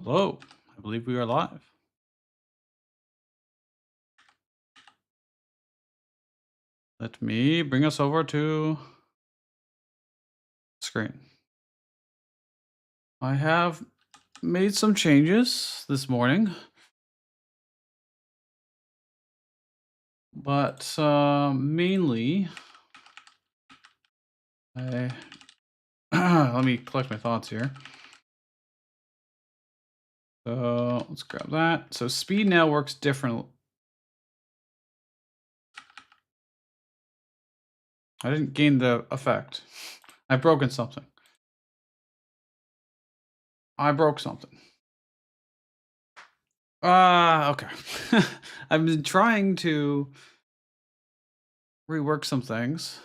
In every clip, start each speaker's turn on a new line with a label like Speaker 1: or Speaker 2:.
Speaker 1: Hello, I believe we are live. Let me bring us over to screen. I have made some changes this morning, but mainly, I let me collect my thoughts here. So let's grab that. So speed now works different. I didn't gain the effect. I've broken something. I broke something. Okay. I've been trying to rework some things.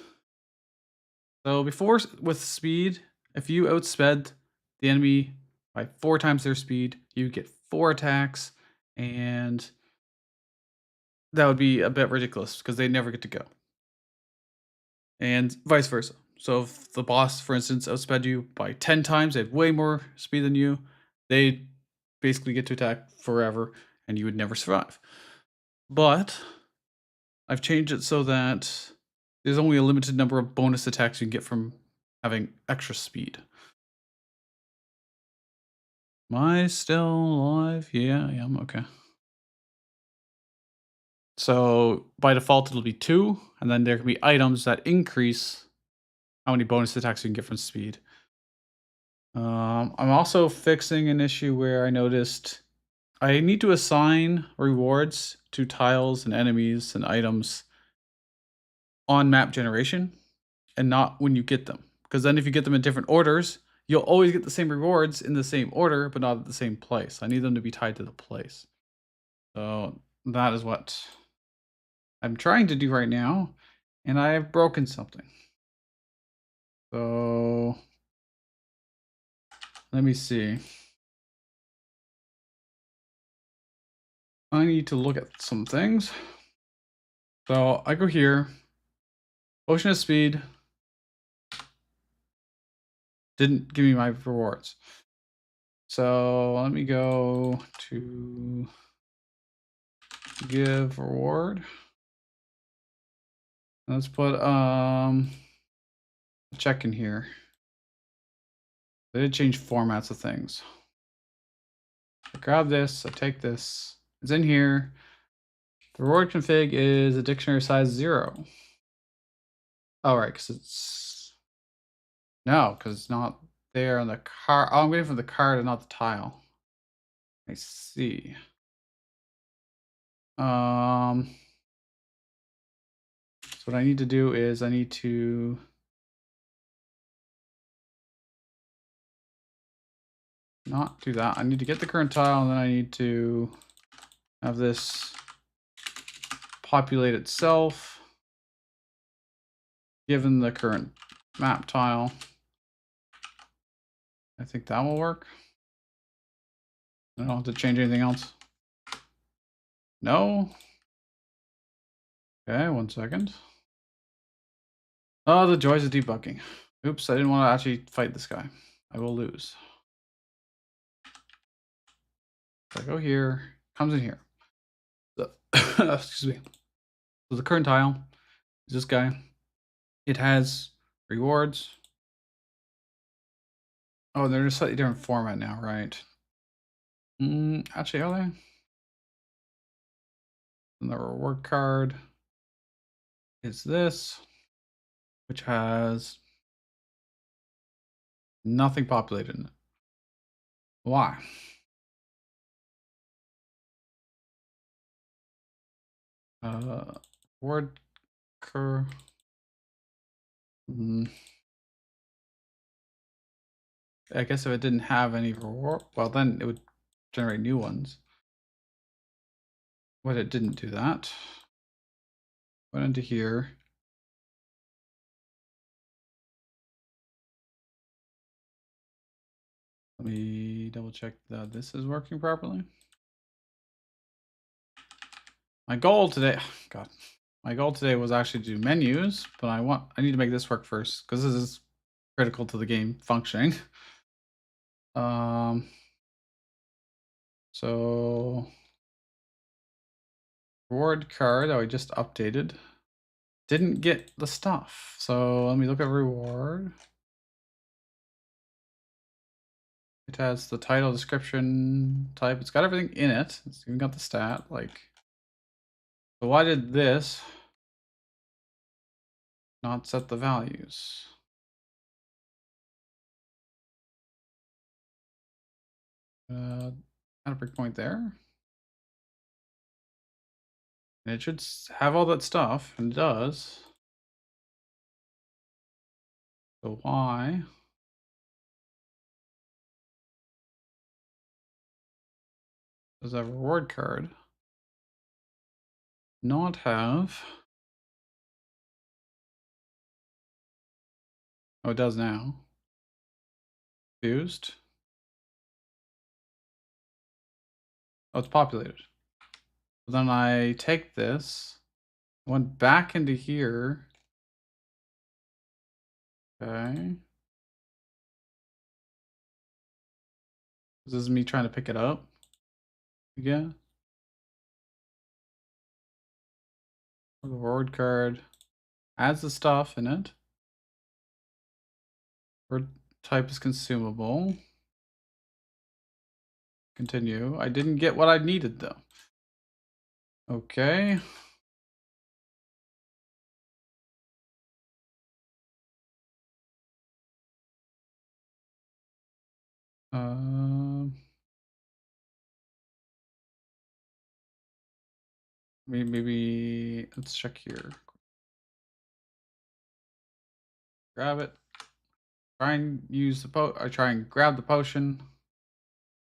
Speaker 1: So before with speed, if you outsped the enemy by 4 times their speed, you get 4 attacks, and that would be a bit ridiculous because they never get to go. And vice versa. So if the boss, for instance, outsped you by 10 times, they had way more speed than you, they basically get to attack forever and you would never survive. But I've changed it so that there's only a limited number of bonus attacks you can get from having extra speed. Am I still alive? Yeah, I'm okay. So by default, it'll be 2, and then there can be items that increase how many bonus attacks you can get from speed. I'm also fixing an issue where I noticed I need to assign rewards to tiles and enemies and items on map generation and not when you get them. Because then if you get them in different orders, you'll always get the same rewards in the same order, but not at the same place. I need them to be tied to the place. So that is what I'm trying to do right now, and I have broken something. So let me see. I need to look at some things. So I go here. Ocean of Speed didn't give me my rewards. So let me go to give reward. Let's put a check in here. They did change formats of things. I grab this, I take this. It's in here. The reward config is a dictionary size 0. Oh, right, because it's... No, because it's not there on the card. Oh, I'm waiting for the card and not the tile. I see. So what I need to do is I need to not do that. I need to get the current tile, and then I need to have this populate itself given the current map tile. I think that will work. I don't have to change anything else. No. Okay, 1 second. Oh, the joys of debugging. Oops, I didn't want to actually fight this guy. I will lose. So I go here, comes in here. So, excuse me. So the current tile is this guy. It has rewards. Oh, they're in a slightly different format now, right? Actually, are they? And the reward card is this, which has nothing populated in it. Why? Reward card. I guess if it didn't have any reward, well, then it would generate new ones. But it didn't do that. Went into here. Let me double check that this is working properly. My goal today, God, my goal today was actually to do menus, but I need to make this work first because this is critical to the game functioning. So reward card that we just updated didn't get the stuff. So let me look at reward. It has the title, description, type. It's got everything in it. It's even got the stat. Like, so why did this not set the values? Add a breakpoint there. And it should have all that stuff, and it does. So why does that reward card not have? Oh, it does now. Confused. Oh, it's populated. So then I take this, went back into here. Okay. This is me trying to pick it up again. The reward card adds the stuff in it. Word type is consumable. Continue. I didn't get what I needed though. Okay. Um, maybe let's check here. Grab it. Try and use the I try and grab the potion.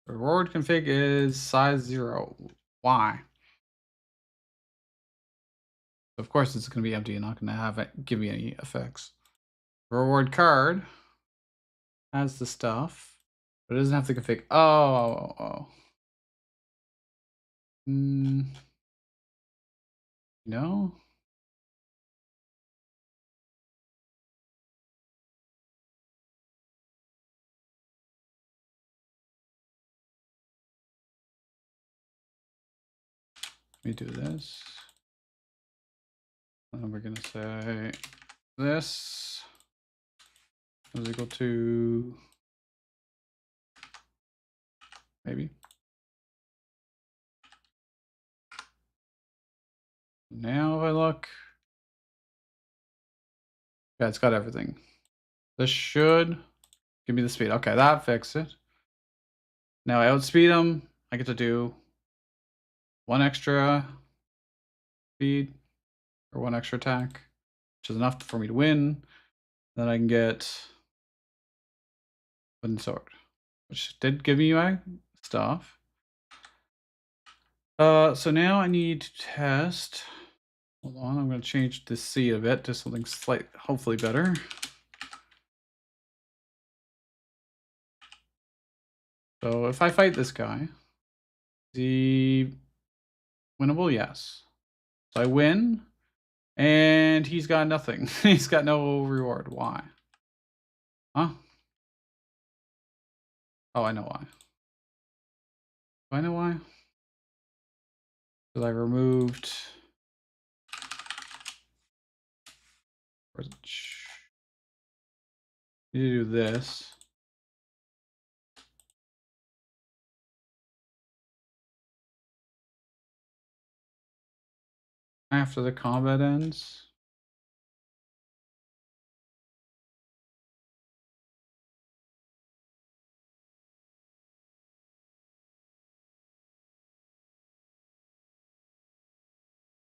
Speaker 1: The reward config is size 0. Why? Of course, it's going to be empty. You're not going to have it give me any effects. Reward card has the stuff, but it doesn't have the config. Oh. No. Let me do this. And we're going to say this is equal to maybe. Now if I look, yeah, it's got everything. This should give me the speed. Okay, that fixed it. Now I outspeed him. I get to do 1 extra speed or 1 extra attack, which is enough for me to win. Then I can get wooden sword, which did give me my stuff. So now I need to test. Hold on, I'm going to change the C a bit to something hopefully better. So if I fight this guy, is he winnable? Yes. So I win, and he's got nothing. He's got no reward. Why? Huh? Oh, I know why. Do I know why? Because I removed. Need to do this. After the combat ends.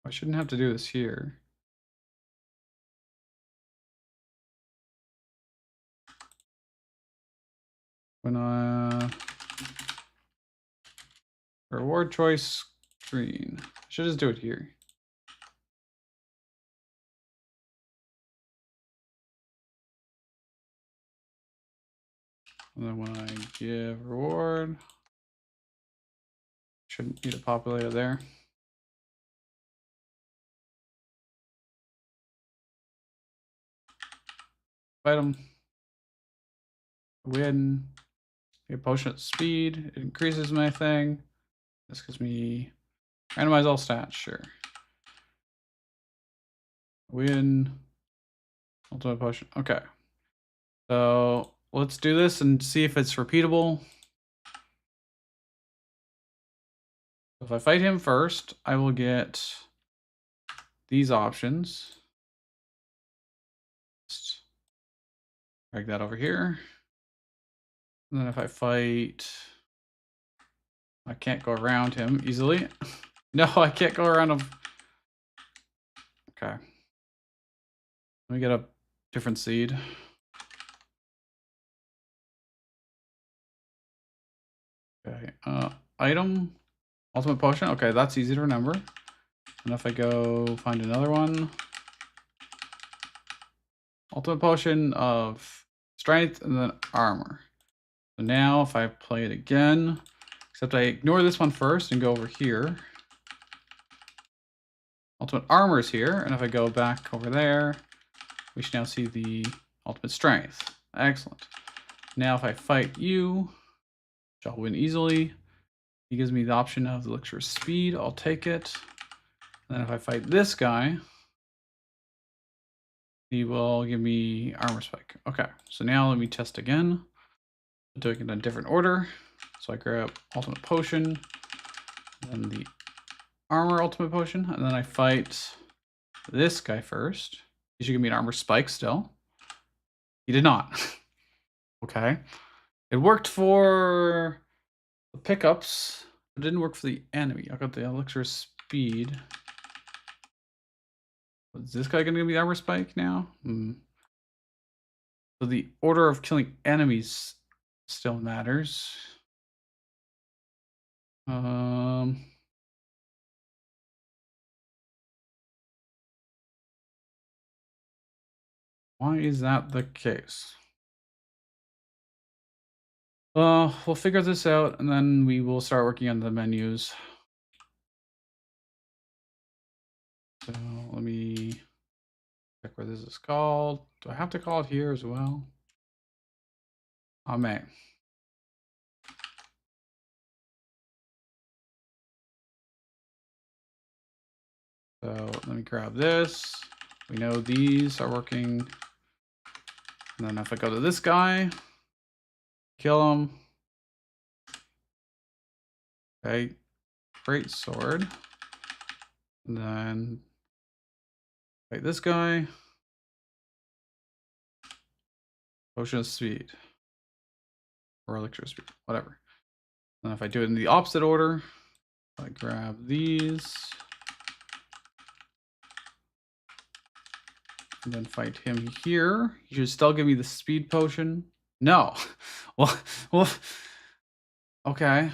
Speaker 1: I shouldn't have to do this here. When reward choice screen. I should just do it here. And then when I give reward, shouldn't need to populate it there. Fight him. Win. Get potion at speed. It increases my thing. This gives me randomize all stats, sure. Win. Ultimate potion. Okay. So let's do this and see if it's repeatable. If I fight him first, I will get these options. Just drag that over here. And then if I fight, I can't go around him easily. No, I can't go around him. Okay. Let me get a different seed. Okay. Item. Ultimate potion. Okay, that's easy to remember. And if I go find another one. Ultimate potion of strength and then armor. So now if I play it again, except I ignore this one first and go over here. Ultimate armor is here, and if I go back over there, we should now see the ultimate strength. Excellent. Now if I fight you, which I'll win easily, he gives me the option of the elixir of speed. I'll take it. And then if I fight this guy, he will give me armor spike. Okay, so now let me test again. I'm doing it in a different order. So I grab ultimate potion, then the armor ultimate potion, and then I fight this guy first. He should give me an armor spike still. He did not. Okay. It worked for the pickups. It didn't work for the enemy. I got the elixir of speed. Is this guy gonna give me the armor spike now? So the order of killing enemies still matters. Why is that the case? We'll figure this out and then we will start working on the menus. So let me check where this is called. Do I have to call it here as well? I may. So let me grab this. We know these are working. And then if I go to this guy, kill him. Okay, great sword. And then fight this guy. Potion of speed. Or elixir of speed, whatever. And if I do it in the opposite order, I grab these. And then fight him here. He should still give me the speed potion. No. well, okay.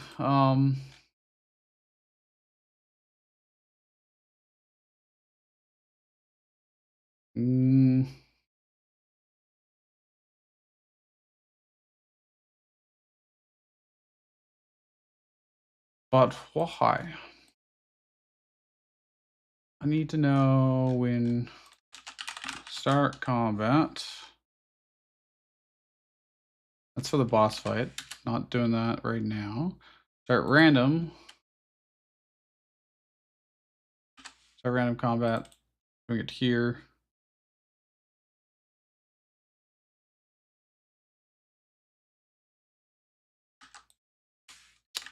Speaker 1: Mm, but why? I need to know when start combat. That's for the boss fight. Not doing that right now. Start random. Start random combat. Doing it here.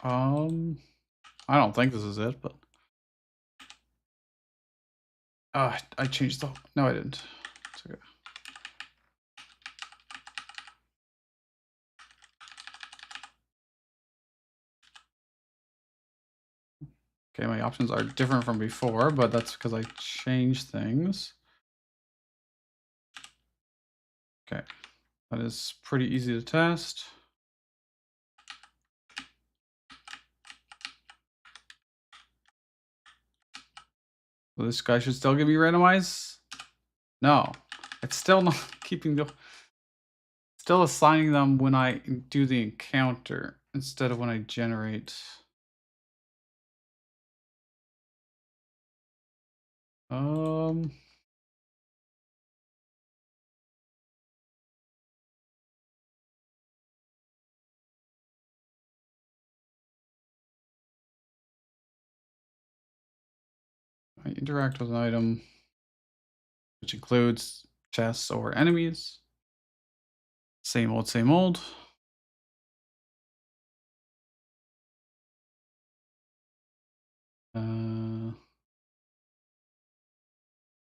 Speaker 1: I don't think this is it, but I changed the. No, I didn't. It's okay. Okay, my options are different from before, but that's because I changed things. Okay, that is pretty easy to test. So this guy should still give me randomize? No, it's still not keeping the. Still assigning them when I do the encounter instead of when I generate. Um. interact with an item, which includes chests or enemies. Same old, same old.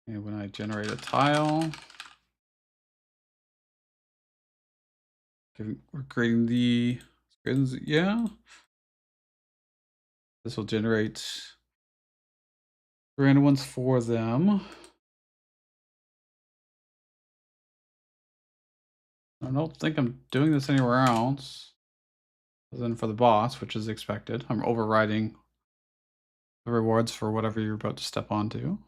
Speaker 1: And when I generate a tile, we're creating the, yeah. This will generate random ones for them. I don't think I'm doing this anywhere else other than for the boss, which is expected. I'm overriding the rewards for whatever you're about to step onto.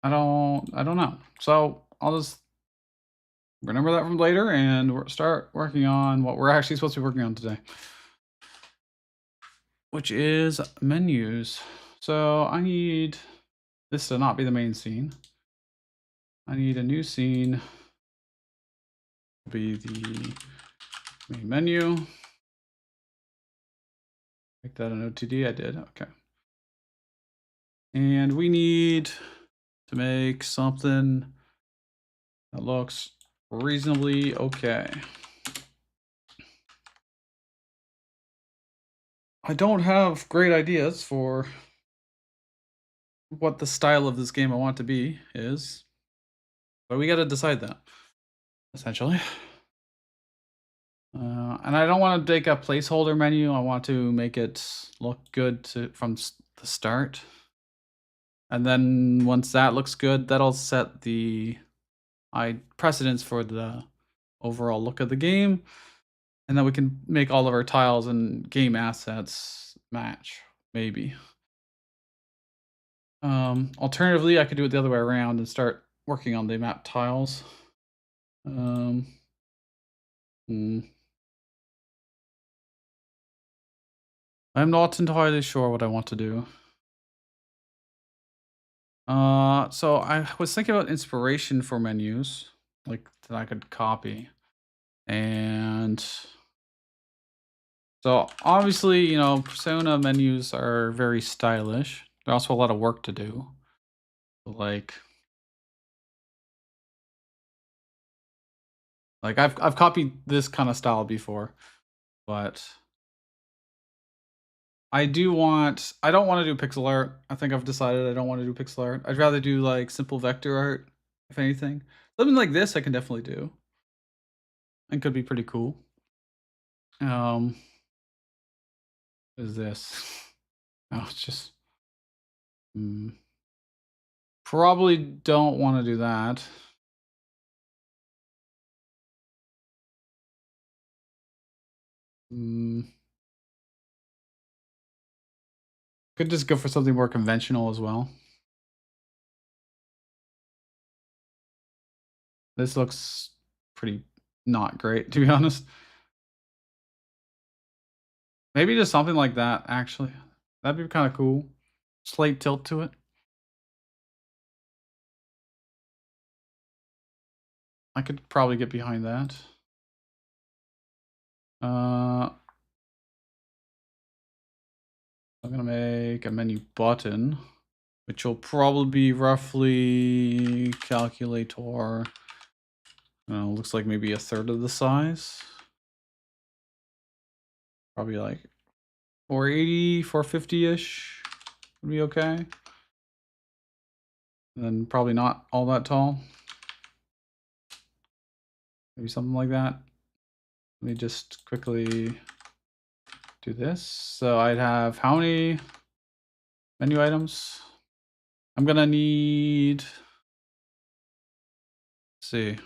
Speaker 1: I don't know. So I'll just remember that from later and start working on what we're actually supposed to be working on today, which is menus. So I need this to not be the main scene. I need a new scene. Be the main menu. Make that an OTD. I did. Okay. And we need to make something that looks reasonably okay. I don't have great ideas for what the style of this game I want to be is, but we got to decide that, essentially. And I don't want to take a placeholder menu. I want to make it look good from the start. And then once that looks good, that'll set the precedence for the overall look of the game. And then we can make all of our tiles and game assets match, maybe. Alternatively, I could do it the other way around and start working on the map tiles. Hmm. I'm not entirely sure what I want to do. So I was thinking about inspiration for menus, like that I could copy. And so obviously, Persona menus are very stylish. There's also a lot of work to do. Like I've copied this kind of style before, but I don't want to do pixel art. I think I've decided I don't want to do pixel art. I'd rather do like simple vector art, if anything. Something like this I can definitely do. And could be pretty cool. What is this? Oh, it's just probably don't want to do that. Could just go for something more conventional as well. This looks pretty not great, to be honest. Maybe just something like that, actually. That'd be kind of cool. Slight tilt to it. I could probably get behind that. I'm gonna make a menu button, which will probably be roughly calculator. Looks like maybe a third of the size. Probably like 480, 450-ish would be okay. And then probably not all that tall. Maybe something like that. Let me just quickly do this. So I'd have how many menu items? I'm gonna need, let's see.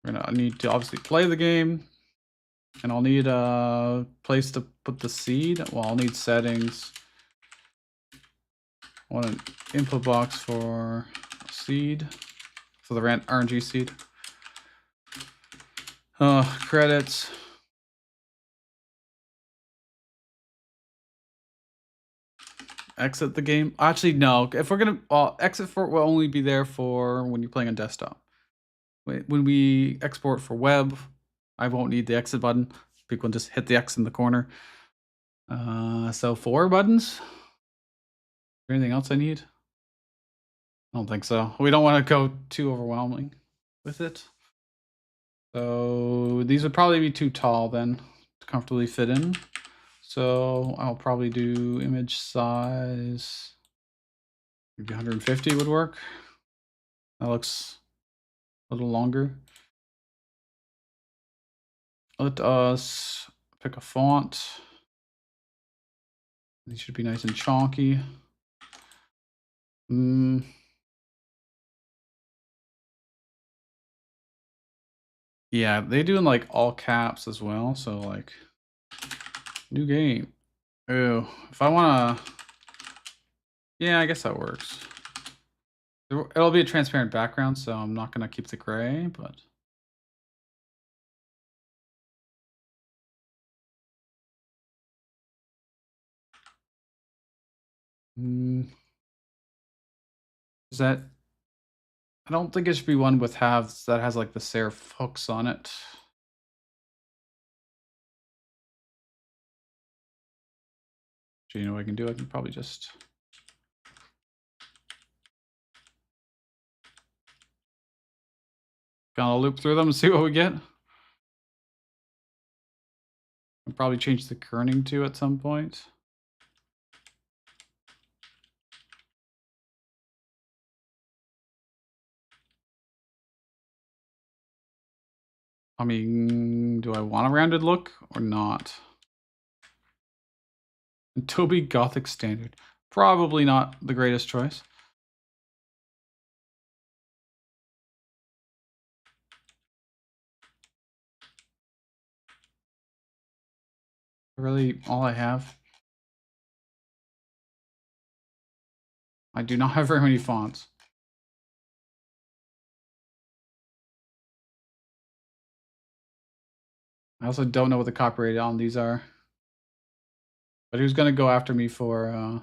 Speaker 1: We're gonna need to obviously play the game, and I'll need a place to put the seed. Well, I'll need settings. I want an input box for seed, for the RNG seed. Credits. Exit the game. Actually, no. If we're gonna exit for it will only be there for when you're playing on desktop. when we export for web, I won't need the exit button. People can just hit the X in the corner. So 4 buttons. Is there anything else I need? I don't think so. We don't want to go too overwhelming with it. So these would probably be too tall then to comfortably fit in. So I'll probably do image size. Maybe 150 would work. That looks a little longer. Let us pick a font. These should be nice and chonky. Yeah, they do in like all caps as well. So like new game. Oh, if I want to, yeah, I guess that works. It'll be a transparent background, so I'm not going to keep the gray, but. Is that, I don't think it should be one with halves that has like the serif hooks on it. So you know what I can do? I can probably just. Gonna loop through them and see what we get. I'll probably change the kerning to at some point. I mean, do I want a rounded look or not? Adobe Gothic Standard. Probably not the greatest choice. Really, all I have. I do not have very many fonts. I also don't know what the copyright on these are. But who's going to go after me for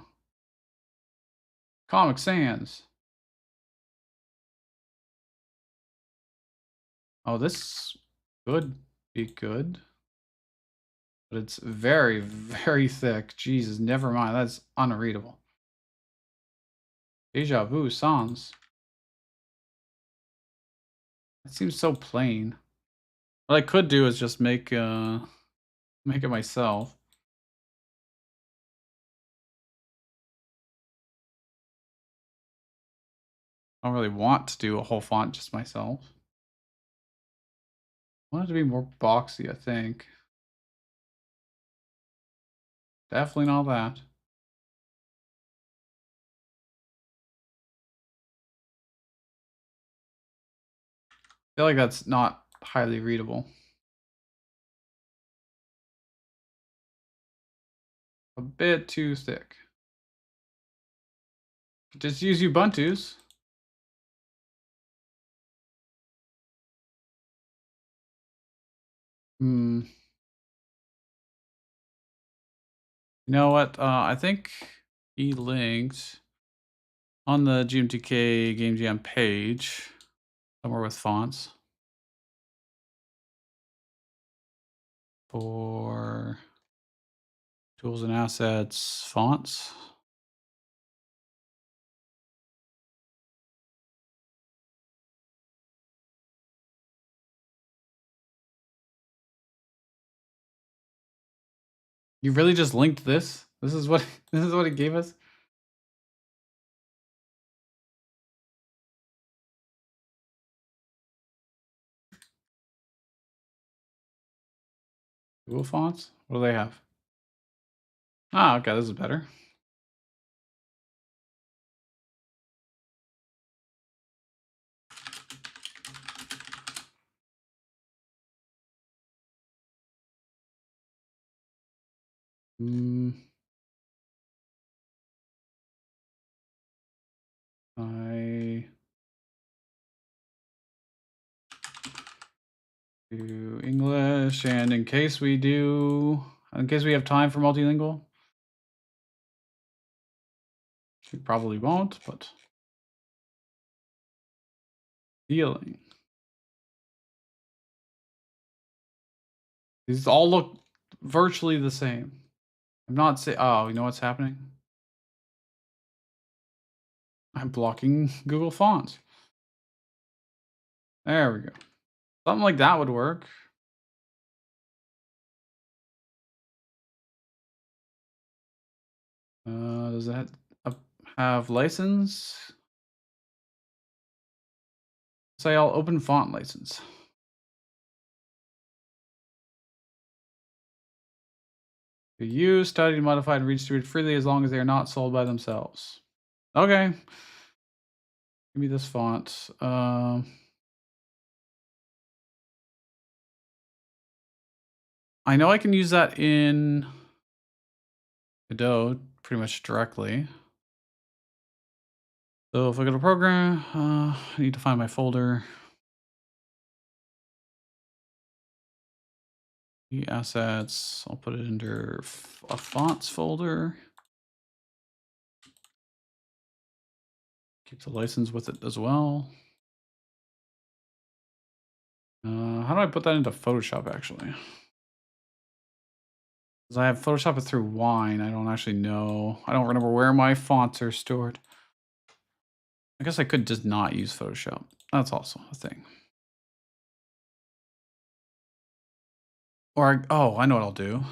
Speaker 1: Comic Sans? Oh, this could be good. But it's very, very thick. Jesus, never mind. That's unreadable. Deja vu sans. It seems so plain. What I could do is just make it myself. I don't really want to do a whole font just myself. I want it to be more boxy, I think. Definitely not that. I feel like that's not highly readable. A bit too thick. Just use Ubuntu's. You know what? I think he linked on the GMTK Game Jam page somewhere with fonts for tools and assets fonts. You really just linked this? This is what it gave us? Google fonts? What do they have? Ah, okay, this is better. I do English, and in case we have time for multilingual, we probably won't, but feeling. These all look virtually the same. I'm not saying. Oh, you know what's happening? I'm blocking Google Fonts. There we go. Something like that would work. Does that have license? Say I'll open font license. To use, studied, modified, and redistributed freely as long as they are not sold by themselves. Okay. Give me this font. I know I can use that in Godot pretty much directly. So if I go to program, I need to find my folder. The assets, I'll put it under a fonts folder. Keep the license with it as well. How do I put that into Photoshop actually? Because I have Photoshop it through Wine. I don't actually know. I don't remember where my fonts are stored. I guess I could just not use Photoshop. That's also a thing. Or, oh, I know what I'll do.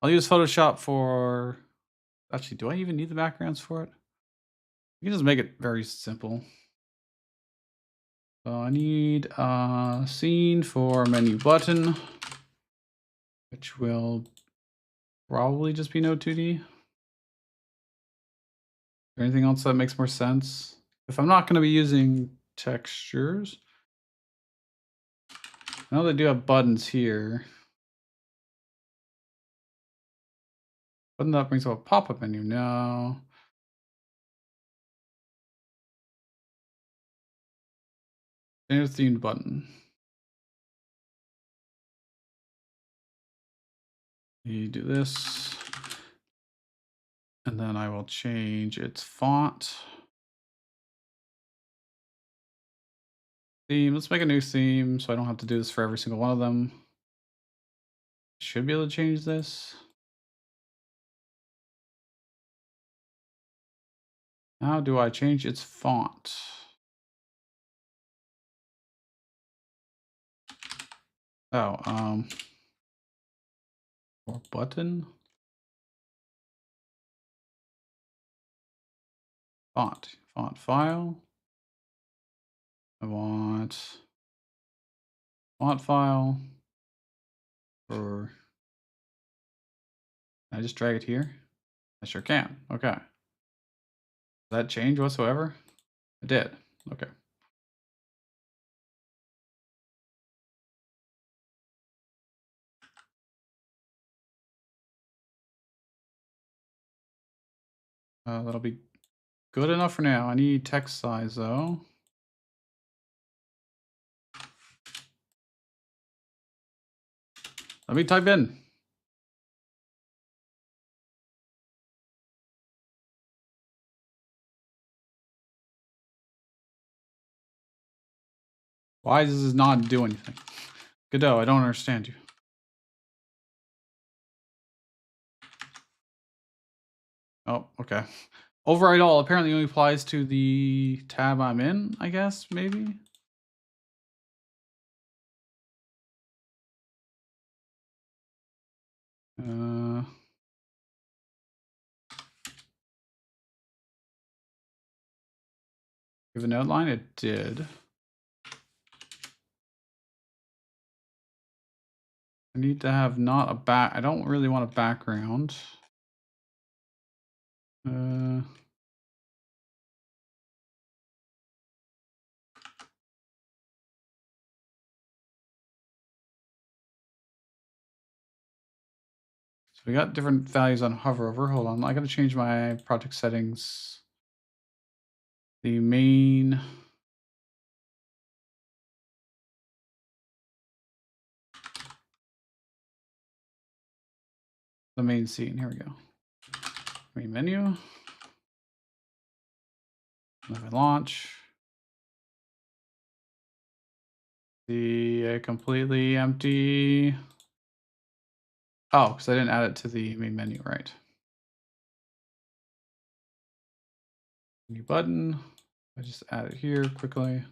Speaker 1: I'll use Photoshop for... Actually, do I even need the backgrounds for it? You can just make it very simple. So I need a scene for menu button, which will probably just be no 2D. Anything else that makes more sense? If I'm not going to be using textures, I know they do have buttons here. Button that brings up a pop-up menu. No. Standard themed button. You do this. And then I will change its font. Theme. Let's make a new theme so I don't have to do this for every single one of them. Should be able to change this. How do I change its font? Oh, or button. Font file. I want font file. Or can I just drag it here? I sure can. Okay. Does that change whatsoever? It did. Okay. That'll be good enough for now. I need text size though. Let me type in. Why does this not do anything? Godot, I don't understand you. Oh, okay. Override all apparently only applies to the tab I'm in, I guess, maybe? Give an outline? It did. I need to have not a back. I don't really want a background. So we got different values on hover over. Hold on, I gotta change my project settings. The main. The main scene. Here we go. Main menu. If I launch. The completely empty. Oh, because I didn't add it to the main menu, right? New button. I just add it here quickly.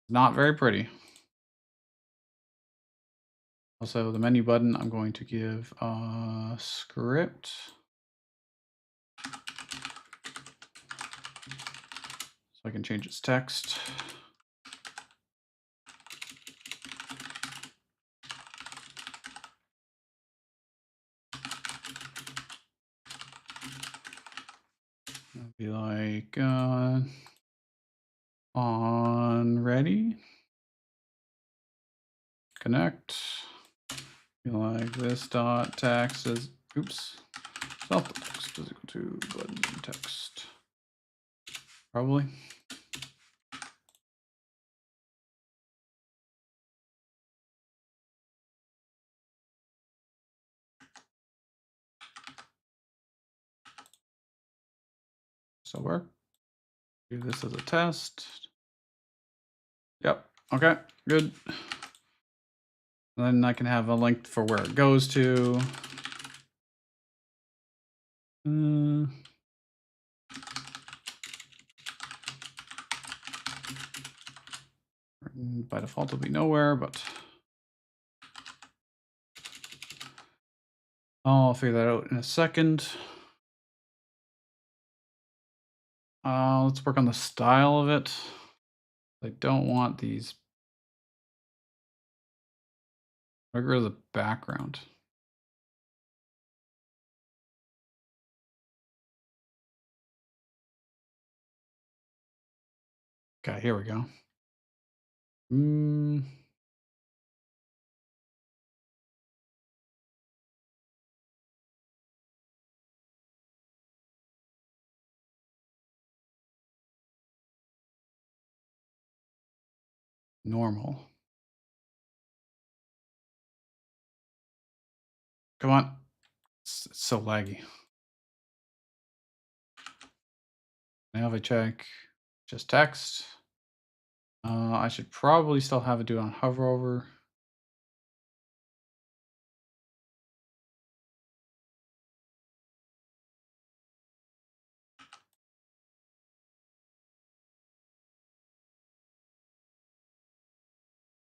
Speaker 1: Not very pretty. Also, the menu button, I'm going to give a script. So I can change its text. It'll be like on ready. Connect. Be like this dot text is oops. Self text is equal to button text. Probably. So work. Do this as a test. Yep. Okay. Good. And then I can have a link for where it goes to. By default, it'll be nowhere, but I'll figure that out in a second. Let's work on the style of it. I don't want these. I'll get rid of the background. Okay, here we go. Normal. Come on. It's so laggy. Now if I check just text, I should probably still have it do on hover over.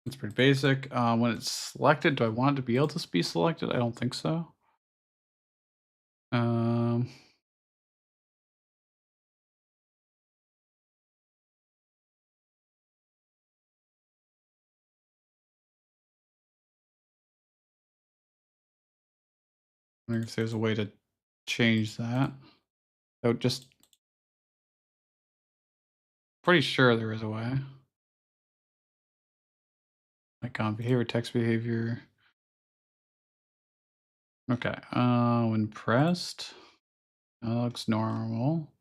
Speaker 1: It's pretty basic. When it's selected, do I want it to be able to be selected? I don't think so. Um, I wonder if there's a way to change that. Oh, just pretty sure there is a way. Icon behavior, text behavior. Okay. When pressed, that looks normal.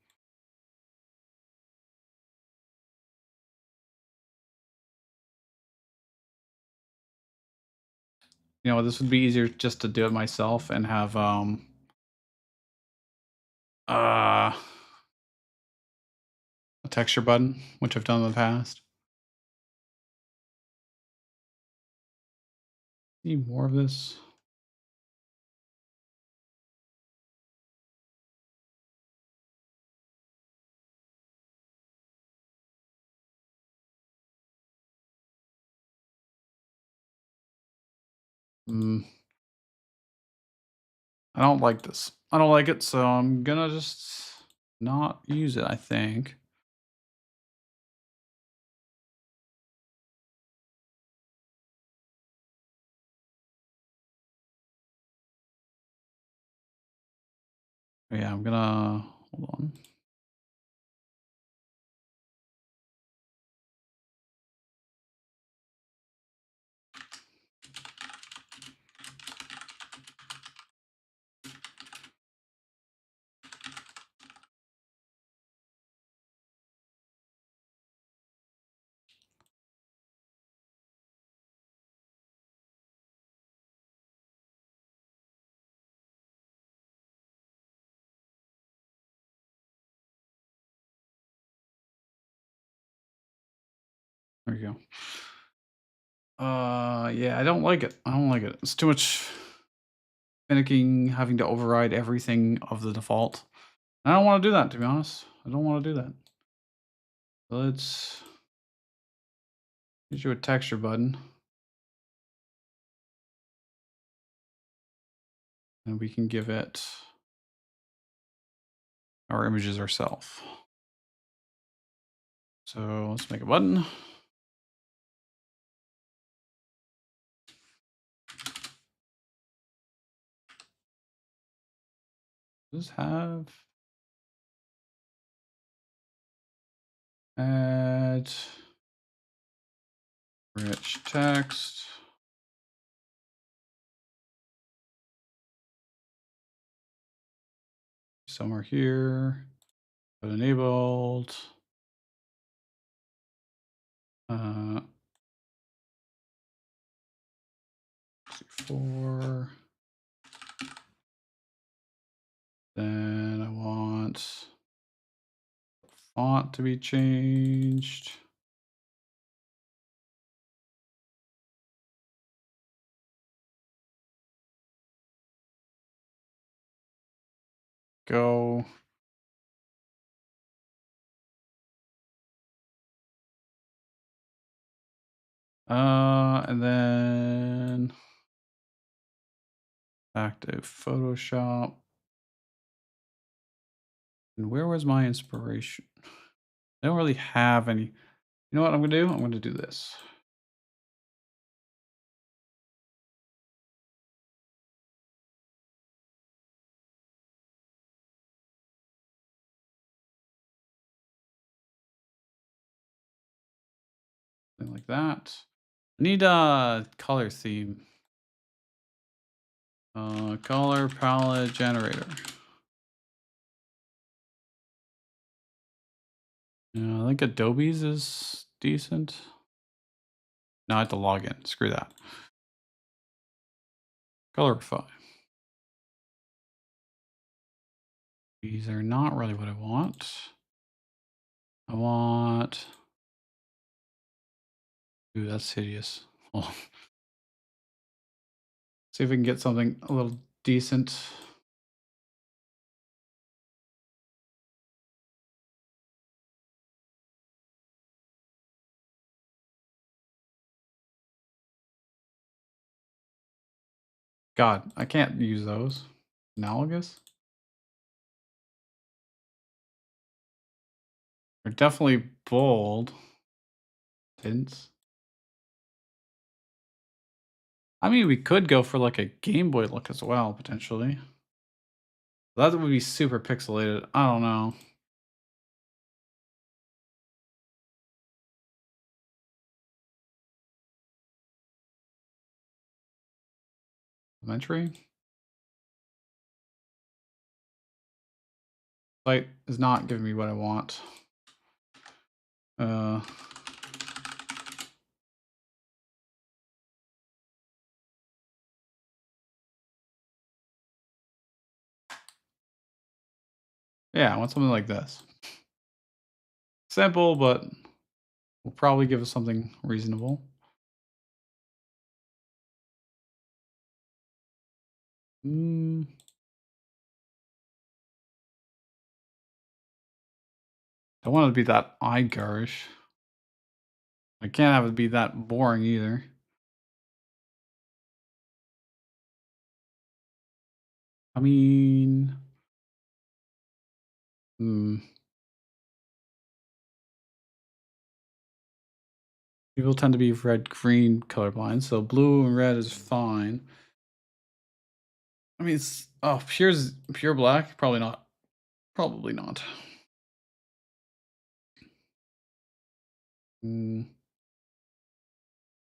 Speaker 1: You know, this would be easier just to do it myself and have uh a texture button, which I've done in the past. Need more of this. Mm, I don't like this. I don't like it, so I'm gonna just not use it, I think. Yeah, I'm gonna hold on. There we go. Yeah, I don't like it. I don't like it. It's too much finicking, having to override everything of the default. I don't want to do that, to be honest. I don't want to do that. Let's issue a texture button, and we can give it our images ourselves. So let's make a button. Does have add rich text. Somewhere here, but enabled. Uh, 64. Then I want font to be changed. Go. And then back to Photoshop. And where was my inspiration? I don't really have any. You know what I'm gonna do? I'm gonna do this. Something like that. I need a color theme. Color palette generator. Yeah, I think Adobe's is decent. No, I have to log in. Screw that. Colorify. These are not really what I want. I want. Ooh, that's hideous. Hold on. See if we can get something a little decent. God, I can't use those. Analogous? They're definitely bold tints. I mean, we could go for like a Game Boy look as well, potentially. That would be super pixelated. I don't know. Elementary? Site is not giving me what I want. Uh, yeah, I want something like this. Simple, but will probably give us something reasonable. Mm, don't want it to be that eye garish. I can't have it be that boring either. I mean, hmm, people tend to be red-green colorblind, so blue and red is fine. I mean, it's oh, pure black. Probably not. Probably not. Mm,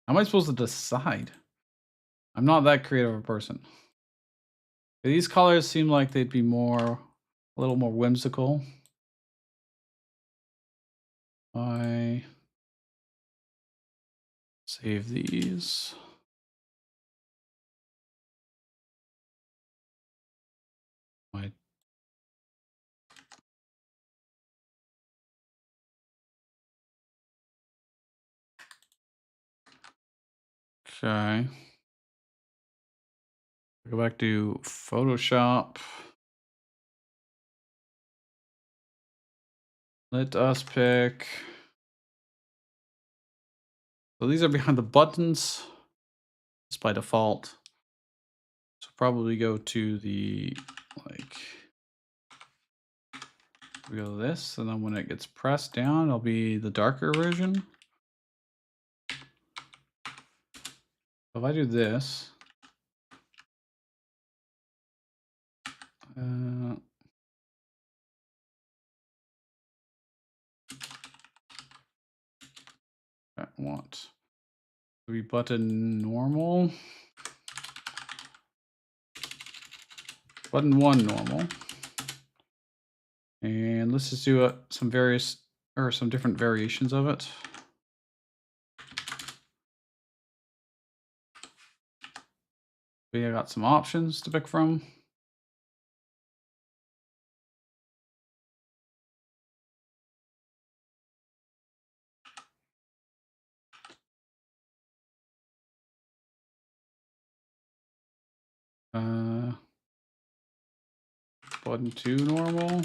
Speaker 1: how am I supposed to decide? I'm not that creative a person. These colors seem like they'd be a little more whimsical. I save these. I Okay. Go back to Photoshop. Let us pick. So these are behind the buttons, just by default. So probably go to the, like, we go to this, and then when it gets pressed down, it'll be the darker version. If I do this, uh, I want to be button normal, button 1 normal, and let's just do some different variations of it. We got some options to pick from. Uh, button 2 normal.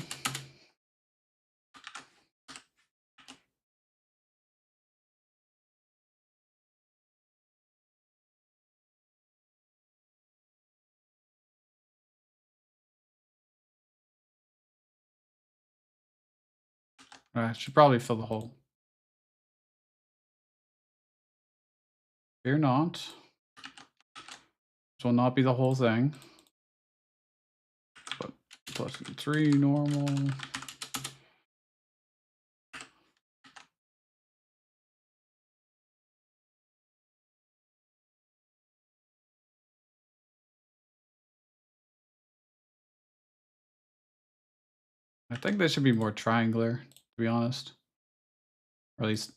Speaker 1: I should probably fill the hole. Fear not. This will not be the whole thing. But button 3 normal. I think they should be more triangular, to be honest. Or at least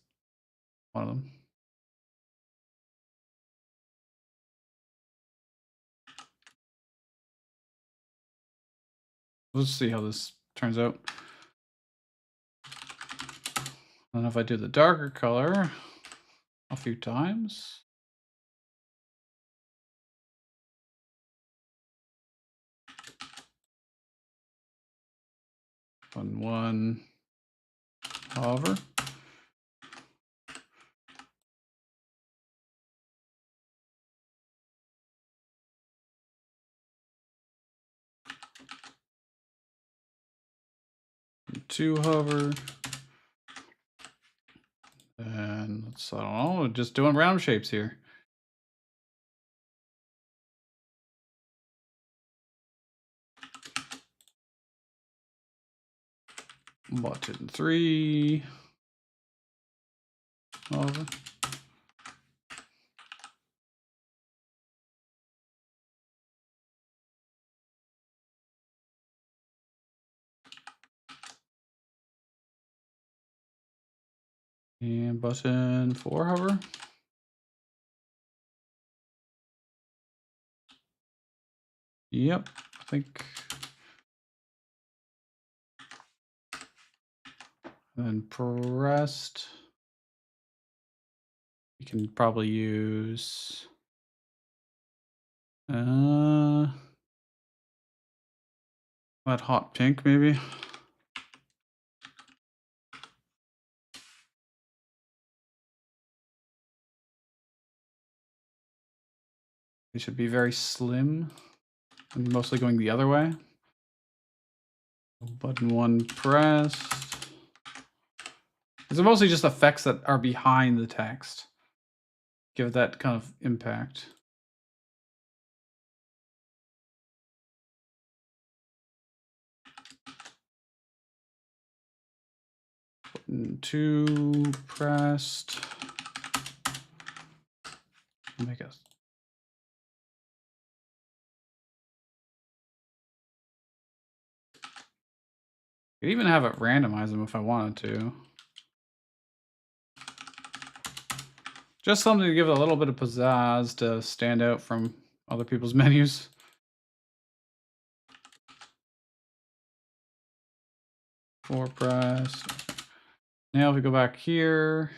Speaker 1: one of them. Let's see how this turns out. And if I do the darker color a few times. Button 1, hover. Button 2, hover. And let's, I don't know, just doing round shapes here. Button 3, hover. And button 4, hover. Yep, I think. And then pressed. You can probably use that hot pink maybe. It should be very slim and mostly going the other way. Button 1 pressed. These are mostly just effects that are behind the text. Give it that kind of impact. Button 2 pressed. Make us. Could even have it randomize them if I wanted to. Just something to give it a little bit of pizzazz to stand out from other people's menus. Four pressed. Now if we go back here,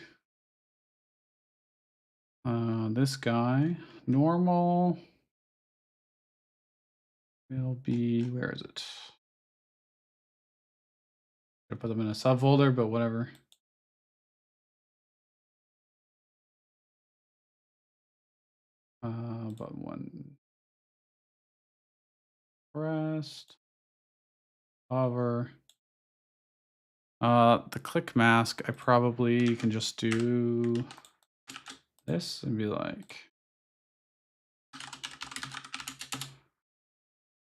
Speaker 1: This guy, normal, will be, where is it? I put them in a subfolder, but whatever. Button one, pressed, hover. The click mask, I probably can just do this and be like,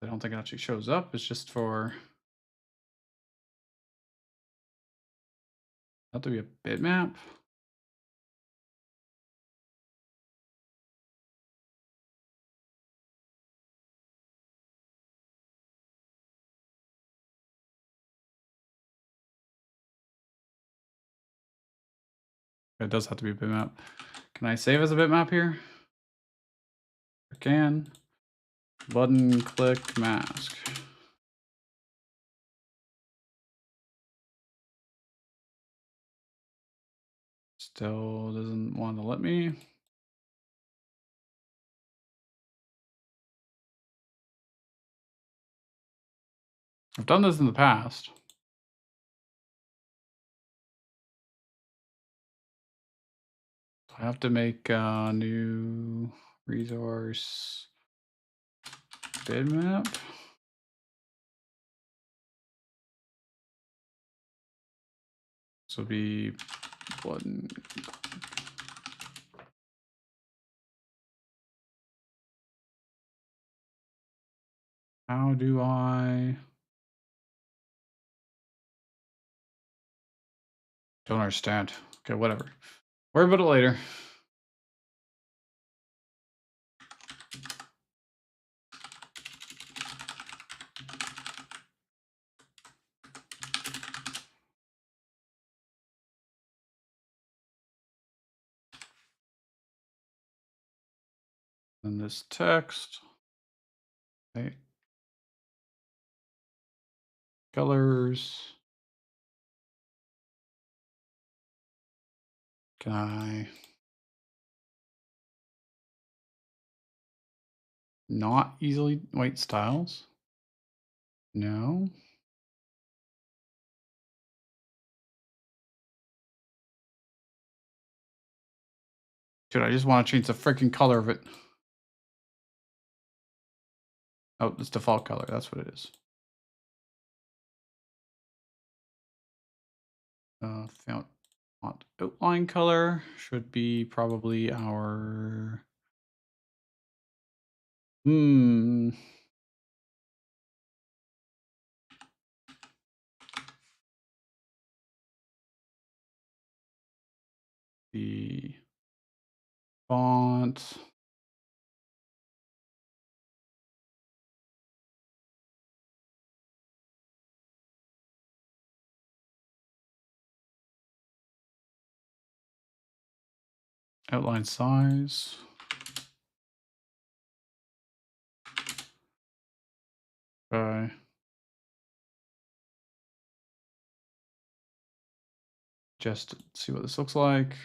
Speaker 1: I don't think it actually shows up. It's just for, have to be a bitmap. It does have to be a bitmap. Can I save as a bitmap here? I can. Button click mask. Still doesn't want to let me. I've done this in the past. I have to make a new resource bitmap. This will be button. How do I? Don't understand. Okay, whatever. Worry about it later. And this text. Okay. Colors. Can I not easily white styles? No. Dude, I just want to change the freaking color of it. Oh, it's default color. That's what it is. Font outline color should be probably our. The font. Outline size. Okay. Just see what this looks like.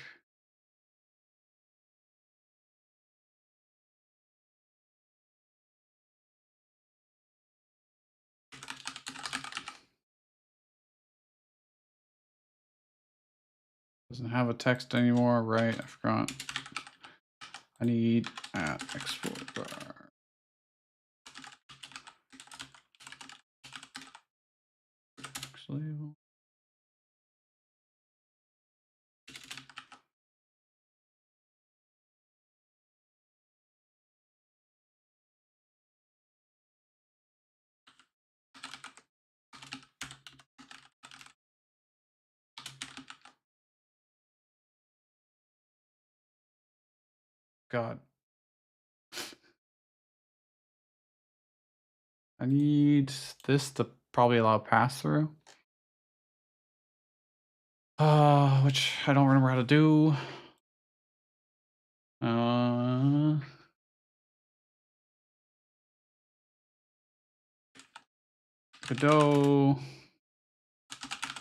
Speaker 1: Doesn't have a text anymore, right? I forgot. I need export bar. Actually, God. I need this to probably allow pass through. Which I don't remember how to do. Godot.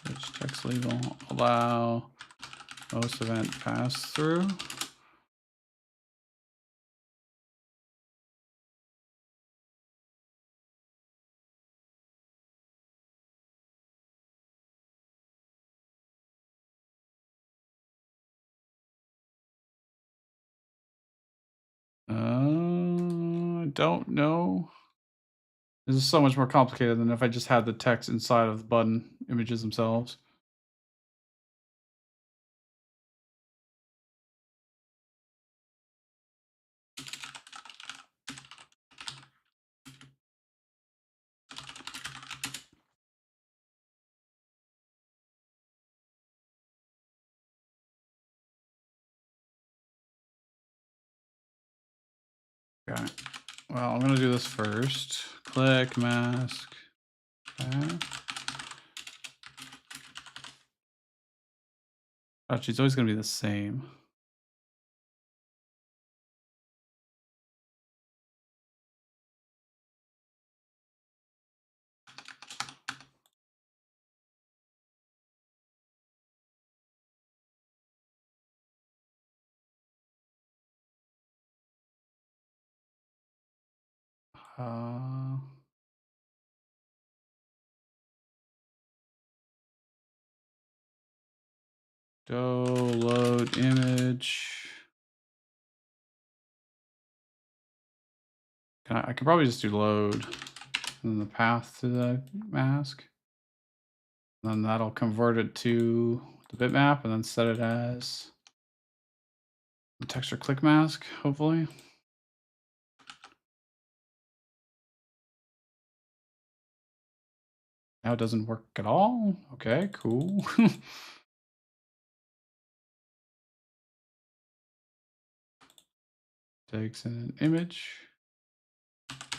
Speaker 1: Which text label allow most event pass through. I don't know. This is so much more complicated than if I just had the text inside of the button images themselves. Okay. Well, I'm gonna do this first. Click mask. Okay. Actually, it's always gonna be the same. Uh, go load image. I could probably just do load and then the path to the mask. And then that'll convert it to the bitmap and then set it as the texture click mask, hopefully. Now it doesn't work at all. Okay, cool. Takes an image.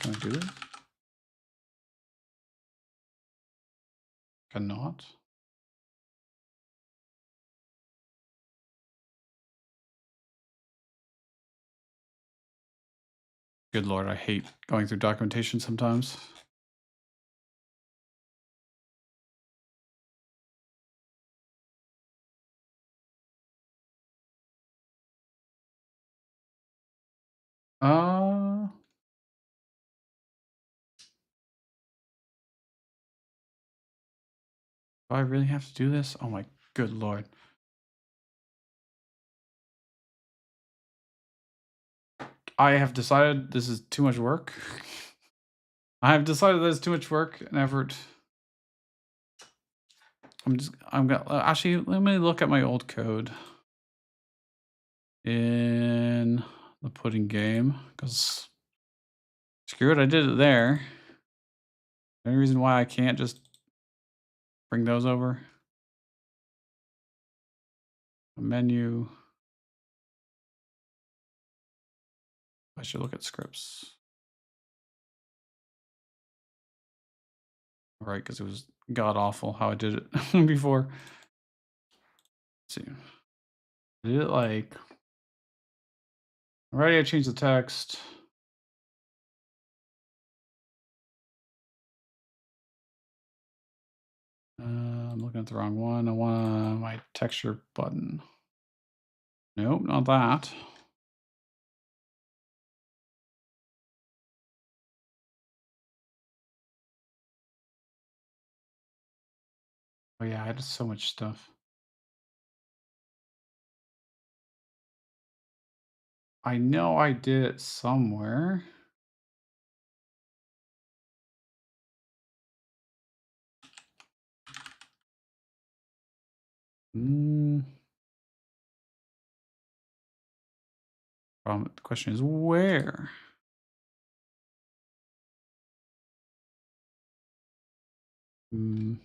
Speaker 1: Can I do this? Cannot. Good lord, I hate going through documentation sometimes. Uh, do I really have to do this? Oh my good lord. I have decided this is too much work. I have decided that it's too much work and effort. I'm gonna actually let me look at my old code in the pudding game because screw it, I did it there. Any reason why I can't just bring those over? A menu. I should look at scripts. Right, because it was god awful how I did it before. Let's see. I did it like already I changed the text. I'm looking at the wrong one. I want my texture button. Nope, not that. Oh yeah, I did so much stuff. I know I did it somewhere. Mm, the question is where? Mm,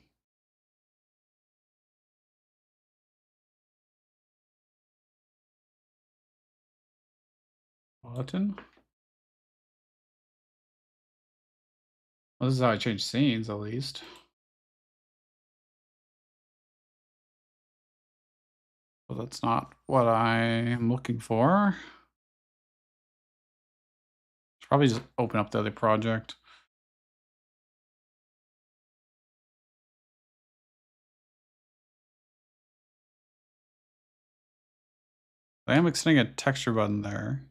Speaker 1: button? Well, this is how I change scenes, at least. But that's not what I am looking for. Should probably just open up the other project. I am extending a texture button there.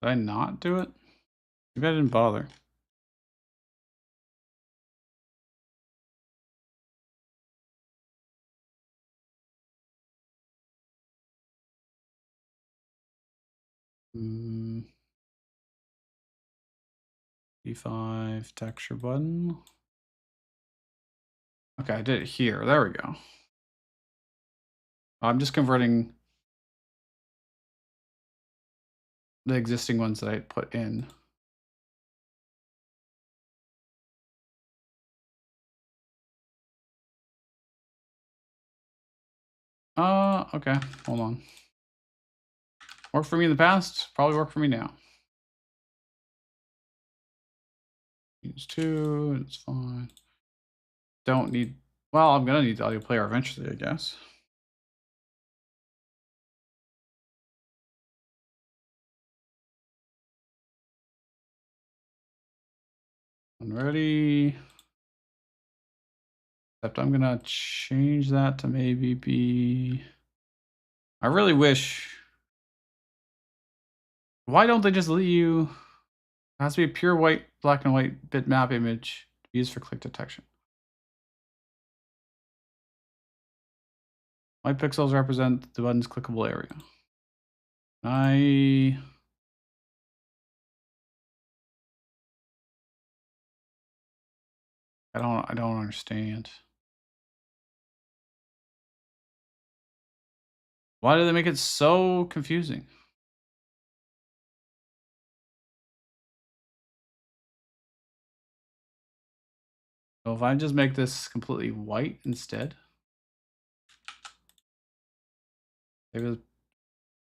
Speaker 1: Did I not do it? Maybe I didn't bother. Mm, D5 texture button. Okay, I did it here. There we go. I'm just converting the existing ones that I put in. Okay. Hold on. Worked for me in the past, probably work for me now. Use 2, it's fine. Don't need, well, I'm gonna need the audio player eventually, I guess. I'm ready. Except I'm gonna change that to maybe be, I really wish, why don't they just let you, it has to be a pure white, black and white bitmap image used for click detection. White pixels represent the button's clickable area. I don't understand. Why do they make it so confusing? So if I just make this completely white instead, maybe the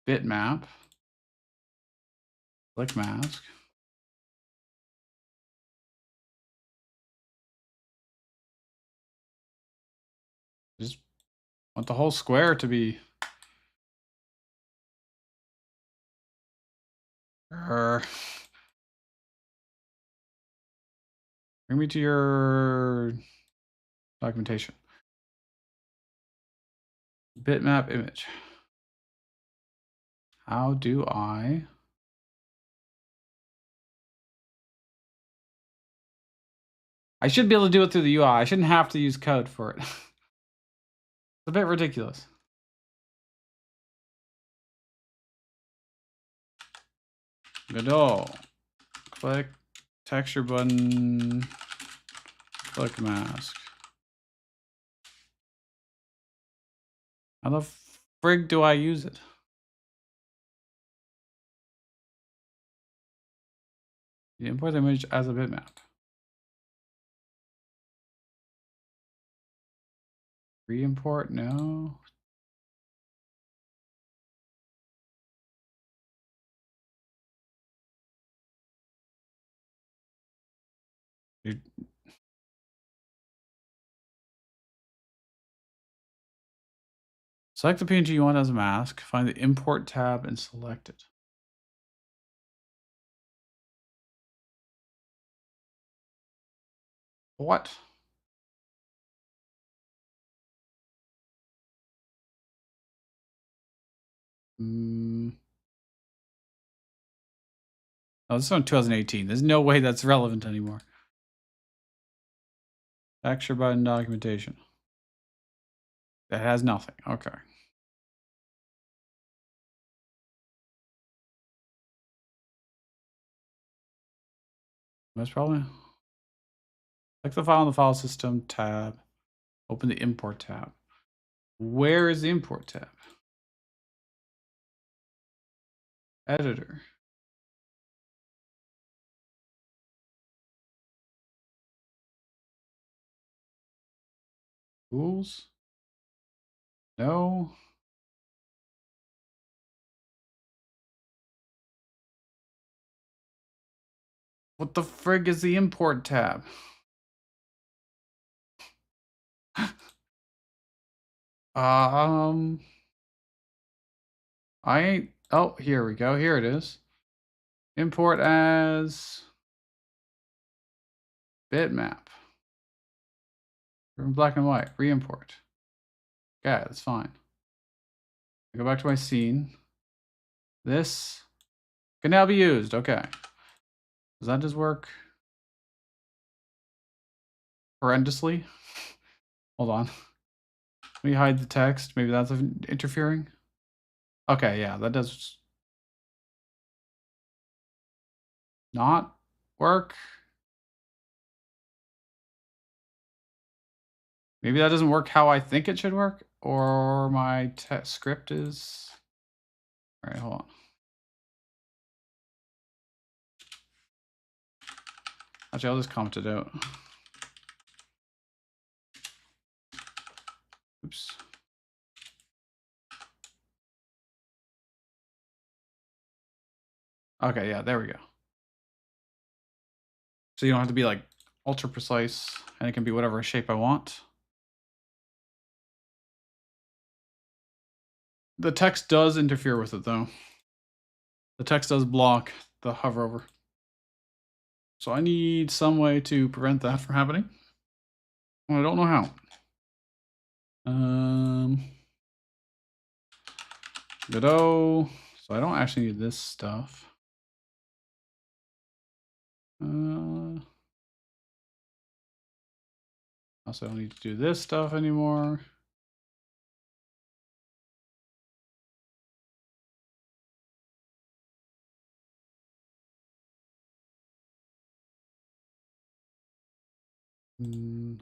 Speaker 1: bitmap, click mask. Just want the whole square to be. Bring me to your documentation. Bitmap image. How do I? I should be able to do it through the UI. I shouldn't have to use code for it. It's a bit ridiculous. Good. Click texture button. Click mask. How the frig do I use it? You import the image as a bitmap. Re-import? No. Dude. Select the PNG you want as a mask. Find the import tab and select it. What? Oh, this is on 2018. There's no way that's relevant anymore. Texture button documentation. That has nothing. Okay. Most probably. Click the file in the file system tab. Open the import tab. Where is the import tab? Editor. Tools. No. What the frig is the import tab? I ain't. Oh, here we go. Here it is. Import as bitmap. From black and white. Re-import. Okay, that's fine. I go back to my scene. This can now be used. Okay. Does that just work horrendously? Hold on. Let me hide the text. Maybe that's interfering. Okay, yeah, that does. not work? Maybe that doesn't work how I think it should work, or my script is... All right, hold on. Actually, I'll just comment it out. Oops. Okay, yeah, there we go. So you don't have to be like ultra precise, and it can be whatever shape I want. The text does interfere with it though. The text does block the hover over. So I need some way to prevent that from happening. I don't know how. Godot. So I don't actually need this stuff. Also, I don't need to do this stuff anymore.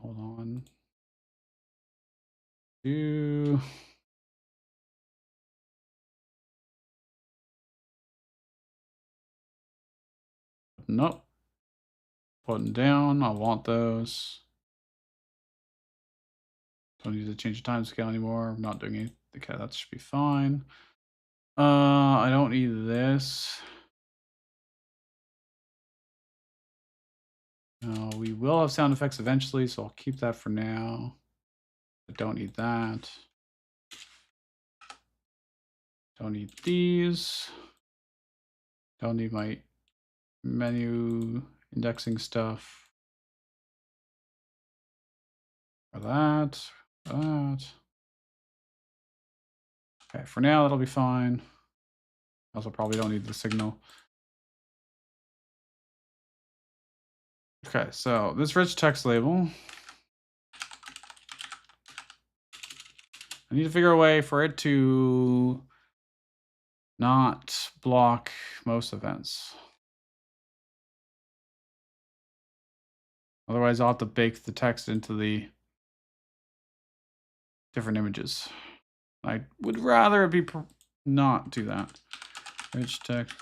Speaker 1: Hold on. Nope. Button down. I want those. Don't need to change the time scale anymore. I'm not doing it. Okay, that should be fine. I don't need this. No, we will have sound effects eventually, so I'll keep that for now. I don't need that. Don't need these. Don't need my menu indexing stuff. For that. That. Okay, for now that'll be fine. Also probably don't need the signal. Okay, so this rich text label. I need to figure a way for it to not block most events. Otherwise, I'll have to bake the text into the different images. I would rather it be not do that. Rich text.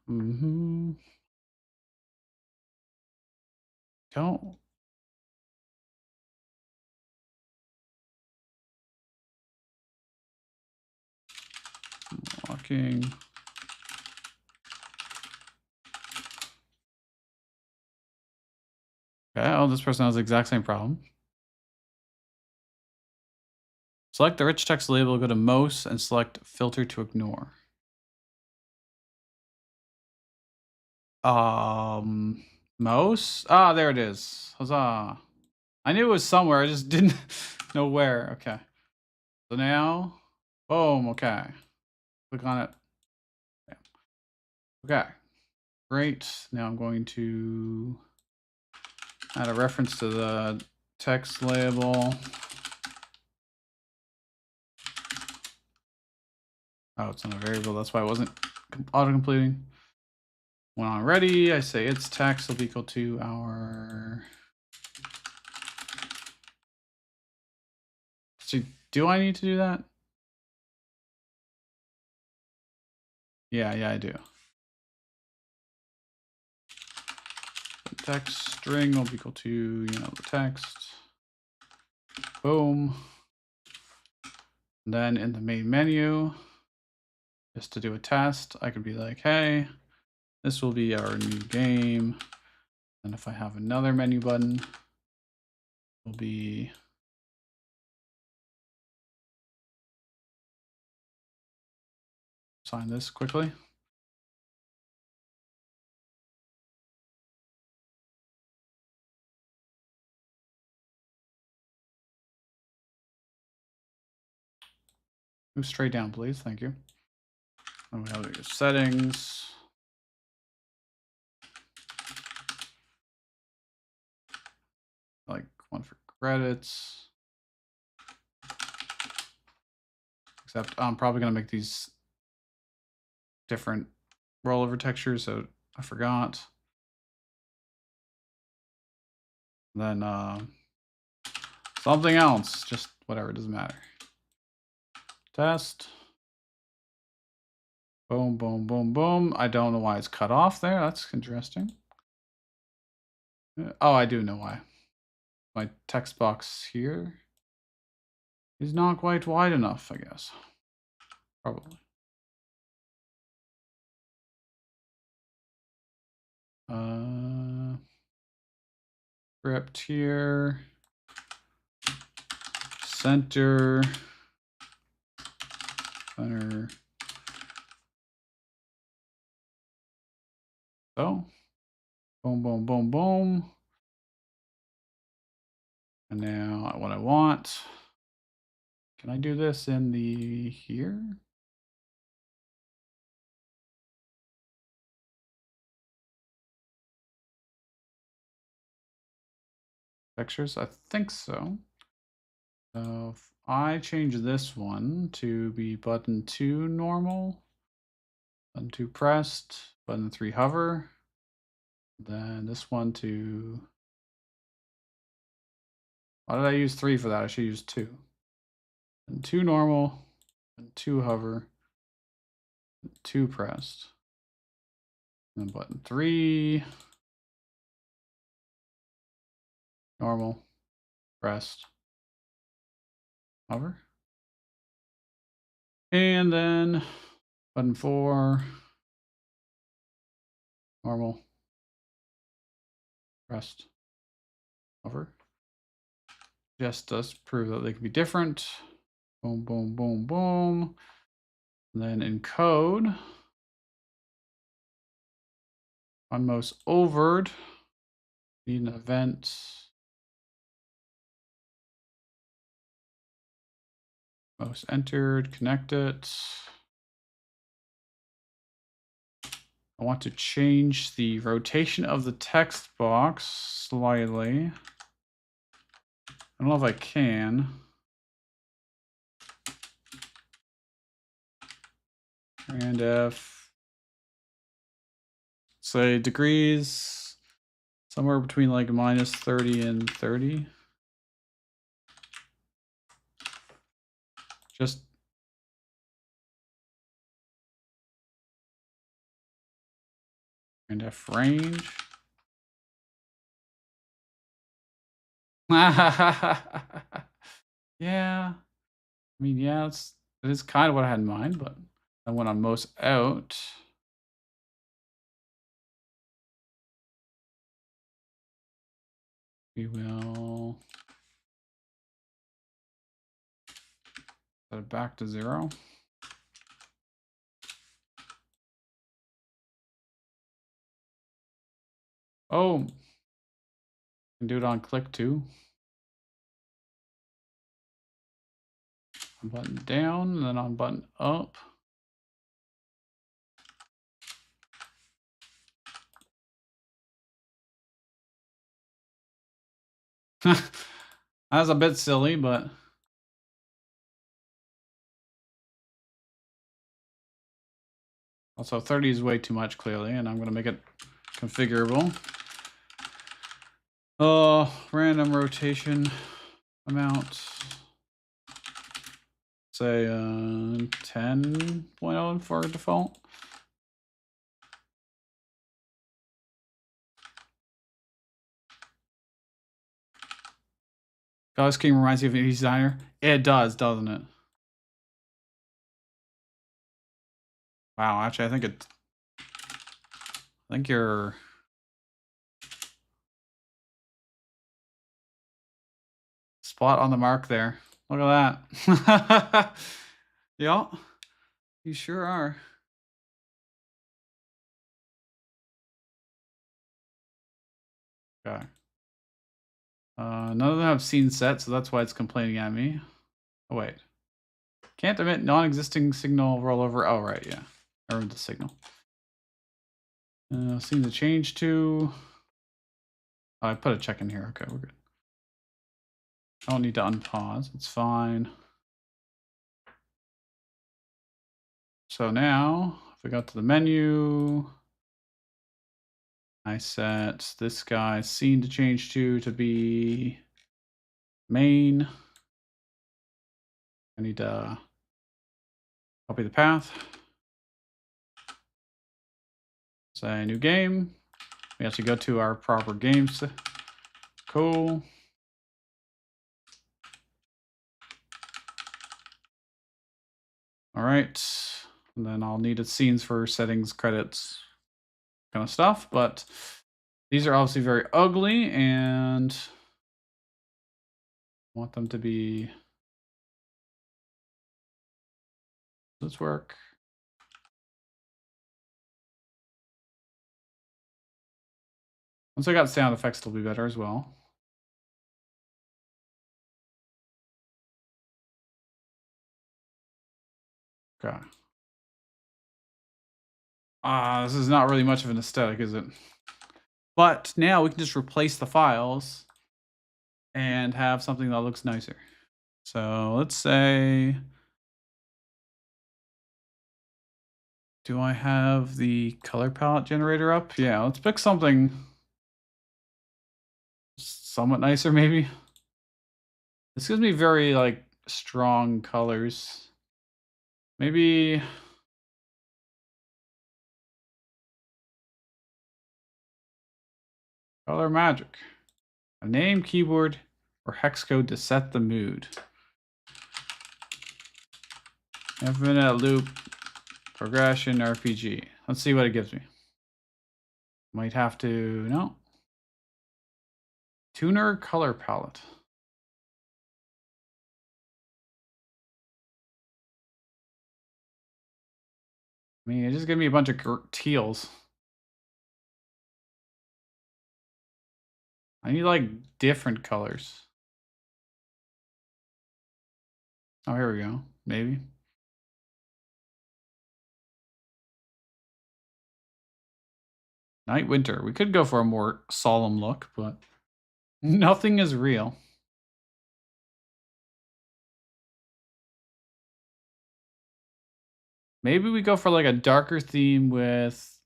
Speaker 1: Don't. Blocking. Okay, oh, this person has the exact same problem. Select the rich text label, go to most, and select filter to ignore. Most? Ah, there it is. Huzzah. I knew it was somewhere, I just didn't know where. Okay. So now, boom, okay. Click on it. Okay. Great. Now I'm going to add a reference to the text label. Oh, it's on a variable. That's why it wasn't auto-completing. When I'm ready, I say its text will be equal to our... So do I need to do that? Yeah, I do. The text string will be equal to, the text. Boom. And then in the main menu, just to do a test, I could be like, hey, this will be our new game. And if I have another menu button, it will be sign this quickly. Move straight down, please. Thank you. And we have your settings. Like one for credits. Except I'm probably going to make these different rollover textures, so I forgot. Then something else, just whatever, it doesn't matter. Test. Boom, boom, boom, boom. I don't know why it's cut off there. That's interesting. Oh, I do know why. My text box here is not quite wide enough, I guess. Probably. Script here. Center. Center. So. Boom, boom, boom, boom. And now what I want. Can I do this in the here? Textures? I think so. So if I change this one to be button 2 normal, button 2 pressed, button 3 hover, then this one to... Why did I use 3 for that? I should use 2. And 2 normal, and 2 hover, and 2 pressed. And then button 3, normal, pressed, hover. And then button 4, normal, pressed, hover. Just does prove that they can be different. Boom, boom, boom, boom. And then in code, on most overed, need an event. Most entered, connect it. I want to change the rotation of the text box slightly. I don't know if I can. And if, say, degrees, somewhere between like minus 30 and 30. Just and F range. Yeah. I mean, yeah, it is kind of what I had in mind, but I went on most out. We will set it back to 0. Oh, can do it on click too. On button down, and then on button up. That's a bit silly, but also 30 is way too much clearly, and I'm going to make it configurable. Random rotation amount. Say 10.0 for default. God, this game reminds you of a designer. It does, doesn't it? Wow, actually, I think you're spot on the mark there. Look at that. Yeah, you sure are. Okay. None of them have scene set, so that's why it's complaining at me. Oh, wait. Can't emit non-existing signal rollover. Oh, right, yeah. I read the signal. Scene to change to. Oh, I put a check in here. Okay, we're good. I don't need to unpause. It's fine. So now, we go to the menu, I set this guy's scene to change to be main. I need to copy the path. Say new game. We actually go to our proper games. Cool. All right. And then I'll need scenes for settings, credits, kind of stuff. But these are obviously very ugly and I want them to be. Does this work? Once I got sound effects, it'll be better as well. Okay. This is not really much of an aesthetic, is it? But now we can just replace the files and have something that looks nicer. So let's say, do I have the color palette generator up? Yeah, let's pick something somewhat nicer maybe. This gives me very like strong colors. Maybe color magic. A name, keyboard, or hex code to set the mood. Infinite loop, progression, RPG. Let's see what it gives me. Might have to, no. Tuner color palette. I mean, it just gave me a bunch of teals. I need like different colors. Oh, here we go. Maybe. Night winter. We could go for a more solemn look, but nothing is real. Maybe we go for like a darker theme with.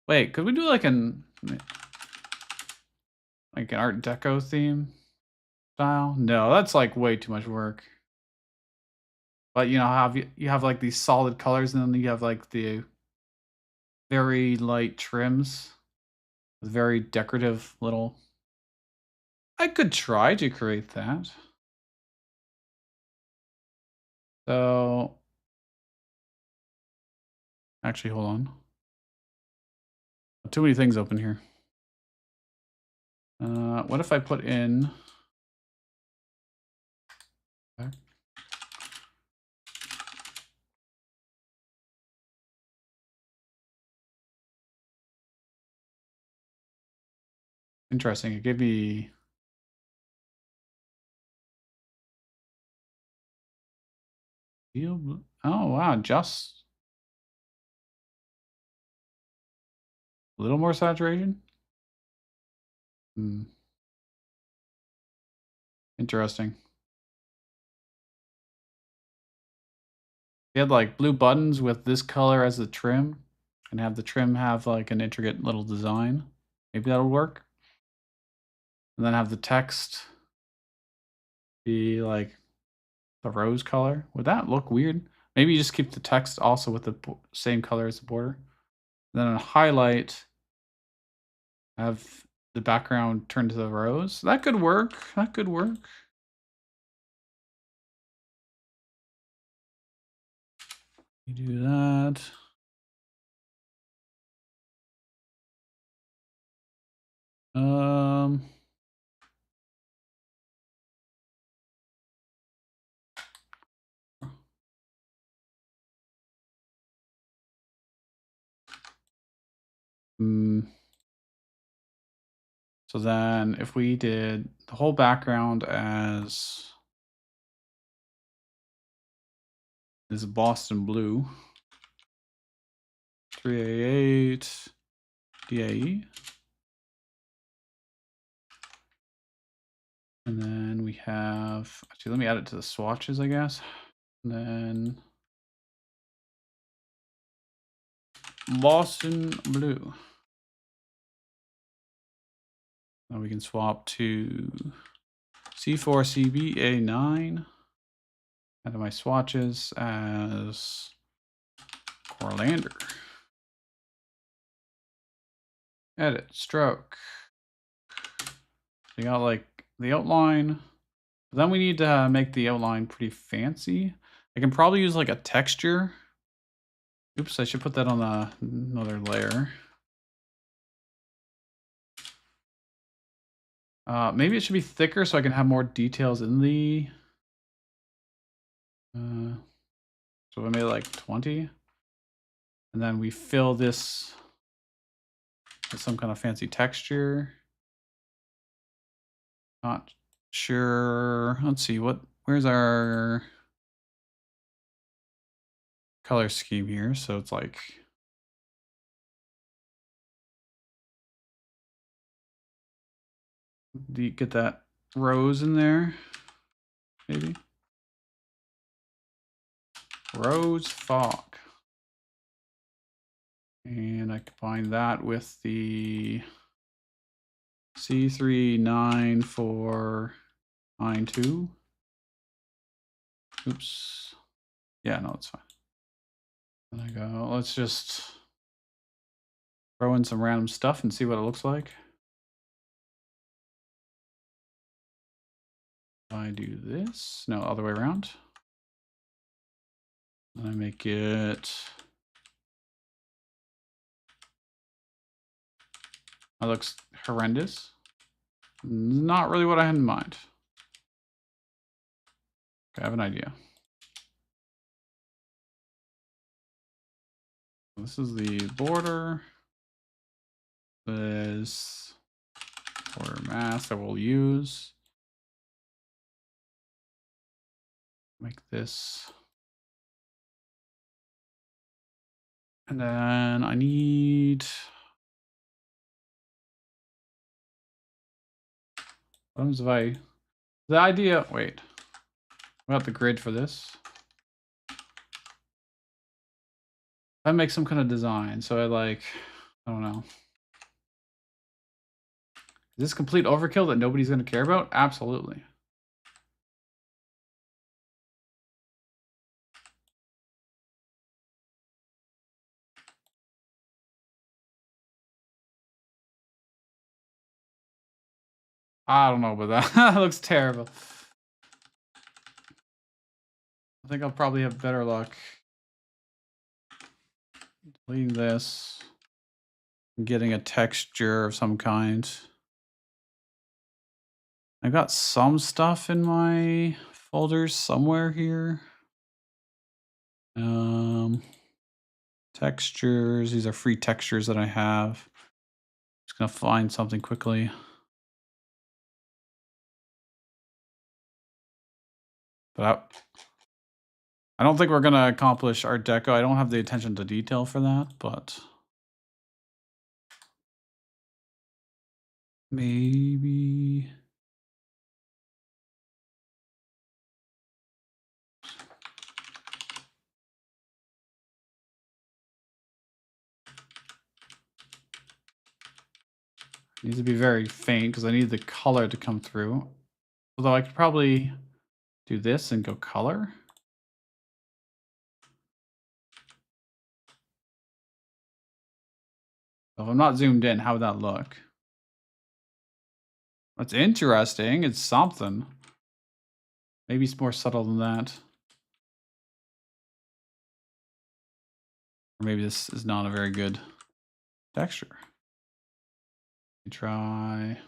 Speaker 1: Wait, could we do like an Art Deco theme style? No, that's like way too much work. But you know, you have like these solid colors, and then you have like the very light trims with very decorative little. I could try to create that. So, actually, hold on. Too many things open here. What if I put in? Okay. Interesting. It gave me. Oh wow, just a little more saturation. Hmm. Interesting. We had like blue buttons with this color as the trim, and have the trim have like an intricate little design. Maybe that'll work. And then have the text be like the rose color. Would that look weird? Maybe you just keep the text also with the same color as the border. And then on highlight, have the background turned to the rose. That could work. That could work. You do that. Um, mm, so then if we did the whole background as is Boston blue, 3A8 DAE. And then we have, actually, let me add it to the swatches, I guess. And then Boston blue. Now we can swap to C4CB A9. Add to my swatches as Orlander. Edit, stroke. You got like the outline. Then we need to make the outline pretty fancy. I can probably use like a texture. Oops, I should put that on another layer. Maybe it should be thicker so I can have more details in the... so I made like 20. And then we fill this with some kind of fancy texture. Not sure. Let's see, where's our color scheme here? So it's like... Do you get that rose in there? Maybe? Rose fog. And I combine that with the C39492. Oops. Yeah, no, it's fine. There I go. Let's just throw in some random stuff and see what it looks like. I do this. No, other way around. I make it... That looks horrendous. Not really what I had in mind. Okay, I have an idea. This is the border. This border mask I will use. Make this. And then I need... What happens if I... The idea... Wait. What about the grid for this? I make some kind of design, so I like... I don't know. Is this complete overkill that nobody's going to care about? Absolutely. I don't know about that. That looks terrible. I think I'll probably have better luck deleting this and getting a texture of some kind. I got some stuff in my folders somewhere here. Textures. These are free textures that I have. Just gonna find something quickly. But I don't think we're gonna accomplish Art Deco. I don't have the attention to detail for that, but maybe. It needs to be very faint because I need the color to come through. Although I could probably do this and go color. So if I'm not zoomed in, how would that look? That's interesting. It's something. Maybe it's more subtle than that. Or maybe this is not a very good texture. Let me try.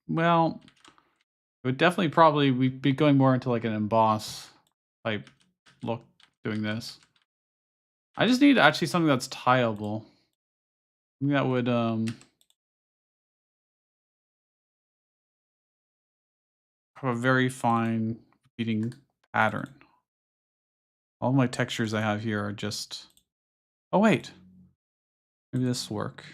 Speaker 1: Well, it would definitely probably we'd be going more into like an emboss type look doing this. I just need actually something that's tieable. Something that would have a very fine repeating pattern. All my textures I have here are just... Oh, wait. Maybe this will work.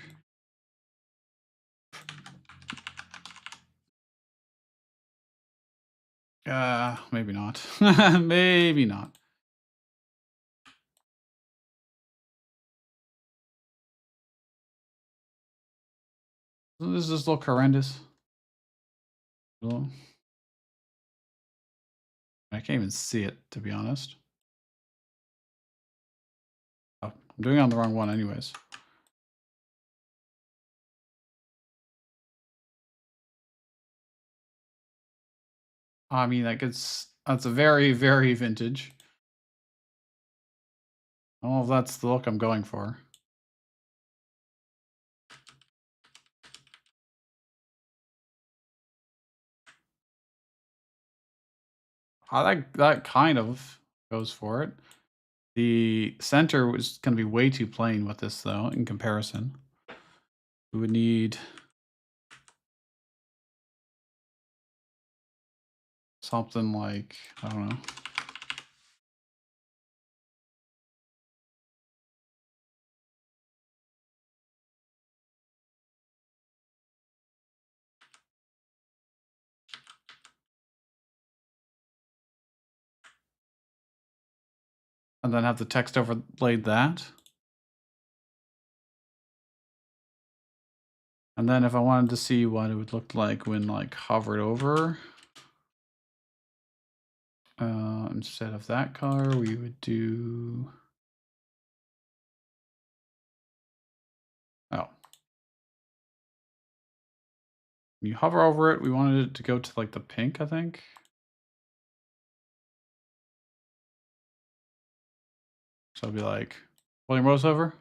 Speaker 1: Maybe not. Maybe not. Does this look horrendous? Well, I can't even see it, to be honest. Oh, I'm doing it on the wrong one anyways. I mean, that's a very, very vintage. I don't know if that's the look I'm going for. I like that kind of goes for it. The center was going to be way too plain with this, though, in comparison. We would need something like, I don't know. And then have the text overlaid that. And then if I wanted to see what it would look like when like hovered over, instead of that color, we would do... Oh. When you hover over it, we wanted it to go to like the pink, I think. So it'd be like, roll your mouse over.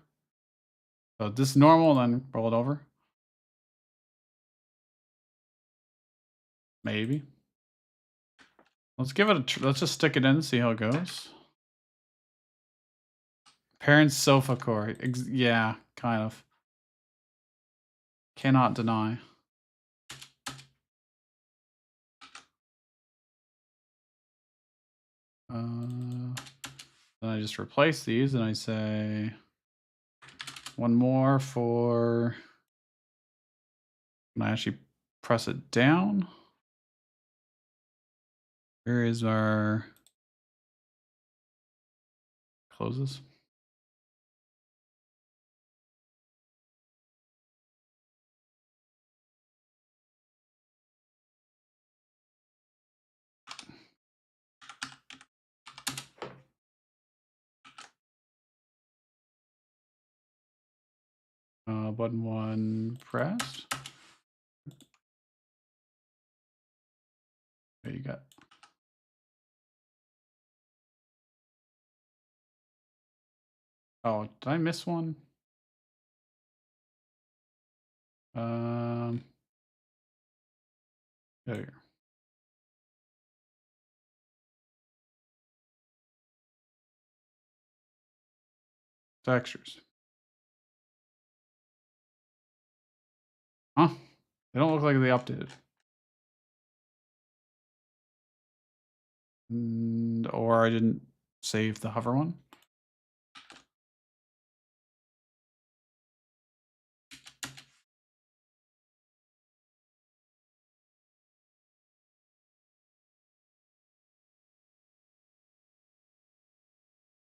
Speaker 1: So this is normal, then roll it over. Maybe. Let's give it let's just stick it in and see how it goes. Parents sofa core. Yeah, kind of. Cannot deny. Then I just replace these and I say one more for... Can I actually press it down? Where is our... Closes? Button one pressed. There you go. Oh, did I miss one? There. Textures. Huh? They don't look like they updated. Or I didn't save the hover one.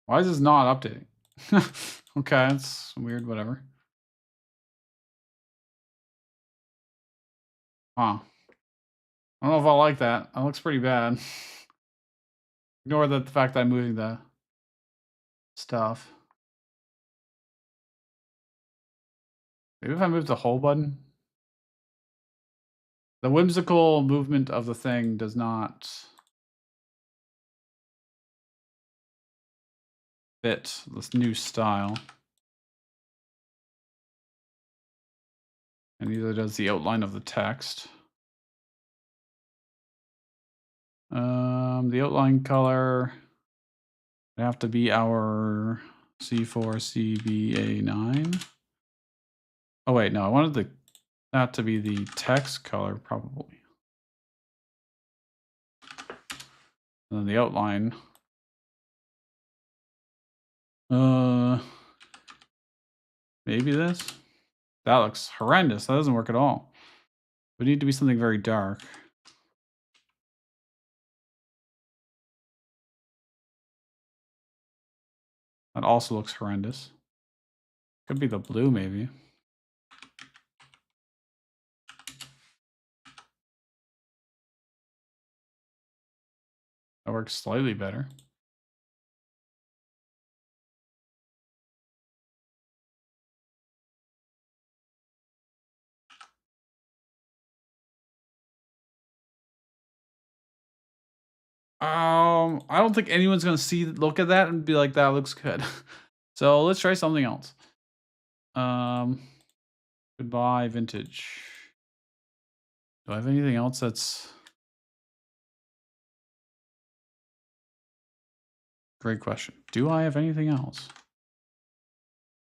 Speaker 1: Why is this not updating? Okay, it's weird, whatever. Huh. I don't know if I like that. That looks pretty bad. Ignore the fact that I'm moving the stuff. Maybe if I move the whole button? The whimsical movement of the thing does not fit this new style. And neither does the outline of the text. The outline color would have to be our C4CBA9. Oh wait, no, I wanted that to be the text color probably. And then the outline. Maybe this? That looks horrendous. That doesn't work at all. It would need to be something very dark. That also looks horrendous. Could be the blue, maybe. That works slightly better. I don't think anyone's gonna look at that and be like, "That looks good." So let's try something else. Um, Goodbye, vintage. Do I have anything else that's... Great question. Do I have anything else?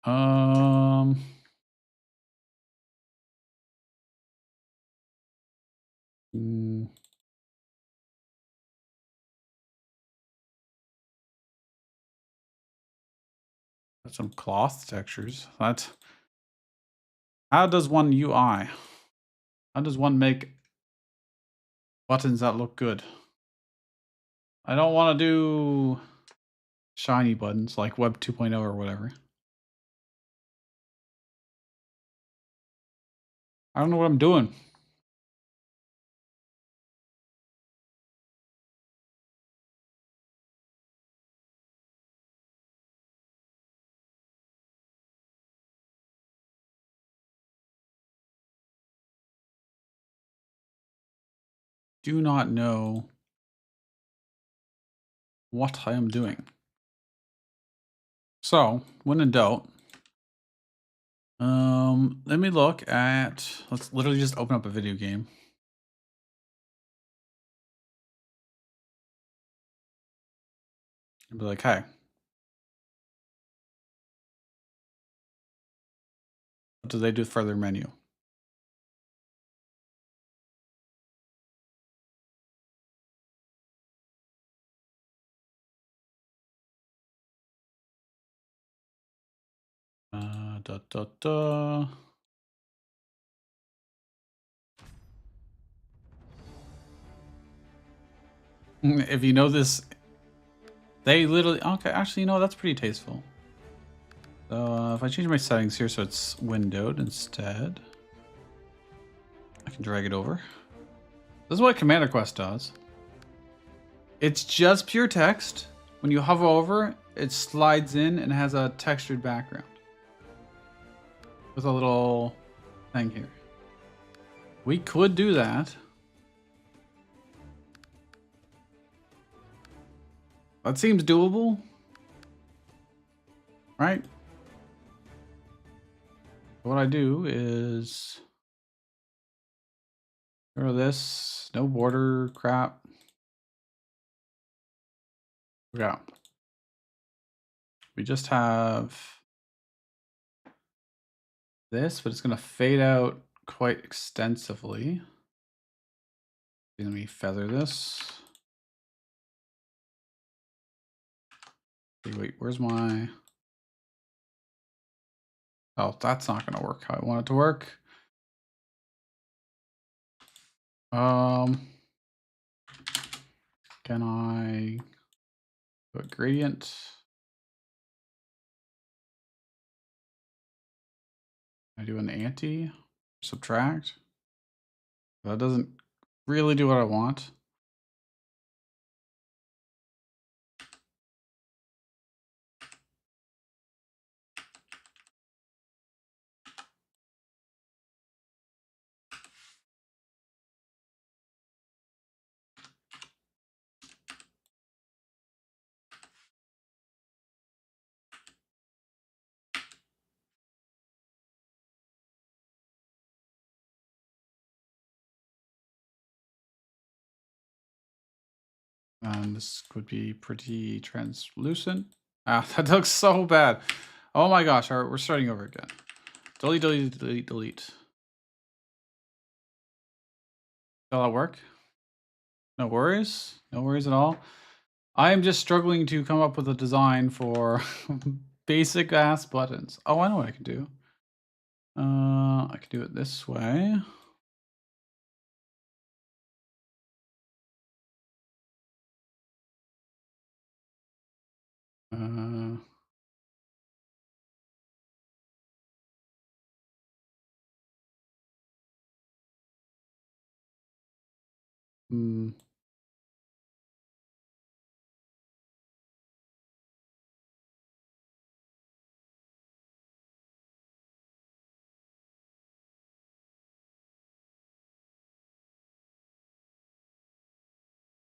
Speaker 1: Um, mm, got some cloth textures. How does one UI? How does one make buttons that look good? I don't want to do shiny buttons like Web 2.0 or whatever. I don't know what I'm doing. Do not know what I am doing. So, when in doubt, let me look at, let's literally just open up a video game. And be like, hey, what do they do for their menu? Da, da, da. If you know this, they literally, okay, actually, you know, that's pretty tasteful. So if I change my settings here so it's windowed instead, I can drag it over. This is what Commander Quest does. It's just pure text. When you hover over, it slides in and has a textured background with a little thing here. We could do that. That seems doable, right? What I do is go to this, no border crap. Yeah. We just have this, but it's going to fade out quite extensively. Let me feather this. Wait, where's my... Oh, that's not going to work how I want it to work. Can I put gradient? I do an anti, subtract. That doesn't really do what I want. And this could be pretty translucent. Ah, that looks so bad. Oh my gosh, all right, we're starting over again. Delete, delete, delete, delete. Will that work? No worries? No worries at all? I am just struggling to come up with a design for basic ass buttons. Oh, I know what I can do. I can do it this way. Uh, hmm.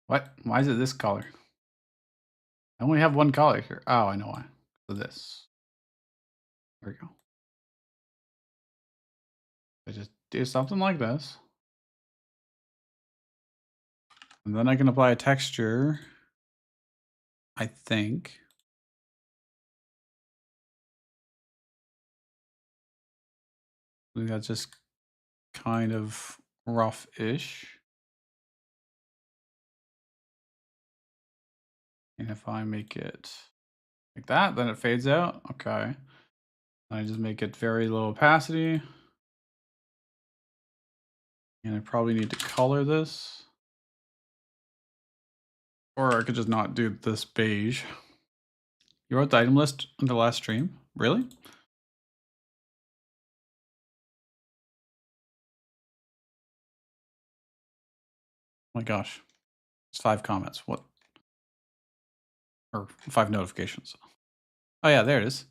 Speaker 1: What? Why is it this color? I only have one color here. Oh, I know why. For this. There we go. I just do something like this. And then I can apply a texture. I think. I think that's just kind of rough-ish. And if I make it like that, then it fades out. Okay. I just make it very low opacity. And I probably need to color this. Or I could just not do this beige. You wrote the item list in the last stream? Really? Oh my gosh. It's 5 comments. What? Or 5 notifications. Oh yeah, there it is.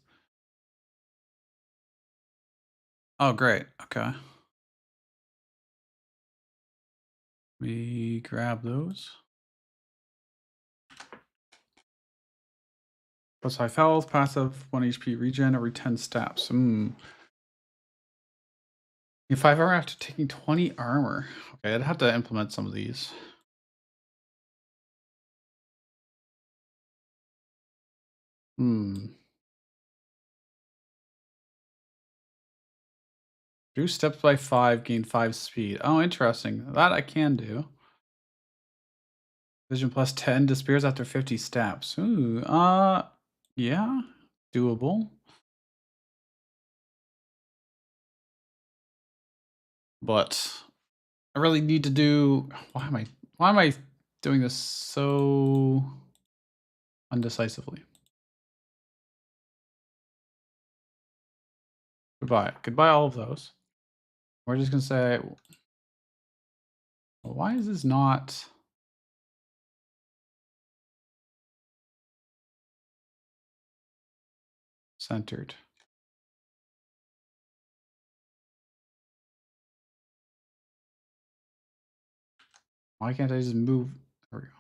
Speaker 1: Oh, great. Okay. We grab those. Plus 5 health, passive, 1 HP regen every 10 steps. If I've ever after taking 20 armor. Okay, I'd have to implement some of these. Hmm. Do steps by 5, gain 5 speed. Oh, interesting. That I can do. Vision plus 10 disappears after 50 steps. Ooh, yeah, doable. But I really need to do. Why am I doing this so undecisively? Goodbye. Goodbye, all of those. We're just gonna say, well, why is this not centered? Why can't I just move? There we go.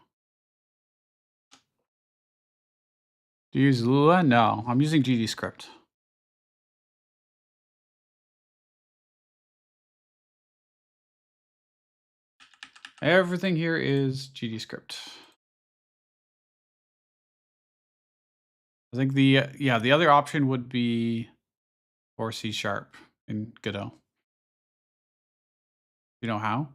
Speaker 1: Do you use Lua? No, I'm using GD script. Everything here is GD script. I think the other option would be for C# in Godot. You know how?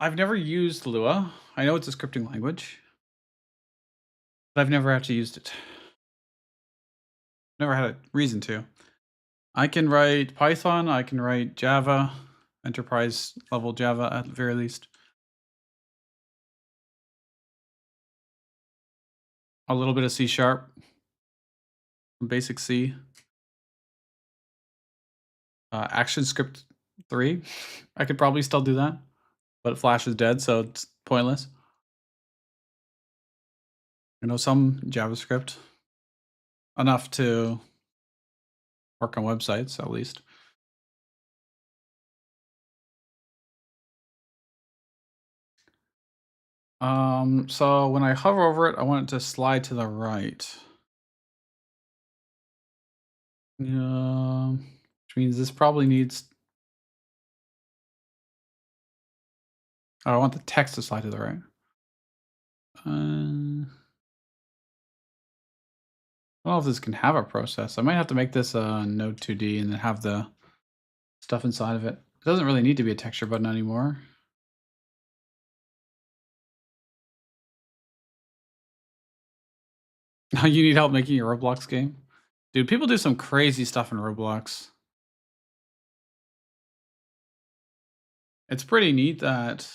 Speaker 1: I've never used Lua. I know it's a scripting language, but I've never actually used it. Never had a reason to. I can write Python, I can write Java, enterprise level Java at the very least. A little bit of C#, basic C. ActionScript 3. I could probably still do that, but Flash is dead, so it's pointless. I know some JavaScript, enough to work on websites at least. So when I hover over it, I want it to slide to the right. Which means this probably needs. Oh, I want the text to slide to the right. I don't know if this can have a process. I might have to make this a Node 2D and then have the stuff inside of it. It doesn't really need to be a texture button anymore. You need help making your Roblox game? Dude, people do some crazy stuff in Roblox. It's pretty neat that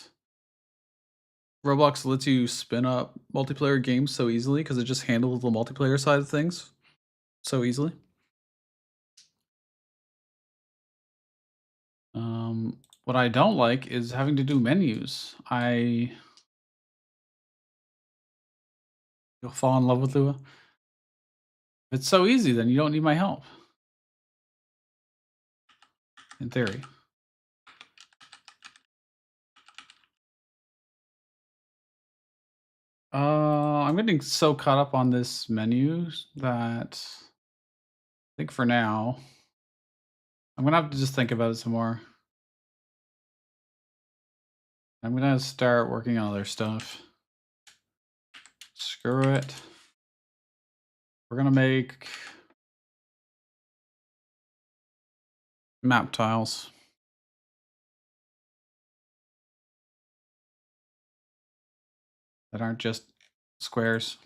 Speaker 1: Roblox lets you spin up multiplayer games so easily because it just handles the multiplayer side of things so easily. What I don't like is having to do menus. You'll fall in love with Lua. If it's so easy, then you don't need my help. In theory. I'm getting so caught up on this menu that I think for now, I'm gonna have to just think about it some more. I'm gonna start working on other stuff. Screw it. We're gonna make map tiles that aren't just squares.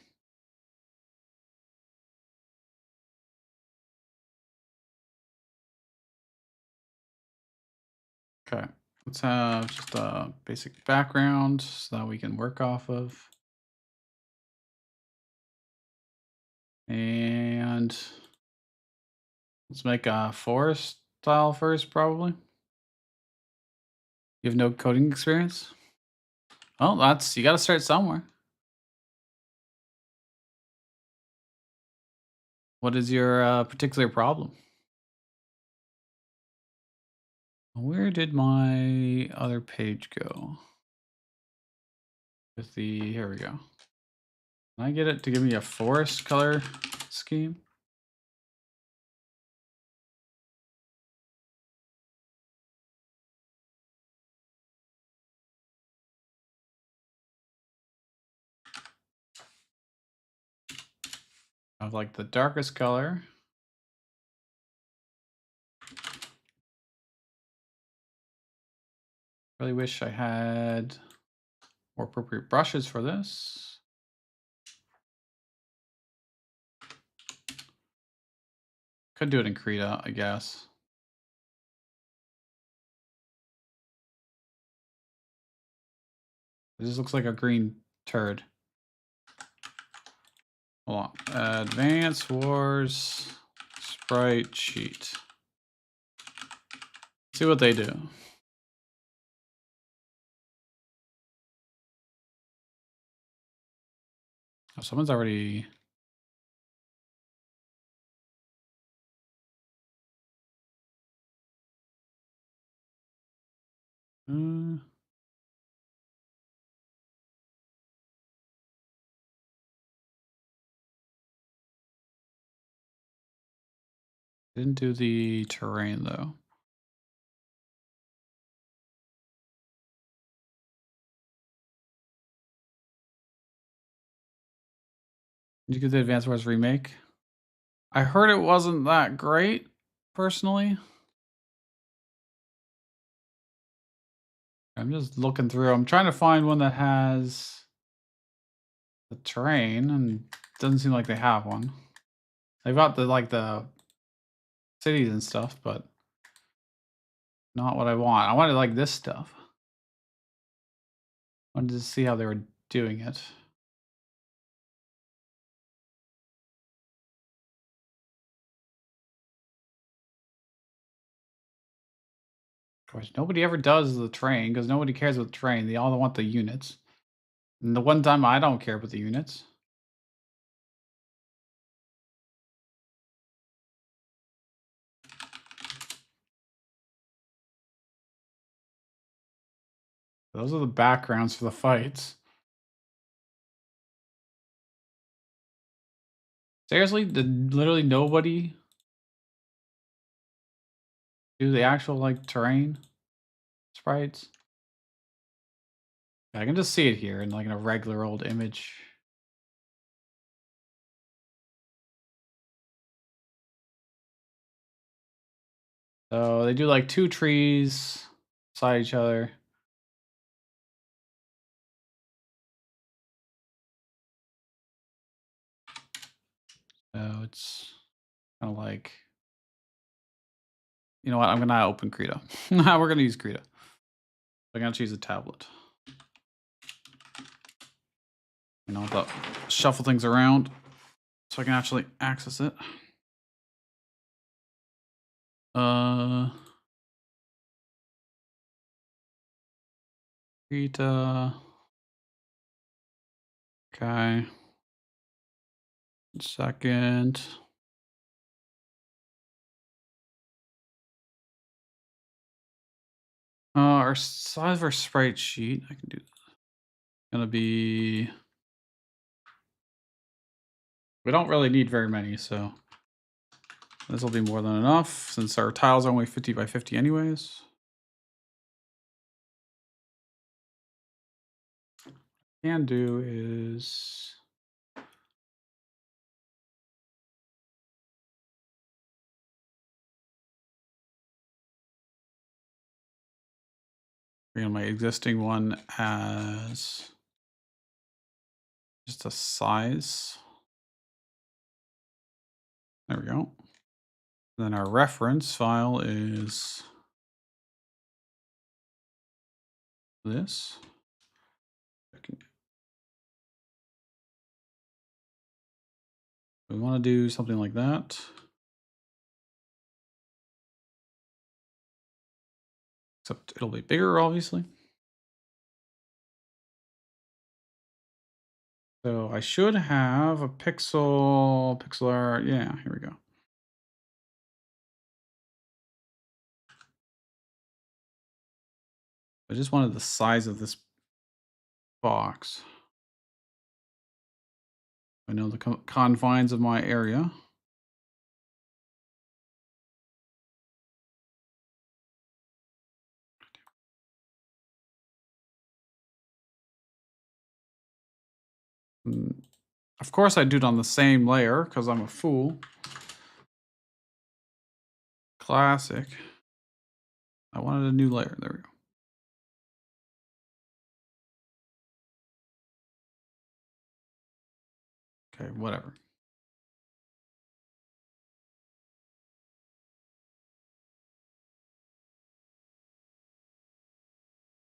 Speaker 1: Okay, let's have just a basic background so that we can work off of. And let's make a forest tile first, probably. You have no coding experience? Well, you gotta start somewhere. What is your particular problem? Where did my other page go? Here we go. Can I get it to give me a forest color scheme? Of like the darkest color. Really wish I had more appropriate brushes for this. Could do it in Krita, I guess. This looks like a green turd. Hold on. Advance Wars Sprite Sheet. See what they do. Oh, someone's already. Uh, didn't do the terrain though. Did you get the Advance Wars remake? I heard it wasn't that great, personally. I'm just looking through. I'm trying to find one that has the terrain, and it doesn't seem like they have one. They've got the cities and stuff, but not what I want. I wanted like this stuff. I wanted to see how they were doing it. Of course, nobody ever does the terrain because nobody cares about the terrain. They all want the units. And the one time I don't care about the units. Those are the backgrounds for the fights. Seriously, did literally nobody do the actual like terrain sprites? I can just see it here in like in a regular old image. So they do like two trees beside each other. So it's kind of like, you know what? I'm gonna open Krita. We're gonna use Krita. I'm gonna choose a tablet. You know, the shuffle things around so I can actually access it. Uh, Krita. Okay. Second. Our size of our sprite sheet. I can do this. Gonna be. We don't really need very many, so this will be more than enough since our tiles are only 50 by 50 anyways. Can do is bring in my existing one as just a size. There we go. Then our reference file is this. We want to do something like that. Except it'll be bigger, obviously. So I should have a pixel art. Yeah, here we go. I just wanted the size of this box. I know the confines of my area. Mm, of course, I do it on the same layer because I'm a fool. Classic. I wanted a new layer. There we go. Okay, whatever.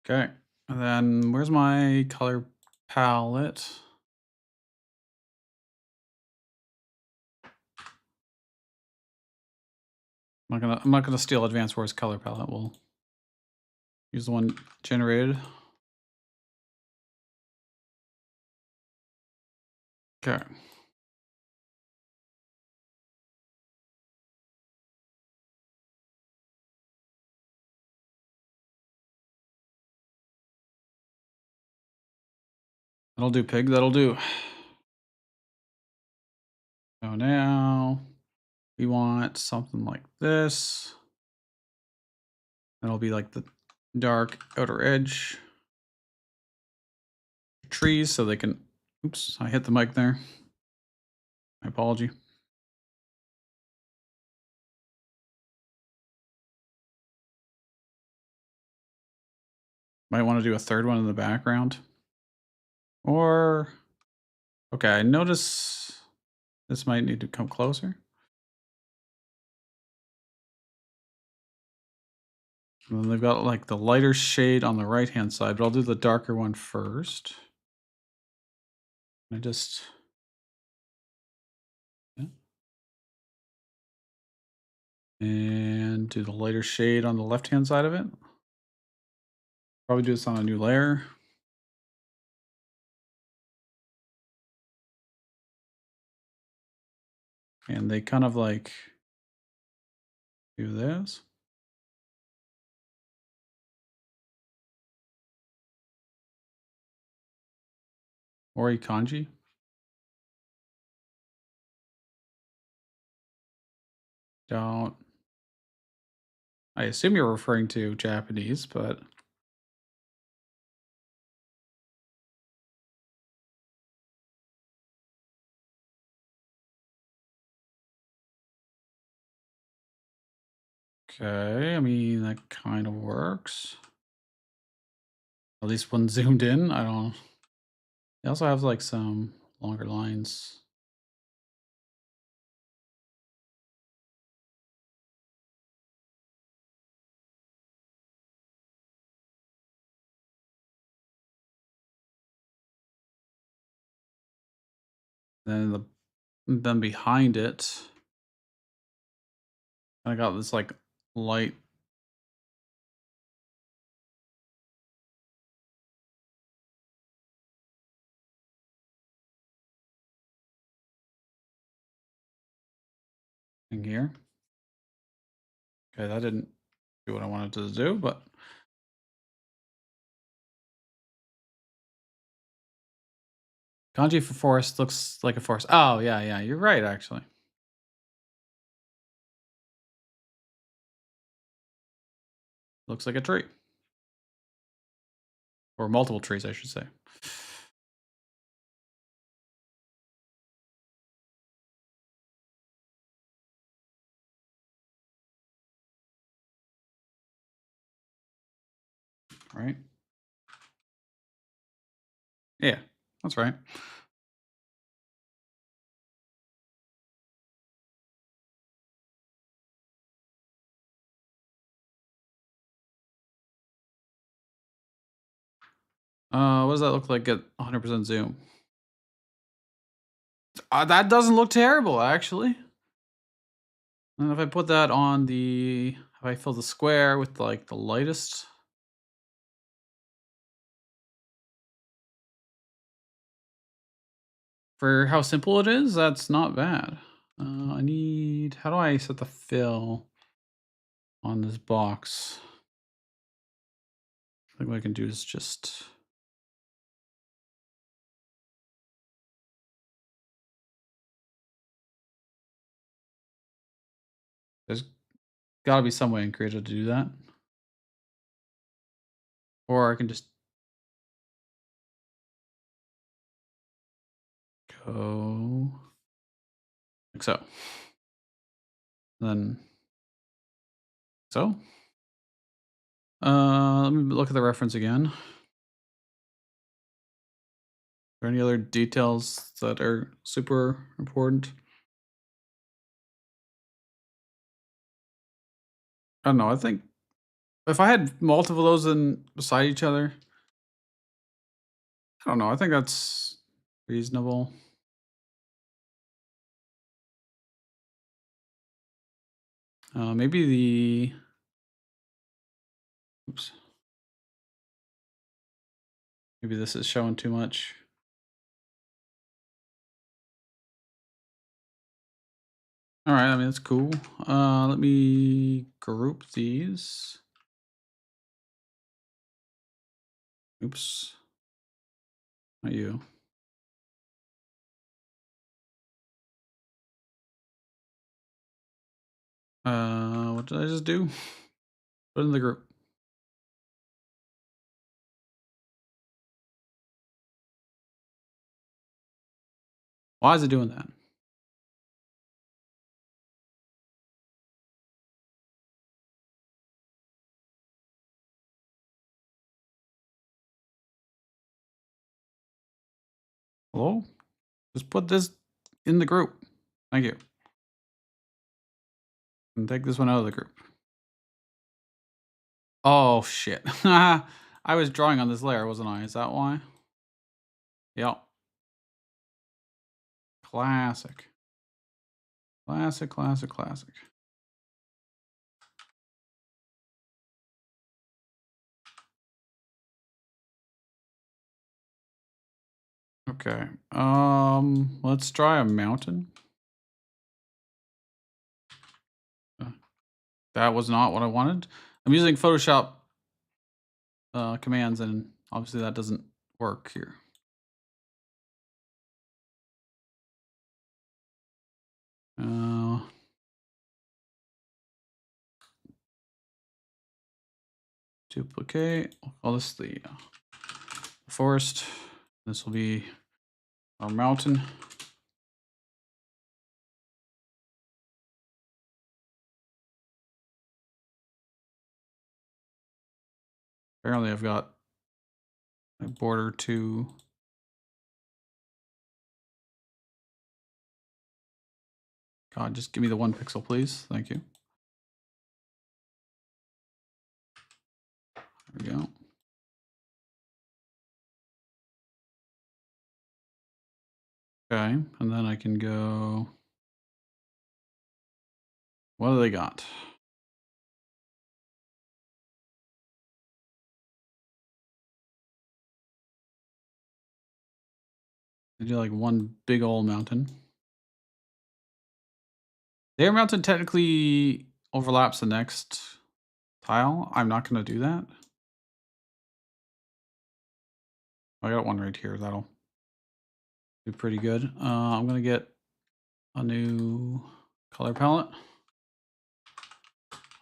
Speaker 1: Okay, and then where's my color palette? I'm not gonna steal Advanced Wars color palette. We'll use the one generated. Okay. That'll do, pig. That'll do. So now we want something like this. That'll be like the dark outer edge trees so they can. Oops, I hit the mic there. My apology. Might want to do a third one in the background. Or, okay, I notice this might need to come closer. And then they've got like the lighter shade on the right hand side, but I'll do the darker one first. I just. Yeah. And do the lighter shade on the left hand side of it. Probably do this on a new layer. And they kind of like do this. Ori kanji. Don't. I assume you're referring to Japanese, but. Okay, I mean, that kind of works. At least when zoomed in, I don't. They also have like some longer lines. then behind it, I got this like light. Thing here. Okay, that didn't do what I wanted to do, but kanji for forest looks like a forest. Oh, yeah, yeah, you're right, actually. Looks like a tree. Or multiple trees, I should say. Right? Yeah, that's right. What does that look like at 100% zoom? That doesn't look terrible, actually. And if I put that on the, if I fill the square with like the lightest, for how simple it is, that's not bad. I need, how do I set the fill on this box? I think what I can do is just, there's gotta be some way in Creative to do that. Or I can just go like so. Then so. Let me look at the reference again. Are there any other details that are super important? I don't know. I think if I had multiple of those in beside each other, I don't know. I think that's reasonable. Maybe the, oops, maybe this is showing too much. All right. I mean, that's cool. Let me group these. Oops. Not you. What did I just do? Put it in the group. Why is it doing that? Hello? Just put this in the group. Thank you. And take this one out of the group. Oh, shit. I was drawing on this layer, wasn't I? Is that why? Yep. Classic. Classic, classic, classic. Okay. Let's try a mountain. Uh, That was not what I wanted. I'm using Photoshop commands, and obviously that doesn't work here. Uh, Duplicate. I'll call this the forest. This will be our mountain. Apparently I've got a border to, God, just give me the 1 pixel, please. Thank you. There we go. Okay, and then I can go. What do they got? They do like one big old mountain. Their mountain technically overlaps the next tile. I'm not going to do that. I got one right here. That'll do pretty good. I'm going to get a new color palette.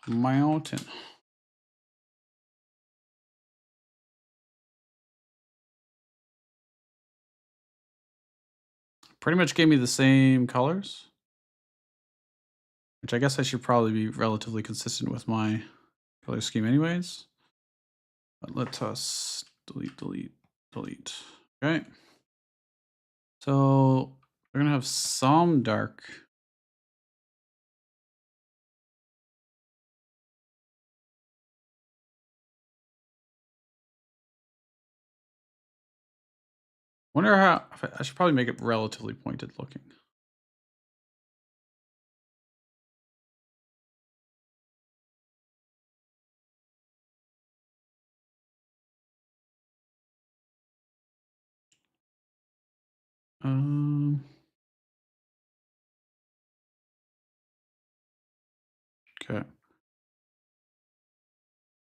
Speaker 1: Mountain. Pretty much gave me the same colors, which I guess I should probably be relatively consistent with my color scheme anyways. But let us delete, delete, delete. Okay. So we're gonna have some dark. Wonder how I should probably make it relatively pointed looking. Um, okay.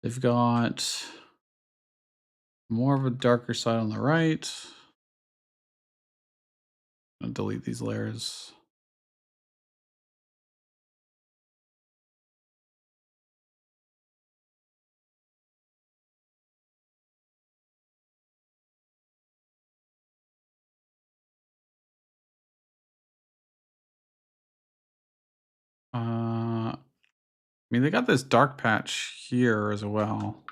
Speaker 1: They've got more of a darker side on the right. I'll delete these layers. I mean, they got this dark patch here as well.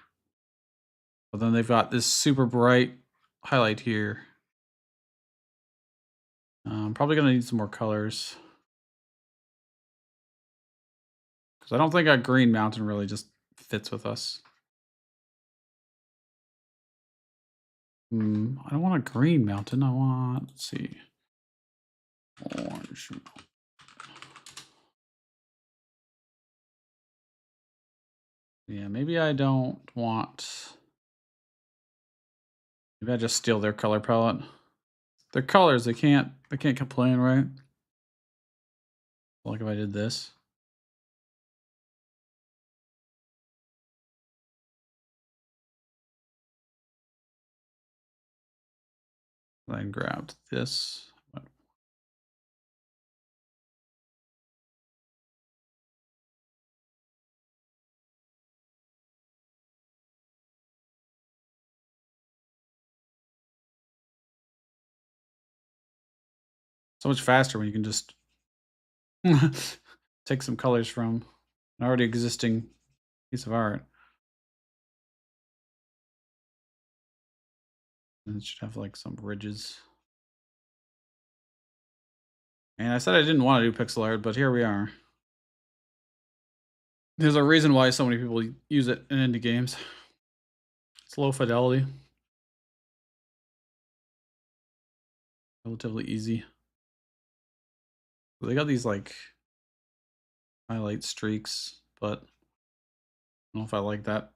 Speaker 1: But then they've got this super bright highlight here. I'm probably going to need some more colors. Because I don't think a green mountain really just fits with us. I don't want a green mountain. I want, let's see, orange. Yeah, maybe I don't want. Maybe I just steal their color palette. Their colors, they can't complain, right? Like if I did this. Then grabbed this. So much faster when you can just take some colors from an already existing piece of art. And it should have like some ridges. And I said I didn't want to do pixel art, but here we are. There's a reason why so many people use it in indie games. It's low fidelity. Relatively easy. They got these like highlight streaks, but I don't know if I like that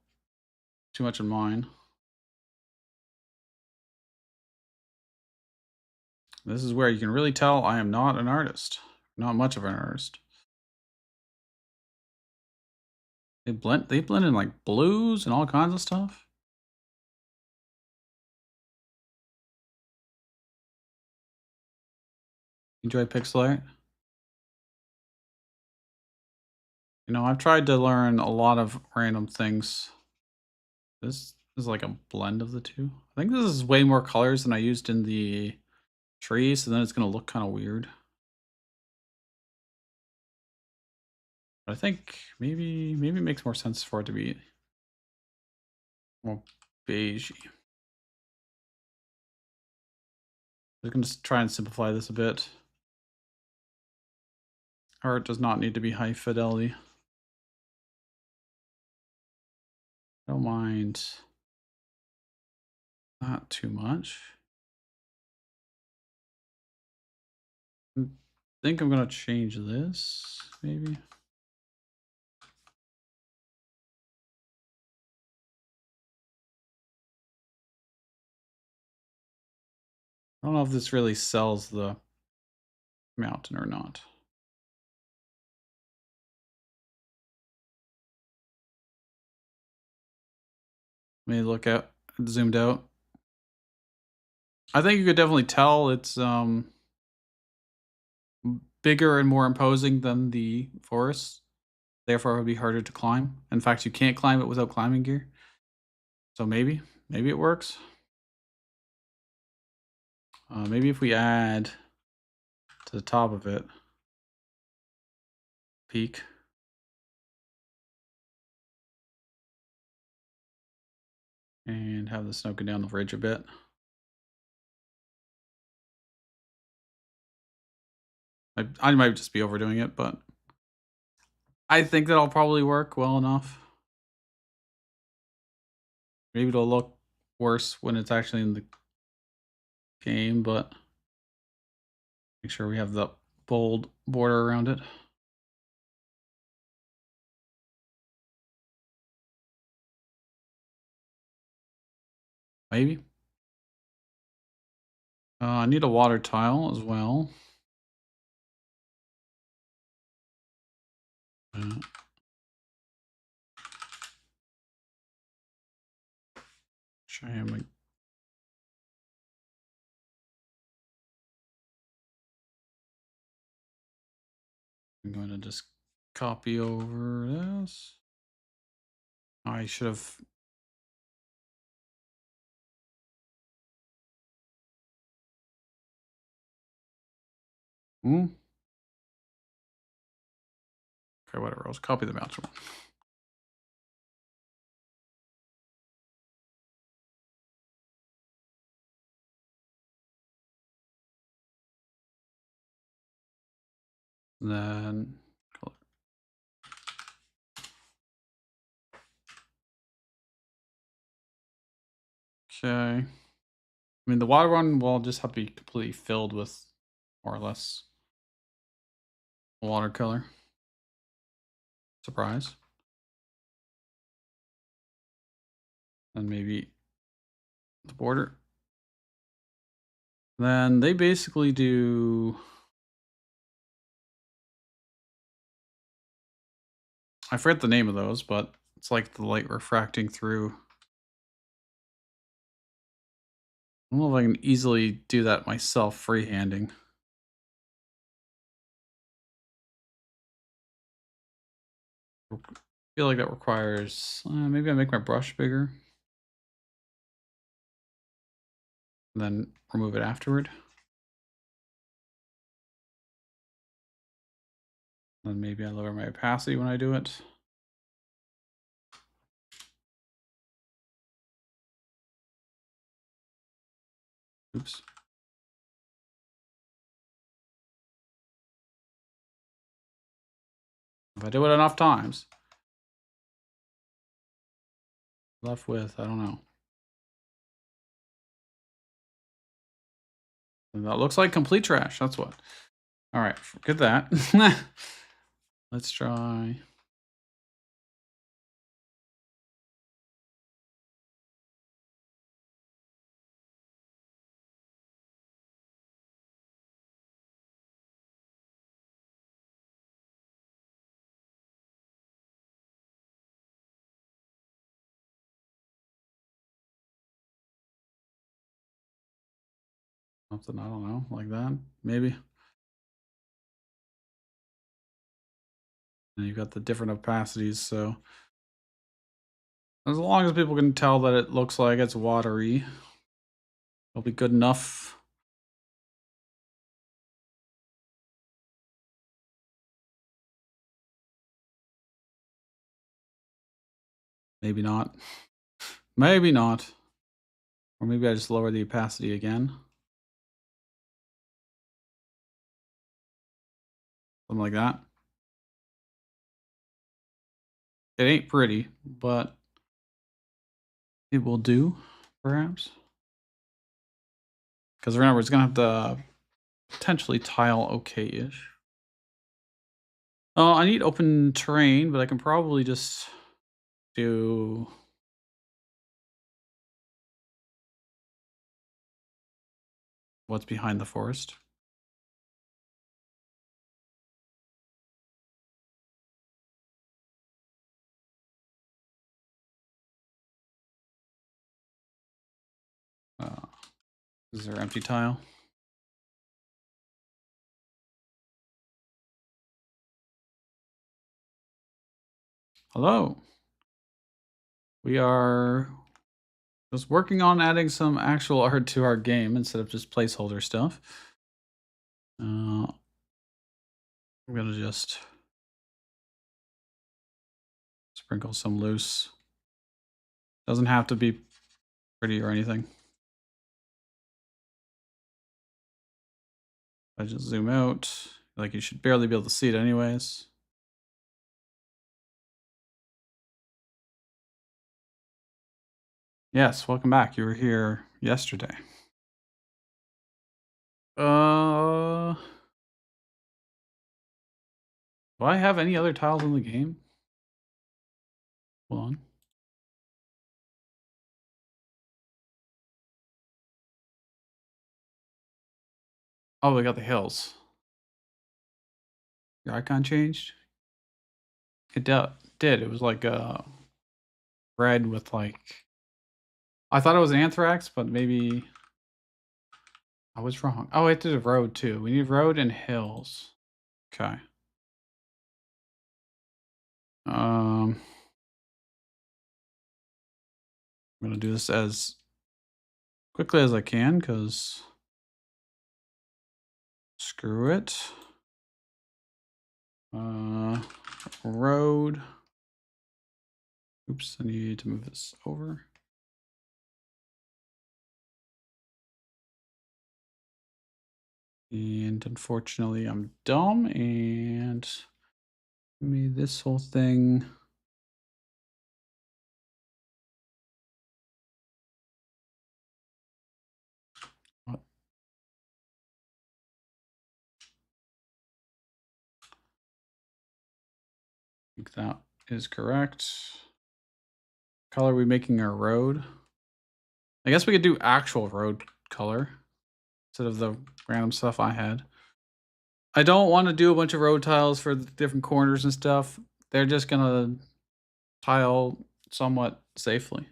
Speaker 1: too much in mine. This is where you can really tell I am not an artist. Not much of an artist. They blend in like blues and all kinds of stuff. Enjoy pixel art. You know, I've tried to learn a lot of random things. This is like a blend of the two. I think this is way more colors than I used in the tree, so then it's gonna look kind of weird. But I think maybe it makes more sense for it to be more beige. I'm gonna just try and simplify this a bit. Art does not need to be high fidelity. Don't mind not too much. I think I'm gonna change this, maybe. I don't know if this really sells the mountain or not. Let me look at zoomed out. I think you could definitely tell it's bigger and more imposing than the forest. Therefore, it would be harder to climb. In fact, you can't climb it without climbing gear. So maybe it works. Maybe if we add to the top of it, peak. And have the snow go down the ridge a bit. I might just be overdoing it, but I think that'll probably work well enough. Maybe it'll look worse when it's actually in the game, but make sure we have the bold border around it. Maybe. I need a water tile as well. Uh, I'm going to just copy over this. I should have. Hmm? Okay, whatever. I'll just copy the mountain one. Then okay. I mean, the water one will just have to be completely filled with more or less watercolor. Surprise. And maybe the border. Then they basically do. I forget the name of those, but it's like the light refracting through. I don't know if I can easily do that myself freehanding. I feel like that requires. Maybe I make my brush bigger. And then remove it afterward. Then maybe I lower my opacity when I do it. Oops. If I do it enough times. Left with, I don't know. And that looks like complete trash. That's what. All right, forget that. Let's try. Something, I don't know, like that, maybe. And you've got the different opacities, so as long as people can tell that it looks like it's watery, it'll be good enough. Maybe not. Maybe not. Or maybe I just lower the opacity again. Something like that. It ain't pretty, but it will do, perhaps. Because remember, it's going to have to potentially tile okay-ish. I need open terrain, but I can probably just do what's behind the forest. Uh, is there empty tile? Hello. We are just working on adding some actual art to our game instead of just placeholder stuff. I'm gonna just sprinkle some loose. Doesn't have to be pretty or anything. I just zoom out, like you should barely be able to see it anyways. Yes, welcome back. You were here yesterday. Uh, do I have any other tiles in the game? Hold on. Oh, we got the hills. Your icon changed? It did. It was like red with like. I thought it was anthrax, but maybe I was wrong. Oh, it did a road too. We need road and hills. Okay. I'm gonna do this as quickly as I can because screw it. Road. Oops, I need to move this over. And unfortunately, I'm dumb and made this whole thing. What? I think that is correct. Color are we making our road? I guess we could do actual road color instead of the random stuff I had. I don't want to do a bunch of road tiles for the different corners and stuff. They're just gonna tile somewhat safely.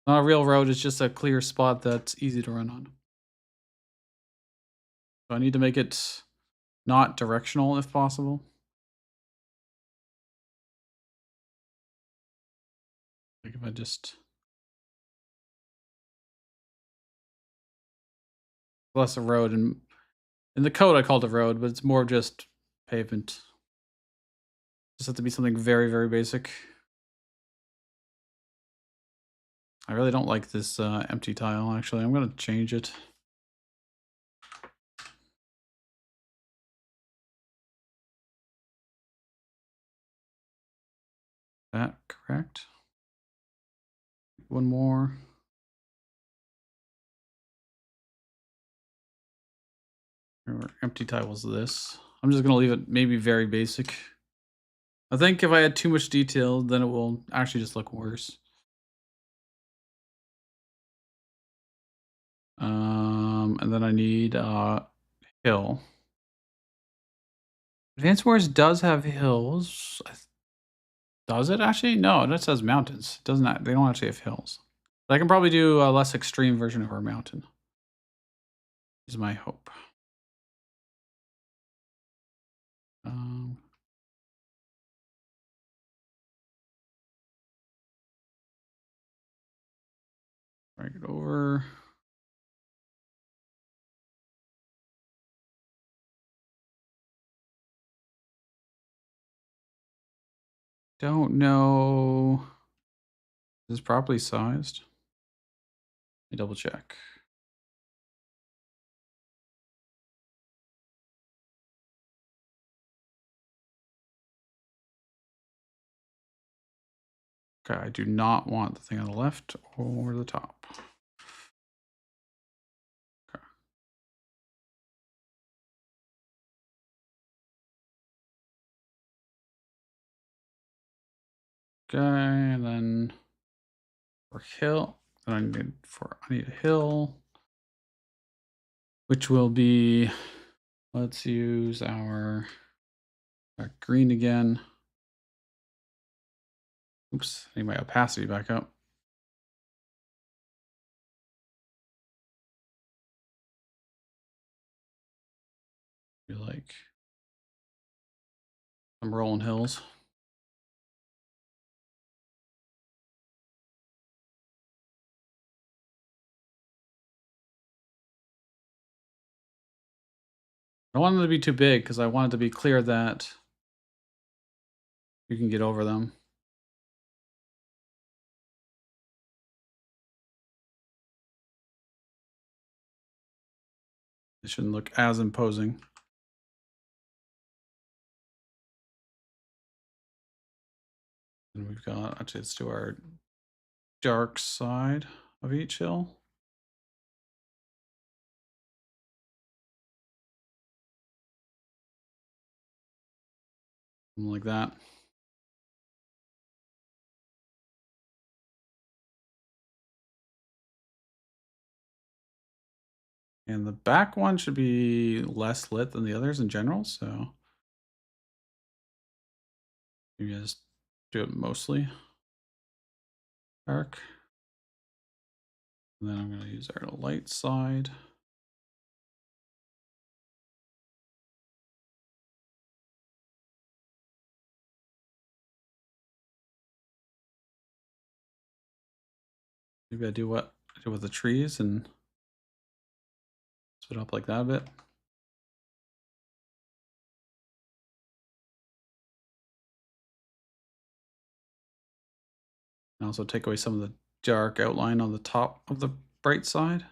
Speaker 1: Not a real road, it's just a clear spot that's easy to run on. So I need to make it not directional if possible. Like if I just less a road, and in the code I called it road, but it's more just pavement. Just have to be something very, very basic. I really don't like this empty tile, actually. I'm going to change it. That correct? One more. Or empty tile was this. I'm just going to leave it maybe very basic. I think if I add too much detail, then it will actually just look worse. And then I need hill. Advanced Wars does have hills. Does it actually? No, that says mountains. It doesn't. They don't actually have hills. But I can probably do a less extreme version of our mountain. Is my hope. Um, drag it over. Don't know. Is this properly sized? Let me double check. Okay, I do not want the thing on the left or the top. Okay. Okay, and then for hill, I need a hill, which will be, let's use our green again. Oops, I need my opacity back up. Be like, I'm rolling hills. I don't want them to be too big because I want it to be clear that you can get over them. It shouldn't look as imposing. And we've got, actually, let's do our dark side of each hill. Something like that. And the back one should be less lit than the others in general, so maybe just do it mostly dark. And then I'm going to use our light side. Maybe I do what I do with the trees and split up like that a bit. And also take away some of the dark outline on the top of the bright side.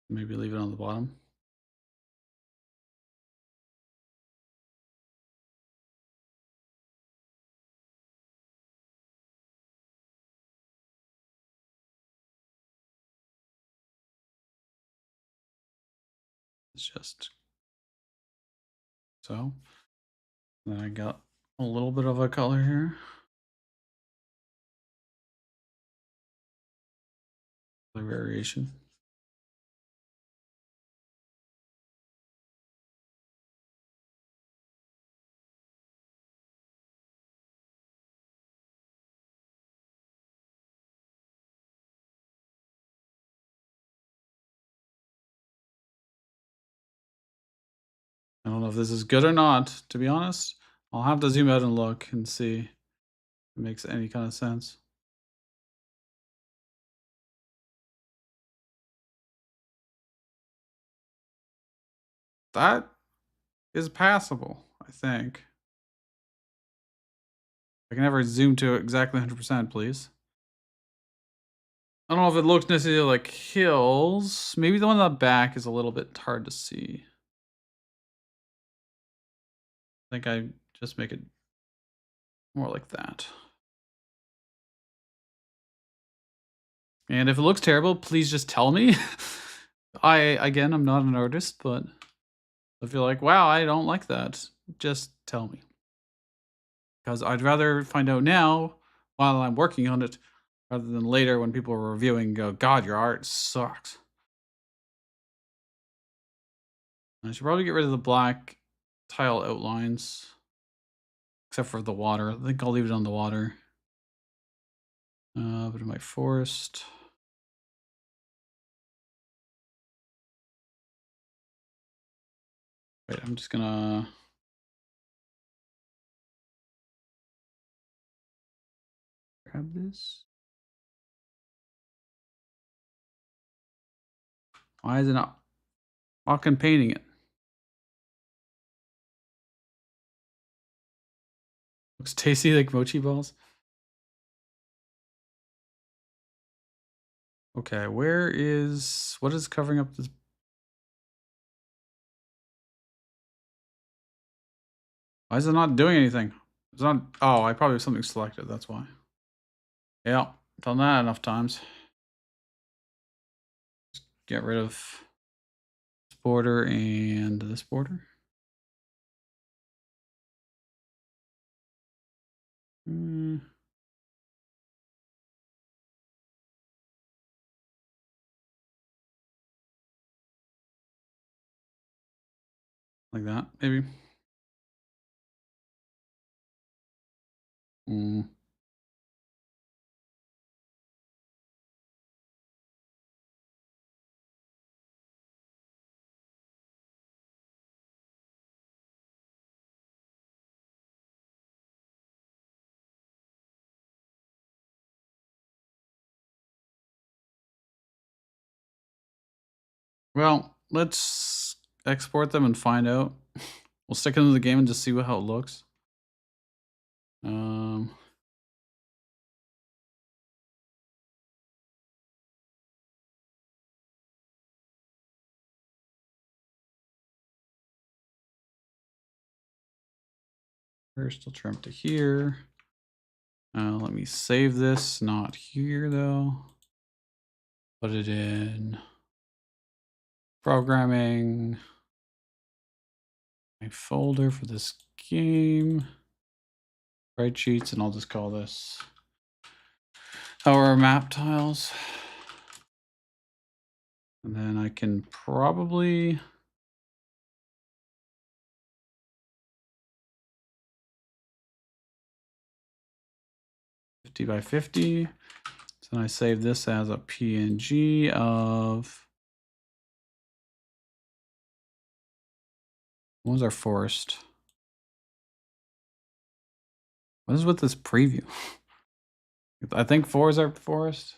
Speaker 1: Maybe leave it on the bottom. It's just so. Then I got a little bit of a color here. The variation. I don't know if this is good or not, to be honest. I'll have to zoom out and look and see if it makes any kind of sense. That is passable, I think. I can never zoom to exactly 100%, please. I don't know if it looks necessarily like hills. Maybe the one on the back is a little bit hard to see. I think I just make it more like that. And if it looks terrible, please just tell me. Again, I'm not an artist, but if you're like, wow, I don't like that, just tell me. Because I'd rather find out now while I'm working on it rather than later when people are reviewing and go, God, your art sucks. I should probably get rid of the black tile outlines, except for the water. I think I'll leave it on the water. But in my forest. Wait, I'm just gonna grab this. Why is it not fucking painting it? Looks tasty like mochi balls. Okay, what is covering up this? Why is it not doing anything? It's not, oh, I probably have something selected, that's why. Yeah, done that enough times. Just get rid of this border and this border. Mm, like that, maybe. Mm, well, let's export them and find out. We'll stick into the game and just see how it looks. Um, First, I'll trim to here. Let me save this, not here though. Put it in programming, my folder for this game, spreadsheets, and I'll just call this our map tiles. And then I can probably by 50. So then I save this as a PNG of, what was our forest? What is with this preview? I think 4 is our forest.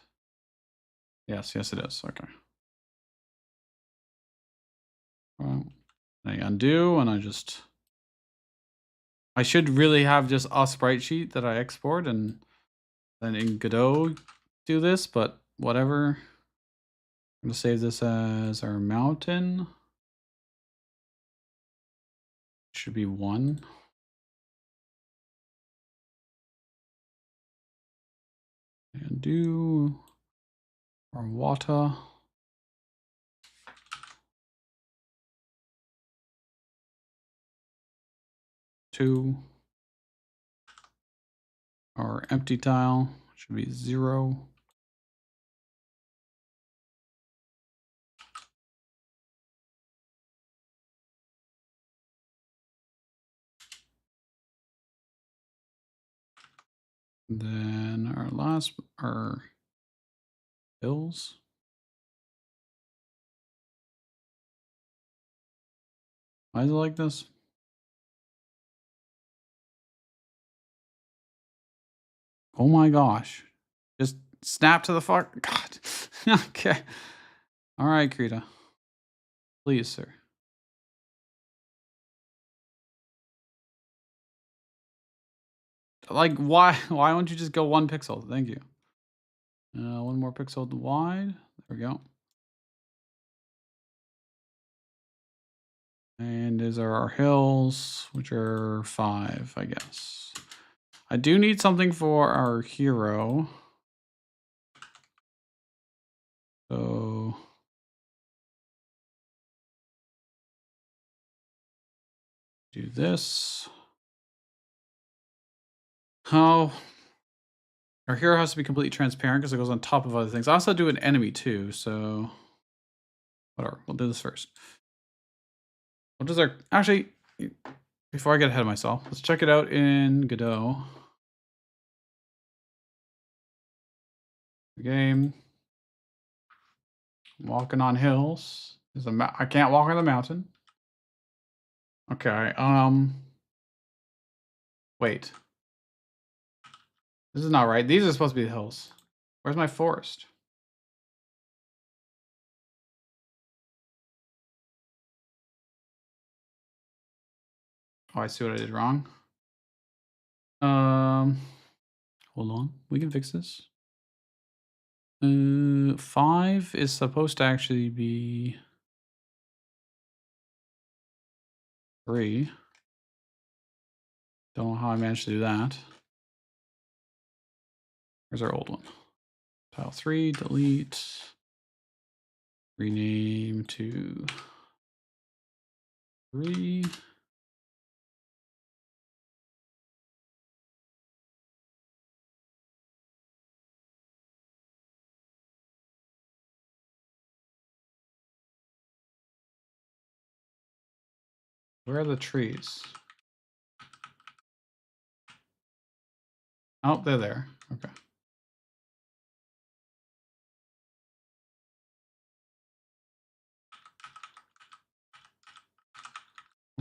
Speaker 1: Yes, it is. Okay. Well, I undo and I should really have just a sprite sheet that I export and then in Godot do this, but whatever. I'm gonna save this as our mountain. Should be 1. And do our water. 2. Our empty tile should be 0. Then our hills. Why is it like this? Oh my gosh. Just snap to the fuck. God. Okay. All right, Krita. Please, sir. Like, why don't you just go 1 pixel? Thank you. 1 more pixel wide. There we go. And these are our hills, which are 5, I guess. I do need something for our hero. So do this. Oh, our hero has to be completely transparent because it goes on top of other things. I also do an enemy too, so whatever. We'll do this first. What does our actually? Before I get ahead of myself, let's check it out in Godot. Game. Walking on hills. I can't walk on the mountain. Okay. Wait. This is not right. These are supposed to be the hills. Where's my forest? Oh, I see what I did wrong. Hold on. We can fix this. 5 is supposed to actually be 3. Don't know how I managed to do that. Where's our old one? Tile 3, delete. Rename to 3. Where are the trees? Oh, they're there. Okay.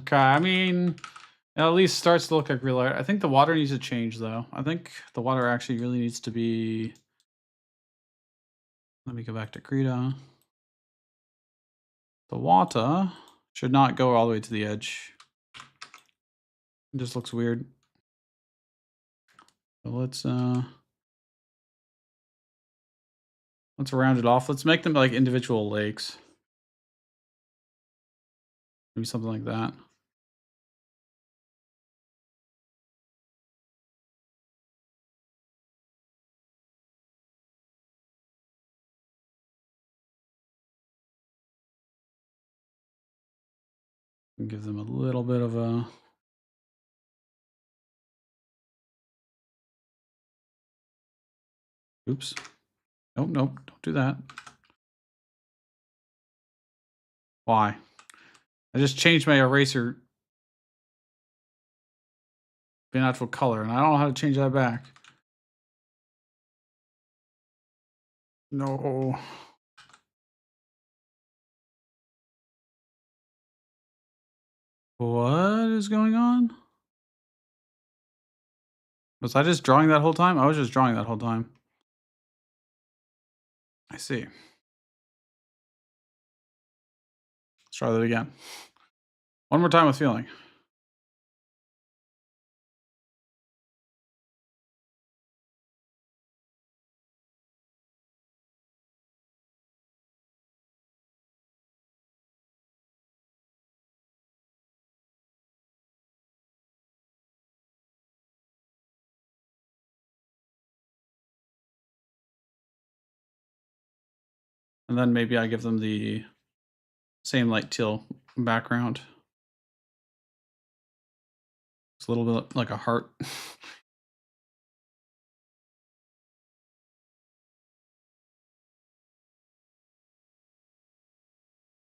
Speaker 1: Okay, I mean, it at least starts to look like real art. I think the water needs to change, though. I think the water actually really needs to be... Let me go back to Krita. The water should not go all the way to the edge. It just looks weird. So let's round it off. Let's make them like individual lakes. Maybe something like that. And give them a little bit of a... Oops. Nope, nope, don't do that. Why? I just changed my eraser to an actual color, and I don't know how to change that back. No. What is going on? Was I just drawing that whole time? I was just drawing that whole time. I see. Let's try that again. One more time with feeling. And then maybe I give them the same light teal background. It's a little bit like a heart.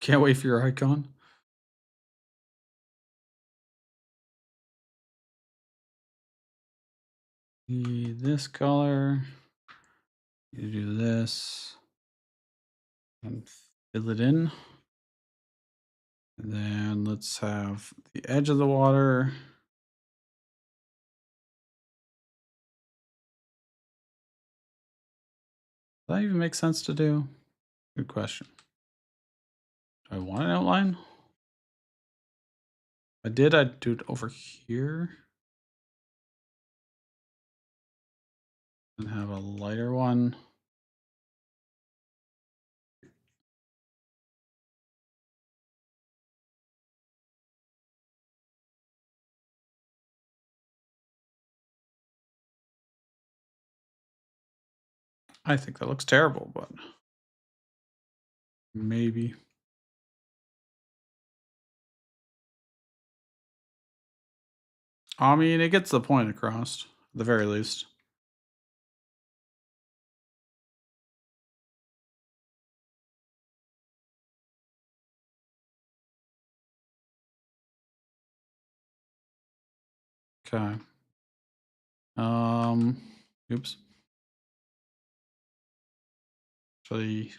Speaker 1: Can't wait for your icon. This color. You do this. And fill it in. And then let's have the edge of the water. Does that even make sense to do? Good question. Do I want an outline? If I did, I'd do it over here. And have a lighter one. I think that looks terrible, but maybe. I mean, it gets the point across, at the very least. Okay. Oops. Actually,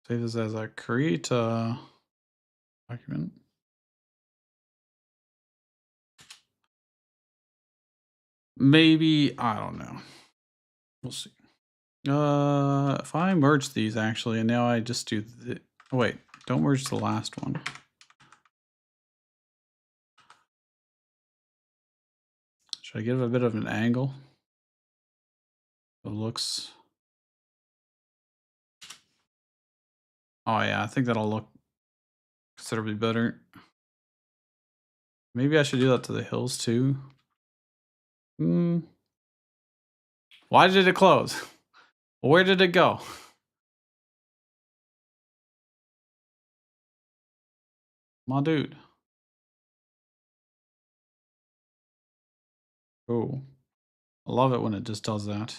Speaker 1: save this as a create document. Maybe, I don't know. We'll see. If I merge these actually, and now I just do the, oh wait, don't merge the last one. Should I give it a bit of an angle? It looks. Oh yeah, I think that'll look considerably better. Maybe I should do that to the hills too. Why did it close? Where did it go? My dude. Cool. I love it when it just does that.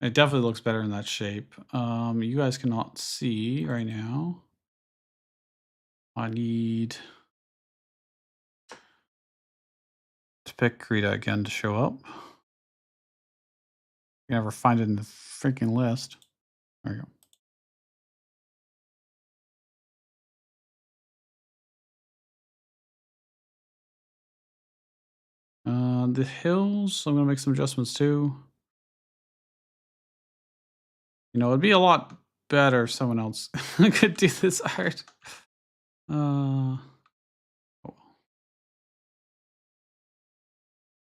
Speaker 1: It definitely looks better in that shape. You guys cannot see right now. I need to pick Krita again to show up. You never find it in the freaking list. There you go. The hills, I'm gonna make some adjustments too. You know, it'd be a lot better if someone else could do this art. Oh, I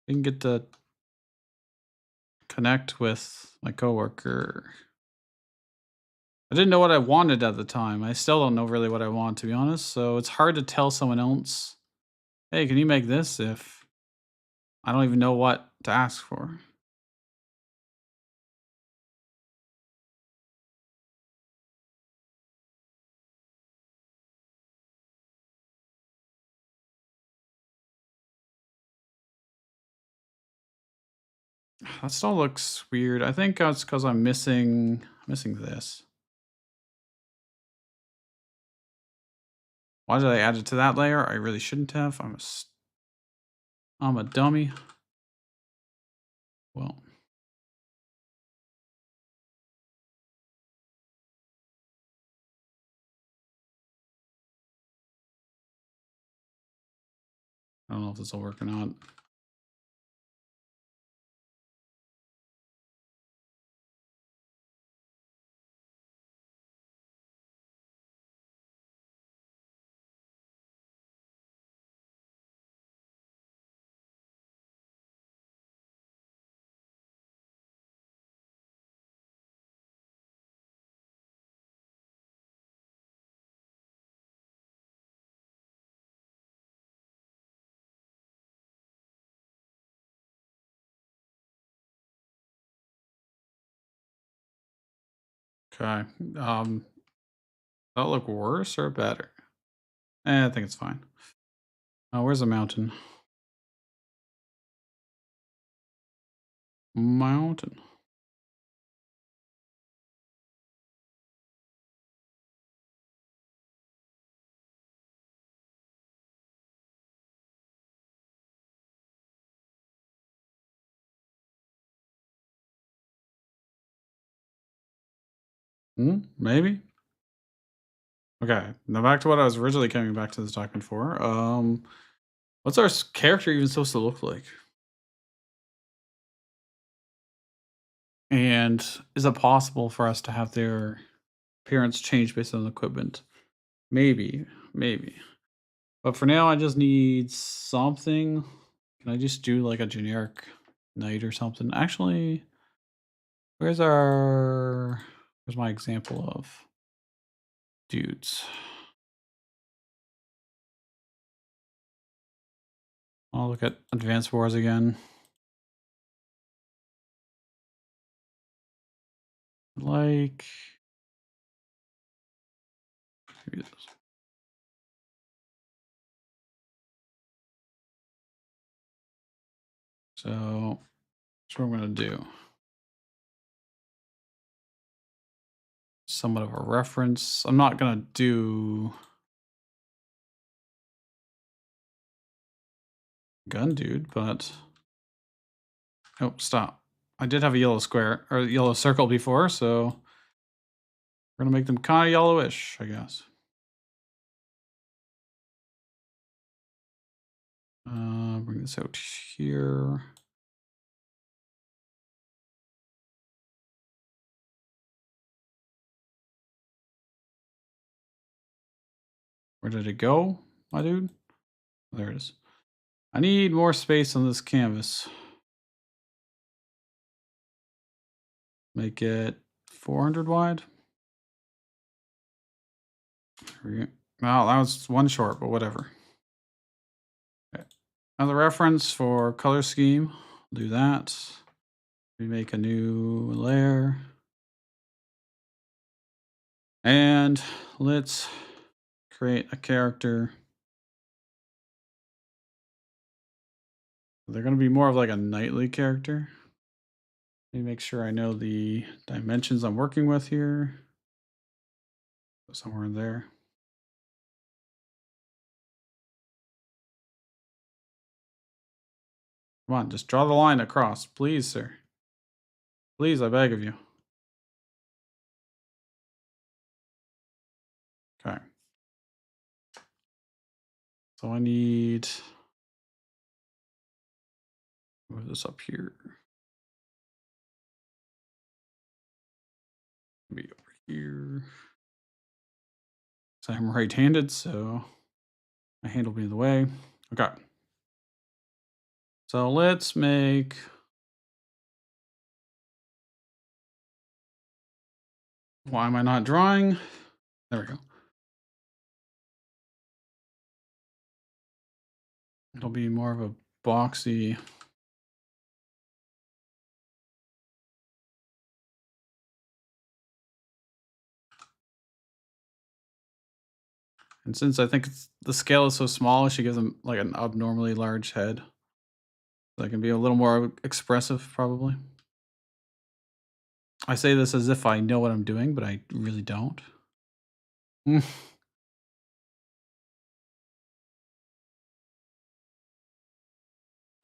Speaker 1: didn't get to connect with my coworker. I didn't know what I wanted at the time. I still don't know really what I want, to be honest. So it's hard to tell someone else, hey, can you make this if I don't even know what to ask for? That still looks weird. I think it's because I'm missing this. Why did I add it to that layer? I really shouldn't have. I'm a dummy. Well, I don't know if this will work or not. Okay. That'll look worse or better? I think it's fine. Oh, where's the mountain? Mountain. Maybe. Okay. Now back to what I was originally coming back to this document for. What's our character even supposed to look like? And is it possible for us to have their appearance change based on the equipment? Maybe. Maybe. But for now, I just need something. Can I just do like a generic knight or something? Actually, where's our where's my example of dudes? I'll look at advanced wars again. Like maybe this. So that's what I'm gonna do. Somewhat of a reference. I'm not gonna do gun dude, but oh, stop. I did have a yellow square or yellow circle before, so we're gonna make them kind of yellowish, I guess. Bring this out here. Where did it go, my dude? There it is. I need more space on this canvas. Make it 400 wide. Well, that was one short, but whatever. Okay. Now the reference for color scheme, do that. We make a new layer. And let's create a character. They're going to be more of like a knightly character. Let me make sure I know the dimensions I'm working with here. Somewhere in there. Come on, just draw the line across, please, sir. Please, I beg of you. Okay. So I need move this up here. Maybe over here. So I'm right-handed, so my hand will be in the way. Okay. So let's make why am I not drawing? There we go. It'll be more of a boxy. And since I think the scale is so small, I should give them like an abnormally large head. So I can be a little more expressive, probably. I say this as if I know what I'm doing, but I really don't.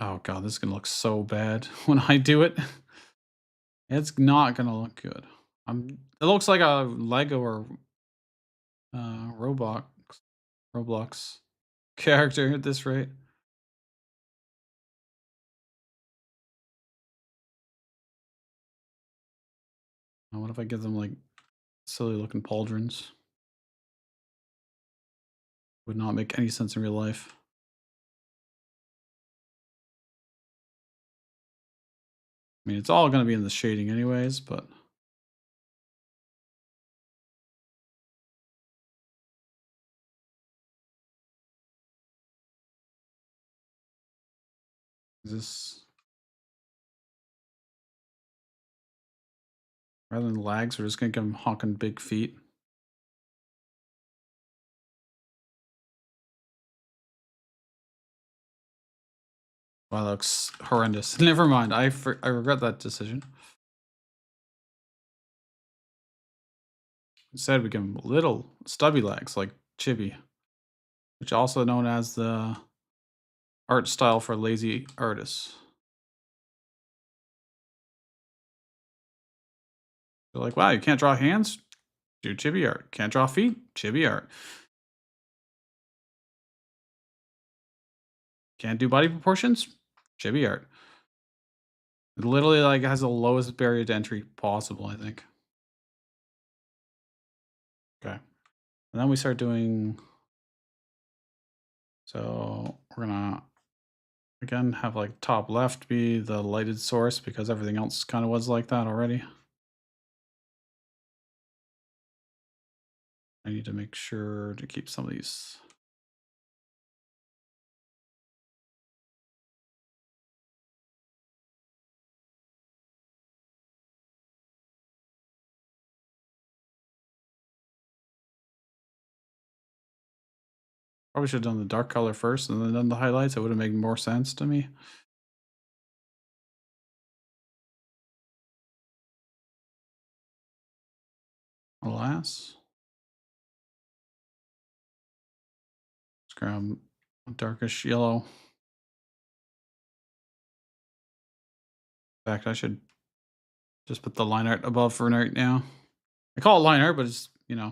Speaker 1: Oh god, this is gonna look so bad when I do it. It's not gonna look good. It looks like a Lego or Roblox character at this rate. Now, what if I give them like silly looking pauldrons? Would not make any sense in real life. I mean, it's all gonna be in the shading anyways, but is this rather than lags, we're just gonna give them honking big feet. Wow, that looks horrendous. Never mind. I regret that decision. Instead, we give him little stubby legs like Chibi, which also known as the art style for lazy artists. They're like, wow, you can't draw hands? Do chibi art. Can't draw feet? Chibi art. Can't do body proportions? Chibi art. It literally like has the lowest barrier to entry possible, I think. Okay. And then we start doing. So we're gonna again have like top left be the lighted source because everything else kind of was like that already. I need to make sure to keep some of these. Probably should have done the dark color first and then done the highlights. It would have made more sense to me. Alas. Let's grab a darkish yellow. In fact, I should just put the line art above for right now. I call it line art, but it's, I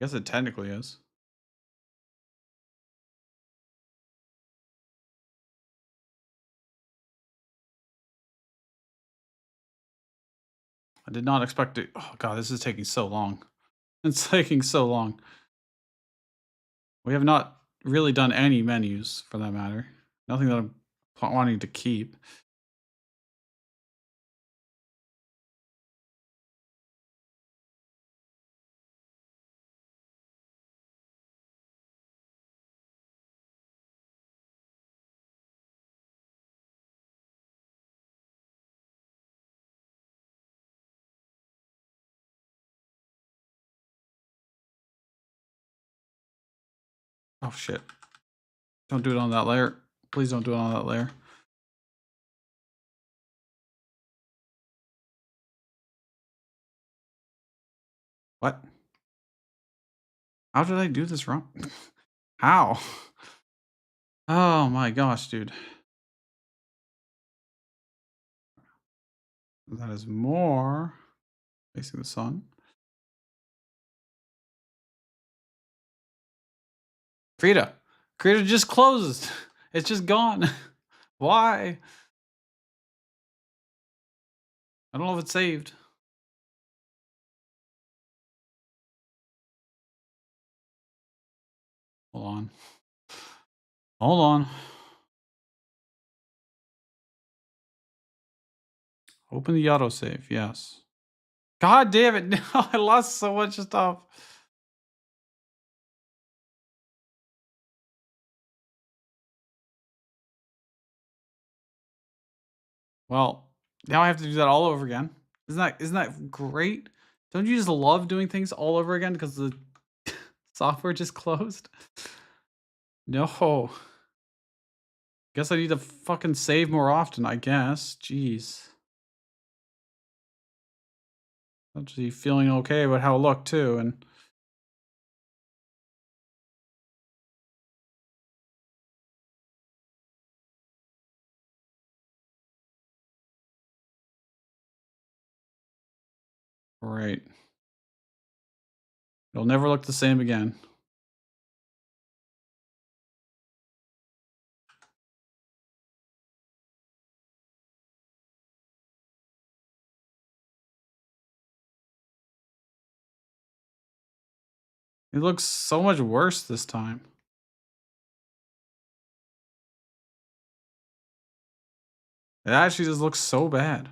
Speaker 1: guess it technically is. I did not expect it. Oh god, this is taking so long. It's taking so long. We have not really done any menus for that matter. Nothing that I'm wanting to keep. Oh shit. Don't do it on that layer. Please don't do it on that layer. What? How did I do this wrong? How? Oh my gosh, dude. That is more facing the sun. Krita. Krita just closed. It's just gone. Why? I don't know if it's saved. Hold on. Hold on. Open the autosave. Yes. God damn it. No, I lost so much stuff. Well, now I have to do that all over again. Isn't that great? Don't you just love doing things all over again because the software just closed? No. Guess I need to fucking save more often, I guess. Jeez. Actually feeling okay about how it looked too, and right. It'll never look the same again. It looks so much worse this time. It actually just looks so bad.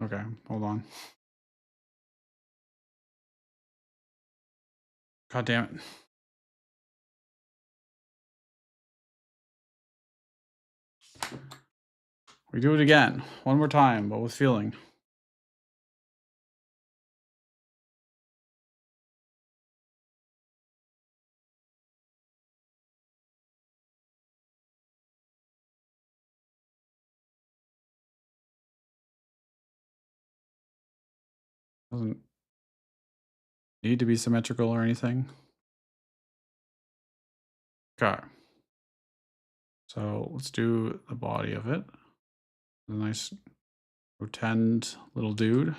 Speaker 1: Okay, hold on. God damn it. We do it again. One more time, but with feeling. Doesn't need to be symmetrical or anything. Okay. So let's do the body of it. A nice rotund little dude.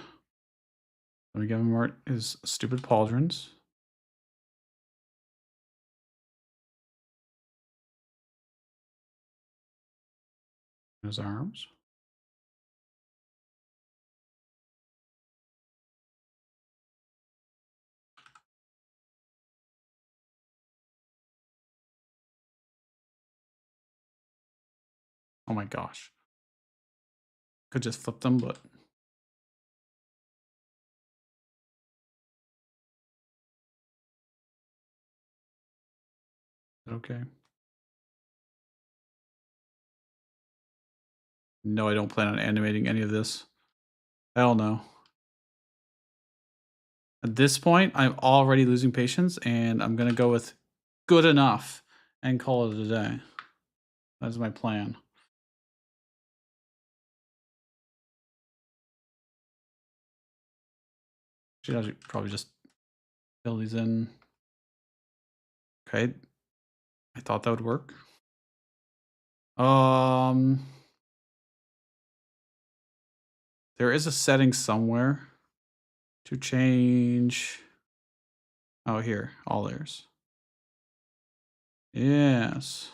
Speaker 1: Let me give him his stupid pauldrons. His arms. Oh my gosh. Could just flip them, but okay. No, I don't plan on animating any of this. Hell no. At this point, I'm already losing patience, and I'm gonna go with good enough and call it a day. That's my plan. I should probably just fill these in. Okay. I thought that would work. Um, there is a setting somewhere to change. Oh, here, all layers. Yes.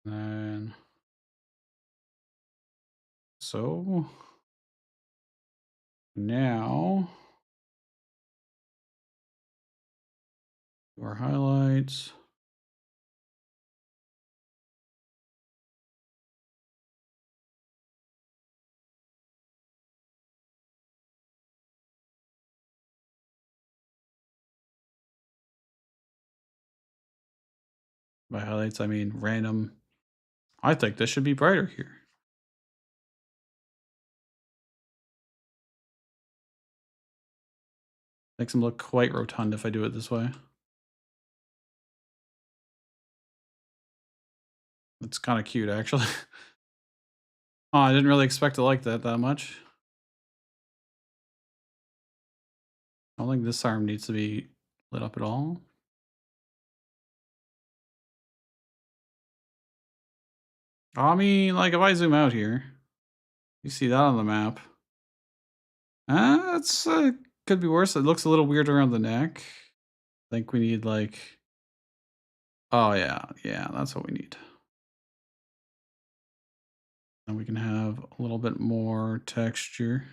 Speaker 1: And so now our highlights. By highlights, I mean random. I think this should be brighter here. Makes them look quite rotund if I do it this way. It's kind of cute, actually. Oh, I didn't really expect to like that much. I don't think this arm needs to be lit up at all. I mean, like, if I zoom out here, you see that on the map. It's could be worse. It looks a little weird around the neck. I think we need like, oh yeah, that's what we need. And we can have a little bit more texture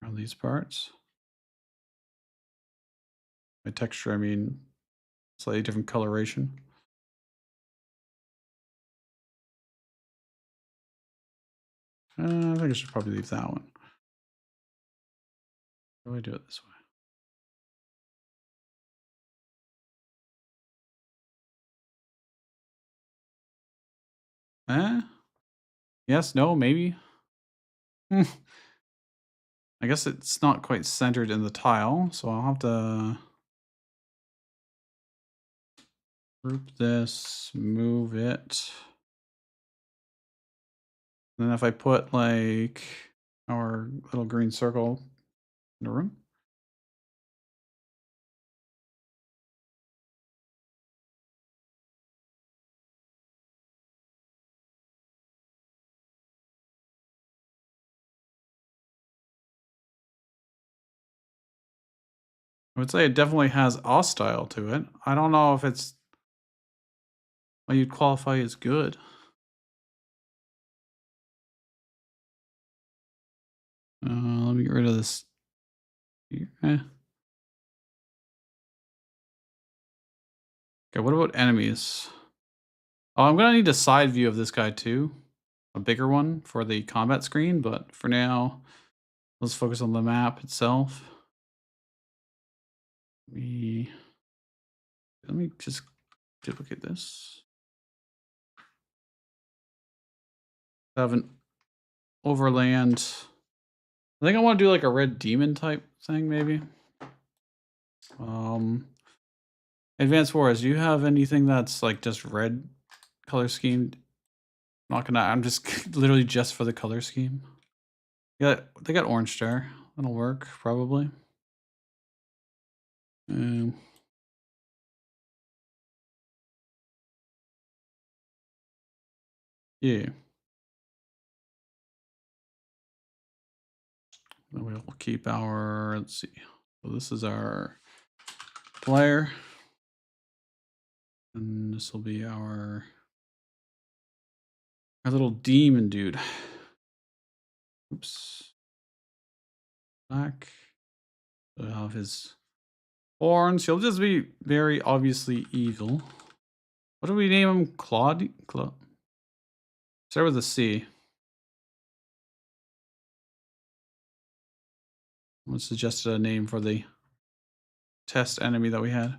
Speaker 1: around these parts. By texture, I mean slightly different coloration. I think I should probably leave that one. How do I do it this way? Yes, no, maybe. Hmm. I guess it's not quite centered in the tile, so I'll have to group this, move it. And then if I put like our little green circle in the room. I would say it definitely has a style to it. I don't know if it's what you'd qualify as good. Let me get rid of this here. Okay, what about enemies? Oh, I'm gonna need a side view of this guy too. A bigger one for the combat screen, but for now, let's focus on the map itself. Let me just duplicate this. Have an overland. I think I want to do like a red demon type thing, maybe. Um, Advanced Wars. Do you have anything that's like just red color scheme? Not gonna. I'm just literally just for the color scheme. Yeah, they got orange star. That'll work probably. Um, yeah. Then we'll keep our. Let's see. So this is our player, and this will be our little demon dude. Oops. Black. So have his horns. He'll just be very obviously evil. What do we name him? Claude? Start with a C. Let's suggest a name for the test enemy that we had.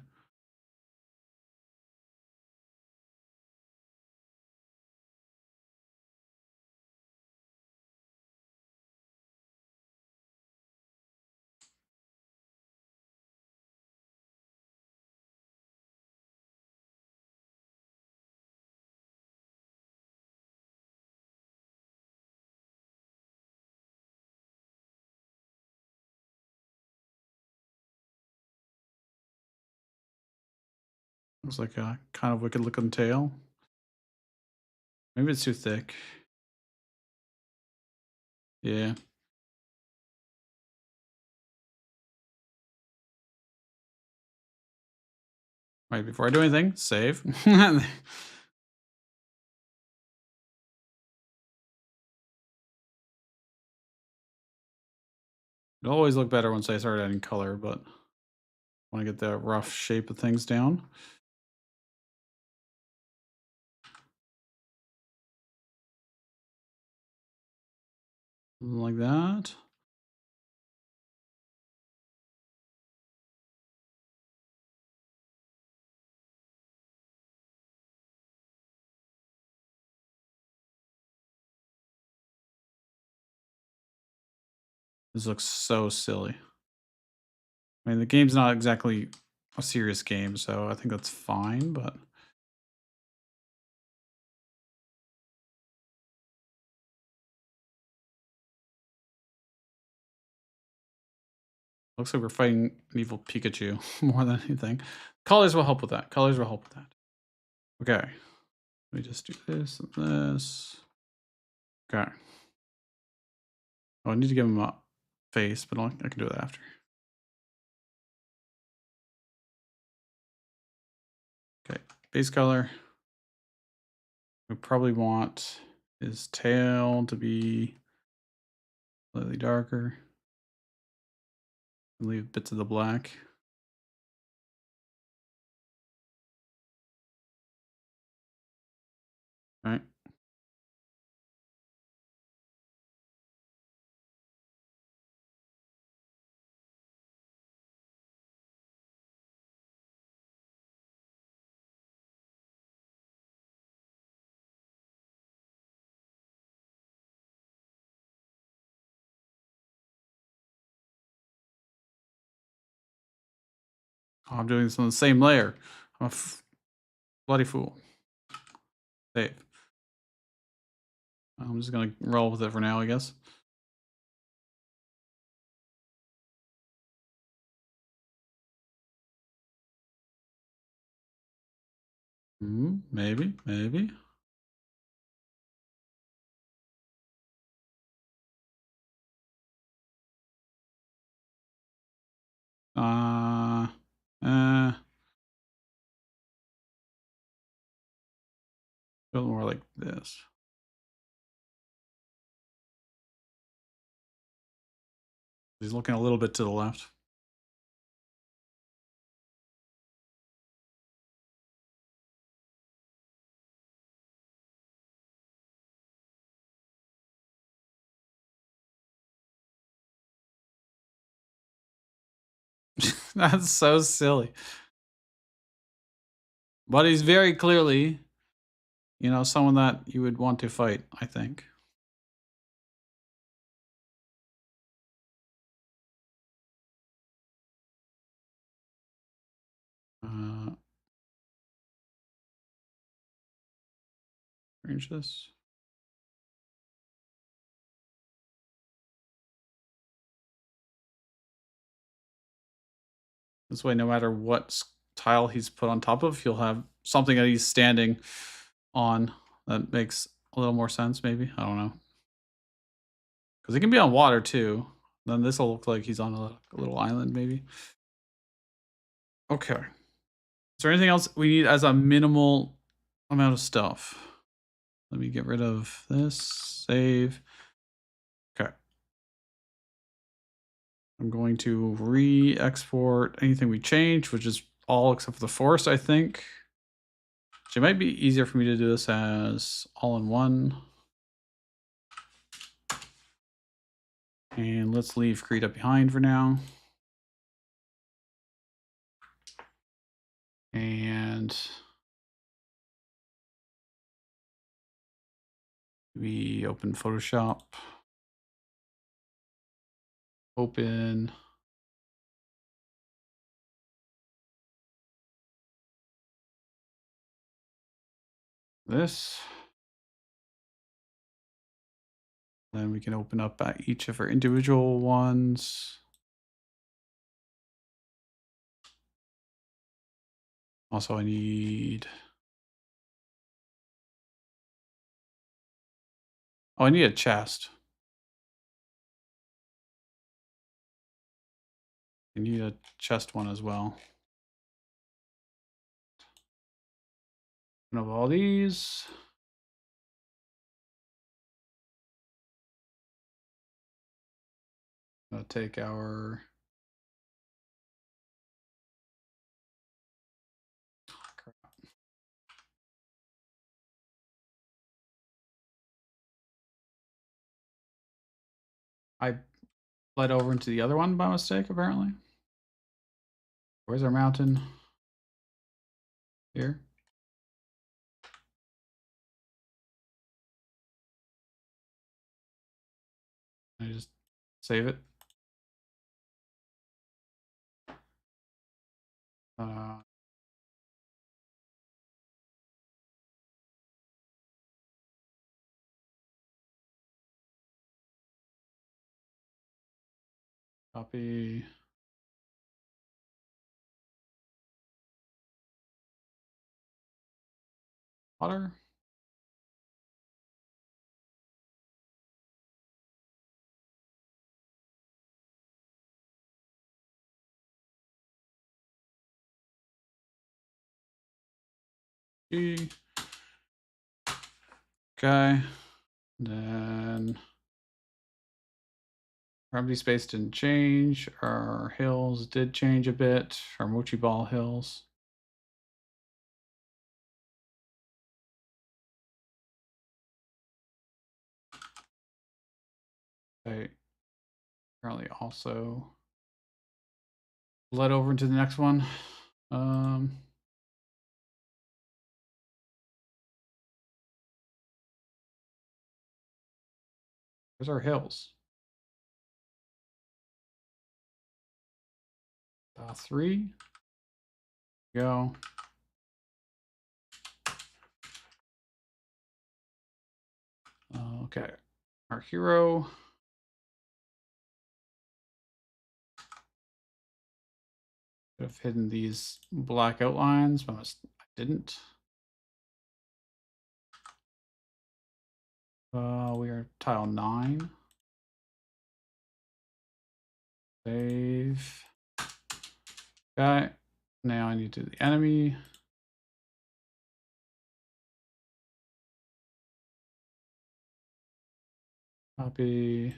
Speaker 1: Looks like a kind of wicked looking tail. Maybe it's too thick. Yeah. Right, before I do anything, save. It'll always look better once I start adding color, but I want to get the rough shape of things down. Something like that. This looks so silly. I mean, the game's not exactly a serious game, so I think that's fine, but looks like we're fighting an evil Pikachu more than anything. Colors will help with that. Colors will help with that. Okay. Let me just do this and this. Okay. Oh, I need to give him a face, but I can do it after. Okay. Base color. We probably want his tail to be slightly darker. Leave bits of the black. All right. Oh, I'm doing this on the same layer. I'm a bloody fool. Save. I'm just gonna roll with it for now, I guess. Maybe, maybe. Uh, uh, feel more like this. He's looking a little bit to the left. That's so silly. But he's very clearly, someone that you would want to fight, I think. Uh, Arrange this. This way, no matter what tile he's put on top of, he'll have something that he's standing on that makes a little more sense, maybe. I don't know. Because he can be on water too. Then this will look like he's on a little island, maybe. Okay. Is there anything else we need as a minimal amount of stuff? Let me get rid of this. Save. Okay. I'm going to re-export anything we changed, which is all except for the forest, I think. So it might be easier for me to do this as all in one. And let's leave Krita behind for now. And we open Photoshop. Open. This. Then we can open up each of our individual ones. Also, I need... Oh, I need a chest. I need a chest one as well. Open up all these. I'll take our... I fled over into the other one by mistake, apparently. Where's our mountain? Here. I just save it. Uh, Copy. Water. E. Okay. Then our empty space didn't change. Our hills did change a bit. Our mochi ball hills. They apparently also bled over into the next one. Where's our hills? 3. Go. Okay. Our hero. Could have hidden these black outlines, but I didn't. We are tile 9. Save. Okay. Now I need to do the enemy. Copy.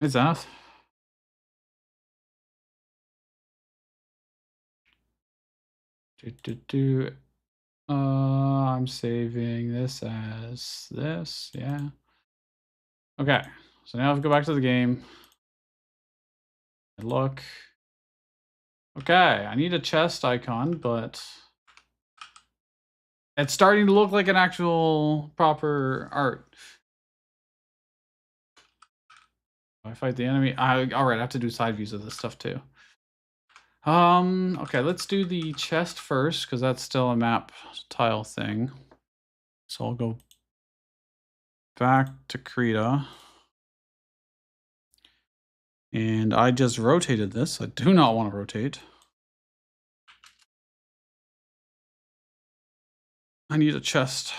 Speaker 1: Is that? I'm saving this as this. Yeah. Okay. So now if I go back to the game. And look. Okay. I need a chest icon, but it's starting to look like an actual proper art. If I fight the enemy. All right. I have to do side views of this stuff too. Okay, let's do the chest first because that's still a map tile thing. So I'll go back to Krita. And I just rotated this. I do not want to rotate. I need a chest,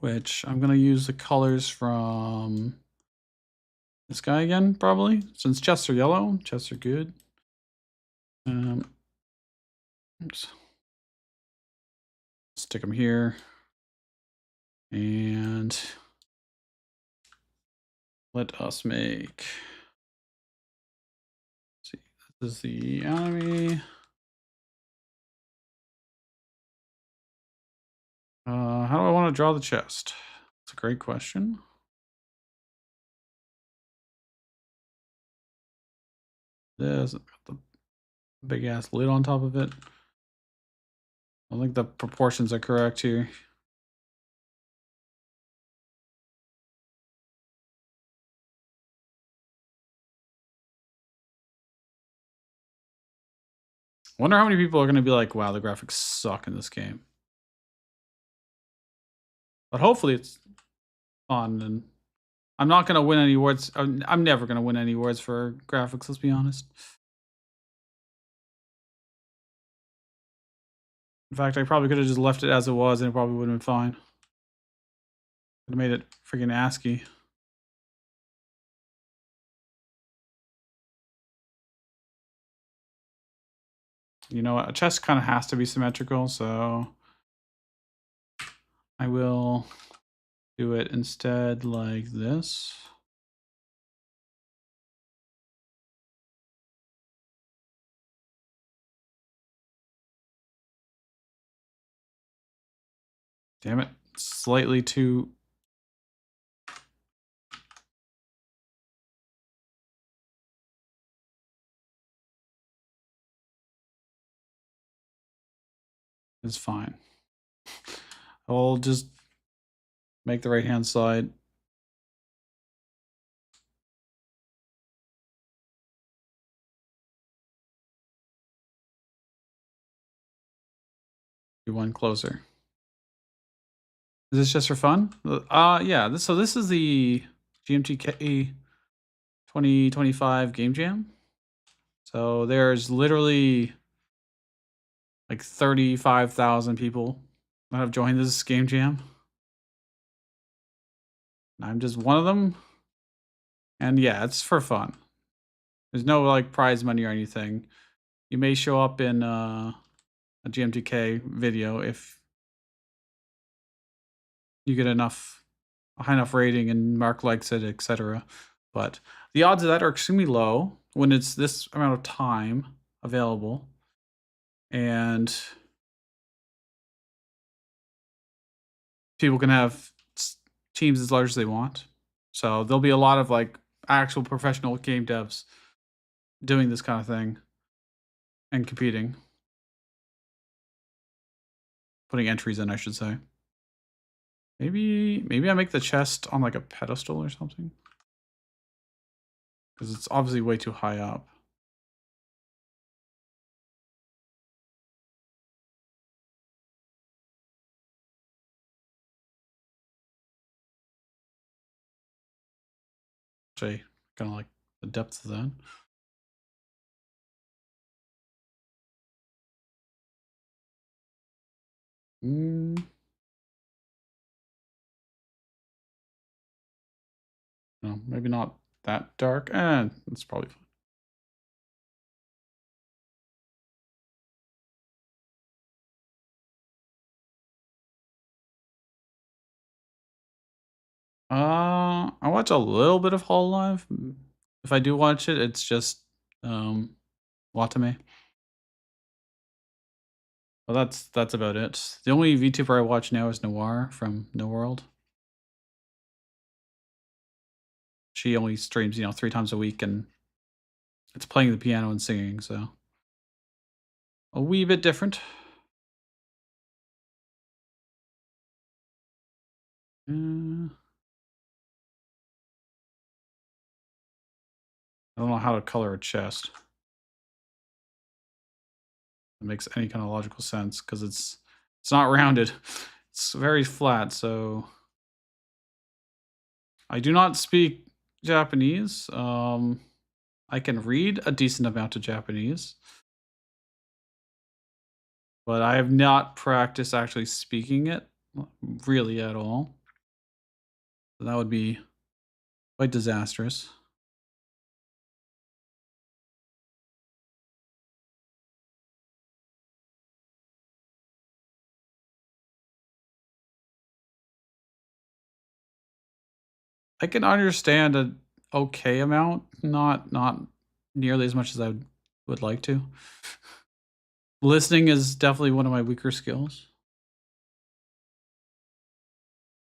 Speaker 1: which I'm going to use the colors from this guy again, probably. Since chests are yellow, chests are good. Oops. Stick them here. And let us make, let's see, this is the enemy. How do I want to draw the chest? That's a great question. This, got the big ass lid on top of it. I think the proportions are correct here. Wonder how many people are going to be like, wow, the graphics suck in this game. But hopefully it's fun, and I'm not going to win any awards. I'm never going to win any awards for graphics, let's be honest. In fact, I probably could have just left it as it was and it probably would have been fine. Could have made it freaking ASCII. You know what? A chest kind of has to be symmetrical, so I will do it instead like this. Damn it. Slightly too... It's fine. I'll just make the right-hand side Be one closer. Is this just for fun? Yeah. This is the GMTK 2025 Game Jam. So there's literally like 35,000 people that have joined this Game Jam. I'm just one of them. And yeah, it's for fun. There's no like prize money or anything. You may show up in a GMTK video if you get a high enough rating and Mark likes it, etc. But the odds of that are extremely low when it's this amount of time available, and people can have teams as large as they want. So there'll be a lot of like actual professional game devs doing this kind of thing and competing, putting entries in, I should say. Maybe I make the chest on like a pedestal or something, because it's obviously way too high up. Which I kind of like the depth of that. Mm, no, maybe not that dark. It's probably fine. I watch a little bit of Hololive. If I do watch it, it's just Watame. Well, that's about it. The only VTuber I watch now is Noir from No World. She only streams, 3 times a week, and it's playing the piano and singing, so a wee bit different. I don't know how to color a chest. It makes any kind of logical sense because it's not rounded. It's very flat, so I do not speak Japanese. I can read a decent amount of Japanese, but I have not practiced actually speaking it really at all. So that would be quite disastrous. I can understand an okay amount, not nearly as much as I would like to. Listening is definitely one of my weaker skills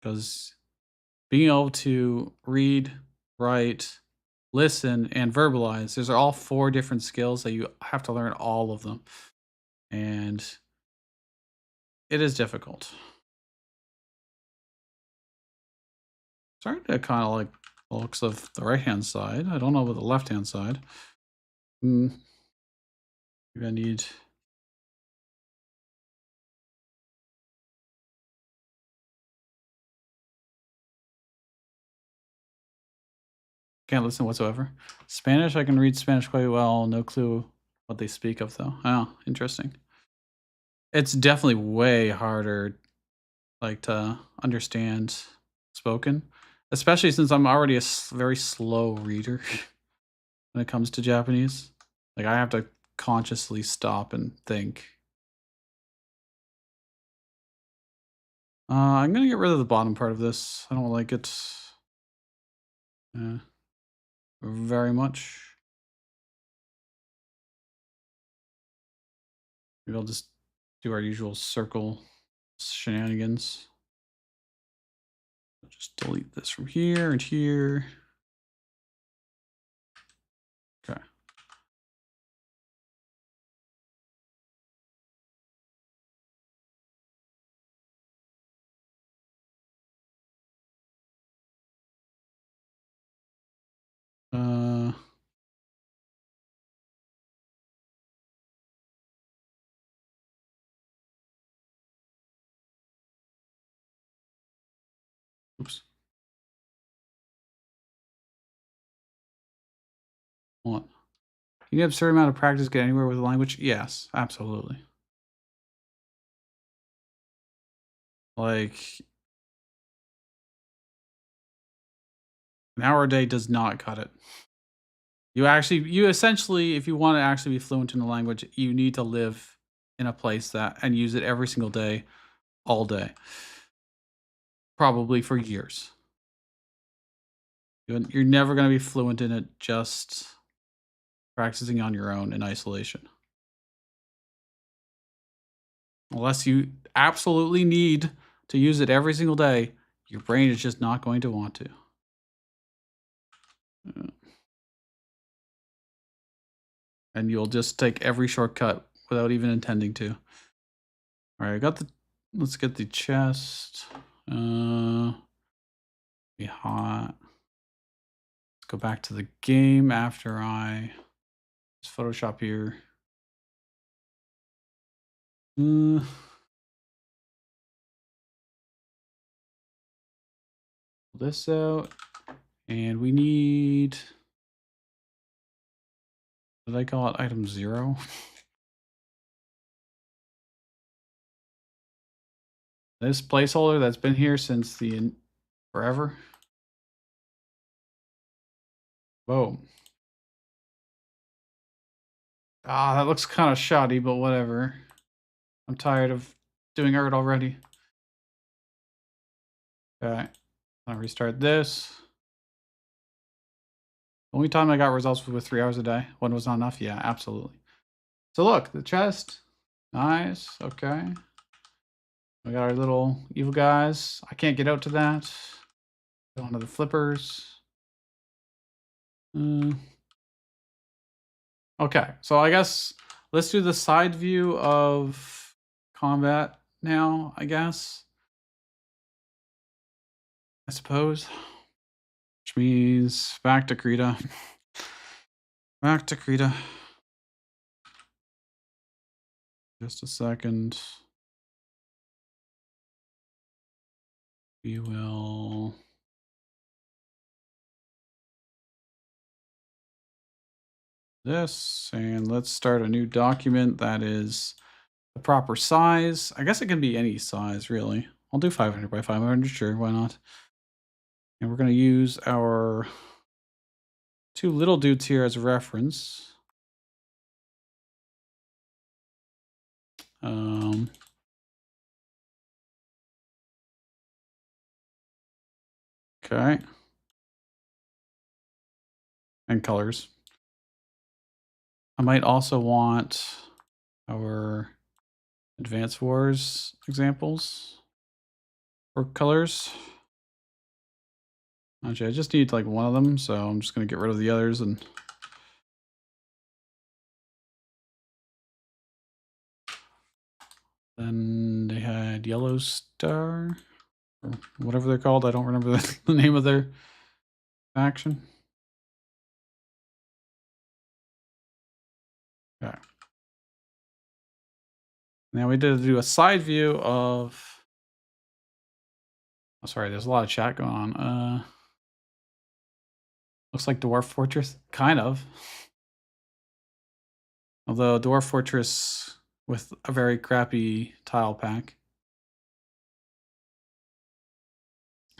Speaker 1: because being able to read, write, listen, and verbalize, those are all 4 different skills that you have to learn all of them. And it is difficult. Starting to kind of like the looks of the right-hand side. I don't know about the left-hand side. Maybe I need... Can't listen whatsoever. Spanish, I can read Spanish quite well. No clue what they speak of, though. Oh, interesting. It's definitely way harder, like, to understand spoken, especially since I'm already a very slow reader when it comes to Japanese. Like, I have to consciously stop and think. I'm gonna get rid of the bottom part of this. I don't like it very much. Maybe I'll just do our usual circle shenanigans. I'll just delete this from here and here. Okay. Uh, Oops. What? You get a certain amount of practice get anywhere with a language? Yes, absolutely. Like, an hour a day does not cut it. You essentially, if you want to actually be fluent in the language, you need to live in a place that and use it every single day, all day, probably for years. You're never going to be fluent in it just practicing on your own in isolation. Unless you absolutely need to use it every single day, your brain is just not going to want to. Uh, And you'll just take every shortcut without even intending to. All right, I got the. Let's get the chest. Be hot. Let's go back to the game after I just Photoshop here. Pull this out, and we need. Did I call it item 0? This placeholder that's been here since the forever. Whoa. Ah, that looks kind of shoddy, but whatever. I'm tired of doing art already. Okay. I'll restart this. The only time I got results was with 3 hours a day. One was not enough? Yeah, absolutely. So look, the chest. Nice. Okay. We got our little evil guys. I can't get out to that. Go onto the flippers. Okay, so I guess let's do the side view of combat now, I guess. I suppose. Which means back to Krita. Back to Krita. Just a second. We will. This, and let's start a new document that is the proper size. I guess it can be any size, really. I'll do 500 by 500, sure, why not? And we're going to use our 2 little dudes here as a reference. Okay. And colors. I might also want our Advance Wars examples for colors. Actually, I just need like one of them, so I'm just going to get rid of the others and then they had Yellow Star or whatever they're called. I don't remember the name of their faction. Okay. Now we did do a side view of. Oh, sorry, there's a lot of chat going on. Looks like Dwarf Fortress, kind of. Although Dwarf Fortress with a very crappy tile pack.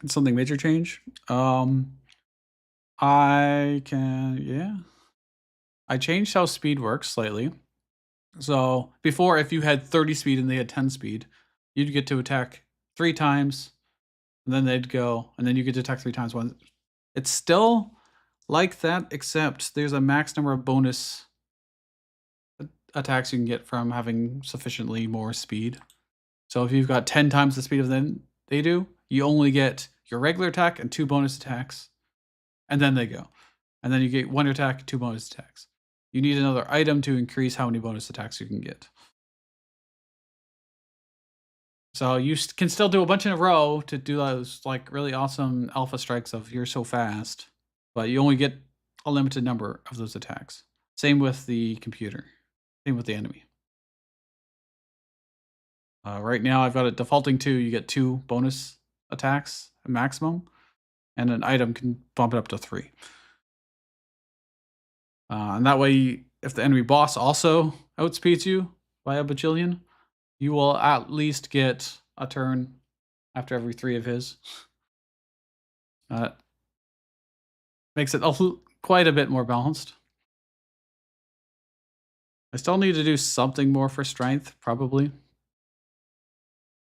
Speaker 1: Something major change. I can, yeah. I changed how speed works slightly. So before, if you had 30 speed and they had 10 speed, you'd get to attack 3 times, and then they'd go, and then you get to attack 3 times once. It's still like that, except there's a max number of bonus attacks you can get from having sufficiently more speed. So if you've got 10 times the speed of them they do, you only get your regular attack and 2 bonus attacks, and then they go. And then you get 1 attack, 2 bonus attacks. You need another item to increase how many bonus attacks you can get. So you can still do a bunch in a row to do those like really awesome alpha strikes of you're so fast, but you only get a limited number of those attacks. Same with the computer. Same with the enemy. Right now I've got it defaulting to you get 2 bonus attacks maximum, and an item can bump it up to 3. And that way, if the enemy boss also outspeeds you by a bajillion, you will at least get a turn after every 3 of his. Makes it quite a bit more balanced. I still need to do something more for strength, probably.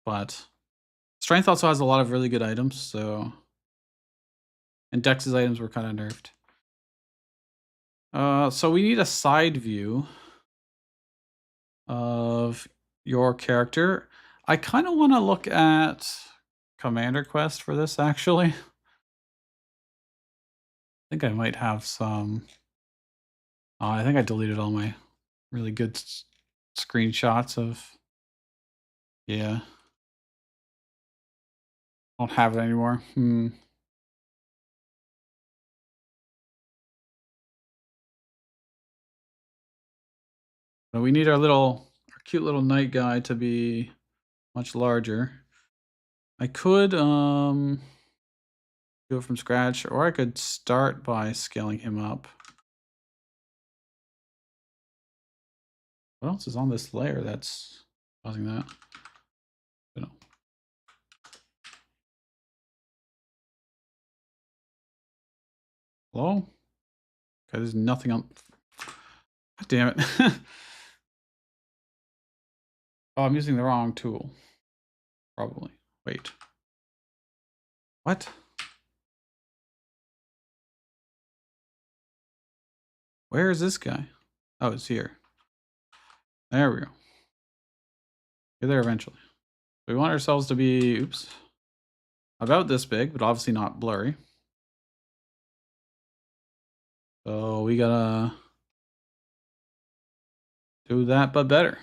Speaker 1: But strength also has a lot of really good items, so... And Dex's items were kind of nerfed. So we need a side view of your character. I kind of want to look at Commander Quest for this, actually. I think I might have some... I think I deleted all my really good screenshots of... Yeah. Don't have it anymore. But we need our cute little knight guy to be much larger. I could do it from scratch, or I could start by scaling him up. What else is on this layer that's causing that? Hello? Okay, there's nothing on... God damn it. Oh, I'm using the wrong tool. Probably. Wait. What? Where is this guy? Oh, it's here. There we go. Get there eventually. We want ourselves to be, oops, about this big, but obviously not blurry. So we gotta do that, but better.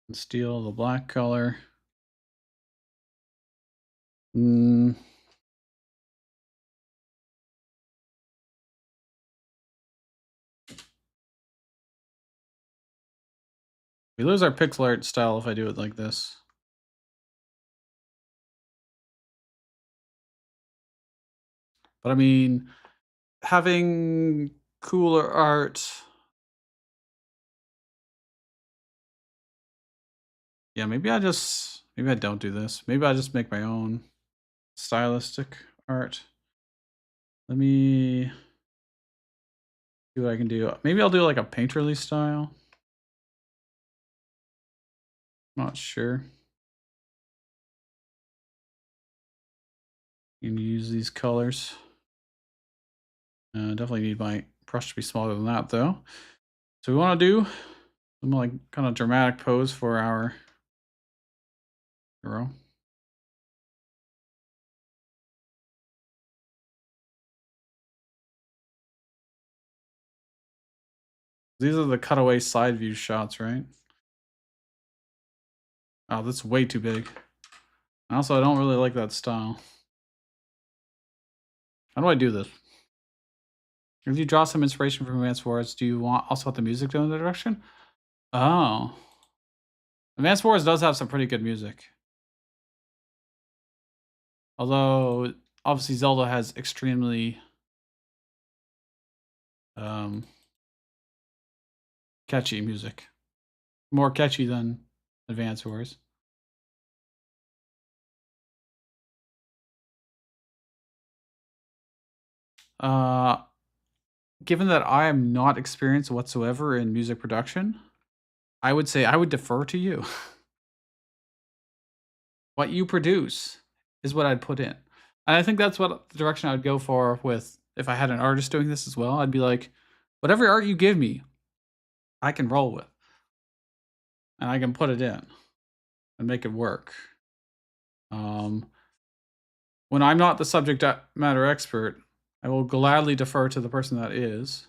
Speaker 1: And steal the black color. We lose our pixel art style if I do it like this. But I mean, having cooler art... Yeah, maybe I don't do this. Maybe I just make my own stylistic art. Let me see what I can do. Maybe I'll do like a painterly style. Not sure. You can use these colors. Definitely need my brush to be smaller than that though. So we want to do some like kind of dramatic pose for our hero. These are the cutaway side view shots, right? Oh, that's way too big. Also, I don't really like that style. How do I do this? If you draw some inspiration from Advanced Wars, do you also want the music to go in the direction? Oh. Advanced Wars does have some pretty good music. Although, obviously Zelda has extremely catchy music. More catchy than Advanced Wars. Given that I am not experienced whatsoever in music production, I would say I would defer to you. What you produce is what I'd put in. And I think that's what the direction I would go for with if I had an artist doing this as well. I'd be like, whatever art you give me, I can roll with. And I can put it in and make it work. When I'm not the subject matter expert, I will gladly defer to the person that is.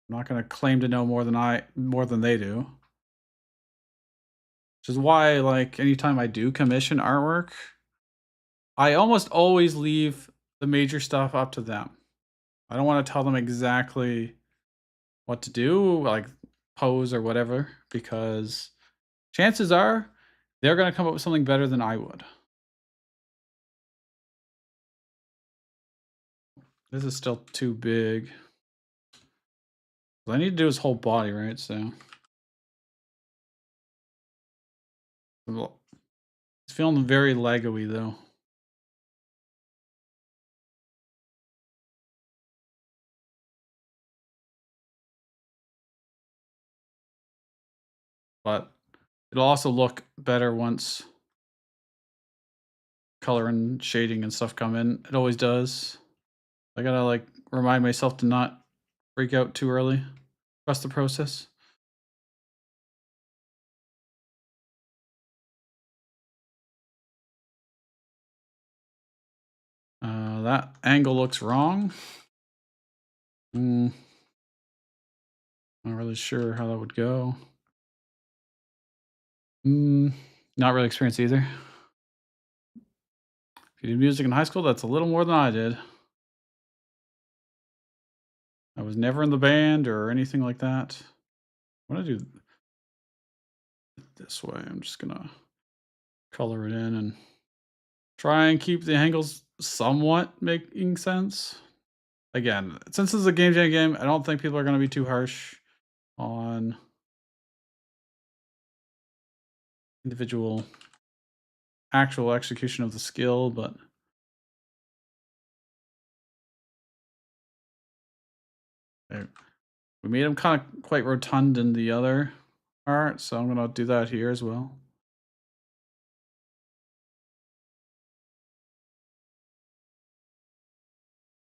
Speaker 1: I'm not going to claim to know more than they do. Which is why, like, anytime I do commission artwork, I almost always leave the major stuff up to them. I don't want to tell them exactly what to do, like pose or whatever, because chances are they're going to come up with something better than I would. This is still too big. I need to do his whole body, right? So well, it's feeling very Lego-y though. But it'll also look better once color and shading and stuff come in. It always does. I gotta like remind myself to not freak out too early. Trust the process. That angle looks wrong. Not really sure how that would go. Not really experienced either. If you did music in high school, that's a little more than I did. I was never in the band or anything like that. I'm gonna do it this way. I'm just gonna color it in and try and keep the angles somewhat making sense. Again, since this is a game jam game, I don't think people are gonna be too harsh on individual actual execution of the skill, but uh, we made them kind of quite rotund in the other art, so I'm gonna do that here as well.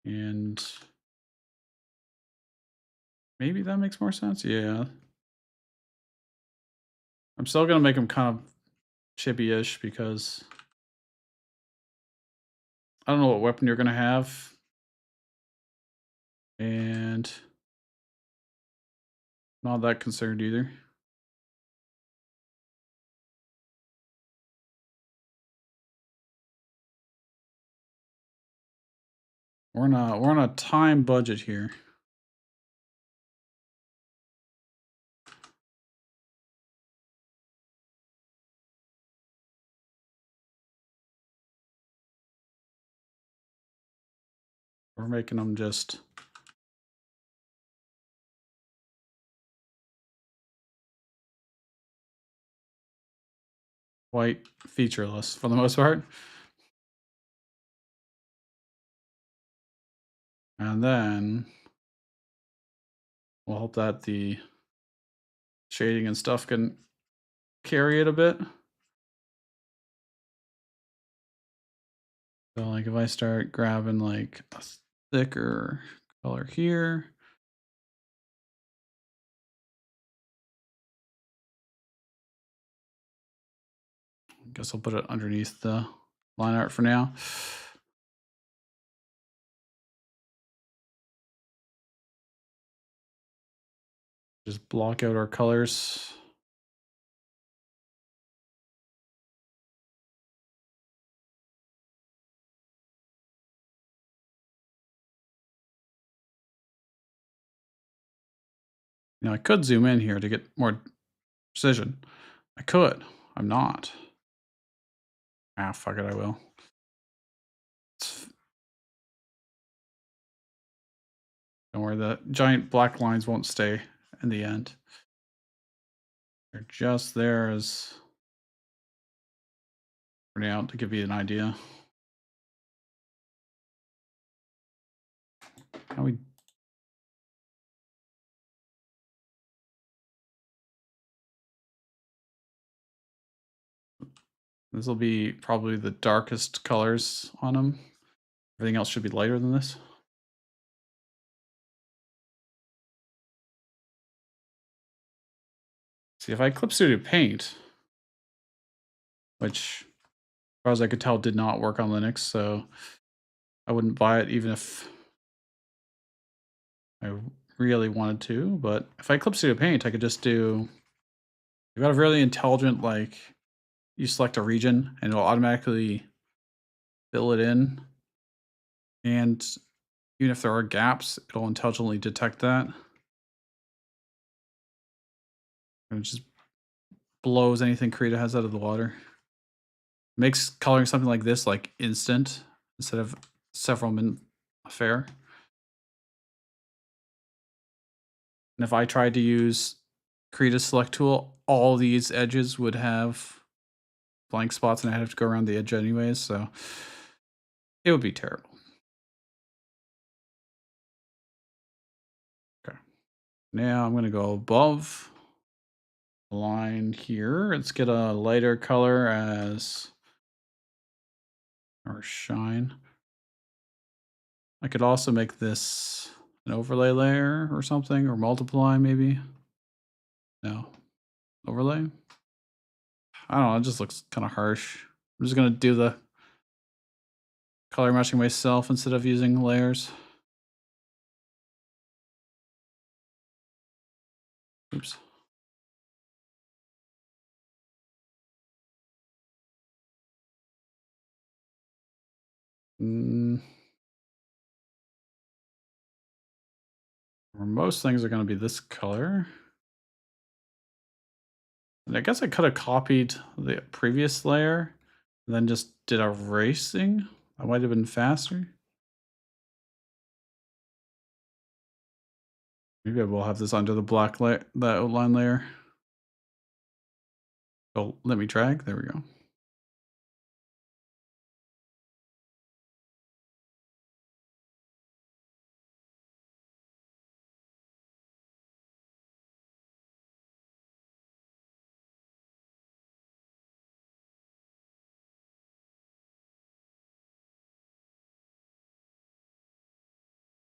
Speaker 1: And maybe that makes more sense. Yeah. I'm still gonna make them kind of chippy-ish because I don't know what weapon you're gonna have. And not that concerned either. We're on a time budget here. We're making them just quite featureless for the most part. And then we'll hope that the shading and stuff can carry it a bit. So like if I start grabbing like a thicker color here. I guess I'll put it underneath the line art for now. Just block out our colors. Now I could zoom in here to get more precision. I could. I'm not. Ah, fuck it, I will. Don't worry, the giant black lines won't stay in the end. They're just there as for now to give you an idea. How we This will be probably the darkest colors on them. Everything else should be lighter than this. See, if I Clip Studio Paint, which, as far as I could tell, did not work on Linux, so I wouldn't buy it even if I really wanted to. But if I Clip Studio Paint, I could just do. You've got a really intelligent, like, you select a region and it'll automatically fill it in. And even if there are gaps, it'll intelligently detect that. And it just blows anything Krita has out of the water. Makes coloring something like this like instant instead of several minute affair. And if I tried to use create a select tool, all these edges would have blank spots and I'd have to go around the edge anyways, so it would be terrible. Okay. Now I'm going to go above the line here. Let's get a lighter color as our shine. I could also make this an overlay layer or something, or multiply maybe. No. Overlay? I don't know, it just looks kind of harsh. I'm just going to do the color matching myself instead of using layers. Oops. Mm, or most things are going to be this color. And I guess I could have copied the previous layer and then just did erasing. That might have been faster. Maybe I will have this under the black layer, the outline layer. Oh, let me drag. There we go.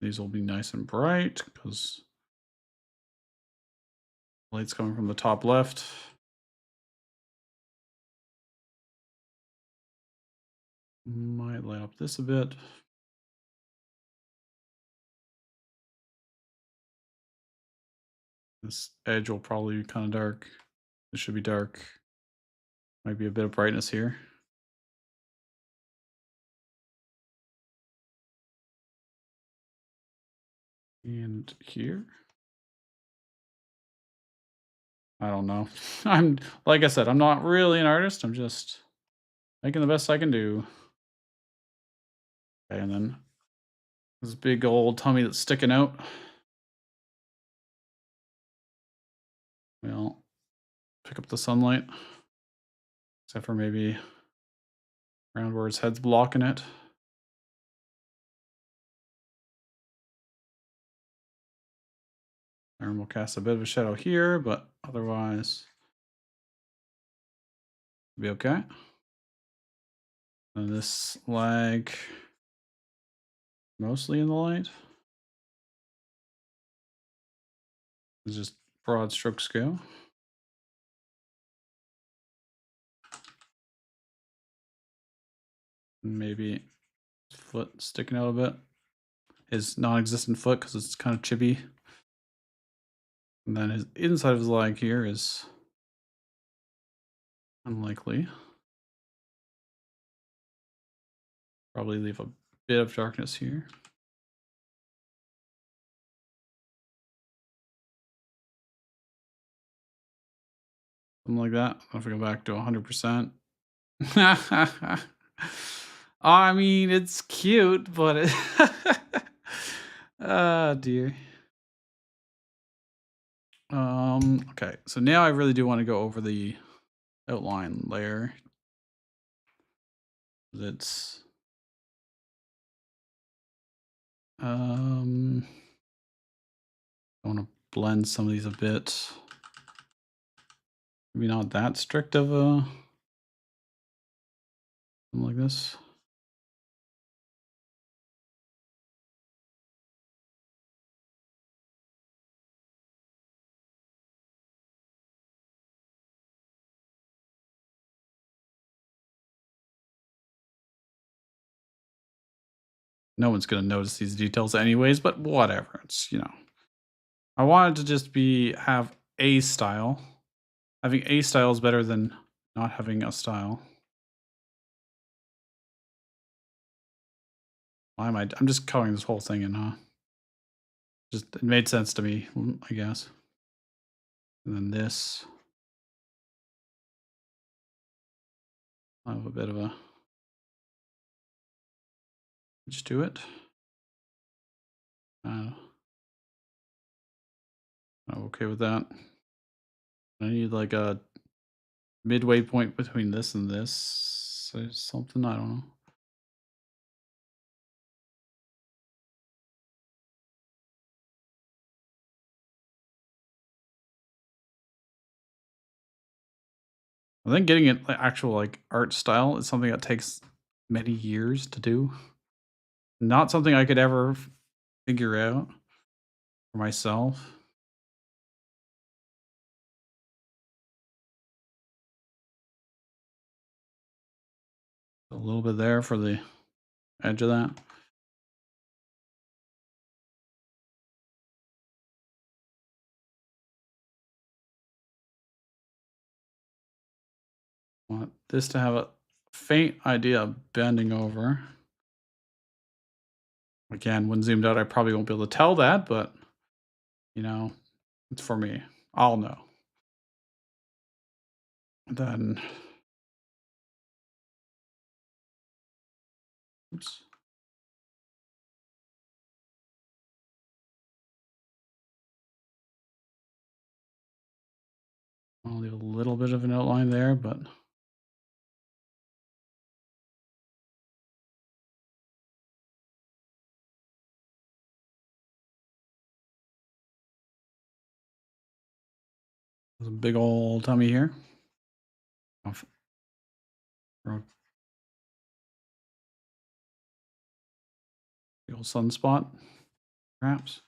Speaker 1: These will be nice and bright because light's coming from the top left. Might light up this a bit. This edge will probably be kind of dark. It should be dark. Might be a bit of brightness here. And here. I don't know. I'm like I said, I'm not really an artist. I'm just making the best I can do. Okay, and then this big old tummy that's sticking out. Well, pick up the sunlight. Except for maybe around where his head's blocking it. And we'll cast a bit of a shadow here, but otherwise be okay. And this lag mostly in the light. It's just broad stroke scale. Maybe his foot sticking out a bit. His non-existent foot because it's kind of chippy. And then his inside of his leg here is unlikely. Probably leave a bit of darkness here. Something like that. If we go back to 100%. I mean, it's cute, but it oh dear. Okay, so now I really do want to go over the outline layer. That's I want to blend some of these a bit. Maybe not that strict of a something like this. No one's gonna notice these details anyways, but whatever. It's I wanted to just have a style. Having a style is better than not having a style. Why am I'm just coloring this whole thing in, huh? Just it made sense to me, I guess. And then this. I have a bit of a just do it. Uh, I'm okay with that. I need like a midway point between this and this. Or something, I don't know. I think getting it like actual like art style is something that takes many years to do. Not something I could ever figure out for myself. A little bit there for the edge of that. Want this to have a faint idea of bending over. Again, when zoomed out, I probably won't be able to tell that, but you know, it's for me. I'll know. Then, oops, I'll leave a little bit of an outline there, but there's a big old tummy here. Of- or Big old sunspot, perhaps.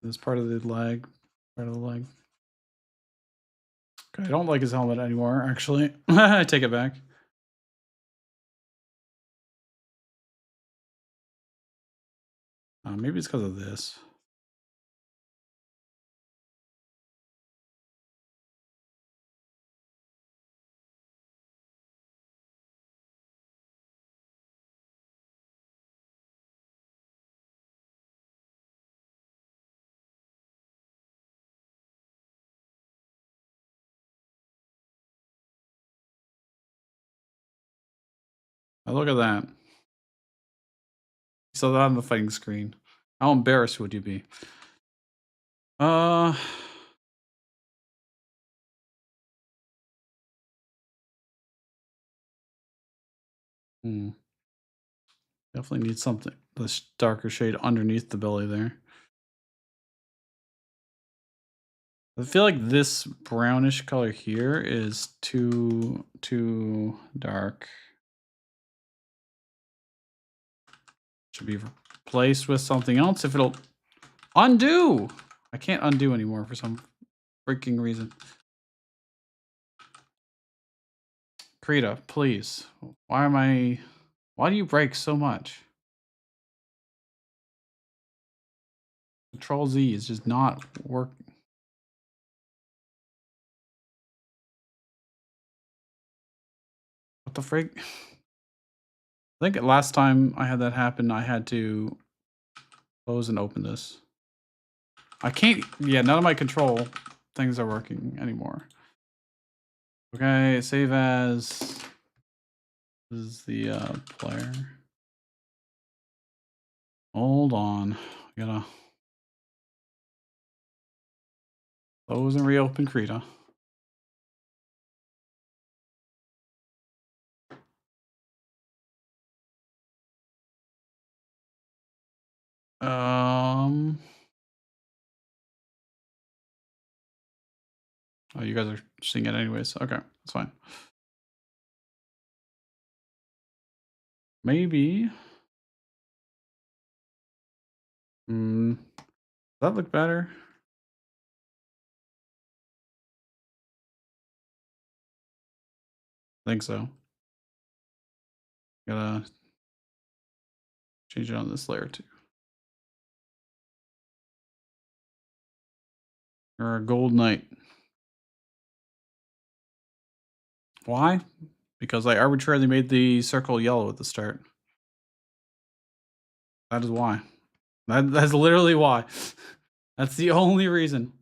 Speaker 1: This part of the leg, part of the leg. Okay, I don't like his helmet anymore, actually. I take it back. Maybe it's because of this. Oh, look at that. You saw that on the fighting screen. How embarrassed would you be? Uh, hmm, definitely need something this darker shade underneath the belly there. I feel like this brownish color here is too dark. Should be replaced with something else if it'll undo. I can't undo anymore for some freaking reason. Krita, please. Why do you break so much? Control Z is just not working. What the freak? I think last time I had that happen, I had to close and open this. I can't, yeah, none of my control things are working anymore. Okay, save as. This is the player. Hold on. I gotta close and reopen Krita. Um. Oh, you guys are seeing it anyways. Okay, that's fine. Maybe. Hmm. Does that look better? I think so. Gotta change it on this layer too. Or a gold knight. Why? Because I arbitrarily made the circle yellow at the start. That is why. That's literally why. That's the only reason.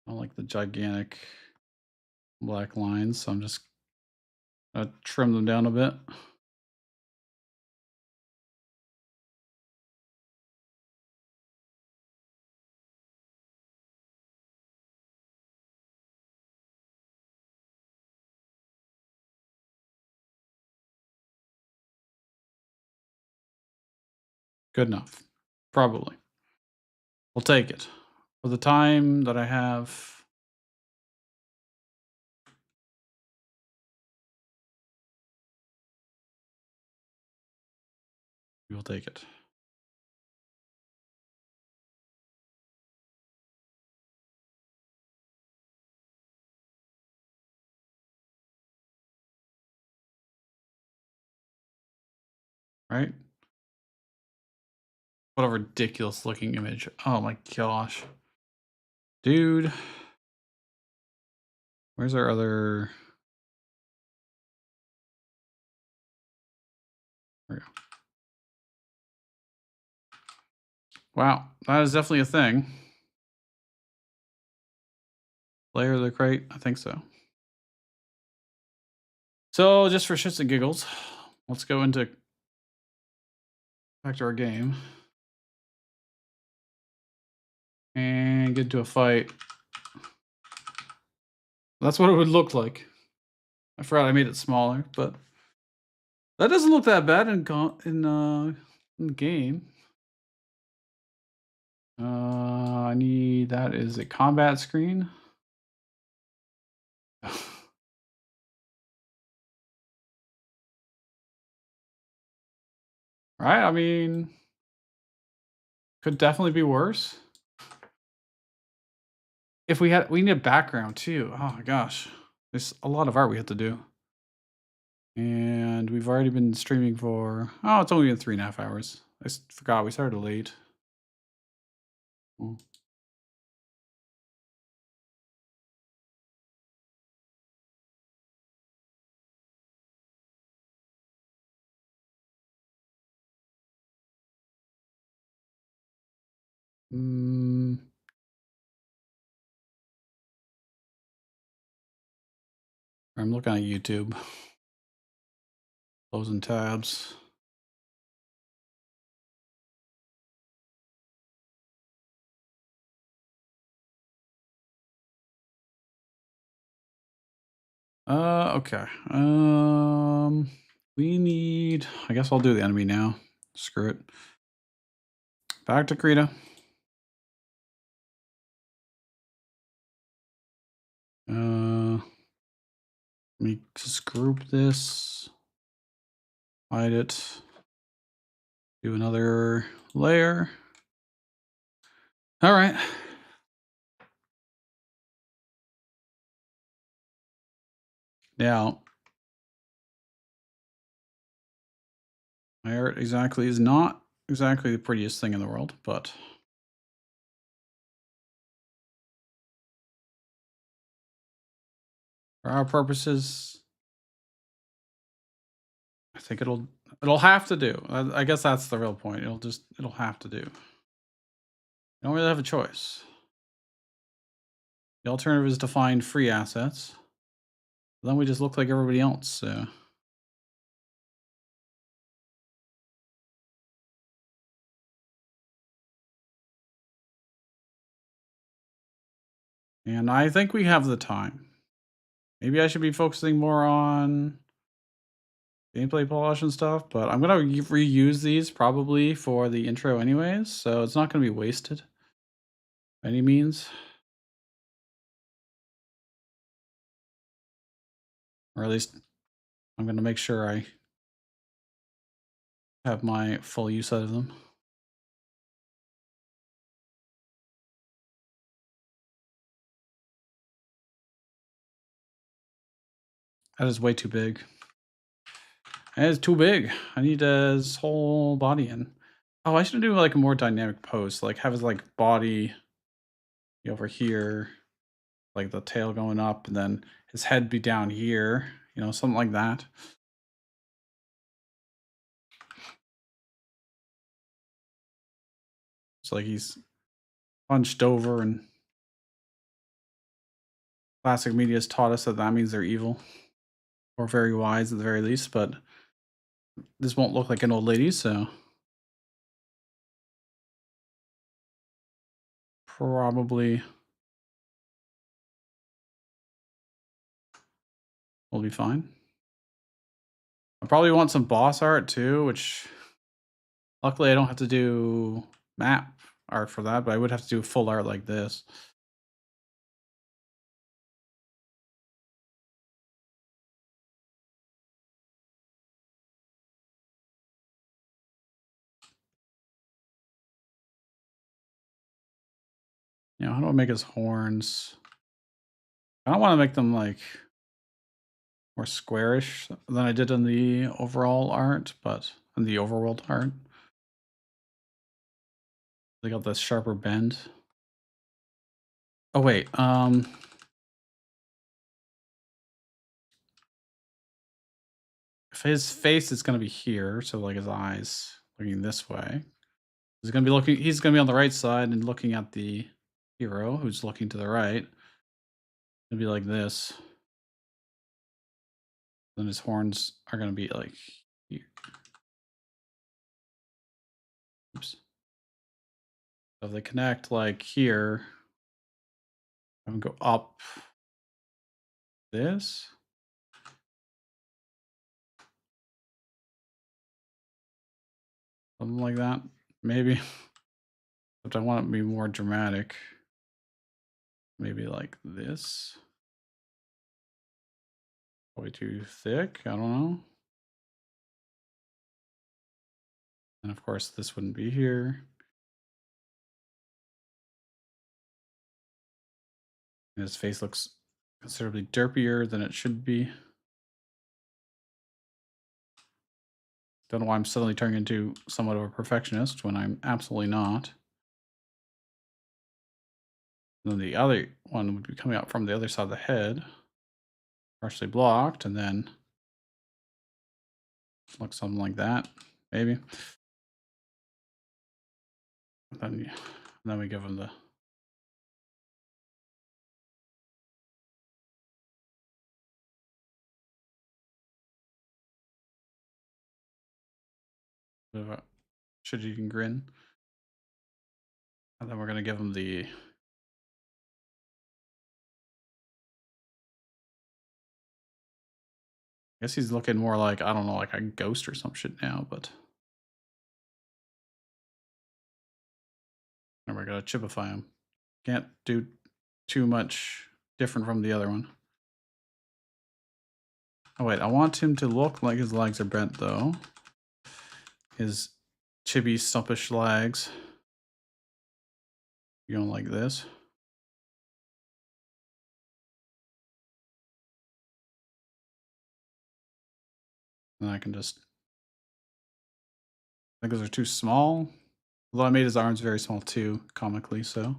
Speaker 1: I don't like the gigantic black lines, so I'm just gonna trim them down a bit. Good enough. Probably. We'll take it. For the time that I have, we will take it. Right? What a ridiculous looking image. Oh my gosh. Dude. Where's our other... There we go. Wow, that is definitely a thing. Layer of the crate? I think so. So, just for shits and giggles, let's go into back to our game and get into a fight. That's what it would look like. I forgot I made it smaller, but that doesn't look that bad in in game. I need that is a combat screen. Right? I mean, could definitely be worse. If we need a background too. Oh my gosh. There's a lot of art we have to do. And we've already been streaming for it's only been 3.5 hours. I forgot we started late. Mm. Mm, I'm looking at YouTube. Closing tabs. Okay. We need. I guess I'll do the enemy now. Screw it. Back to Krita. Let me just group this. Hide it. Do another layer. All right. Now, my art exactly is not exactly the prettiest thing in the world, but for our purposes, I think it'll have to do. I guess that's the real point. It'll have to do. You don't really have a choice. The alternative is to find free assets. Then we just look like everybody else. So. And I think we have the time. Maybe I should be focusing more on gameplay polish and stuff, but I'm going to reuse these probably for the intro anyways, so it's not going to be wasted by any means. Or at least I'm going to make sure I have my full use out of them. That is way too big. That is too big. I need his whole body in. Oh, I should do like a more dynamic pose. Like have his like body over here, like the tail going up, and then his head be down here. You know, something like that. It's like he's hunched over and classic media has taught us that that means they're evil or very wise at the very least, but this won't look like an old lady, so probably will be fine. I probably want some boss art too, which luckily I don't have to do map art for that, but I would have to do full art like this. You know, how do I make his horns? I don't want to make them like more squarish than I did in the overall art, but in the overworld art. They got this sharper bend. Oh wait, if his face is gonna be here, so like his eyes looking this way. He's gonna be on the right side and looking at the hero who's looking to the right. It'll be like this. Then his horns are gonna be like here. Oops. So if they connect like here, I'm gonna go up this. Something like that. Maybe. But I want it to be more dramatic. Maybe like this. Probably too thick. I don't know. And of course, this wouldn't be here. And his face looks considerably derpier than it should be. Don't know why I'm suddenly turning into somewhat of a perfectionist when I'm absolutely not. And then the other one would be coming out from the other side of the head, partially blocked, and then look something like that, maybe. And then we give him the bit of a shit-eating grin. And then we're gonna give him the I guess he's looking more like, I don't know, like a ghost or some shit now, but and we're gonna chipify him. Can't do too much different from the other one. Oh wait, I want him to look like his legs are bent though. His chibi stumpish legs. Going like this. And I can just I think those are too small. Although I made his arms very small too, comically so.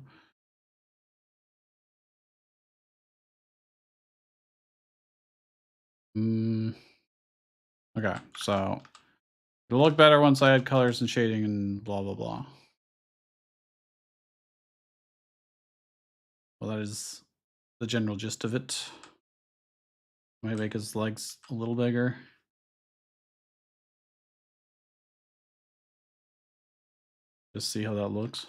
Speaker 1: Mm, okay, so it'll look better once I add colors and shading and blah blah blah. Well, that is the general gist of it. Might make his legs a little bigger. Just see how that looks.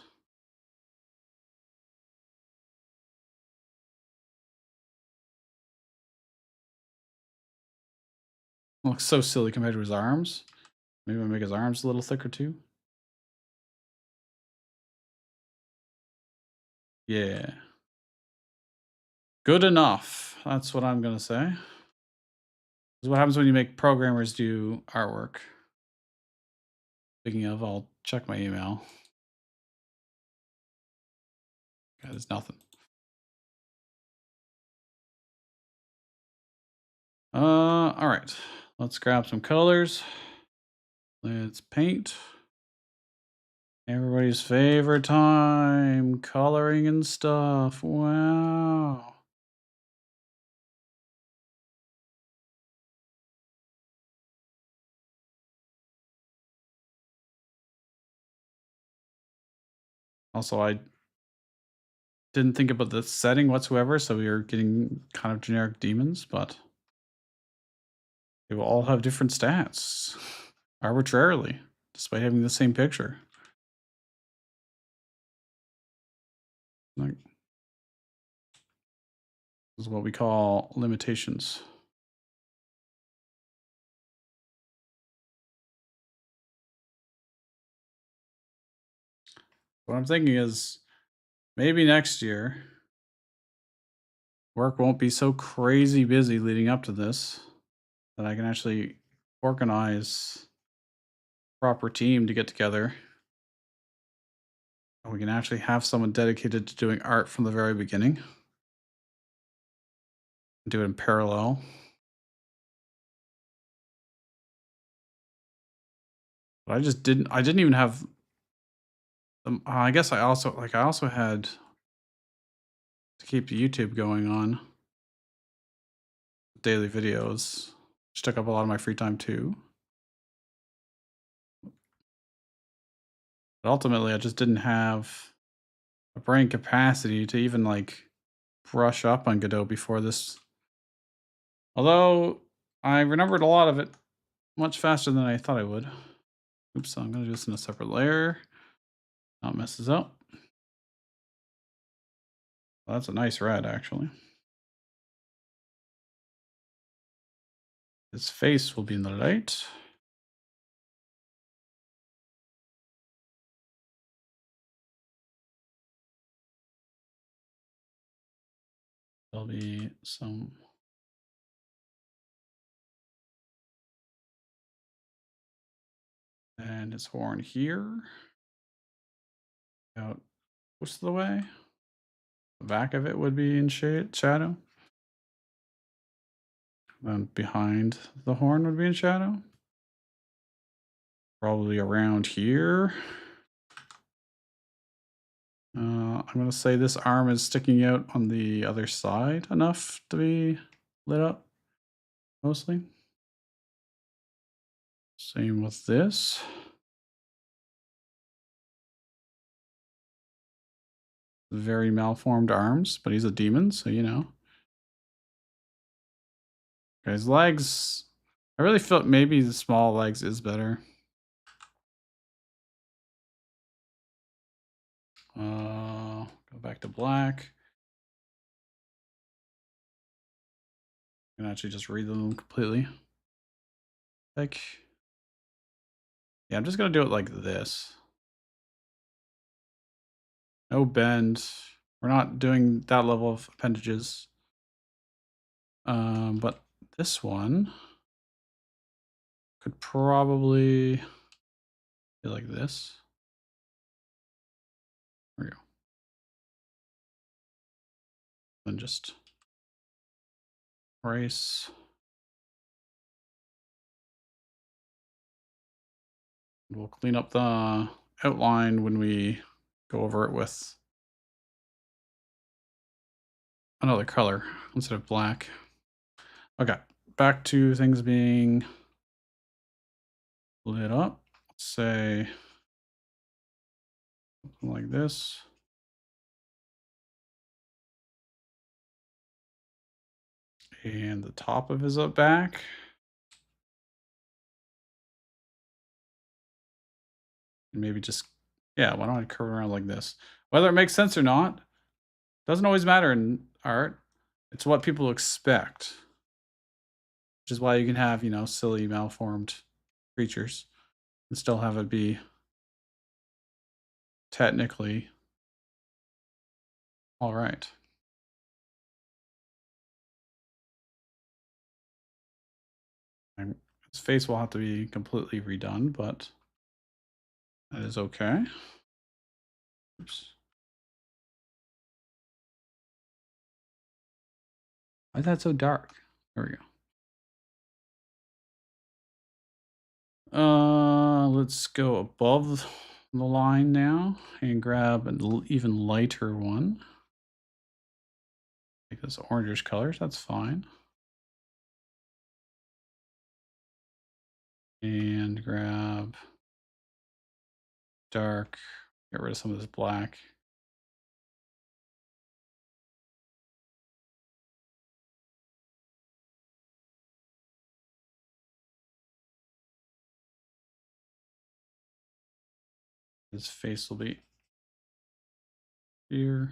Speaker 1: Looks so silly compared to his arms. Maybe I'll make his arms a little thicker too. Yeah. Good enough. That's what I'm gonna say. This is what happens when you make programmers do artwork. Speaking of, I'll check my email. Okay, there's nothing. All right. Let's grab some colors. Let's paint. Everybody's favorite time, coloring and stuff. Wow. Also, I didn't think about the setting whatsoever, so we were getting kind of generic demons, but they will all have different stats arbitrarily, despite having the same picture. Like, this is what we call limitations. What I'm thinking is maybe next year work won't be so crazy busy leading up to this that I can actually organize a proper team to get together. And we can actually have someone dedicated to doing art from the very beginning. Do it in parallel. But I didn't even have I guess I also had to keep the YouTube going on daily videos, which took up a lot of my free time too. But ultimately I just didn't have a brain capacity to even like brush up on Godot before this. Although I remembered a lot of it much faster than I thought I would. Oops, so I'm gonna do this in a separate layer. Not messes up. Well, that's a nice red, actually. His face will be in the light. There'll be some. And his horn here. Out most of the way. The back of it would be in shadow. Then behind the horn would be in shadow. Probably around here. I'm going to say this arm is sticking out on the other side enough to be lit up, mostly. Same with this. Very malformed arms, but he's a demon, so you know. Okay, his legs, I really felt maybe the small legs is better. Go back to black. I can actually just read them completely. Like, yeah, I'm just gonna do it like this. No bend. We're not doing that level of appendages. But this one could probably be like this. There we go. And just erase. We'll clean up the outline when we go over it with another color instead of black. Okay, back to things being lit up. Let's say something like this. And the top of his back. And maybe just, yeah, why don't I curve around like this? Whether it makes sense or not, doesn't always matter in art. It's what people expect. Which is why you can have, you know, silly, malformed creatures and still have it be technically all right. And his face will have to be completely redone, but that is okay. Oops. Why is that so dark? There we go. Let's go above the line now and grab an even lighter one. Like this orangish colors, that's fine. And grab dark, get rid of some of this black. His face will be here.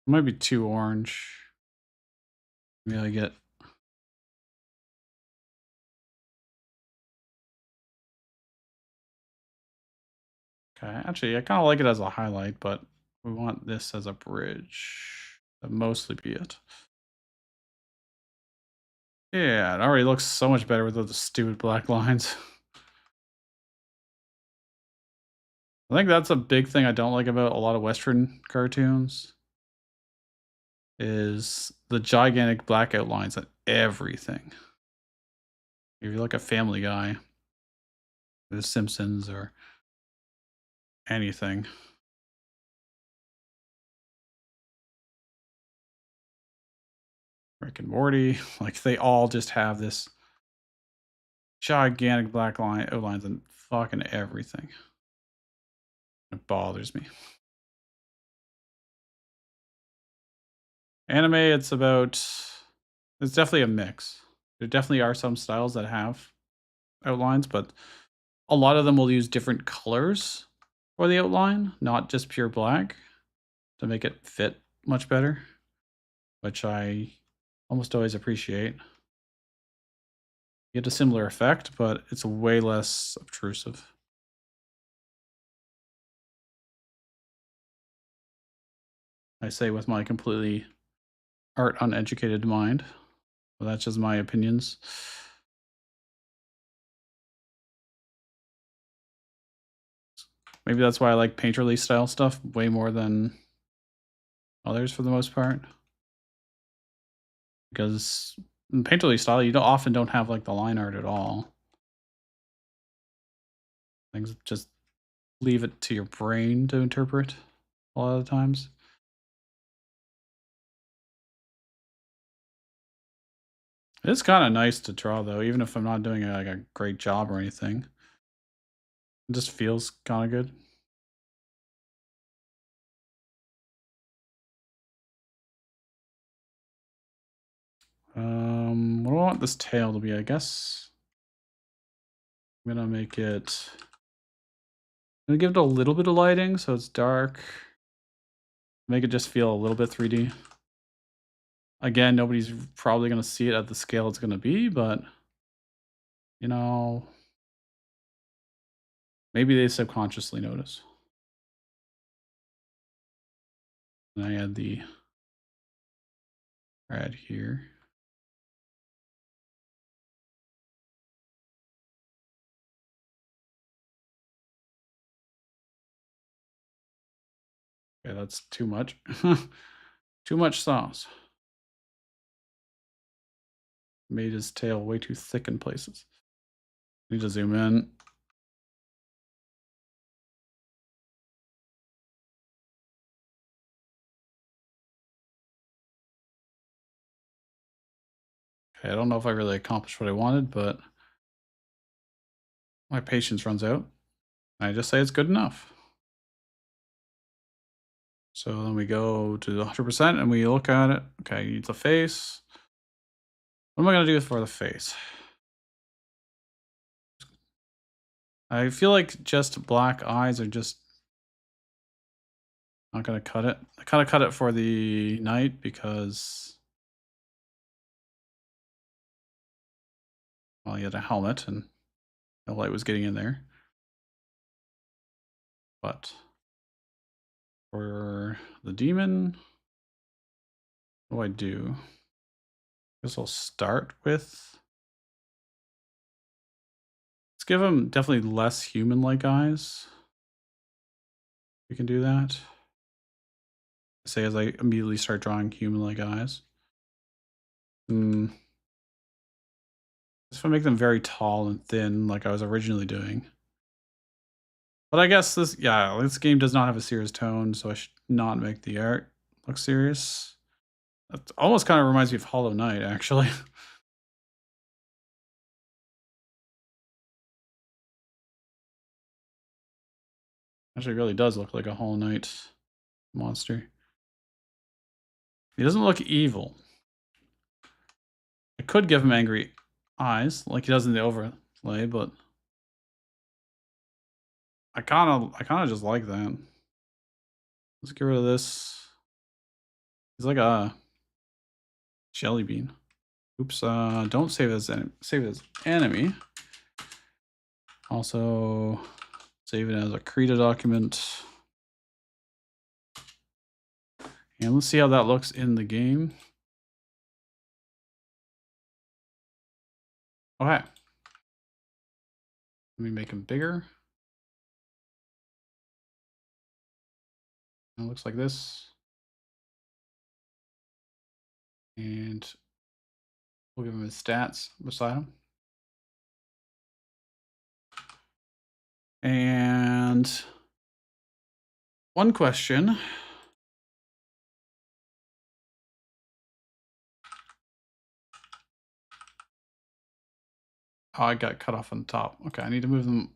Speaker 1: Might be too orange. Maybe I get okay. Actually, I kind of like it as a highlight, but we want this as a bridge. That mostly be it. Yeah, it already looks so much better without the stupid black lines. I think that's a big thing I don't like about a lot of Western cartoons is the gigantic black outlines on everything. If you look at Family Guy, The Simpsons, or anything. Rick and Morty, like they all just have this gigantic black line outlines and fucking everything. It bothers me. Anime, it's definitely a mix. There definitely are some styles that have outlines, but a lot of them will use different colors for the outline, not just pure black, to make it fit much better, which I almost always appreciate. You get a similar effect, but it's way less obtrusive. I say with my completely art uneducated mind. Well, that's just my opinions. Maybe that's why I like painterly style stuff way more than others for the most part. Because in painterly style, you often don't have like the line art at all. Things just leave it to your brain to interpret a lot of the times. It's kind of nice to draw though, even if I'm not doing like a great job or anything. It just feels kind of good. What do I want this tail to be? I guess I'm gonna make it. I'm gonna give it a little bit of lighting so it's dark. Make it just feel a little bit 3D. Again, nobody's probably gonna see it at the scale it's gonna be, but you know, maybe they subconsciously notice. And I add the red here. Okay, that's too much. Too much sauce. Made his tail way too thick in places. Need to zoom in. Okay, I don't know if I really accomplished what I wanted, but my patience runs out. I just say it's good enough. So then we go to 100% and we look at it. Okay, needs a face. What am I gonna do for the face? I feel like just black eyes are just not gonna cut it. I kind of cut it for the night because well, he had a helmet and no light was getting in there. But for the demon, what do I do? I guess I'll start with. Let's give him definitely less human-like eyes. We can do that. Say as I immediately start drawing human-like eyes. If I make them very tall and thin, like I was originally doing. But I guess this game does not have a serious tone, so I should not make the art look serious. That almost kind of reminds me of Hollow Knight, actually. Actually, really does look like a Hollow Knight monster. He doesn't look evil. I could give him angry eyes, like he does in the overlay, but I kinda just like that. Let's get rid of this. He's like a jelly bean. Oops, don't save as save it as enemy. Also, save it as a Krita document. And let's see how that looks in the game. Okay. Let me make him bigger. It looks like this. And we'll give him his stats beside him. And one question. Oh, I got cut off on the top. Okay, I need to move them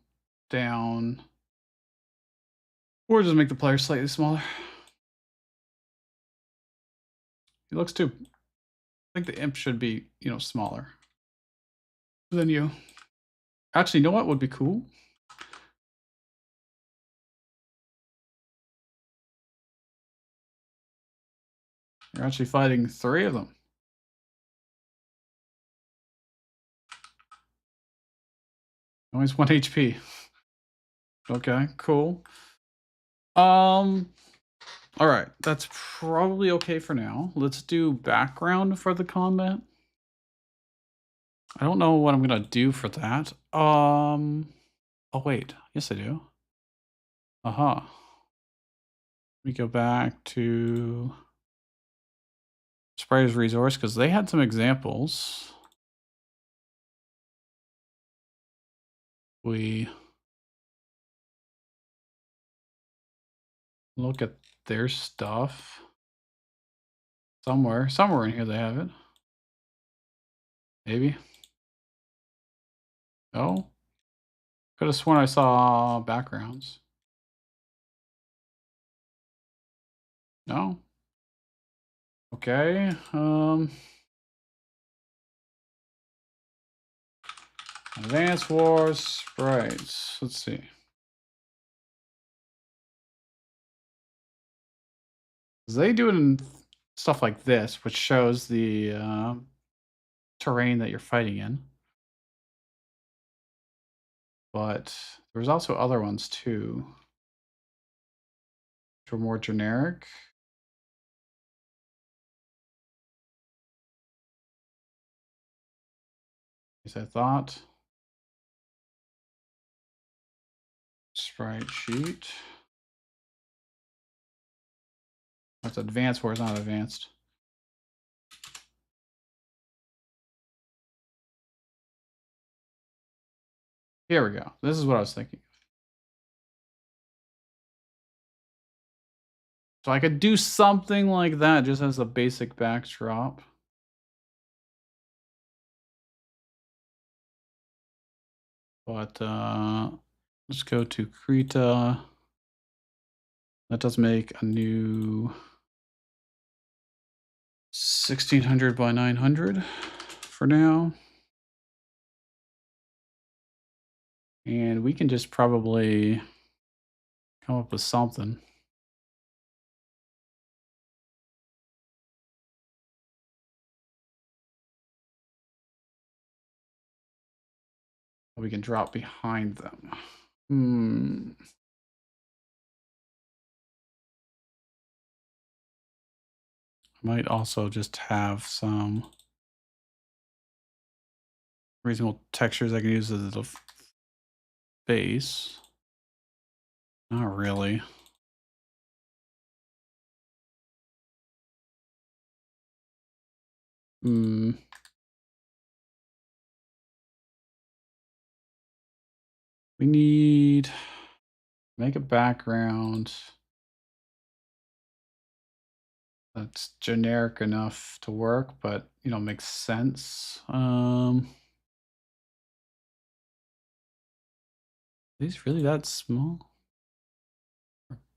Speaker 1: down. Or just make the player slightly smaller. He looks too... I think the imp should be, smaller than you. Actually, you know what would be cool? You're actually fighting 3 of them. Always 1 HP. Okay, cool. All right, that's probably okay for now. Let's do background for the combat. I don't know what I'm gonna do for that. Oh wait, yes I do. Let me go back to Sprayer's resource because they had some examples. We look at their stuff. Somewhere in here they have it. Maybe. Oh, could have sworn I saw backgrounds. No. Okay. Advanced Wars sprites. Let's see. They do it in stuff like this, which shows the terrain that you're fighting in. But there's also other ones too, which are more generic. As I thought. Sprite sheet. That's advanced wars, not advanced. Here we go. This is what I was thinking. So I could do something like that just as a basic backdrop. But let's go to Krita. That does make a new 1600 by 900 for now. And we can just probably come up with something. We can drop behind them. I might also just have some reasonable textures I can use as a base. Not really. We need make a background that's generic enough to work, but makes sense. These really that small?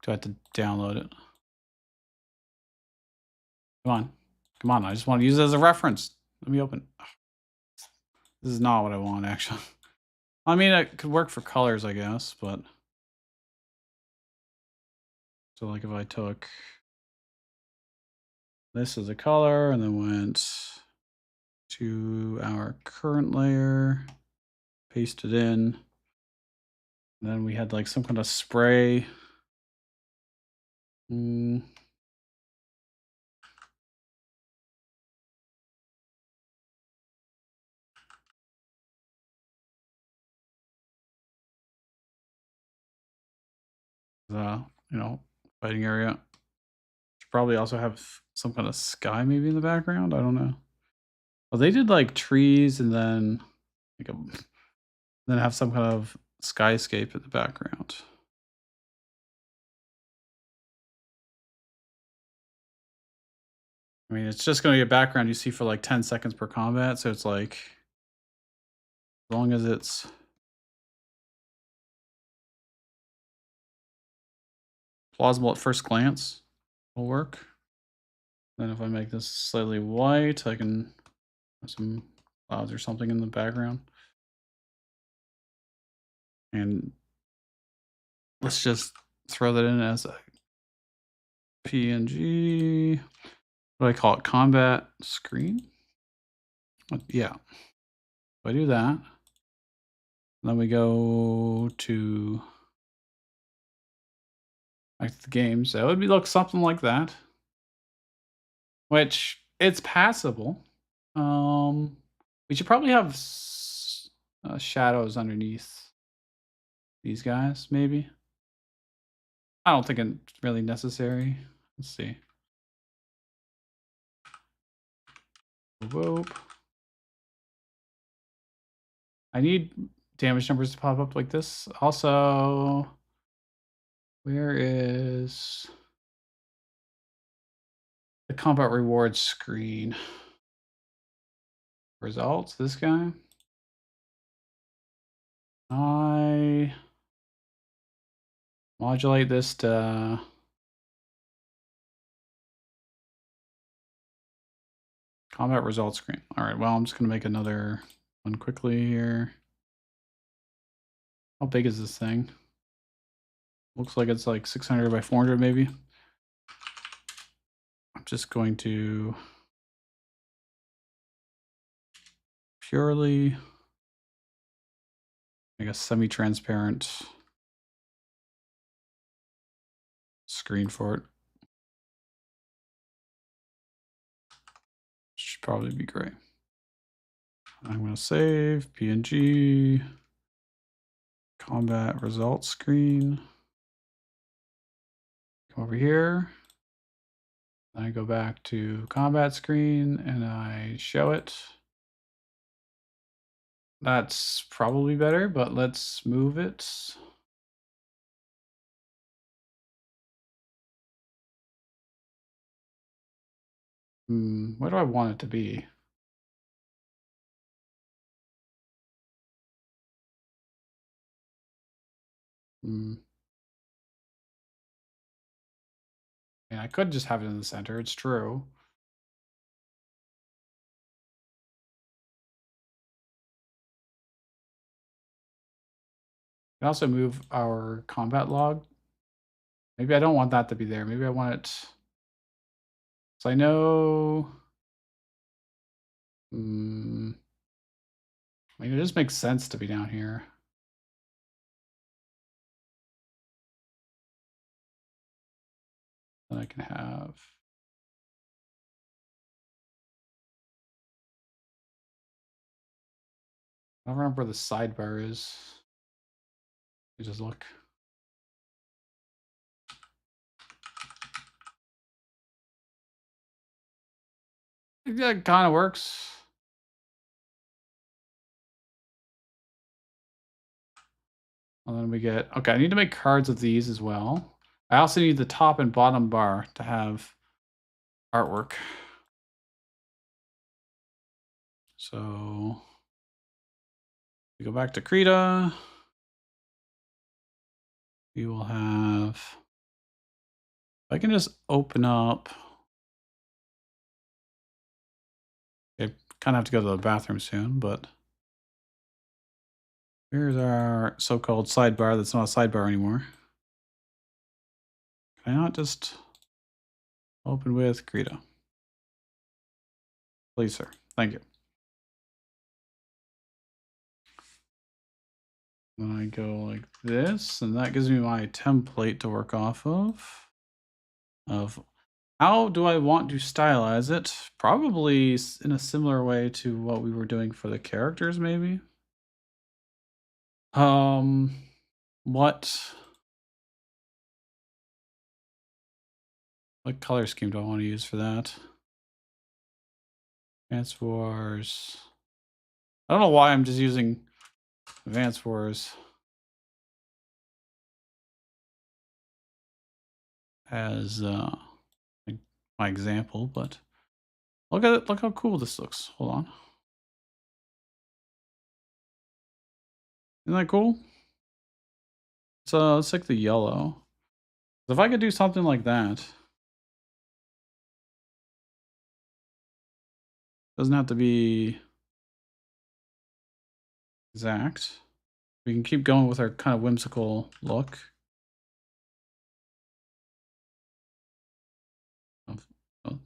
Speaker 1: Do I have to download it? Come on. Come on, I just want to use it as a reference. Let me open. This is not what I want, actually. I mean, it could work for colors, I guess, but... So, like, if I took this as a color and then went to our current layer, paste it in, and then we had, like, some kind of spray. You know, fighting area. Should probably also have some kind of sky maybe in the background. I don't know. Well, they did like trees and then like then have some kind of skyscape in the background. I mean, it's just going to be a background you see for like 10 seconds per combat. So it's like, as long as it's plausible at first glance, will work. Then if I make this slightly white, I can have some clouds or something in the background. And let's just throw that in as a PNG. What do I call it? Combat screen? Yeah. If I do that, then we go to back to the games. That would be look something like that. Which it's passable. We should probably have shadows underneath these guys, maybe. I don't think it's really necessary. Let's see. Whoop. I need damage numbers to pop up like this. Also, where is the combat rewards screen? Results, this guy. I modulate this to combat results screen. All right, well, I'm just going to make another one quickly here. How big is this thing? Looks like it's like 600 by 400 maybe. I'm just going to purely make a semi-transparent screen for it. Should probably be great. I'm going to save PNG combat results screen. Come over here. I go back to combat screen and I show it. That's probably better, but let's move it. Where do I want it to be? I could just have it in the center, it's true. We can also move our combat log. Maybe I don't want that to be there. Maybe I want it... So I know... I mean, it just makes sense to be down here. Then I can have... I don't remember where the sidebar is. You just look. That kind of works. And then we get... Okay, I need to make cards of these as well. I also need the top and bottom bar to have artwork. So we go back to Krita. We will have I can just open up. I kind of have to go to the bathroom soon, but here's our so-called sidebar that's not a sidebar anymore. Can I not just open with Krita? Please, sir. Thank you. Then I go like this, and that gives me my template to work off of how do I want to stylize it? Probably in a similar way to what we were doing for the characters, maybe. Um, what color scheme do I want to use for that? Advance Wars. I don't know why I'm just using Advance Wars as like my example, but look at it. Look how cool this looks. Hold on. Isn't that cool? So it's like the yellow. If I could do something like that, doesn't have to be exact. We can keep going with our kind of whimsical look. Oh,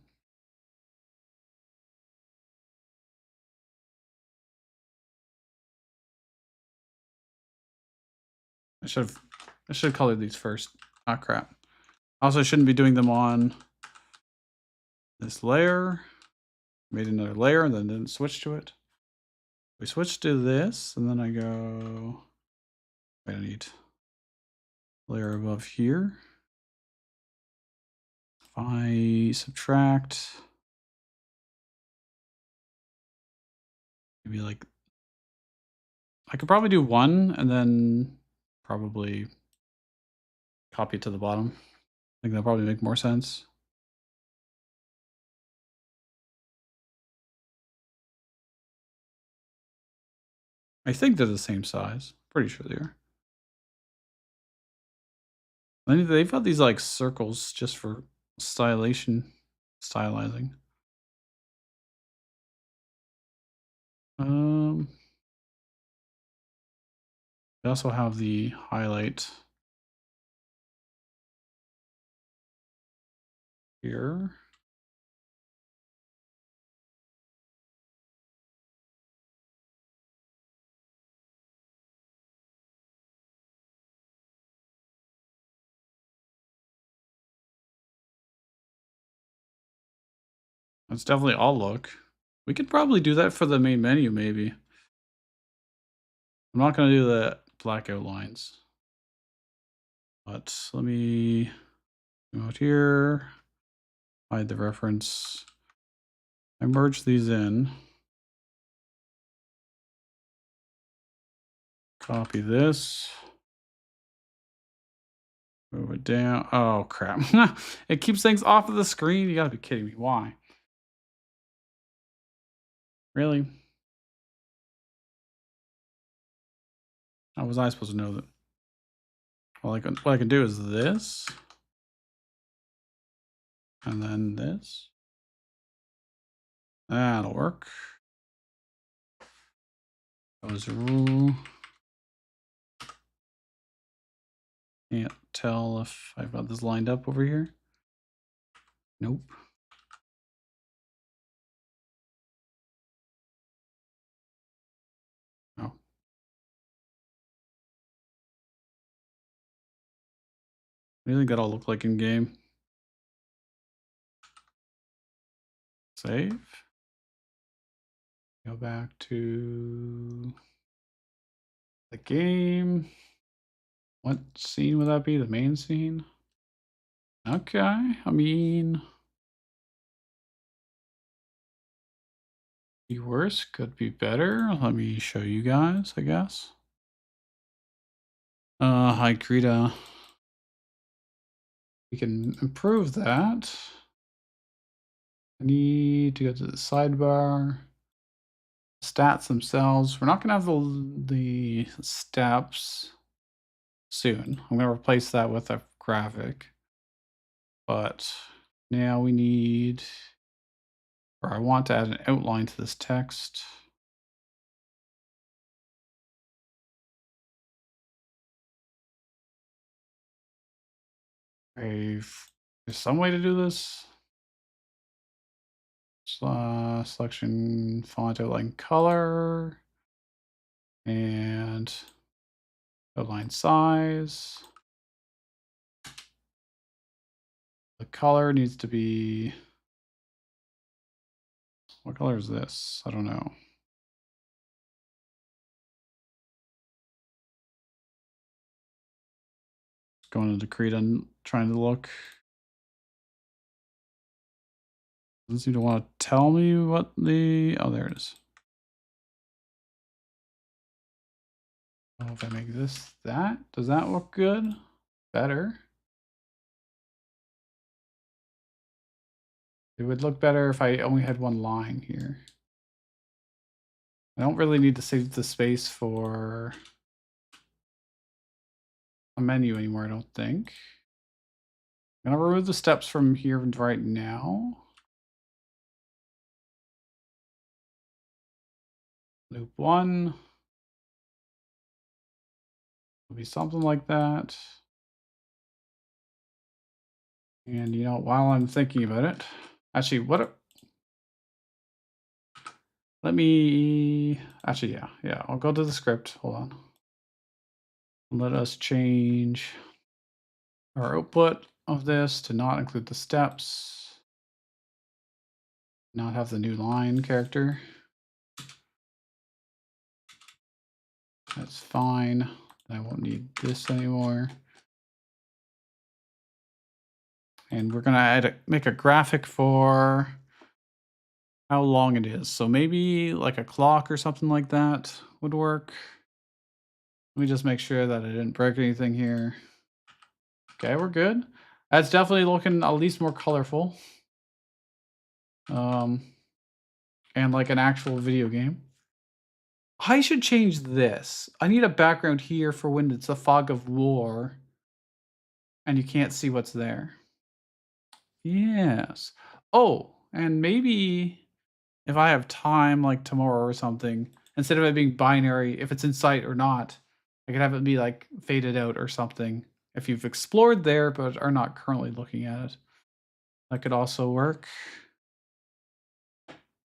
Speaker 1: I should have colored these first. Ah, crap. Also, I shouldn't be doing them on this layer. Made another layer and then didn't switch to it. We switch to this, and then I go. Wait, I need layer above here. If I subtract, maybe like I could probably do one and then probably copy it to the bottom. I think that'll probably make more sense. I think they're the same size. Pretty sure they are. And they've got these like circles just for stylizing. Um, they also have the highlight here. That's definitely all look. We could probably do that for the main menu, maybe. I'm not going to do the black outlines. But let me go out here, hide the reference. I merge these in. Copy this. Move it down. Oh, crap. It keeps things off of the screen. You gotta be kidding me. Why? Really? How was I supposed to know that? Well, what I can do is this. And then this. That'll work. Goes rule. Can't tell if I've got this lined up over here. Nope. Oh. What do you think that'll look like in game? Save. Go back to the game. What scene would that be? The main scene? Okay, I mean, be worse, could be better. Let me show you guys, I guess. Hi, Krita. We can improve that. I need to go to the sidebar. Stats themselves. We're not going to have the steps soon. I'm going to replace that with a graphic. But now we need, or I want to add an outline to this text. There's some way to do this. Selection, font, outline, color, and outline size. The color needs to be, what color is this? I don't know. Going into Krita and trying to look. Doesn't seem to want to tell me what the, oh, there it is. I don't know if I make this that. Does that look good? Better. It would look better if I only had one line here. I don't really need to save the space for a menu anymore, I don't think. I'm gonna remove the steps from here right now. Loop 1. Will be something like that. And you know, while I'm thinking about it, actually, let me, actually, yeah, I'll go to the script. Hold on. Let us change our output of this to not include the steps, not have the new line character. That's fine. I won't need this anymore. And we're gonna make a graphic for how long it is. So maybe like a clock or something like that would work. Let me just make sure that I didn't break anything here. Okay, we're good. That's definitely looking at least more colorful. And like an actual video game. I should change this. I need a background here for when it's a fog of war and you can't see what's there. Yes. Oh, and maybe if I have time, like tomorrow or something, instead of it being binary, if it's in sight or not, I could have it be like faded out or something. If you've explored there but are not currently looking at it, that could also work.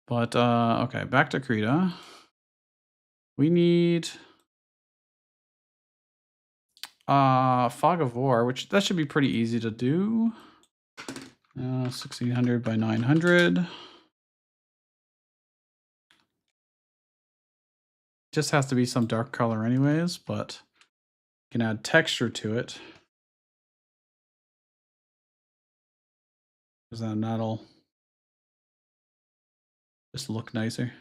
Speaker 1: But okay, back to Krita. We need Fog of War, which that should be pretty easy to do. 1600 by 900. Just has to be some dark color anyways, but you can add texture to it. Because then that'll just look nicer.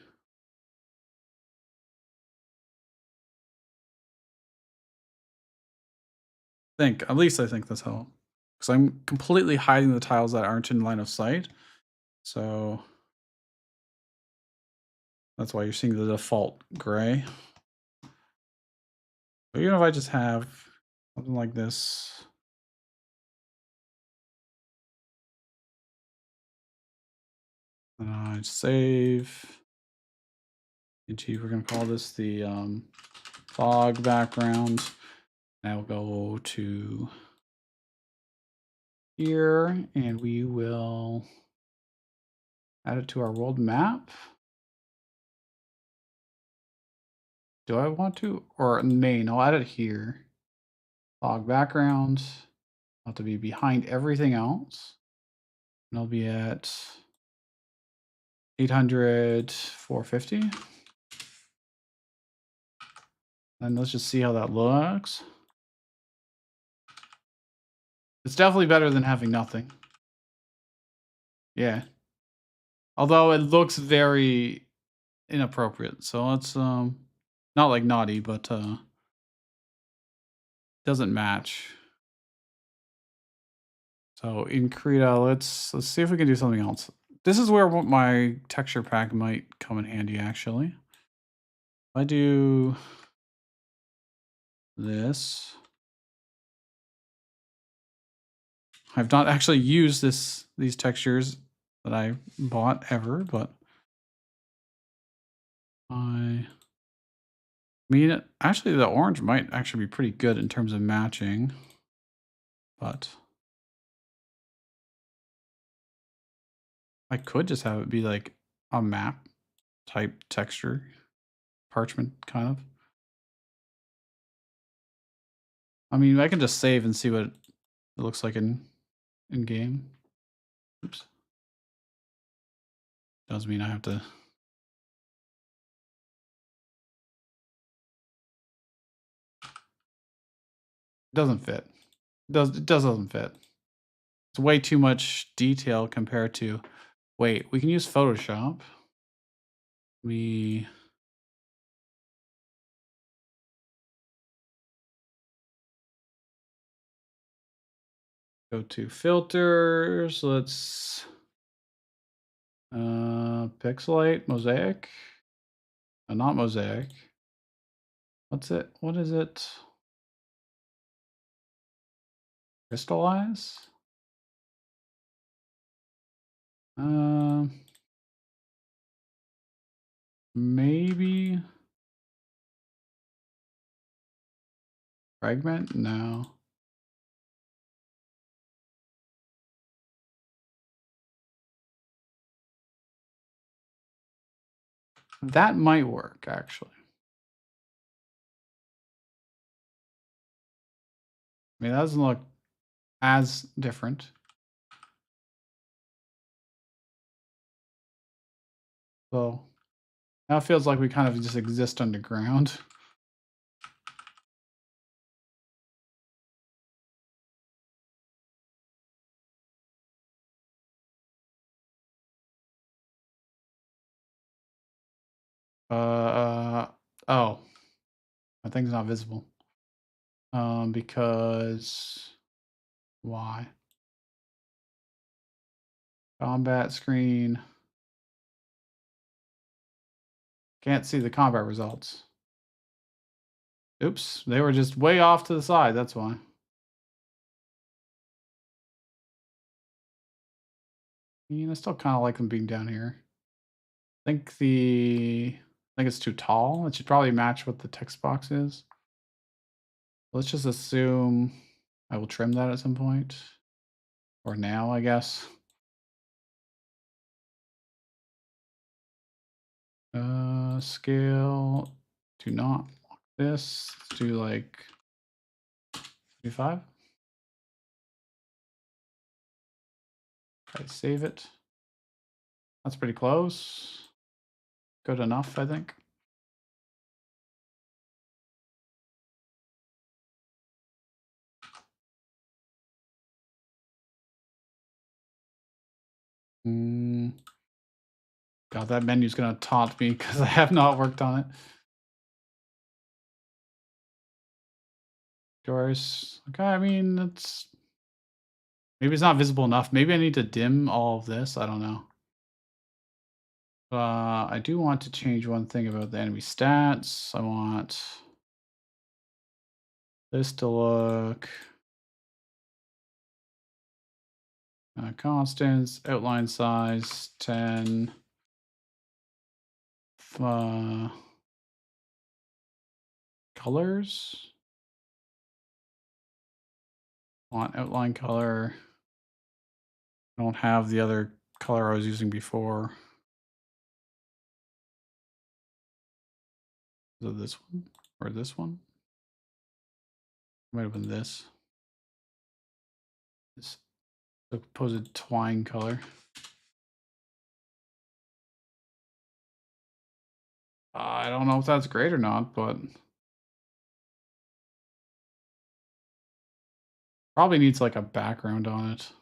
Speaker 1: At least I think that's how. Because I'm completely hiding the tiles that aren't in line of sight. So that's why you're seeing the default gray. But even if I just have something like this. Save. We're going to call this the fog background. Now we'll go to here and we will add it to our world map. Do I want to? Or main, I'll add it here. Fog background. I'll have to be behind everything else. And I'll be at 800, 450. And let's just see how that looks. It's definitely better than having nothing. Yeah. Although it looks very inappropriate. So let's not like naughty, but doesn't match. So in Krita, let's see if we can do something else. This is where my texture pack might come in handy actually. If I do this, I've not actually used these textures that I bought ever, but I mean, actually, the orange might actually be pretty good in terms of matching, but I could just have it be like a map type texture, parchment kind of. I mean, I can just save and see what it looks like in game. Oops. Does mean I have to. Doesn't fit. It doesn't fit. It's way too much detail compared to. Wait, we can use Photoshop. We go to filters. Let's pixelate, mosaic. Not mosaic. What's it? What is it? Crystallize? Maybe fragment? No. That might work, actually. I mean, that doesn't look as different. So now it feels like we kind of just exist underground. Oh, my thing's not visible. Because why? Combat screen. Can't see the combat results. Oops, they were just way off to the side, that's why. I mean, I still kind of like them being down here. I think it's too tall. It should probably match what the text box is. Let's just assume I will trim that at some point. Or now, I guess. Scale to not lock this. Let's do like 35. Try to save it. That's pretty close. Good enough, I think. God, that menu's gonna taunt me because I have not worked on it. Doors. Okay, I mean, it's maybe it's not visible enough. Maybe I need to dim all of this. I don't know. I do want to change one thing about the enemy stats. I want this to look constants, outline size 10. Colors. Want outline color. I don't have the other color I was using before. Is it this one or this one? Might have been this. This supposed twine color. I don't know if that's great or not, but probably needs like a background on it.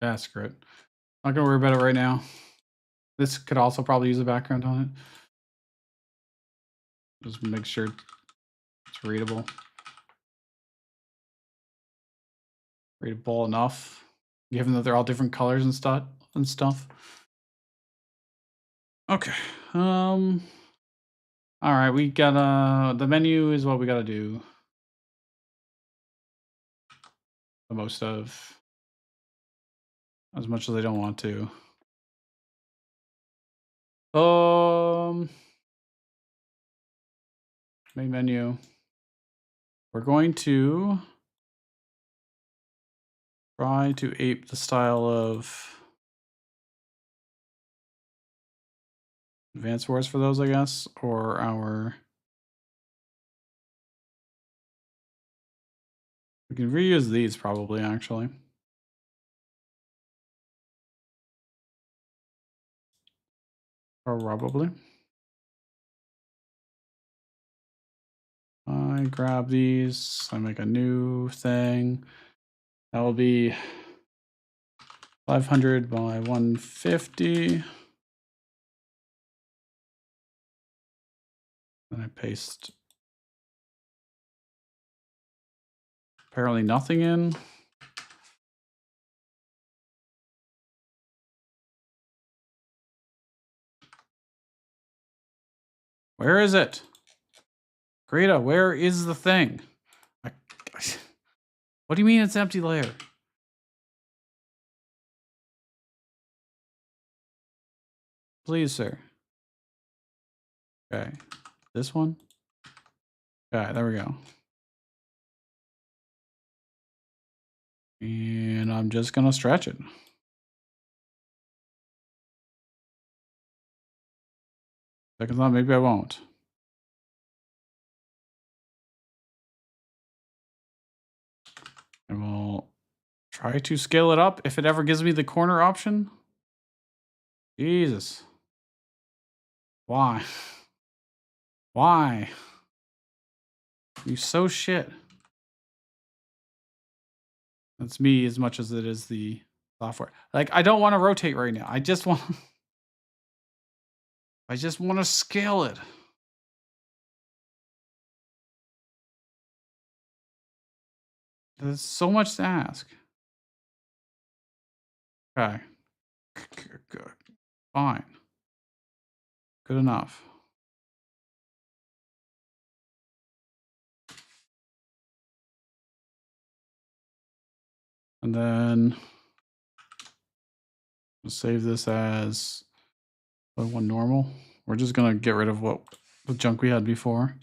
Speaker 1: Yeah, screw it. Not gonna worry about it right now. This could also probably use a background on it. Just make sure it's readable. Readable enough, given that they're all different colors and stuff. Okay. All right, we gotta. The menu is what we gotta do the most of, as much as I don't want to. Um, Main menu. We're going to try to ape the style of Advanced Wars for those, I guess, or our. We can reuse these probably, actually. Probably. I grab these. I make a new thing. That will be 500 by 150. Then I paste apparently nothing in. Where is it? Greta, where is the thing? What do you mean it's empty layer? Please, sir. Okay. This one? Okay, there we go. And I'm just gonna stretch it. Second thought, maybe I won't. I will try to scale it up if it ever gives me the corner option. Jesus. Why? Why? You so shit. That's me as much as it is the software. Like, I don't want to rotate right now. I just want to scale it. There's so much to ask. Okay. Good. Fine. Good enough. And then we'll save this as one normal. We're just gonna get rid of what junk we had before.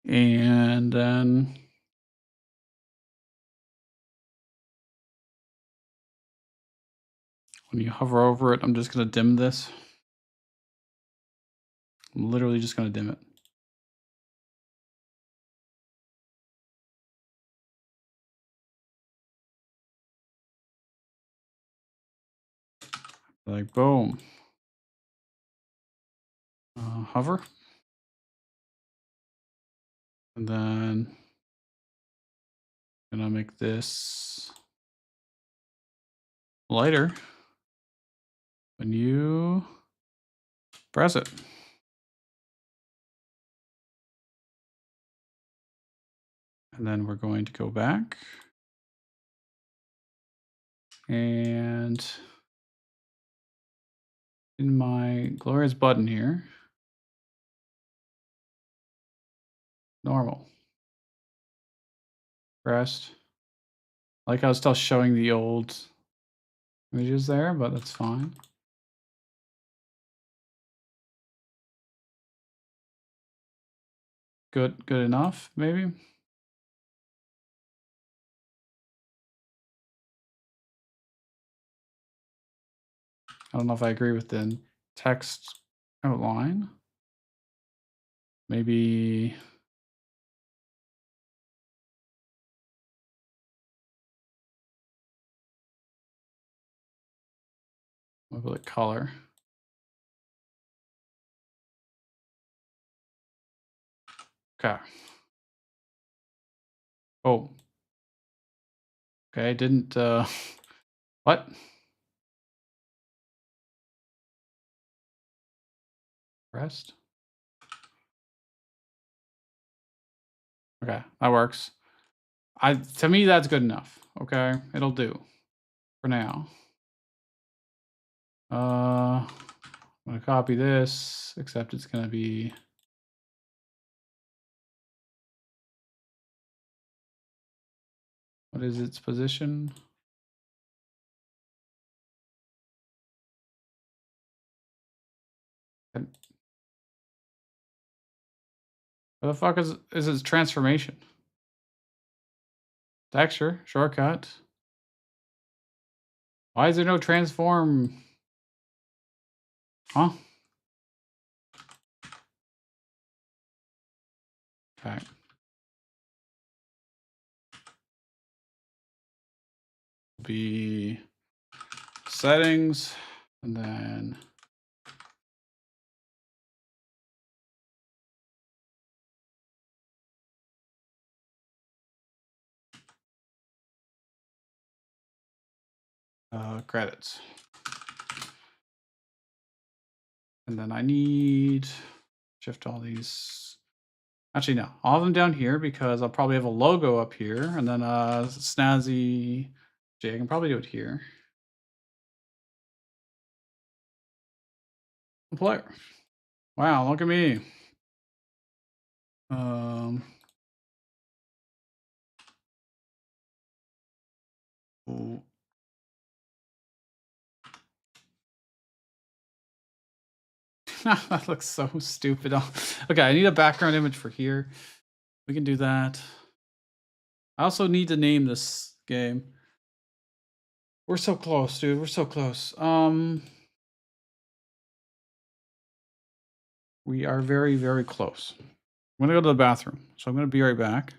Speaker 1: And then when you hover over it, I'm just gonna dim this. I'm literally just gonna dim it. Like, boom. Hover. And then I'm gonna make this lighter when you press it. And then we're going to go back and in my glorious button here, normal. Pressed. Like I was still showing the old images there, but that's fine. Good enough, maybe. I don't know if I agree with the text outline. Maybe what about the color? Okay. Oh. Okay, didn't what? Pressed? Okay, that works. To me that's good enough. Okay, it'll do for now. I'm I'm gonna copy this, except it's gonna be what is its position? And what the fuck is its transformation? Texture, shortcut. Why is there no transform? Huh? Okay. Be settings, and then credits. And then I need shift all these. Actually, no, all of them down here because I'll probably have a logo up here, and then snazzy. I can probably do it here. Player. Wow, look at me. Ooh. That looks so stupid. Okay, I need a background image for here. We can do that. I also need to name this game. We're so close, dude. We're so close. We are very, very close. I'm gonna go to the bathroom, so I'm gonna be right back.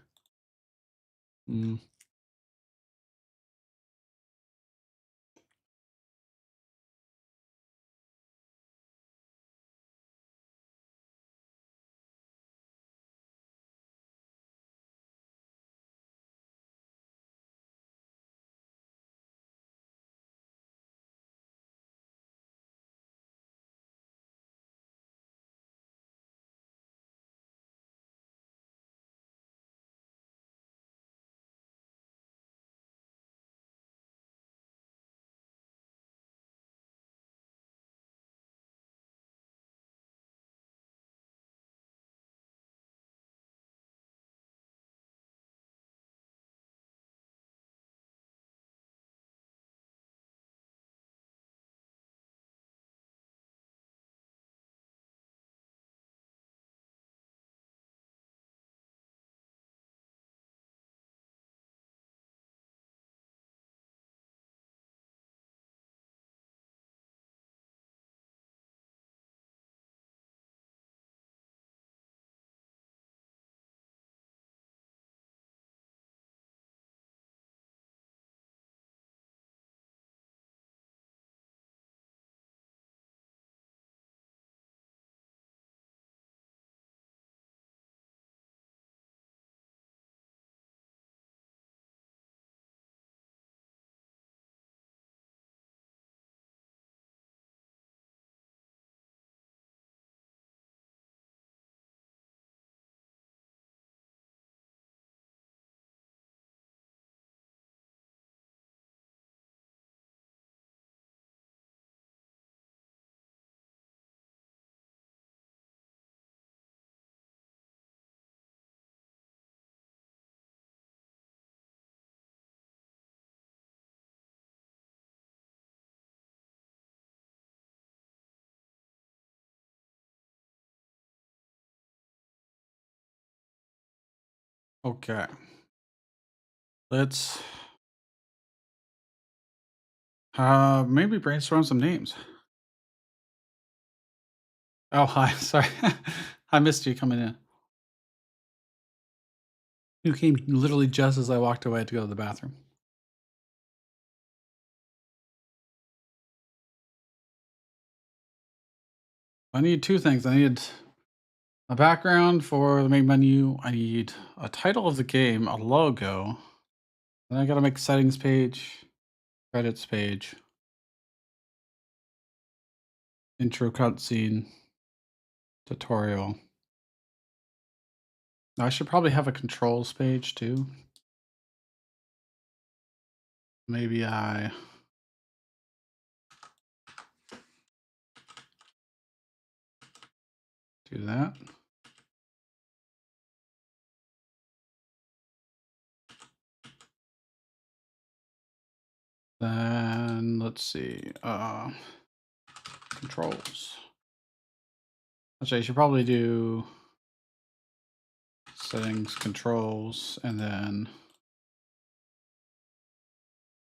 Speaker 1: Okay. Let's maybe brainstorm some names. Oh, hi. Sorry. I missed you coming in. You came literally just as I walked away to go to the bathroom. I need two things. I need a background for the main menu. I need a title of the game, a logo. Then I gotta make settings page, credits page, intro cutscene, tutorial. I should probably have a controls page too. Maybe Do that. Then let's see. Controls. Actually, I should probably do settings, controls, and then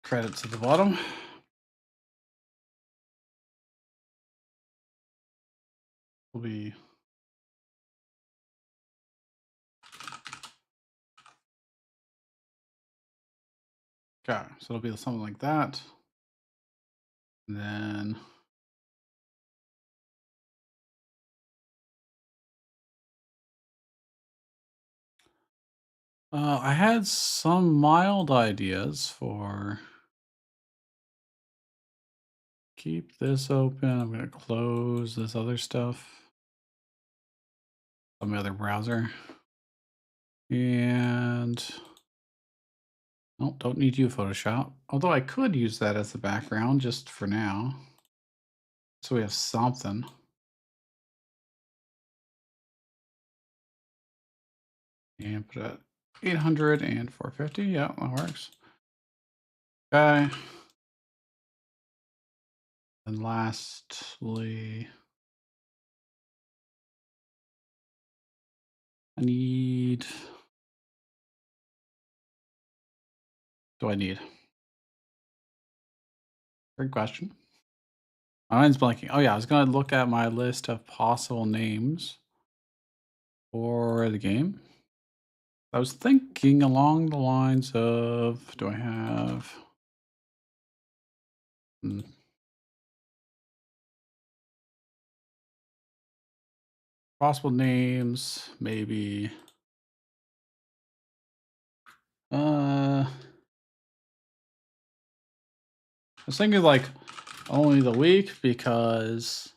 Speaker 1: credits at the bottom. Will be okay. So it'll be something like that. And then I had some mild ideas for keep this open. I'm going to close this other stuff on my other browser. And nope, don't need you, Photoshop. Although I could use that as the background just for now. So we have something. And put it 800 and 450. Yeah, that works. Okay. And lastly, I need. Do I need? Great question. My mind's blanking. Oh yeah, I was gonna look at my list of possible names for the game. I was thinking along the lines of, do I have? Hmm, possible names, maybe. I was thinking like only the week because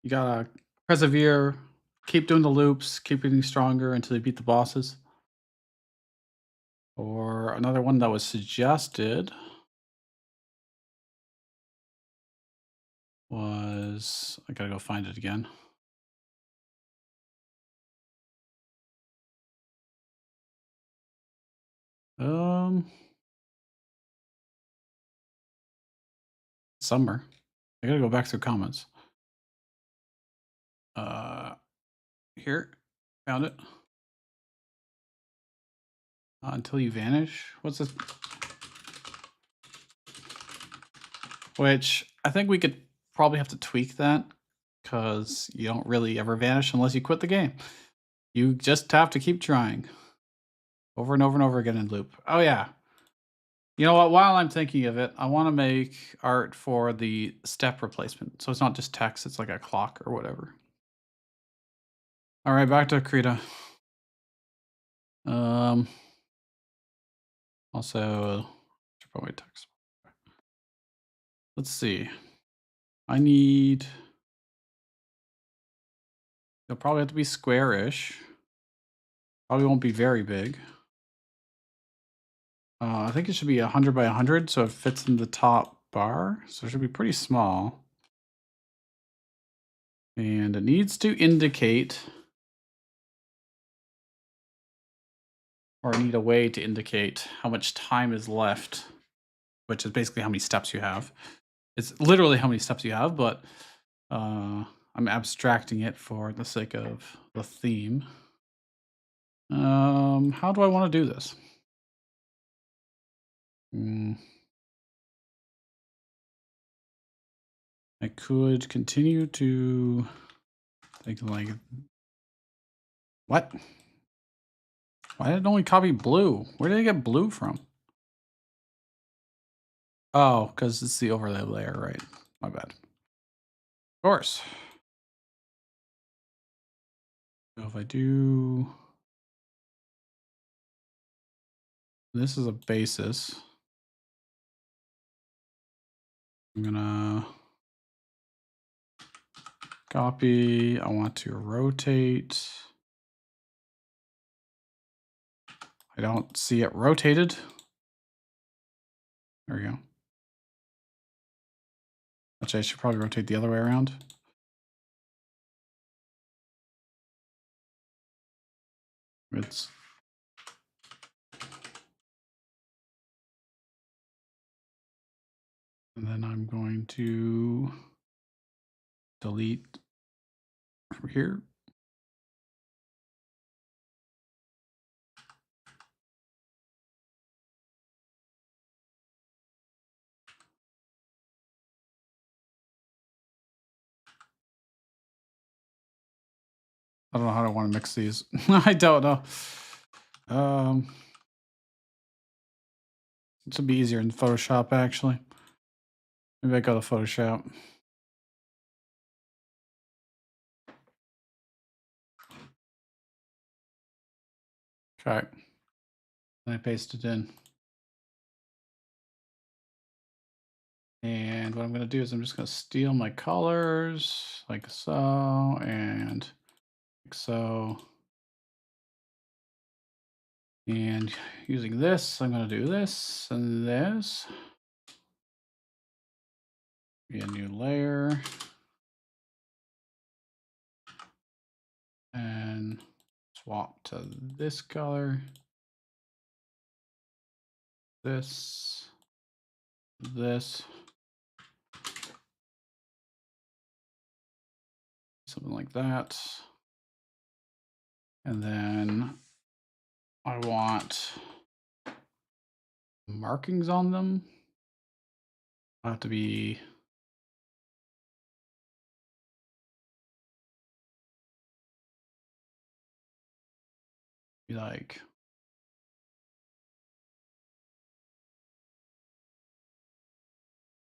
Speaker 1: you gotta persevere, keep doing the loops, keep getting stronger until you beat the bosses. Or another one that was suggested was, I gotta go find it again. Um, Summer. I gotta go back through comments. Uh, Here, found it. Until you vanish. What's this? Which I think we could probably have to tweak that because you don't really ever vanish unless you quit the game. You just have to keep trying over and over and over again in loop. Oh yeah. You know what? While I'm thinking of it, I want to make art for the step replacement. So it's not just text, it's like a clock or whatever. All right, back to Krita. Also, should probably text. Let's see. I need. It'll probably have to be square-ish. Probably won't be very big. I think it should be 100 by 100, so it fits in the top bar. So it should be pretty small. And it needs to indicate, or need a way to indicate how much time is left, which is basically how many steps you have. It's literally how many steps you have, but I'm abstracting it for the sake of the theme. How do I want to do this? I could continue to think like, what? Why did it only copy blue? Where did I get blue from? Oh, because it's the overlay layer, right? My bad. Of course. So if I do, this is a basis. I'm gonna copy. I want to rotate. I don't see it rotated. There we go. Actually, I should probably rotate the other way around. It's and then I'm going to delete over here. I don't know how I want to mix these. I don't know. This would be easier in Photoshop, actually. Maybe I go to Photoshop. Okay. And I paste it in. And what I'm going to do is I'm just going to steal my colors like so and like so. And using this, I'm going to do this and this. Be a new layer. And swap to this color. This. Something like that. And then I want markings on them. I have to be like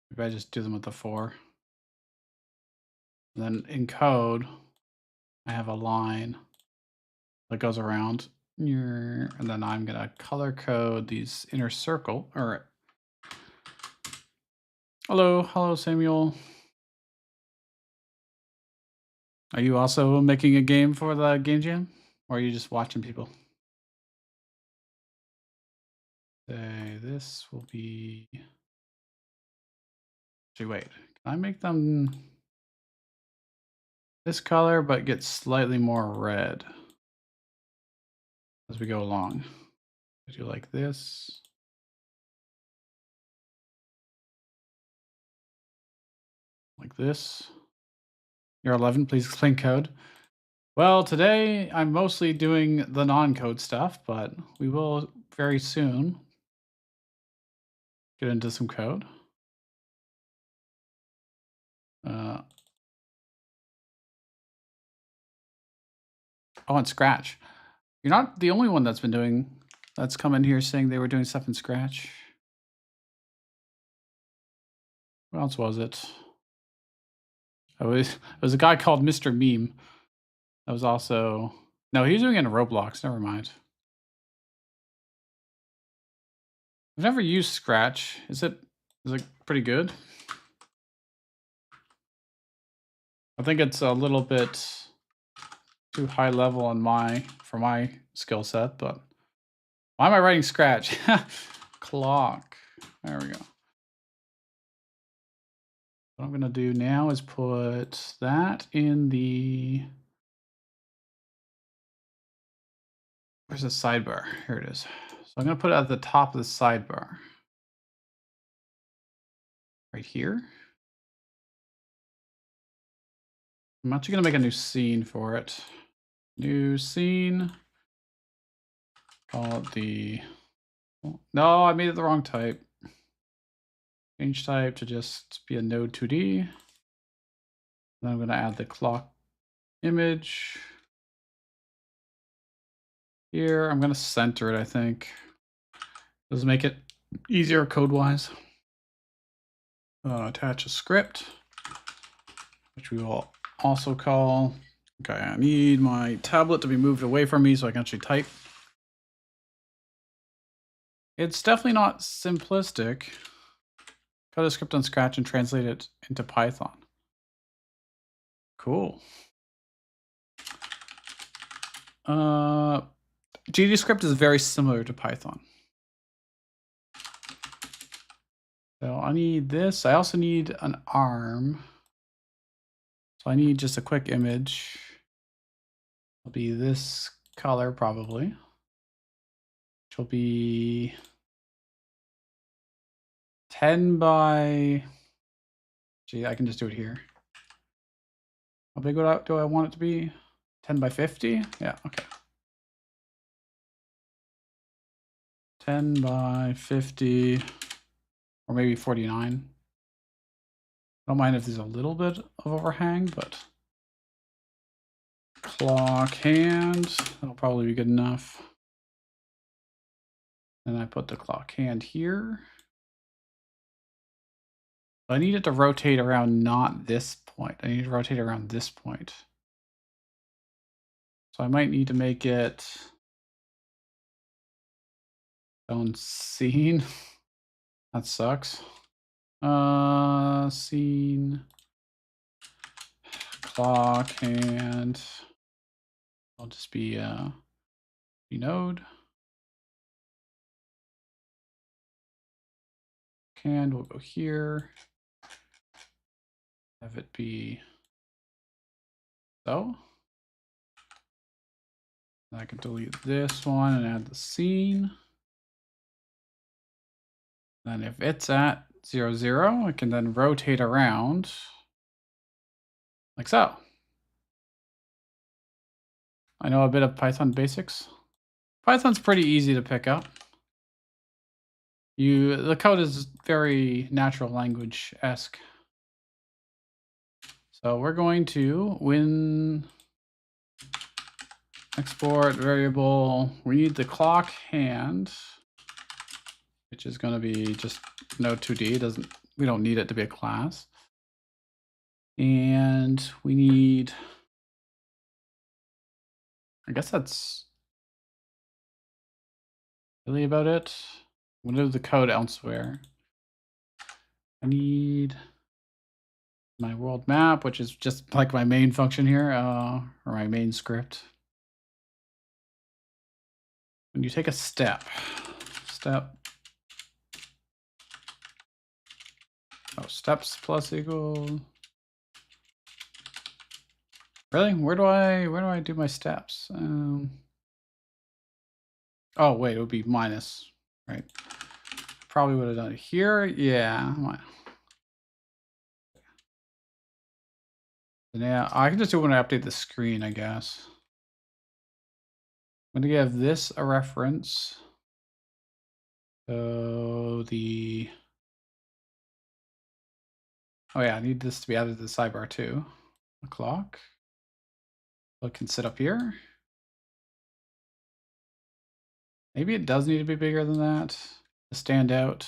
Speaker 1: maybe I just do them with the 4. And then in code, I have a line that goes around here, and then I'm gonna color code these inner circle. All right. Hello, Samuel. Are you also making a game for the game jam, or are you just watching people? Say this will be. Actually, wait. Can I make them this color, but get slightly more red as we go along? I do like this. Like this. You're 11, please explain code. Well, today I'm mostly doing the non-code stuff, but we will very soon get into some code. Oh, and Scratch. You're not the only one that's come in here saying they were doing stuff in Scratch. Who else was it? It was a guy called Mr. Meme. That was also... No, he was doing it in Roblox. Never mind. I've never used Scratch. Is it pretty good? I think it's a little bit too high level for my skill set, but why am I writing Scratch? Clock. There we go. What I'm gonna do now is put that in the... Where's the sidebar? Here it is. So I'm gonna put it at the top of the sidebar. Right here. I'm actually gonna make a new scene for it. New scene. Call it the... No, I made it the wrong type. Change type to just be a node 2D. Then I'm going to add the clock image. Here, I'm going to center it, I think. Does make it easier code-wise. Attach a script, which we will also call... Okay, I need my tablet to be moved away from me so I can actually type. It's definitely not simplistic. Code a script on Scratch and translate it into Python. Cool. GDScript is very similar to Python. So I need this. I also need an arm. So I need just a quick image. It'll be this color probably, which will be 10 by, gee, I can just do it here. How big do I want it to be? 10 by 50? Yeah, okay. 10 by 50, or maybe 49. I don't mind if there's a little bit of overhang, but clock hand, that'll probably be good enough. Then I put the clock hand here. I need it to rotate around not this point. I need to rotate around this point. So I might need to make it own scene. That sucks. Scene clock hand. I'll just be node. Hand will go here. Have it be so. I can delete this one and add the scene. Then if it's at 0, 0, I can then rotate around like so. I know a bit of Python basics. Python's pretty easy to pick up. The code is very natural language-esque. So we're going to export variable. We need the clock hand, which is going to be just node 2D. We don't need it to be a class. And we need, I guess that's really about it. I'm going to do the code elsewhere. I need my world map, which is just like my main function here, or my main script. When you take a step, steps plus equal. Really? Where do I do my steps? Oh wait, it would be minus, right? Probably would have done it here. Yeah. Yeah, I can just do it when I update the screen, I guess. I'm gonna give this a reference. So oh yeah, I need this to be added to the sidebar too. The clock. So it can sit up here. Maybe it does need to be bigger than that to stand out.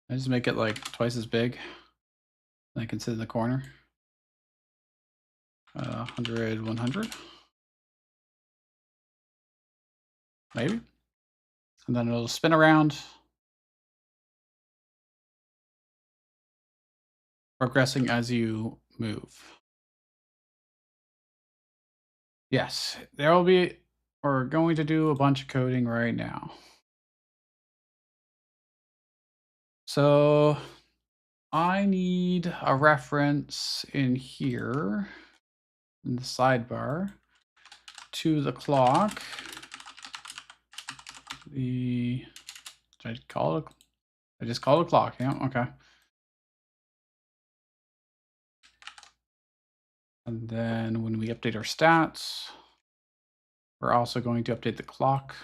Speaker 1: I just make it like twice as big. And I can sit in the corner. 100, 100. Maybe. And then it'll spin around, progressing as you move. Yes, there will be, we're going to do a bunch of coding right now. So I need a reference in here, in the sidebar, to the clock. Did I call it? I just called it clock, yeah, okay. And then when we update our stats, we're also going to update the clock.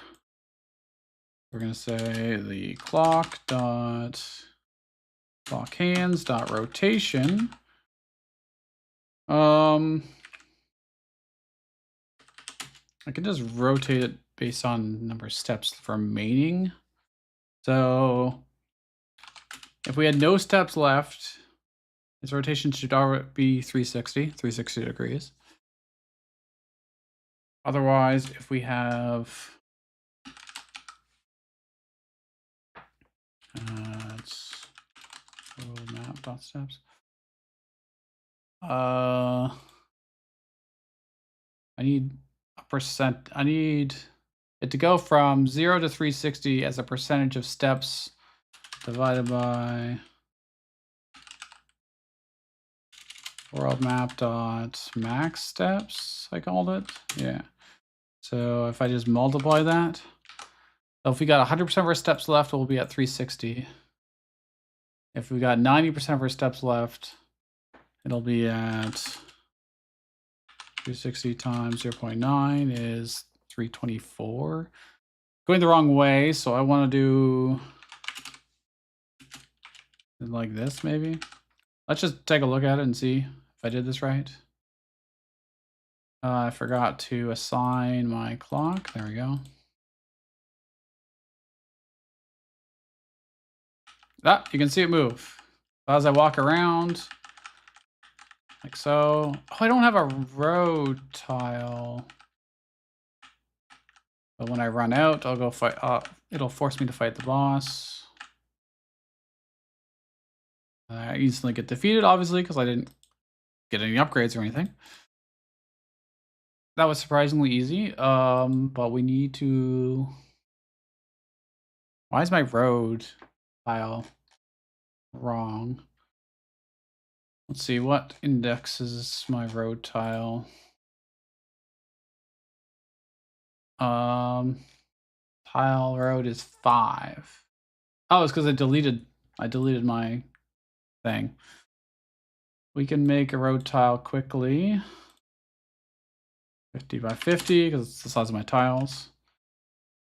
Speaker 1: We're going to say the clock hands dot rotation. I can just rotate it based on number of steps remaining. So if we had no steps left, its rotation should already be 360 degrees. Otherwise, if we have it's map.steps. I need a percent. I need it to go from 0 to 360 as a percentage of steps divided by world map dot max steps. I called it. Yeah. So if I just multiply that, so if we got 100% of our steps left, we'll be at 360. If we got 90% of our steps left, it'll be at 360 times 0.9 is 324. Going the wrong way, so I want to do like this maybe. Let's just take a look at it and see if I did this right. I forgot to assign my clock. There we go. Ah, you can see it move. As I walk around, like so. Oh, I don't have a road tile. But when I run out, I'll go fight. It'll force me to fight the boss. I instantly get defeated, obviously, because I didn't get any upgrades or anything. That was surprisingly easy. But we need to. Why is my road tile wrong? Let's see, what indexes my road tile? Tile road is 5. Oh, it's because I deleted my thing. We can make a road tile quickly. 50 by 50, because it's the size of my tiles.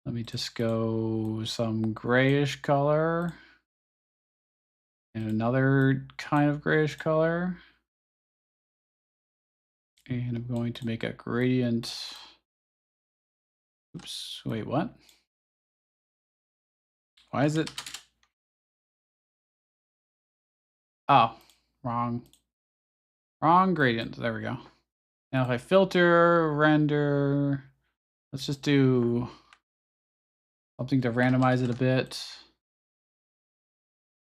Speaker 1: Let me just go some grayish color. And another kind of grayish color. And I'm going to make a gradient. Oops, wait, what? Why is it? Oh, wrong gradient. There we go. Now if I filter, render, let's just do something to randomize it a bit.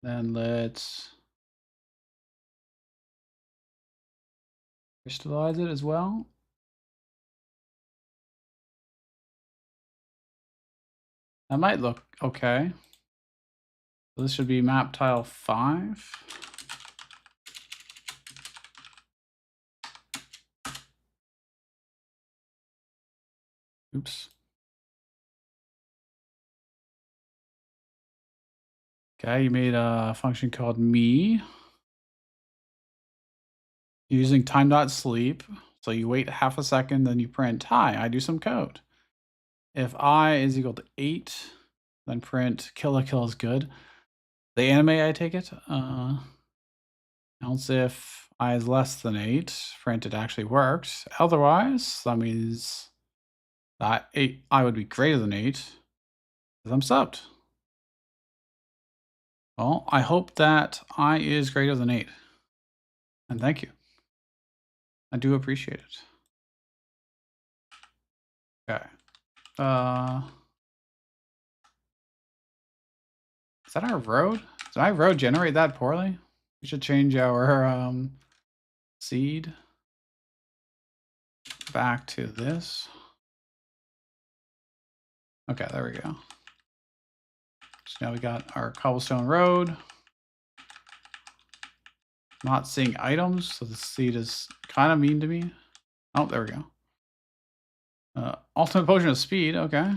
Speaker 1: Then let's crystallize it as well. That might look okay. So this should be map tile 5. Oops. Okay, you made a function called me using time.sleep. So you wait half a second, then you print, hi, I do some code. If I is equal to 8, then print kill a kill is good. The anime, I take it. Else if I is less than 8, print it actually works. Otherwise, that means that I would be greater than 8 because I'm subbed. Well, I hope that I is greater than 8. And thank you. I do appreciate it. Okay. Is that our road? Did my road generate that poorly? We should change our seed back to this. Okay, there we go. So now we got our cobblestone road. Not seeing items, so the seed is kind of mean to me. Oh, there we go. Ultimate potion of speed, okay.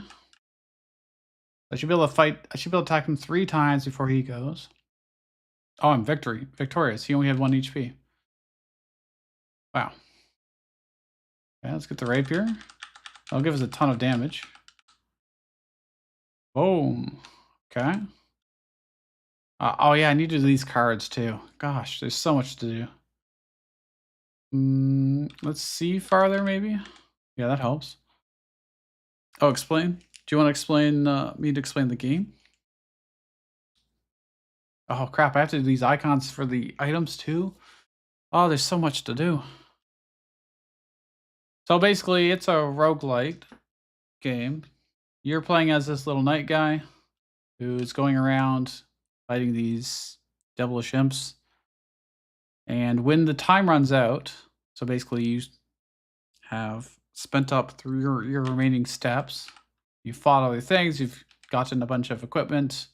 Speaker 1: I should be able to fight. I should be able to attack him 3 times before he goes. Oh, I'm victorious. He only had 1 HP. Wow. Okay, let's get the rapier. That'll give us a ton of damage. Boom. Okay. Oh yeah, I need to do these cards too. Gosh, there's so much to do. Let's see farther maybe. Yeah, that helps. Oh, explain. Do you want to explain me to explain the game? Oh crap, I have to do these icons for the items too? Oh, there's so much to do. So basically, it's a roguelite game. You're playing as this little knight guy who's going around fighting these devilish imps. And when the time runs out, so basically you have spent up through your remaining steps, you fought other things, you've gotten a bunch of equipment,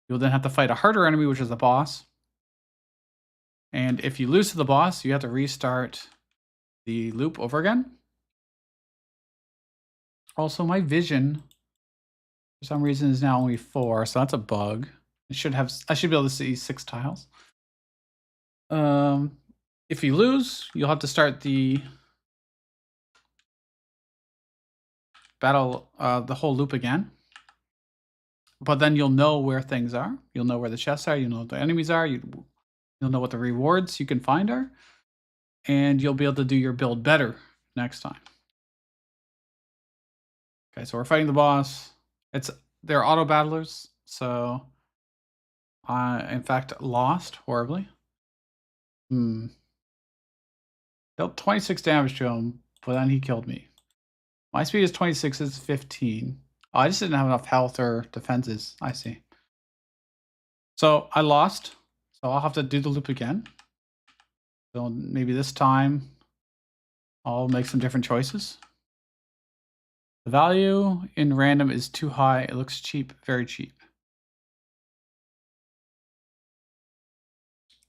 Speaker 1: you'll then have to fight a harder enemy, which is the boss. And if you lose to the boss, you have to restart the loop over again. Also, my vision, for some reason, is now only 4, so that's a bug. I should be able to see 6 tiles. If you lose, you'll have to start the battle, the whole loop again. But then you'll know where things are. You'll know where the chests are. You'll know what the enemies are. You'll know what the rewards you can find are. And you'll be able to do your build better next time. Okay, so we're fighting the boss. They're auto battlers, so I, in fact, lost horribly. Dealt 26 damage to him, but then he killed me. My speed is 26, it's 15. Oh, I just didn't have enough health or defenses. I see. So I lost, so I'll have to do the loop again. So maybe this time I'll make some different choices. The value in random is too high. It looks cheap, very cheap.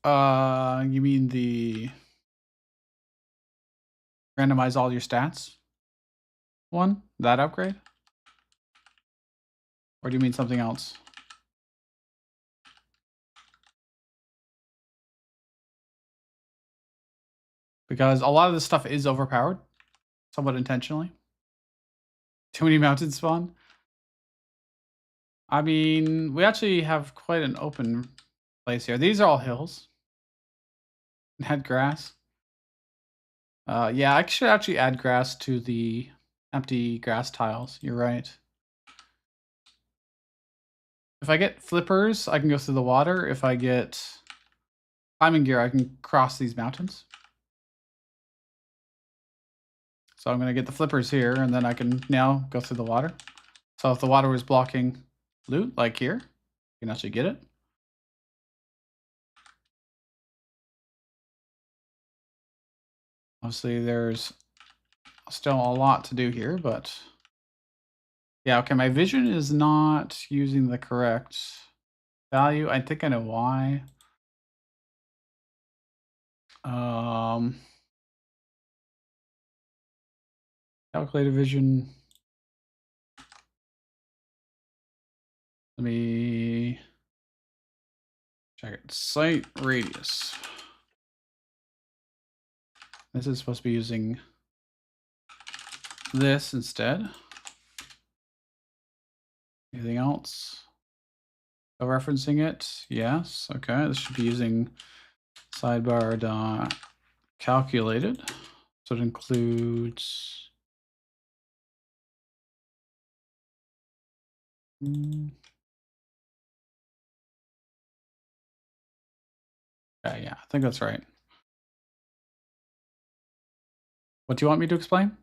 Speaker 1: You mean the randomize all your stats one? That upgrade? Or do you mean something else? Because a lot of this stuff is overpowered, somewhat intentionally. Too many mountains spawn. I mean, we actually have quite an open place here. These are all hills. Add grass. Yeah, I should actually add grass to the empty grass tiles. You're right. If I get flippers, I can go through the water. If I get climbing gear, I can cross these mountains. So I'm going to get the flippers here, and then I can now go through the water. So if the water was blocking loot, like here, you can actually get it. Obviously, there's still a lot to do here, but yeah, okay, my vision is not using the correct value. I think I know why. Calculated vision. Let me check it. Sight radius. This is supposed to be using this instead. Anything else? So referencing it? Yes. Okay. This should be using sidebar dot calculated. So it includes. Yeah, I think that's right. What do you want me to explain?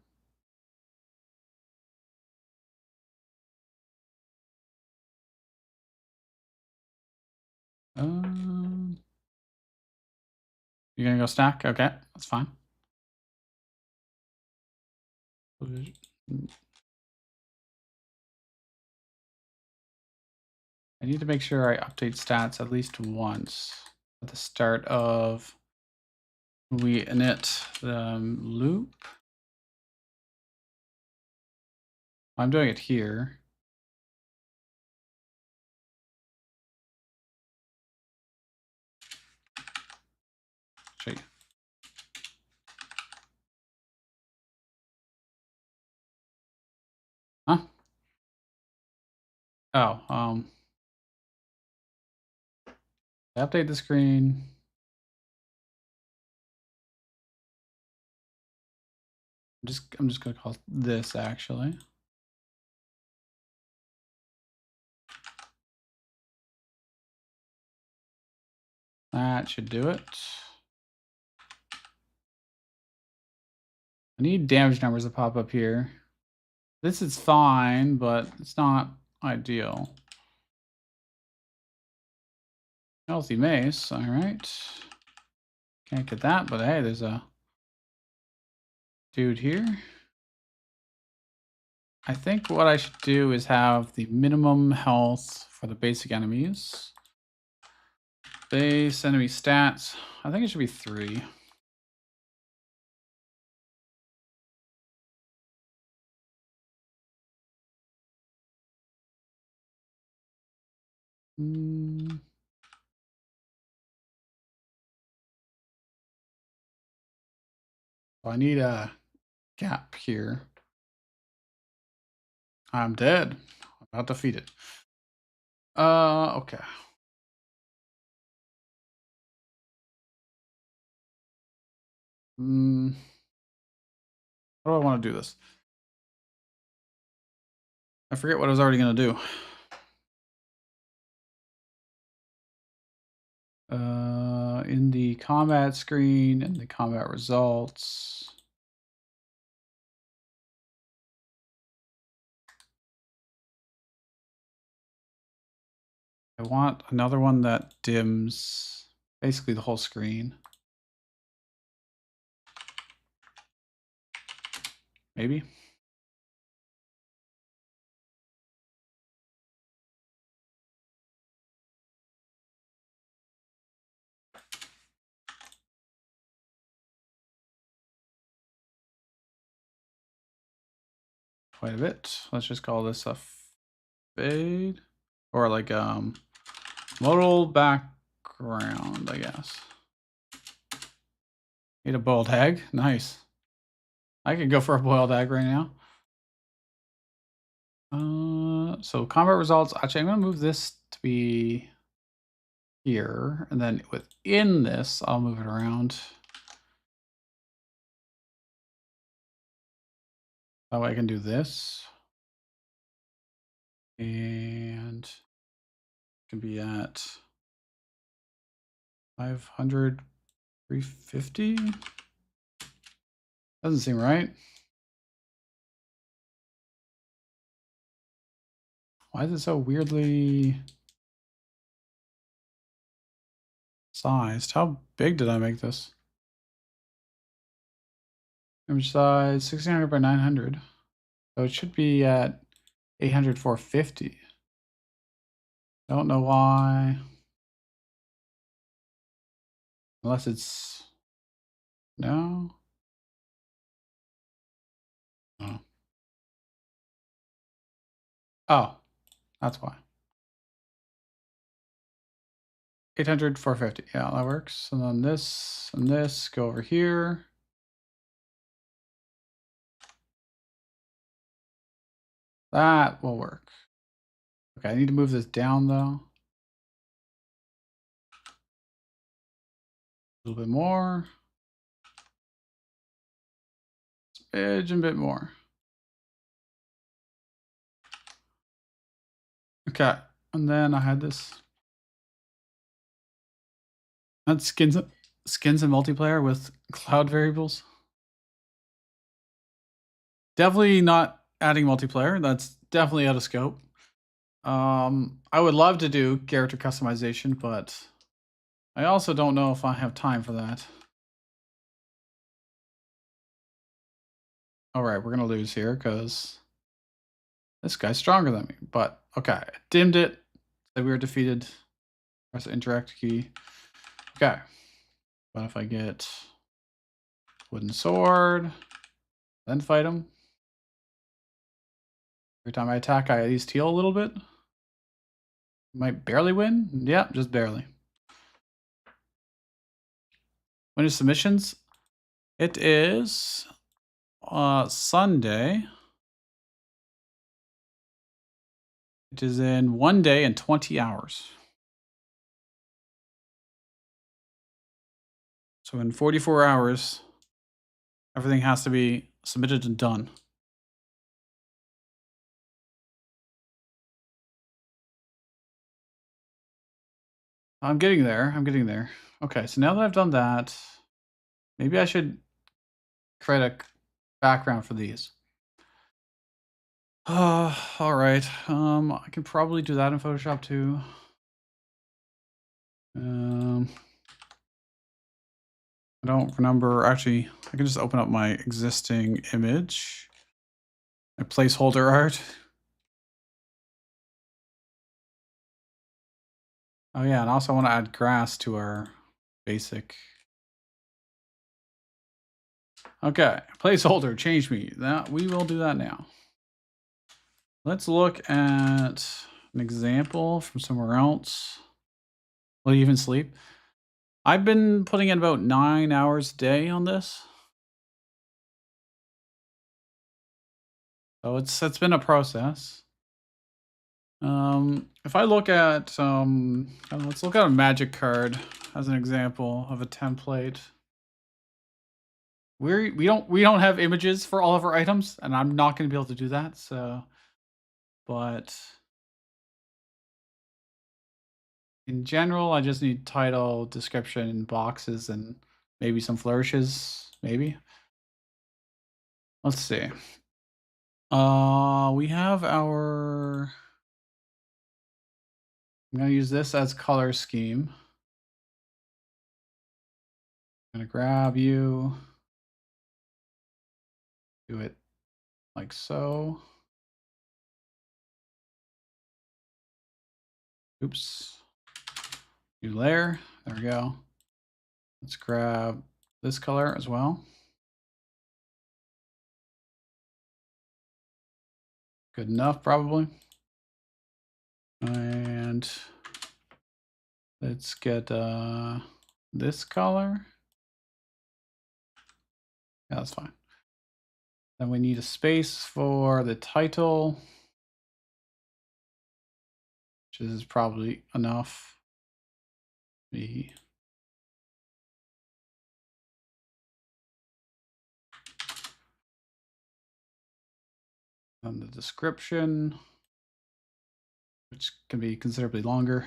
Speaker 1: You're gonna go stack? Okay, that's fine. I need to make sure I update stats at least once at the start of we init the loop. I'm doing it here. Show you. Huh? Oh, update the screen. I'm just gonna call this actually. That should do it. I need damage numbers to pop up here. This is fine, but it's not ideal. Healthy mace, all right. Can't get that, but hey, there's a dude here. I think what I should do is have the minimum health for the basic enemies. Base enemy stats. I think it should be 3. I need a gap here. I'm dead. I'm about defeated. Okay. How do I want to do this? I forget what I was already going to do. In the combat screen and the combat results. I want another one that dims basically the whole screen. Maybe. Quite a bit. Let's just call this a fade. Or like modal background, I guess. Need a boiled egg. Nice. I could go for a boiled egg right now. So combat results. Actually, I'm going to move this to be here. And then within this, I'll move it around. That way I can do this. And it can be at 500, 350. Doesn't seem right. Why is it so weirdly sized? How big did I make this? Image size 1600 by 900. So it should be at 800, 450. Don't know why. Unless it's no. Oh. Oh, that's why. 800, 450. Yeah, that works. And then this and this go over here. That will work. Okay, I need to move this down though. A little bit more. Edge and a bit more. Okay, and then I had this. That's skins and multiplayer with cloud variables. Definitely not adding multiplayer. That's definitely out of scope. I would love to do character customization, but I also don't know if I have time for that. All right, we're gonna lose here because this guy's stronger than me. But okay, dimmed it. So we were defeated. Press the interact key. Okay. But if I get wooden sword, then fight him. Every time I attack, I at least heal a little bit. Might barely win. Yeah, just barely. When is submissions? It is Sunday. It is in 1 day and 20 hours. So in 44 hours, everything has to be submitted and done. I'm getting there. I'm getting there. Okay, so now that I've done that, maybe I should create a background for these. All right. I can probably do that in Photoshop too. I don't remember. Actually, I can just open up my existing image. My placeholder art. Oh yeah, and also I want to add grass to our basic. Okay, placeholder, change me. That we will do that now. Let's look at an example from somewhere else. Will you even sleep? I've been putting in about 9 hours a day on this. So it's been a process. If I look at let's look at a magic card as an example of a template. We don't have images for all of our items, and I'm not going to be able to do that. So, but in general, I just need title, description, boxes, and maybe some flourishes. Maybe. Let's see. We have our. I'm gonna use this as color scheme. I'm gonna grab you. Do it like so. Oops. New layer. There we go. Let's grab this color as well. Good enough, probably. And let's get this color. Yeah, that's fine. Then we need a space for the title, which is probably enough. The and the description, which can be considerably longer.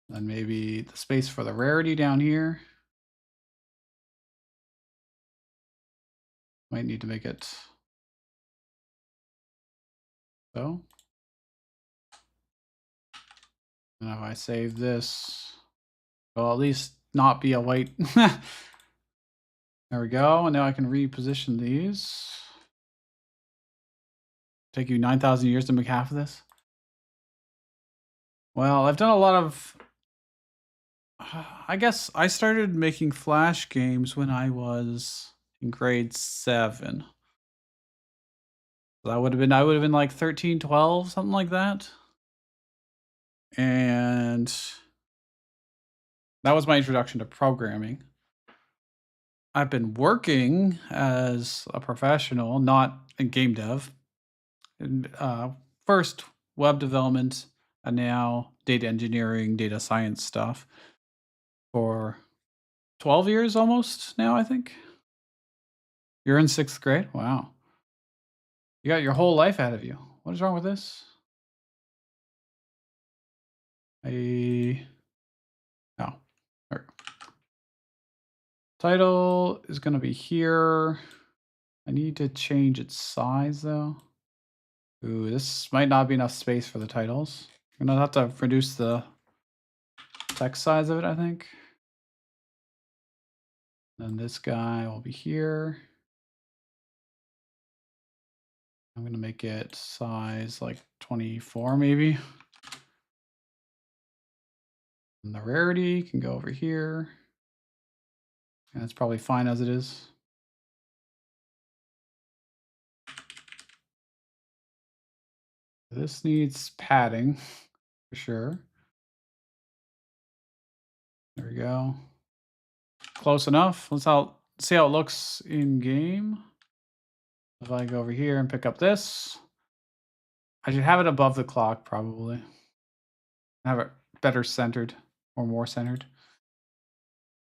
Speaker 1: Then maybe the space for the rarity down here. Might need to make it so. And if I save this, well, at least not be a white. There we go. And now I can reposition these. Take you 9,000 years to make half of this. Well, I've done a lot of. I guess I started making Flash games when I was in grade 7. So I would have been like 13, 12, something like that. And that was my introduction to programming. I've been working as a professional, not in game dev. And, first web development, and now data engineering, data science stuff for 12 years almost now, I think. You're in 6th grade? Wow. You got your whole life ahead of you. What is wrong with this? Oh. There. Title is going to be here. I need to change its size though. Ooh, this might not be enough space for the titles. I'm gonna have to reduce the text size of it, I think. Then this guy will be here. I'm gonna make it size like 24 maybe. And the rarity can go over here. And it's probably fine as it is. This needs padding for sure. There we go. Close enough. Let's see how it looks in game. If I go over here and pick up this, I should have it above the clock probably. Have it better centered or more centered.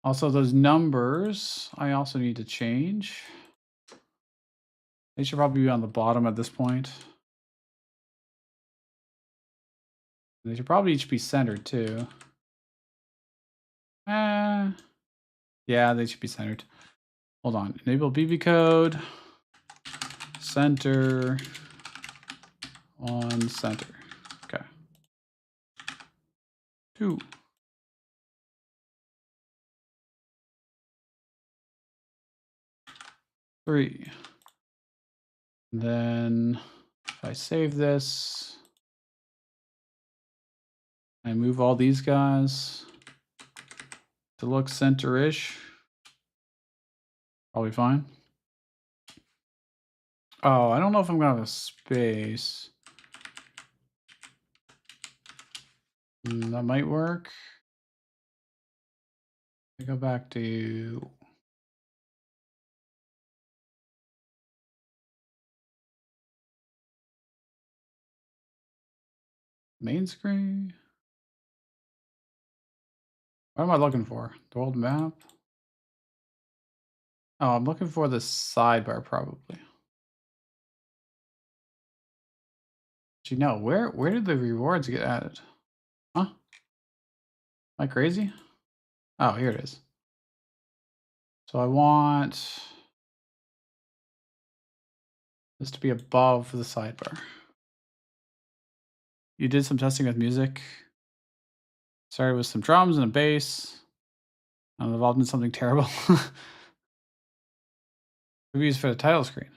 Speaker 1: Also, those numbers I also need to change. They should probably be on the bottom at this point. They should probably each be centered too. Yeah, they should be centered. Hold on. Enable BB code. Center on center. Okay. 2. Three. And then if I save this, I move all these guys to look center-ish. Probably fine. Oh, I don't know if I'm gonna have a space. That might work. I go back to main screen. What am I looking for? The world map? Oh, I'm looking for the sidebar probably. Actually, no. Where did the rewards get added? Huh? Am I crazy? Oh, here it is. So I want this to be above the sidebar. You did some testing with music. Started with some drums and a bass. I'm involved in something terrible. Reviews for the title screen.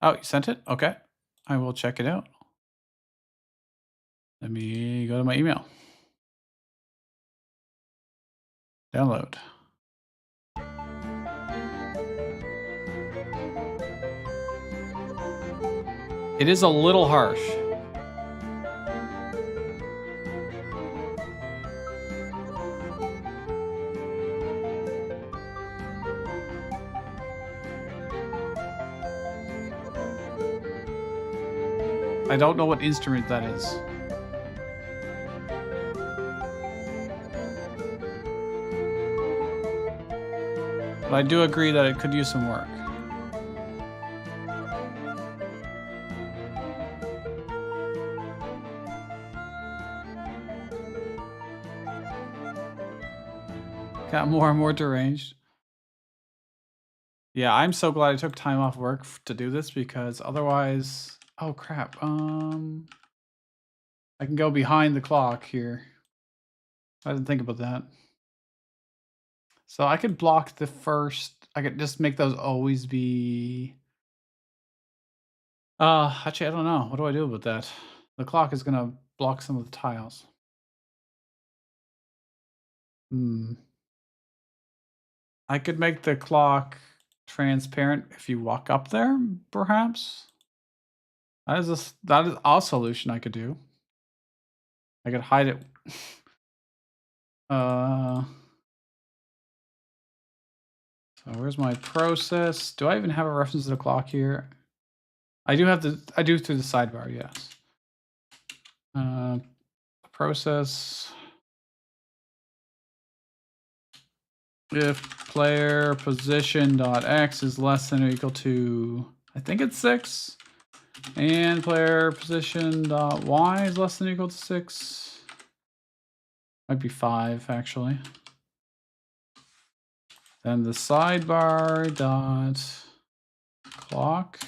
Speaker 1: Oh, you sent it? Okay. I will check it out. Let me go to my email. Download. It is a little harsh. I don't know what instrument that is. But I do agree that it could use some work. Got more and more deranged. Yeah, I'm so glad I took time off work to do this because otherwise... Oh, crap. I can go behind the clock here. I didn't think about that. So I could block the first... I could just make those always be... actually, I don't know. What do I do about that? The clock is going to block some of the tiles. I could make the clock transparent if you walk up there, perhaps. That is a solution I could do. I could hide it. So where's my process? Do I even have a reference to the clock here? I do have I do through the sidebar, yes. Process. If player position dot x is less than or equal to, I think it's 6, and player position dot y is less than or equal to 6. Might be 5 actually. Then the sidebar dot clock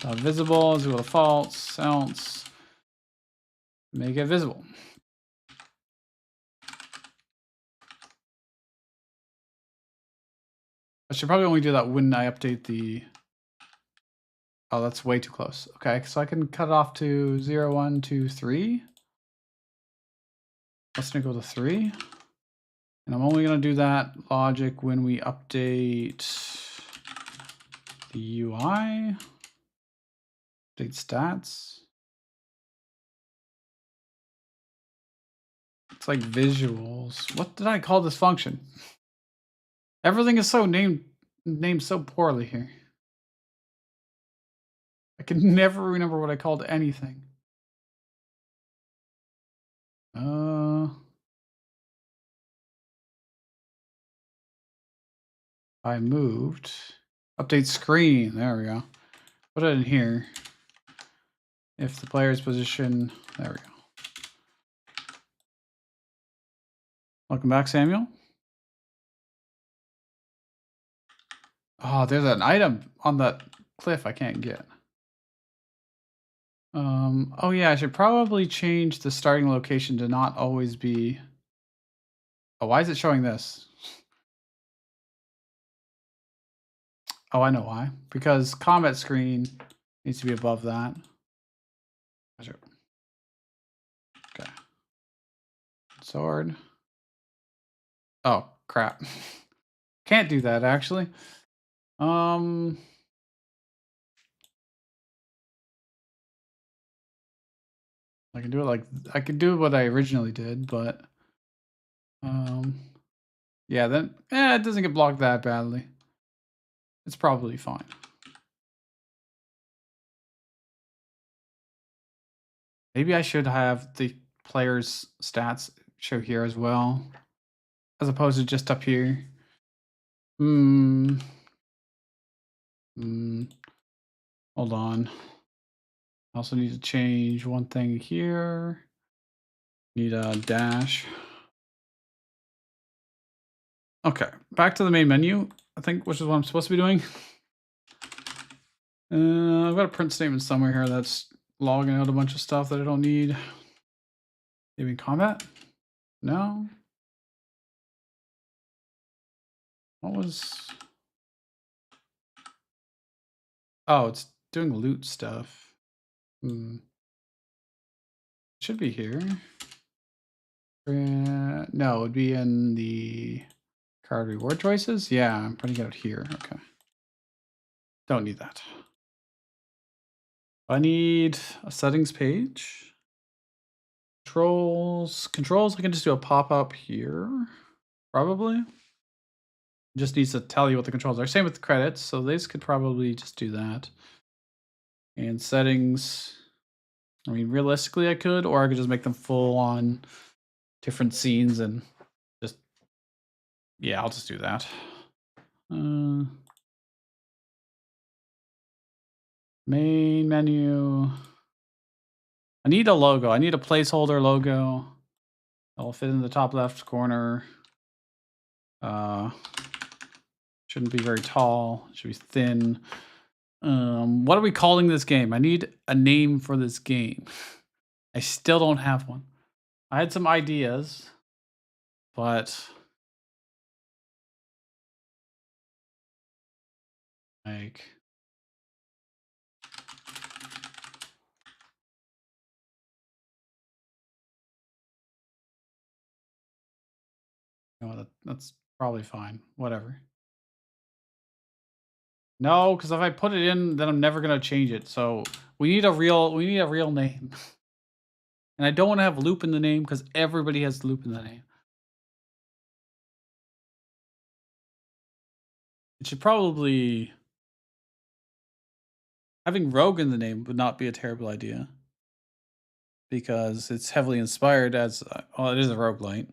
Speaker 1: dot visible is equal to false, else make it visible. I should probably only do that when I update the... Oh, that's way too close. Okay, so I can cut it off to 0, 1, 2, 3. Less than or equal to 3. And I'm only going to do that logic when we update the UI. Update stats. It's like visuals. What did I call this function? Everything is so named so poorly here. I can never remember what I called anything. I moved. Update screen. There we go. Put it in here. If the player's position. There we go. Welcome back, Samuel. Oh, there's an item on that cliff I can't get. Oh yeah, I should probably change the starting location to not always be... Oh, why is it showing this? Oh, I know why. Because combat screen needs to be above that. Okay. Sword. Oh, crap. Can't do that, actually. I can do it like I could do what I originally did, but um, yeah, then it doesn't get blocked that badly. It's probably fine. Maybe I should have the player's stats show here as well, as opposed to just up here. Hmm. Hmm. Hold on. I also need to change one thing here. Need a dash. Okay, back to the main menu, I think, which is what I'm supposed to be doing. I've got a print statement somewhere here that's logging out a bunch of stuff that I don't need. Maybe combat? No? What was... Oh, it's doing loot stuff. Should be here. No, it would be in the card reward choices. Yeah, I'm putting it out here. Okay. Don't need that. I need a settings page. Controls, I can just do a pop-up here. Probably. Just needs to tell you what the controls are. Same with the credits, so this could probably just do that. And settings, I mean, realistically I could, or I could just make them full on different scenes and just, yeah, I'll just do that. Main menu. I need a logo. I need a placeholder logo. That'll fit in the top left corner. Shouldn't be very tall. Should be thin. What are we calling this game? I need a name for this game. I still don't have one. I had some ideas, but like, no, that's probably fine. Whatever. No, because if I put it in, then I'm never gonna change it. So we need a real name. And I don't want to have loop in the name because everybody has loop in the name. It should probably having rogue in the name would not be a terrible idea because it's heavily inspired as well, it is a roguelite.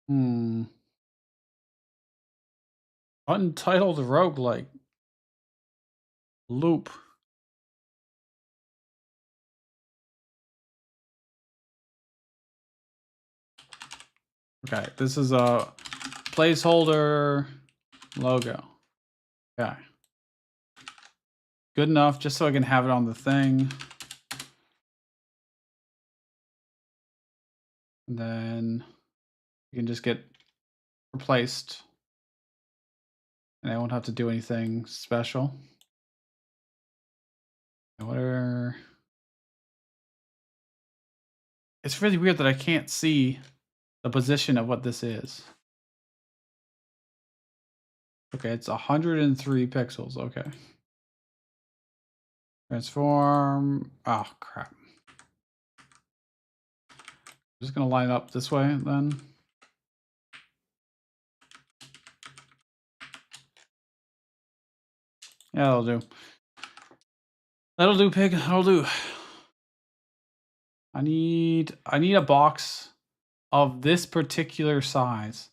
Speaker 1: Hmm. Untitled roguelike. Loop. Okay, this is a placeholder logo. Okay. Good enough, just so I can have it on the thing. And then you can just get replaced. And I won't have to do anything special. Whatever. It's really weird that I can't see the position of what this is. Okay, it's 103 pixels. Okay. Transform. Oh, crap. I'm just going to line up this way then. Yeah, that'll do. That'll do, pig. That'll do. I need a box of this particular size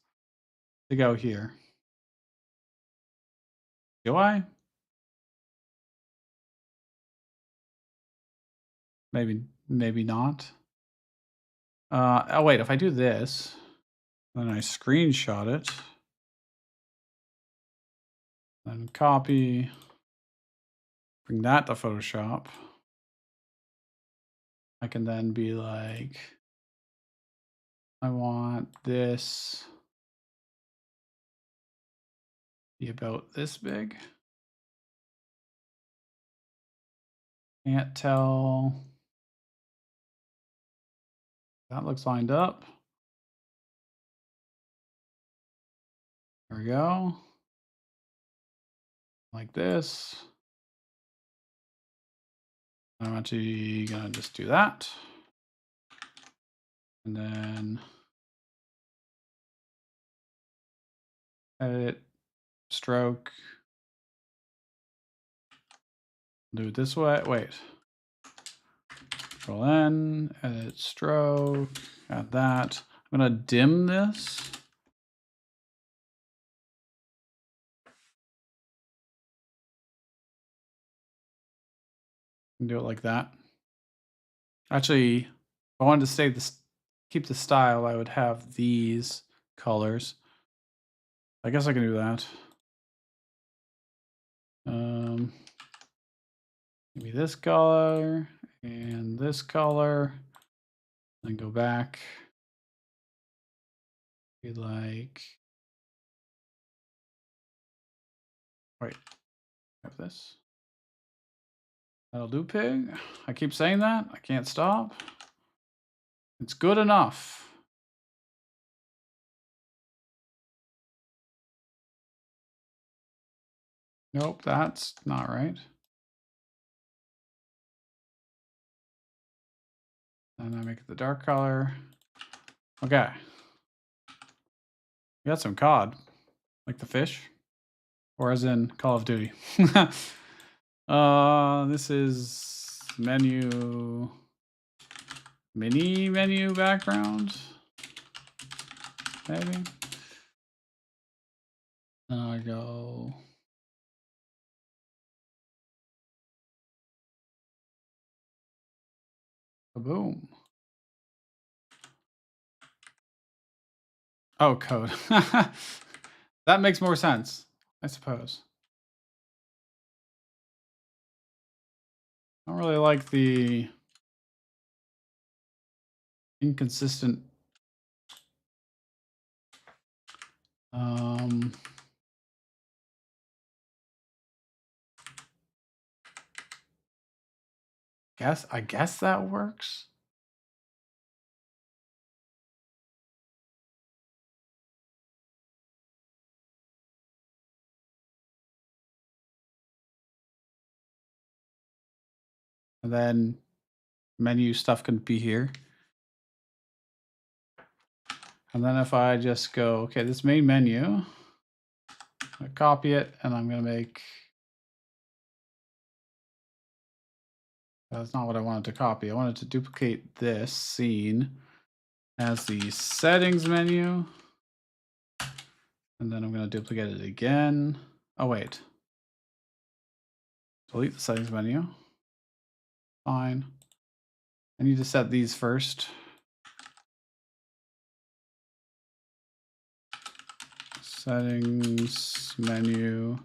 Speaker 1: to go here. Do I? Maybe not. Oh wait, if I do this, then I screenshot it, then copy, bring that to Photoshop. I can then be like, I want this be about this big. Can't tell. That looks lined up. There we go. like this. I'm actually gonna just do that. And then edit, stroke, do it this way. Wait. Control N, edit stroke, add that. I'm gonna dim this. And do it like that. Actually, if I wanted to stay this, keep the style, I would have these colors. I guess I can do that. Maybe this color and this color. Then go back. Be like, wait, have this. That'll do, pig. I keep saying that. I can't stop. It's good enough. Nope, that's not right. And I make it the dark color. Okay. We got some cod, like the fish, or as in Call of Duty. This is menu, mini menu background, maybe. Then I go. Boom. Oh, code. That makes more sense, I suppose. I don't really like the inconsistent. Um, I guess that works. And then menu stuff can be here. And then if I just go, okay, this main menu, I copy it and I'm going to make, that's not what I wanted to copy. I wanted to duplicate this scene as the settings menu. And then I'm going to duplicate it again. Oh, wait. Delete the settings menu. Fine. I need to set these first. Settings menu.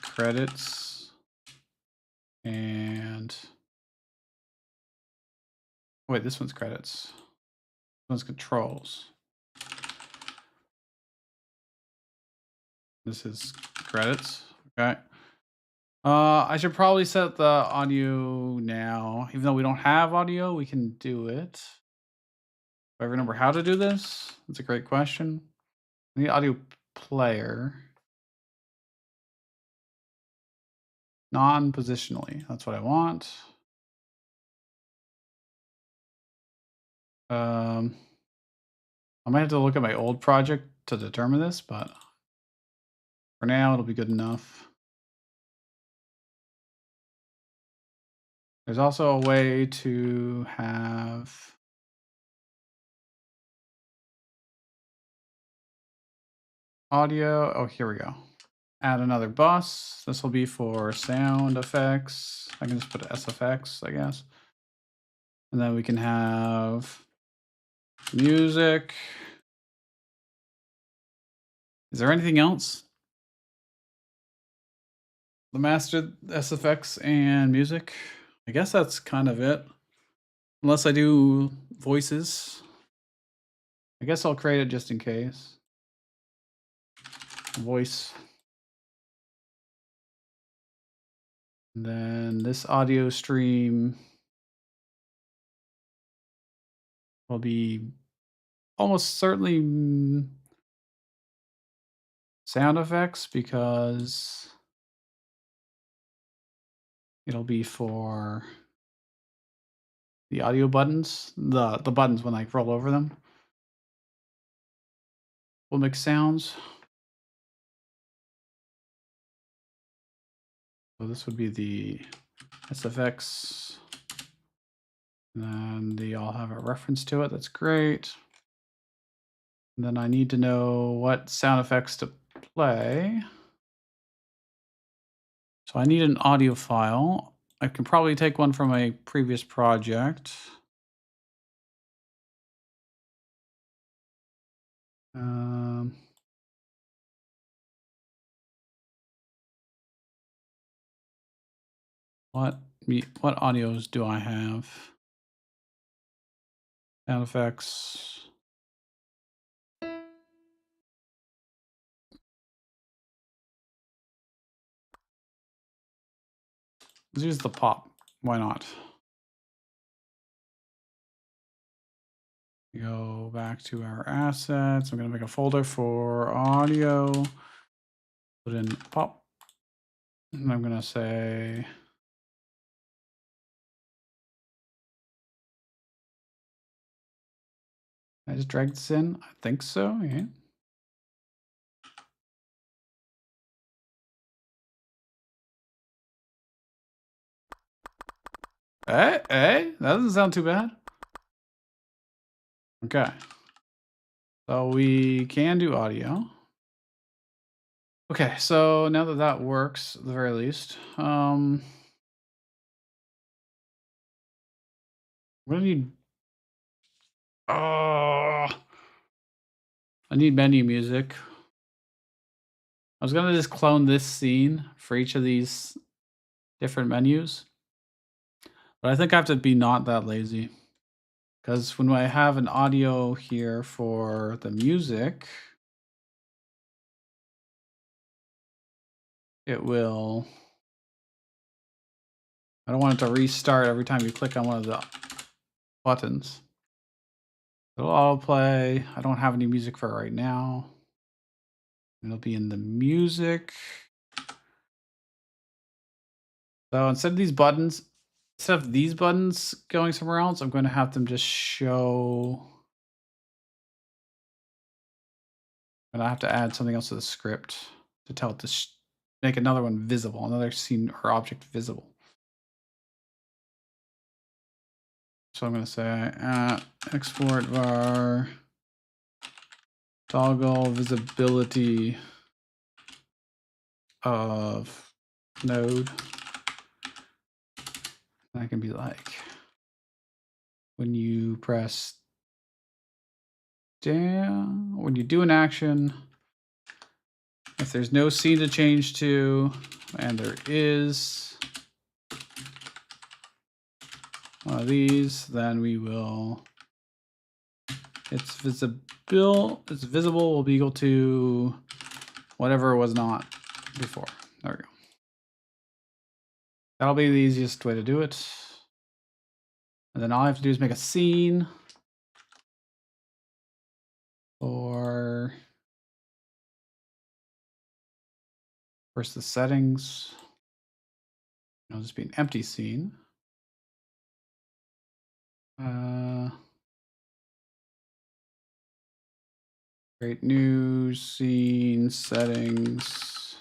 Speaker 1: Credits. And wait, this one's credits. This one's controls. This is credits. Okay. I should probably set the audio now. Even though we don't have audio, we can do it. Do I remember how to do this? That's a great question. I need audio player. Non-positionally. That's what I want. I might have to look at my old project to determine this, but for now, it'll be good enough. There's also a way to have audio. Oh, here we go. Add another bus. This will be for sound effects. I can just put SFX, I guess. And then we can have music. Is there anything else? The master SFX and music. I guess that's kind of it. Unless I do voices. I guess I'll create it just in case. Voice. And then this audio stream will be almost certainly sound effects because it'll be for the audio buttons. The buttons when I roll over them will make sounds. So this would be the SFX. And then they all have a reference to it. That's great. And then I need to know what sound effects to play. So I need an audio file. I can probably take one from a previous project. Um, what audios do I have? Sound effects. Let's use the pop. Why not? Go back to our assets. I'm going to make a folder for audio. Put in pop. And I'm going to say I just dragged this in. I think so. Yeah. Hey, that doesn't sound too bad. Okay. So we can do audio. Okay, so now that that works, at the very least, I'm gonna need. Oh, I need menu music. I was gonna just clone this scene for each of these different menus, but I think I have to be not that lazy because when I have an audio here for the music, it will. I don't want it to restart every time you click on one of the buttons. It'll autoplay. I don't have any music for it right now. It'll be in the music. So instead of these buttons, going somewhere else, I'm going to have them just show. And I have to add something else to the script to tell it to make another one visible, another scene or object visible. So I'm going to say export var toggle visibility of node. That can be like when you press down, when you do an action, if there's no scene to change to, and there is one of these, then we will, its visible will be equal to whatever was not before. There we go. That'll be the easiest way to do it. And then all I have to do is make a scene for first the settings. It'll just be an empty scene. Create new scene settings.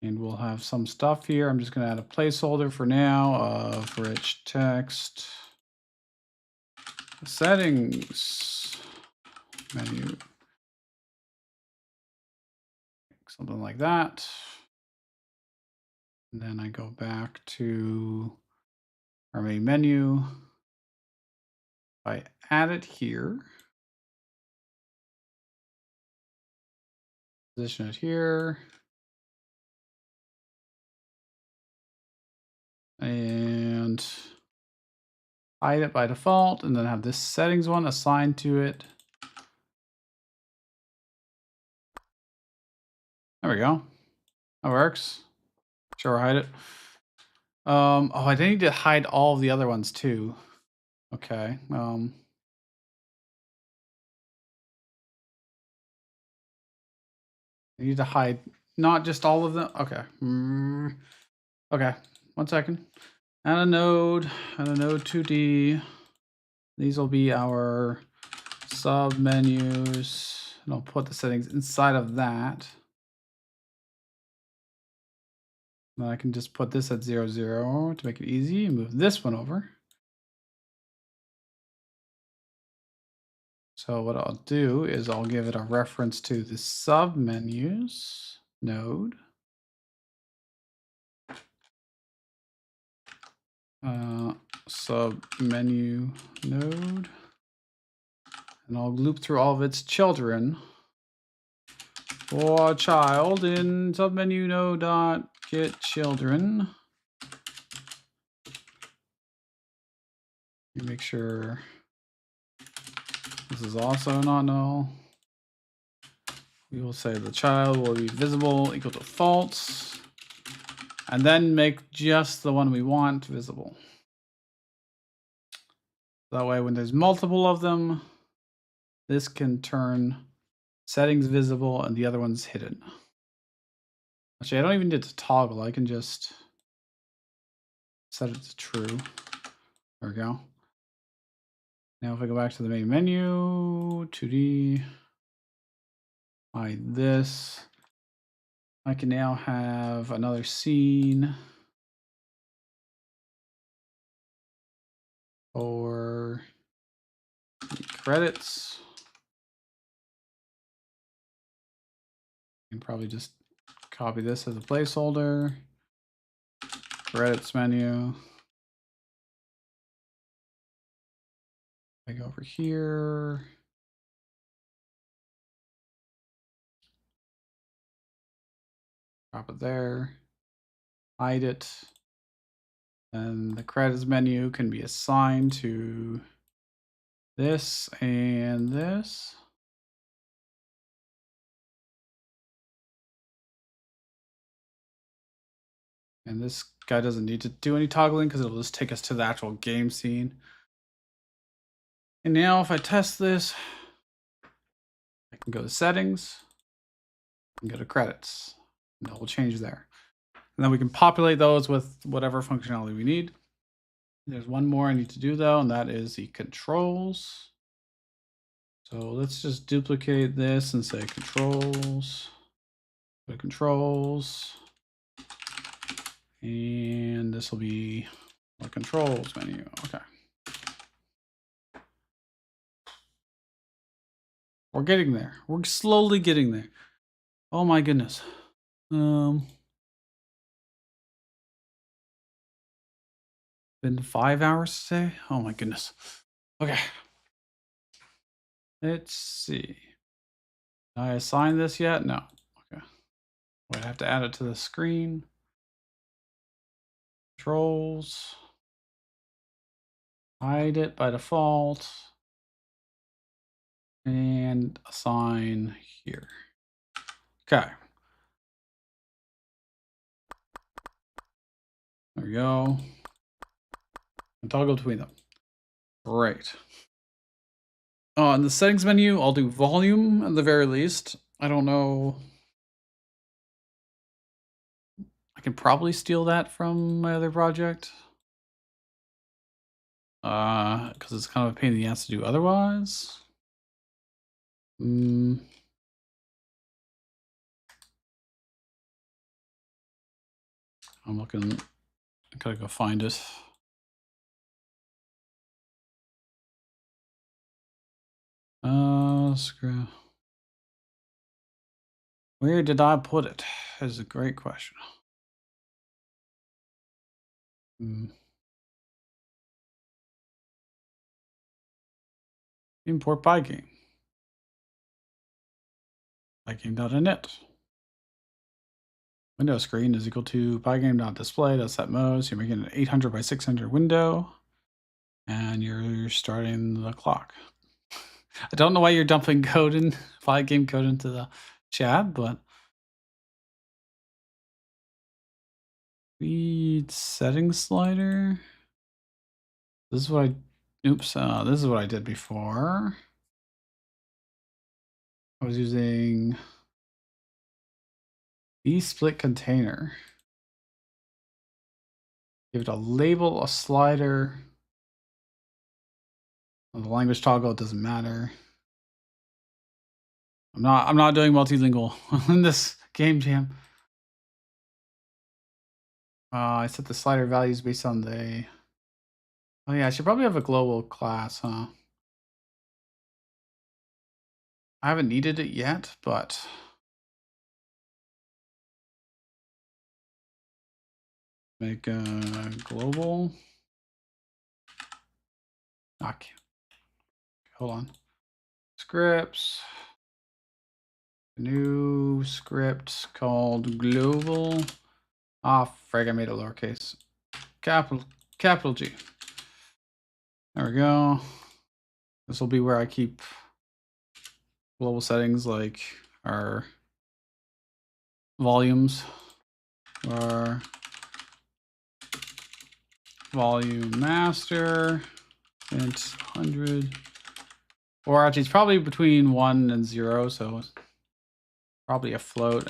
Speaker 1: And we'll have some stuff here. I'm just going to add a placeholder for now of rich text. Settings menu. Something like that. And then I go back to our main menu. I add it here. Position it here. And hide it by default, and then have this settings one assigned to it. There we go. That works. Sure, hide it. Oh, I need to hide all of the other ones too. Okay. I need to hide not just all of them. Okay. Okay. 1 second. Add a node 2D. These will be our sub menus. And I'll put the settings inside of that. Then I can just put this at 0, 0 to make it easy and move this one over. So what I'll do is I'll give it a reference to the sub menus node. Sub menu node. And I'll loop through all of its children. For child in submenu node dot get children. Make sure this is also not null. We will say the child will be visible equal to false, and then make just the one we want visible. That way, when there's multiple of them, this can turn settings visible and the other one's hidden. Actually, I don't even need to toggle. I can just set it to true. There we go. Now if I go back to the main menu, 2D, hide this. I can now have another scene for credits. I can probably just copy this as a placeholder. Credits menu. I go over here. Drop it there. Hide it. And the credits menu can be assigned to this and this. And this guy doesn't need to do any toggling because it'll just take us to the actual game scene. And now if I test this, I can go to settings and go to credits. And it will change there. And then we can populate those with whatever functionality we need. There's one more I need to do though, and that is the controls. So let's just duplicate this and say controls. Go to controls. And this will be the controls menu. Okay. We're getting there. We're slowly getting there. Oh my goodness. Been 5 hours today? Oh my goodness. Okay. Let's see. Did I assign this yet? No. Okay. I have to add it to the screen. Controls. Hide it by default. And assign here. Okay. There we go. And toggle between them. Great. In the settings menu, I'll do volume at the very least. I don't know. I can probably steal that from my other project. Because it's kind of a pain in the ass to do otherwise. I'm looking. I gotta go find it. Screw. Where did I put it? Is a great question. Import Pygame. Pygame.init. Window screen is equal to pygame.display.set mode. So you're making an 800 by 600 window. And you're starting the clock. I don't know why you're dumping code in Pygame code into the chat, but read settings slider. This is what I this is what I did before. I was using V-split container. Give it a label, a slider. The language toggle, it doesn't matter. I'm not doing multilingual in this game jam. I set the slider values based on the. Oh yeah, I should probably have a global class, huh? I haven't needed it yet, but make a global. Okay. Hold on. Scripts. New script called global. Ah, frig, I made it lowercase. Capital G. There we go. This will be where I keep global settings like our volumes or volume master int 100. Or actually, it's probably between 1 and 0, so probably a float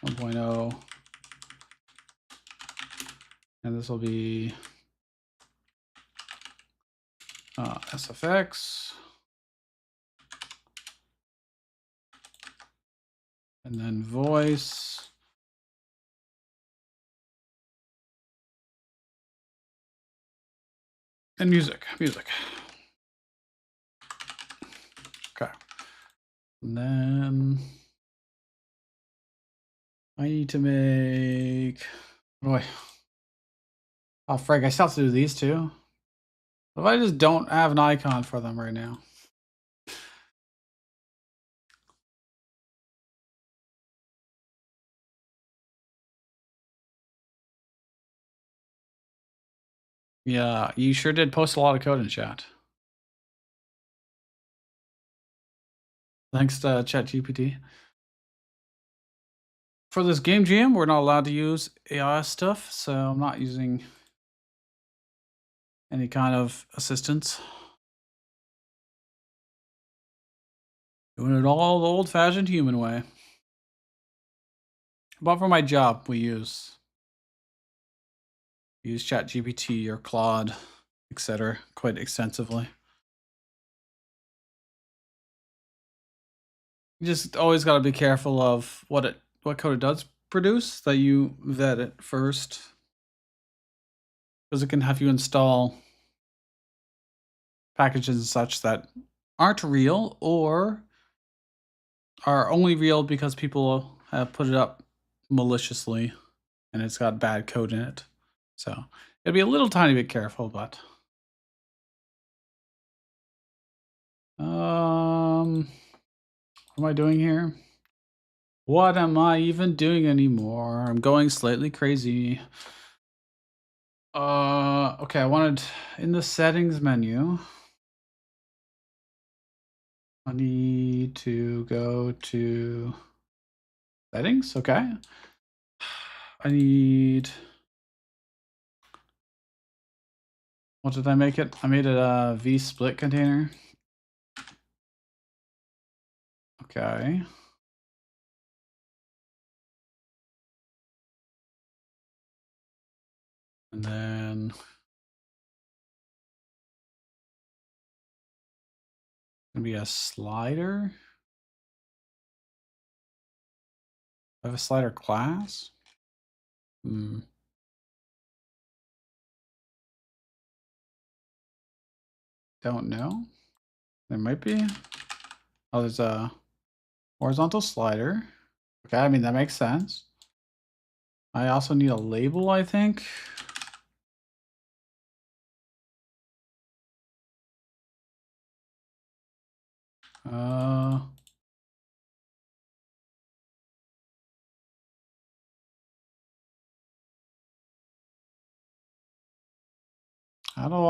Speaker 1: 1.0. And this will be SFX. And then voice. And music. Okay. And then I need to make. Boy. Oh, frig, I still have to do these two. What if I just don't have an icon for them right now? Yeah, you sure did post a lot of code in chat. Thanks to ChatGPT. For this game jam, we're not allowed to use AI stuff, so I'm not using any kind of assistance. Doing it all the old-fashioned human way. But for my job, we use ChatGPT or Claude, etc., quite extensively. You just always got to be careful of what code it does produce, that you vet it first, because it can have you install packages and such that aren't real or are only real because people have put it up maliciously and it's got bad code in it. So it'll be a little tiny bit careful, but what am I doing here? What am I even doing anymore? I'm going slightly crazy. Okay, I wanted in the settings menu. I need to go to settings. Okay. I need. What did I make it? I made it a V-split container. Okay. And then gonna be a slider. I have a slider class. Don't know. There might be. Oh, there's a horizontal slider. Okay, I mean that makes sense. I also need a label, I think. How do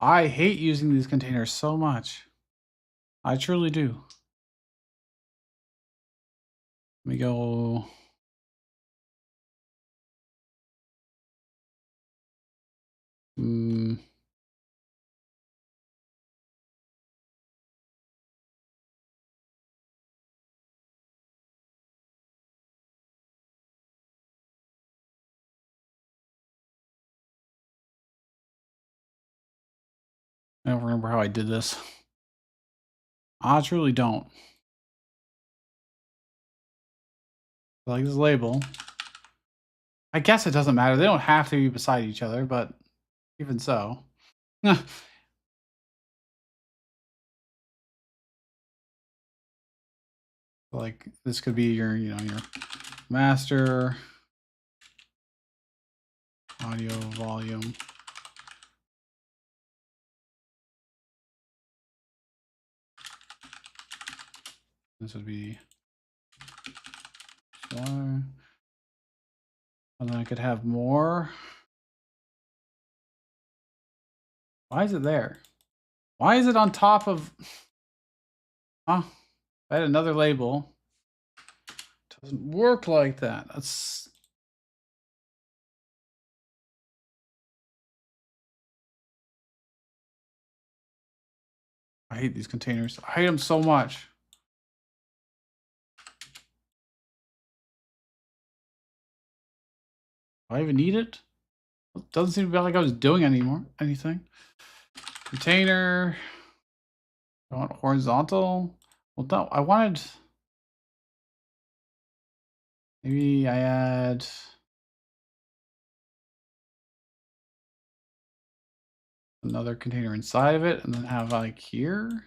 Speaker 1: I hate using these containers so much. I truly do. Let me go. I don't remember how I did this. I truly don't. Like this label. I guess it doesn't matter. They don't have to be beside each other, but even so. Like this could be your, your master audio volume. This would be and then I could have more. Why is it there? Why is it on top of? Huh? I had another label. Doesn't work like that. That's. I hate these containers. I hate them so much. Do I even need it? It doesn't seem to be like I was doing anything. Container. I want horizontal. Well, no, I wanted. Maybe I add. Another container inside of it and then have like here.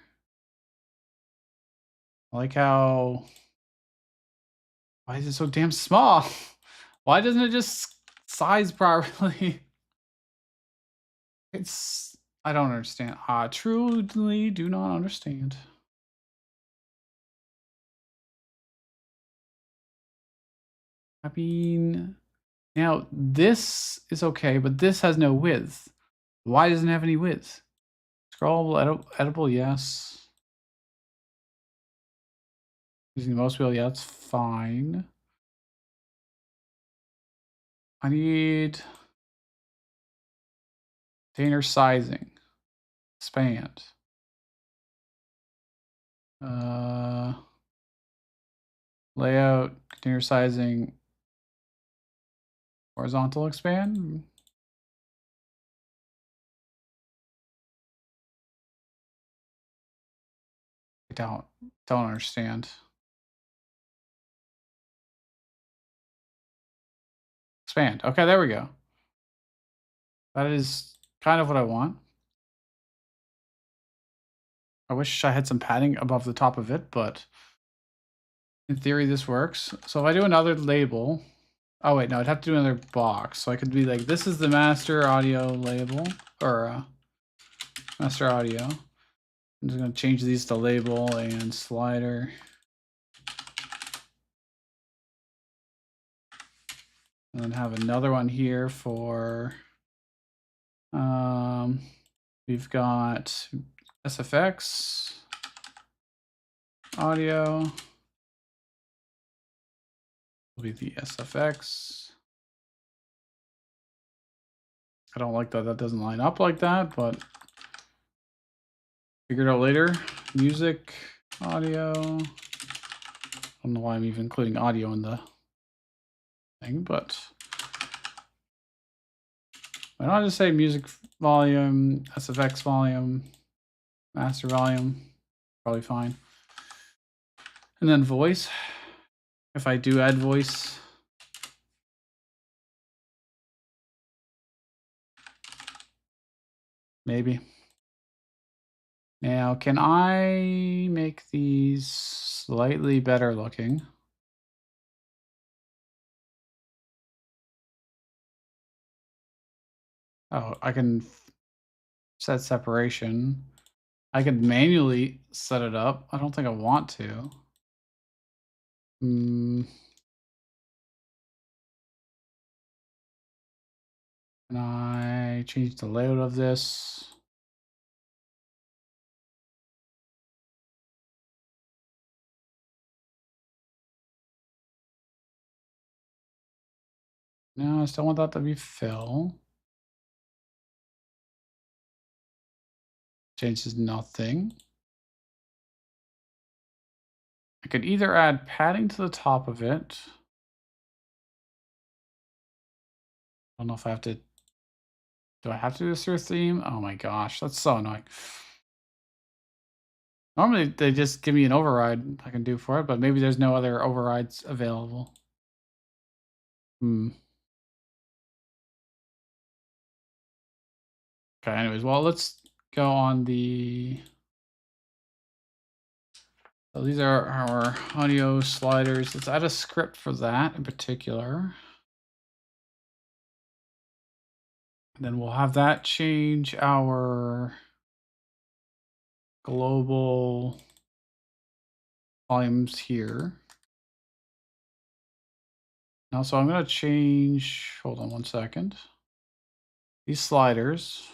Speaker 1: I like how. Why is it so damn small? Why doesn't it just size properly? It's. I don't understand. I truly do not understand. I mean, now this is okay, but this has no width. Why doesn't it have any width? Scrollable, edible, yes. Using the most wheel, yeah, that's fine. I need container sizing. Expand. Layout, container sizing, horizontal expand. I don't understand. Expand. Okay, there we go. That is kind of what I want. I wish I had some padding above the top of it, but in theory this works. So if I do another label, oh wait, no, I'd have to do another box. So I could be like, this is the master audio label, or master audio. I'm just gonna change these to label and slider. And then have another one here for, we've got SFX, audio, will be the SFX. I don't like that doesn't line up like that, but figure it out later. Music, audio. I don't know why I'm even including audio in the thing, but why don't I just say music volume, SFX volume, master volume, probably fine. And then voice, if I do add voice. Maybe. Now, can I make these slightly better looking? Oh, I can set separation. I could manually set it up. I don't think I want to. Can I change the layout of this? No, I still want that to be fill. Changes nothing. I could either add padding to the top of it. I don't know if I have to Do I have to do this through a theme? Oh my gosh, that's so annoying. Normally, they just give me an override I can do for it, but maybe there's no other overrides available. Hmm. Okay, anyways, well, let's go on the... So these are our audio sliders. Let's add a script for that in particular. And then we'll have that change our global volumes here. Now, so I'm going to change, hold on one second. These sliders.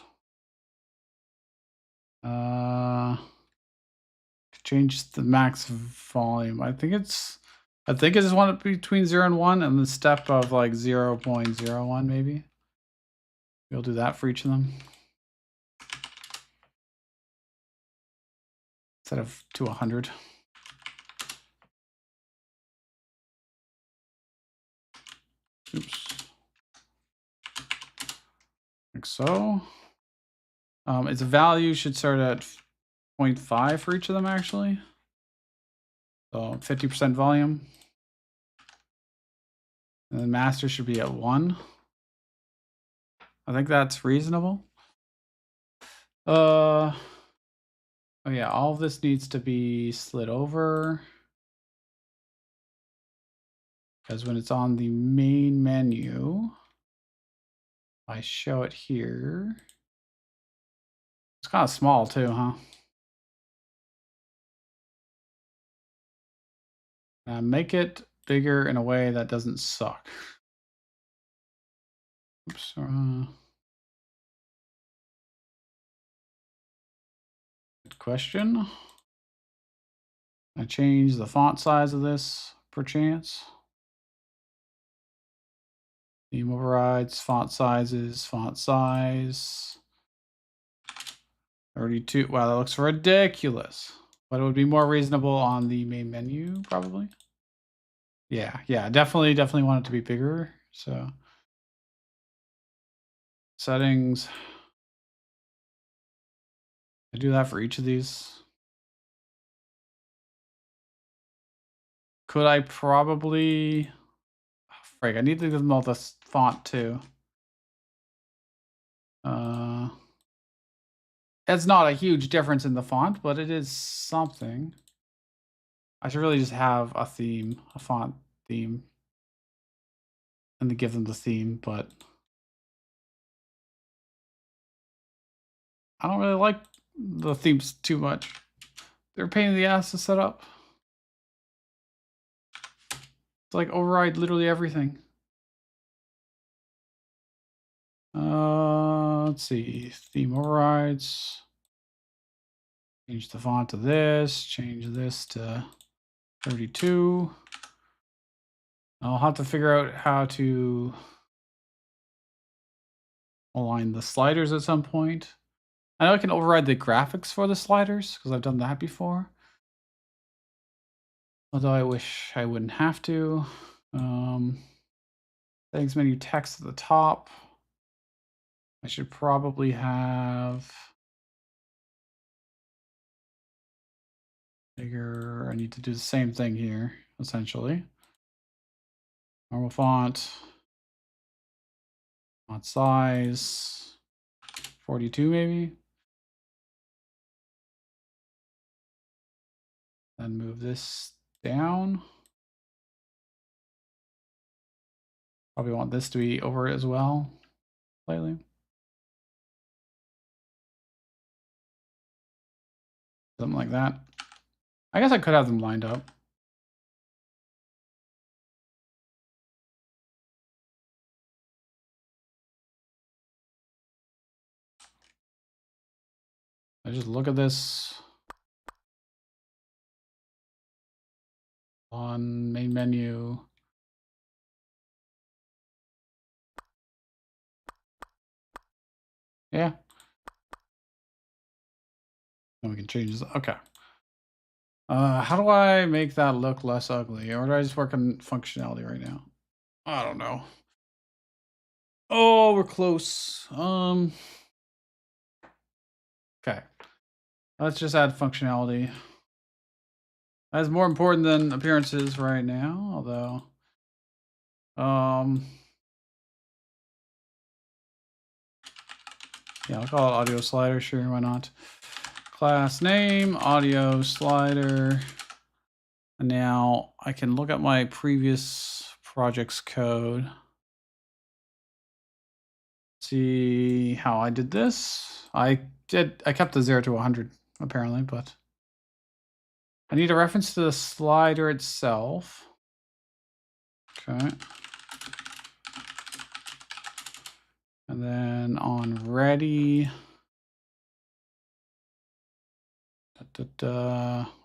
Speaker 1: Change the max volume. I think I just want it between 0 and 1 and the step of like 0.01 maybe. We'll do that for each of them. Instead of to 100. Oops. Like so. Its value should start at 0.5 for each of them actually. So 50% volume. And the master should be at 1. I think that's reasonable. Oh yeah, all of this needs to be slid over. Because when it's on the main menu, I show it here. It's kind of small too, huh? Make it bigger in a way that doesn't suck. Oops. Good question. I change the font size of this perchance. Theme overrides, font sizes, font size. 32. Wow, that looks ridiculous. But it would be more reasonable on the main menu, probably. Yeah, definitely want it to be bigger. So settings. I do that for each of these. Could I probably... Oh, frig, I need to give them all this font too. It's not a huge difference in the font, but it is something. I should really just have a theme, a font theme, and to give them the theme, but I don't really like the themes too much. They're a pain in the ass to set up. It's like override literally everything. Let's see, theme overrides. Change the font to this, change this to 32. I'll have to figure out how to align the sliders at some point. I know I can override the graphics for the sliders because I've done that before. Although I wish I wouldn't have to. Settings menu text at the top. I should probably have bigger. I need to do the same thing here, essentially. Normal font. Font size. 42 maybe. Then move this down. Probably want this to be over it as well, slightly. Something like that. I guess I could have them lined up. I just look at this on main menu. Yeah. And we can change this. Okay. How do I make that look less ugly? Or do I just work on functionality right now? I don't know. Oh, we're close. Okay. Let's just add functionality. That's more important than appearances right now, although yeah, I'll call it audio slider, sure, why not? Class name, audio slider. And now I can look at my previous project's code. See how I did this. I kept the 0 to 100 apparently, but I need a reference to the slider itself. Okay. And then on ready,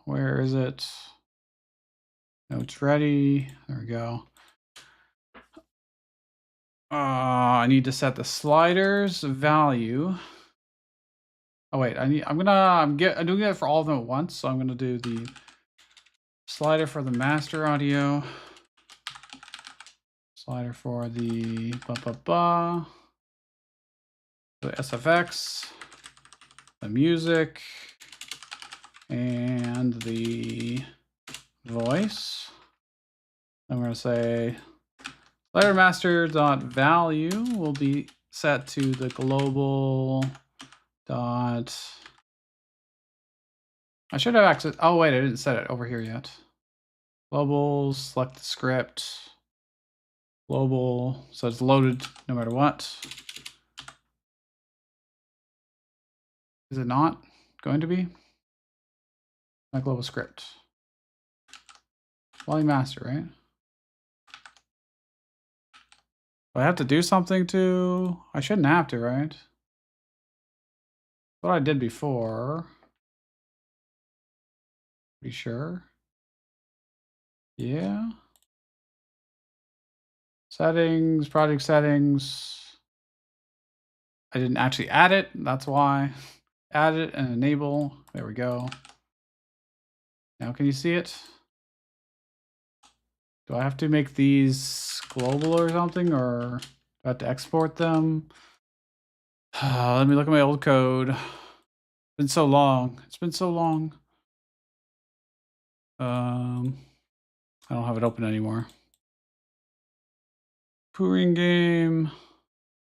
Speaker 1: where is it? No, it's ready. There we go. I need to set the sliders value. Oh wait, I'm doing it for all of them at once, so I'm gonna do the slider for the master audio, slider for the the SFX, the music, and the voice. I'm gonna say slider master dot value will be set to the global dot. I should have access. Oh wait, I didn't set it over here yet. Global, select the script. Global, so it's loaded no matter what. Is it not going to be? My global script. Volume master, right? Do I have to do something to? I shouldn't have to, right? What I did before. Be sure. Yeah. Settings, project settings. I didn't actually add it. That's why. Add it and enable. There we go. Now can you see it? Do I have to make these global or something, or do I have to export them? Let me look at my old code. It's been so long. It's been so long. I don't have it open anymore. Pouring game,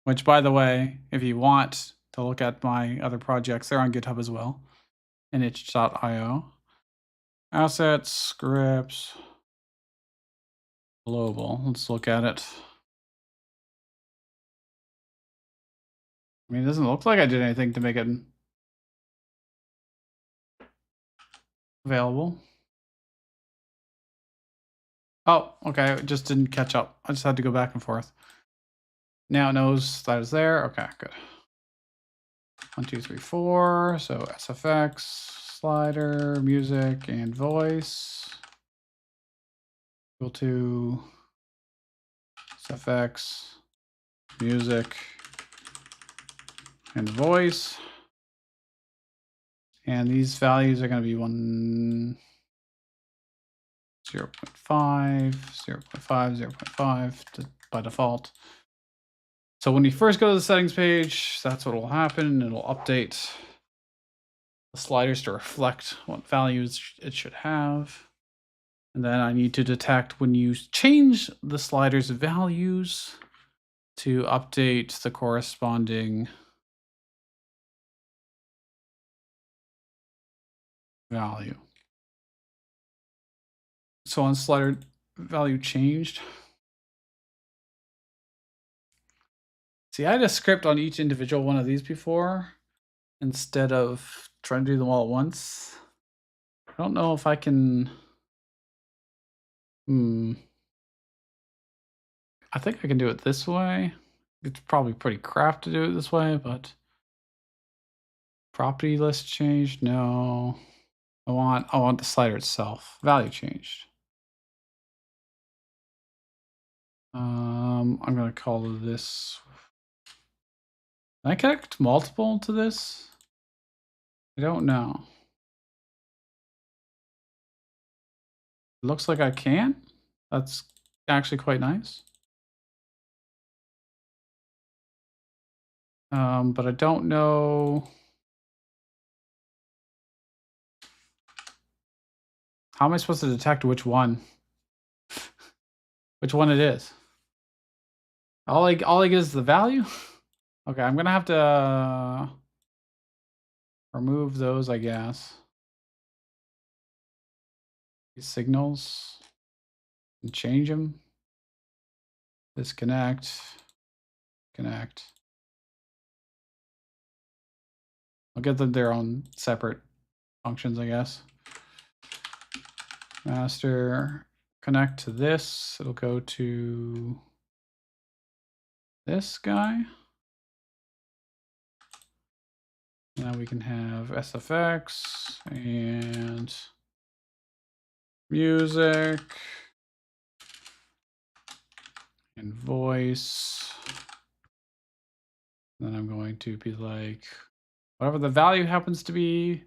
Speaker 1: which by the way, if you want to look at my other projects, they're on GitHub as well. nh.io. Assets, scripts, global. Let's look at it. I mean, it doesn't look like I did anything to make it available. Oh, okay. It just didn't catch up. I just had to go back and forth. Now it knows that is there. Okay, good. 1, 2, 3, 4. So SFX, slider, music, and voice. Equal to SFX, music, and voice. And these values are going to be 1, 0 0.5, 0 0.5, 0 0.5 by default. So when you first go to the settings page, that's what will happen. It'll update the sliders to reflect what values it should have. And then I need to detect when you change the sliders values to update the corresponding value. So on slider value changed. See, I had a script on each individual one of these before instead of trying to do them all at once. I don't know if I can. I think I can do it this way. It's probably pretty crap to do it this way, but property list changed. No, I want the slider itself. Value changed. I'm gonna call this. Can I connect multiple to this? I don't know. It looks like I can. That's actually quite nice. But I don't know how am I supposed to detect which one it is. All I get is the value. Okay, I'm gonna have to remove those, I guess. These signals and change them. Disconnect, connect. I'll give them their own separate functions, I guess. Master, connect to this. It'll go to this guy. Now we can have SFX and music and voice. Then I'm going to be like, whatever the value happens to be,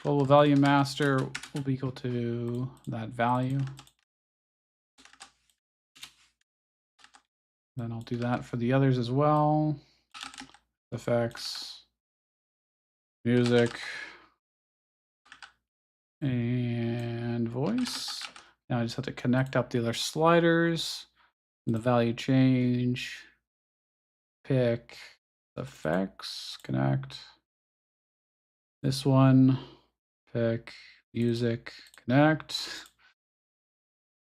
Speaker 1: global value master will be equal to that value. Then I'll do that for the others as well. Effects, music, and voice. Now I just have to connect up the other sliders and the value change. Pick effects, connect. This one, pick music, connect.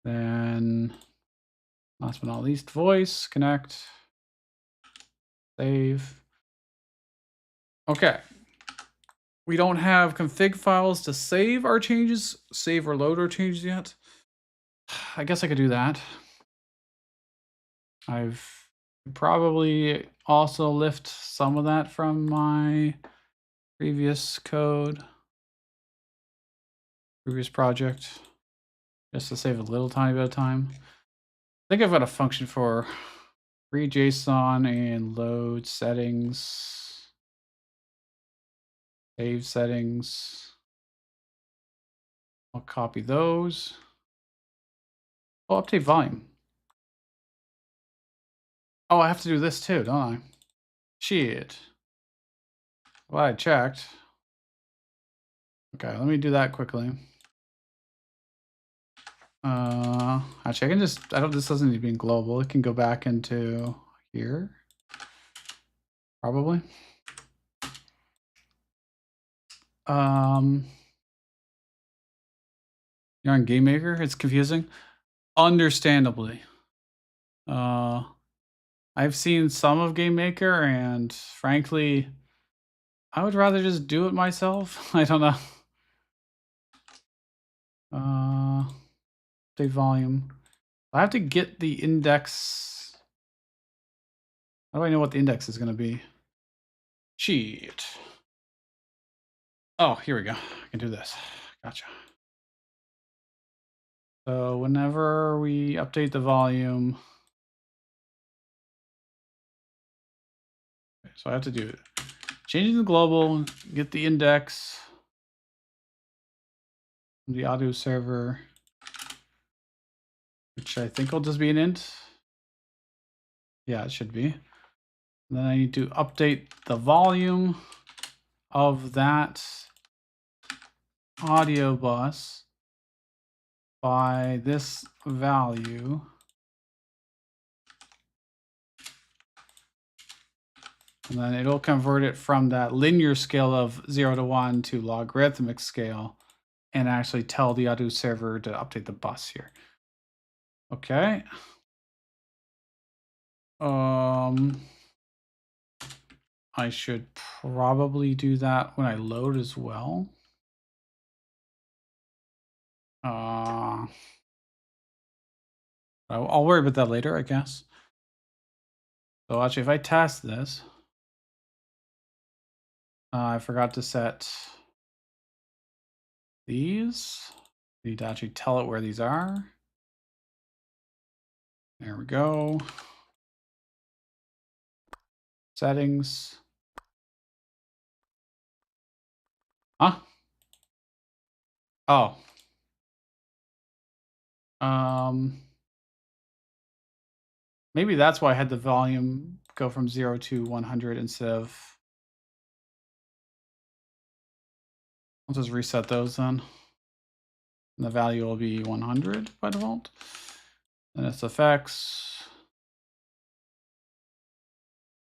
Speaker 1: Then last but not least, voice, connect. Save. Okay. We don't have config files to save our changes, save or load our changes yet. I guess I could do that. I've probably also lift some of that from my previous code, previous project, just to save a little tiny bit of time. I think I've got a function for read JSON and load settings, save settings. I'll copy those. Oh, update volume. Oh, I have to do this too, don't I? Shit. Well, I checked. Okay, let me do that quickly. Actually, I can just, this doesn't need to be in global. It can go back into here. Probably. You're on Game Maker? It's confusing. Understandably. I've seen some of Game Maker, and frankly, I would rather just do it myself. I don't know. Update volume. I have to get the index. How do I know what the index is going to be? Cheat. Oh, here we go. I can do this. Gotcha. So whenever we update the volume, so I have to do changing the global, get the index, the audio server, which I think will just be an int. Yeah, it should be. And then I need to update the volume of that audio bus by this value. And then it'll convert it from that linear scale of 0 to 1 to logarithmic scale and actually tell the audio server to update the bus here. Okay. I should probably do that when I load as well. I'll worry about that later, I guess. So actually, if I test this, I forgot to set these. Need to actually tell it where these are. There we go. Settings. Huh? Oh. Maybe that's why I had the volume go from 0 to 100 instead of... I'll just reset those then. And the value will be 100 by default. And SFX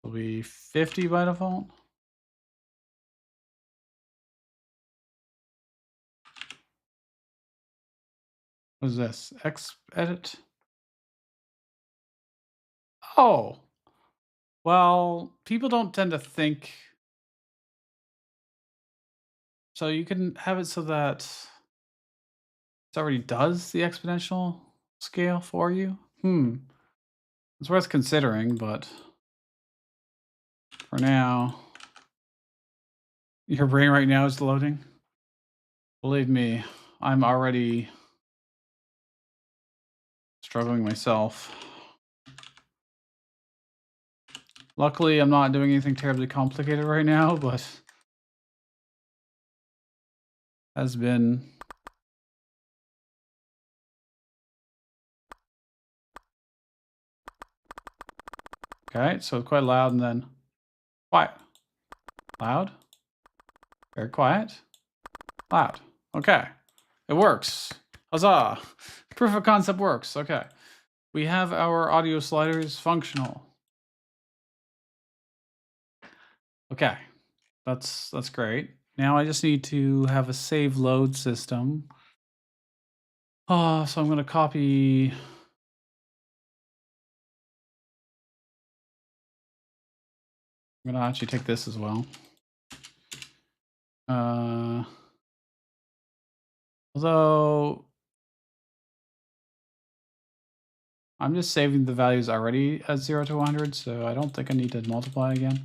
Speaker 1: will be 50 by default. What is this? X edit? Oh, well, people don't tend to think. So you can have it so that it already does the exponential scale for you. It's worth considering, but for now, your brain right now is loading. Believe me, I'm already struggling myself. Luckily, I'm not doing anything terribly complicated right now, but has been... Okay, so it's quite loud and then quiet. Loud. Very quiet. Loud. Okay. It works. Huzzah. Proof of concept works. Okay. We have our audio sliders functional. Okay. That's great. Now I just need to have a save load system. So I'm going to copy... I'm going to actually take this as well. Although I'm just saving the values already at 0 to 100, so I don't think I need to multiply again.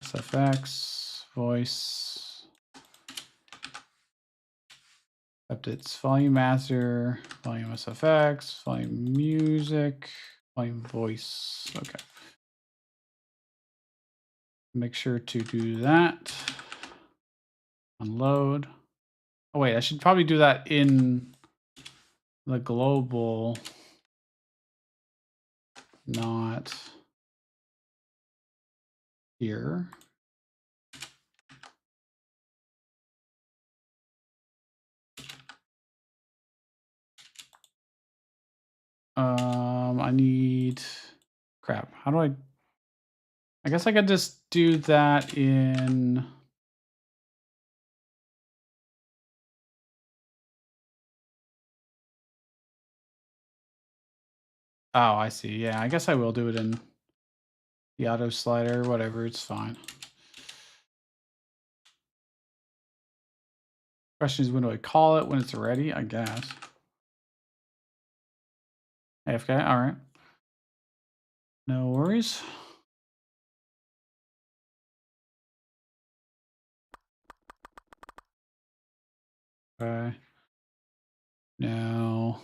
Speaker 1: SFX, voice, updates, volume master, volume SFX, volume music, volume voice. Okay. Make sure to do that. Unload. Oh wait, I should probably do that in the global, not here. I need... Crap. How do I guess I could just do that in... Oh, I see. Yeah, I guess I will do it in the auto slider, whatever, it's fine. Question is, when do I call it? When it's ready, I guess. AFK, all right. No worries. Okay. Now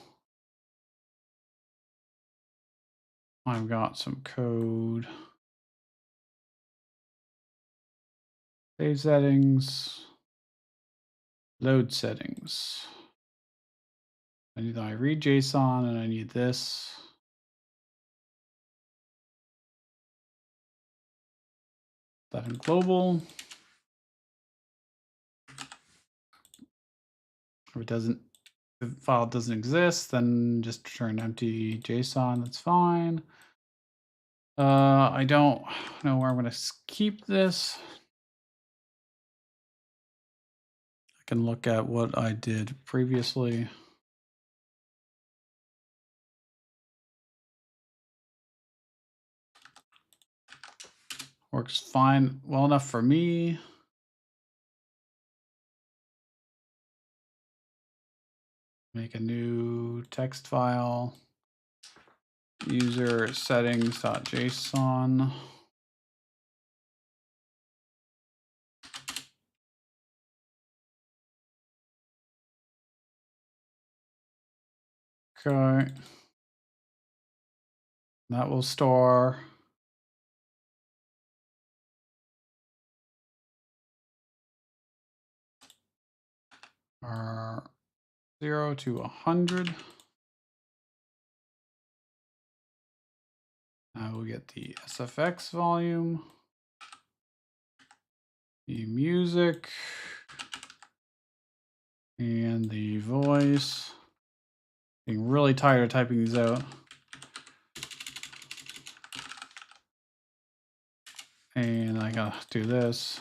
Speaker 1: I've got some code. Save settings. Load settings. I need I read JSON and I need this. That in global. If it doesn't, if the file doesn't exist, then just return empty JSON. That's fine. I don't know where I'm going to keep this. I can look at what I did previously. Works fine, well enough for me. Make a new text file. User settings.json. Okay. That will store our 0 to 100. I will get the SFX volume, the music, and the voice. Getting really tired of typing these out. And I gotta do this.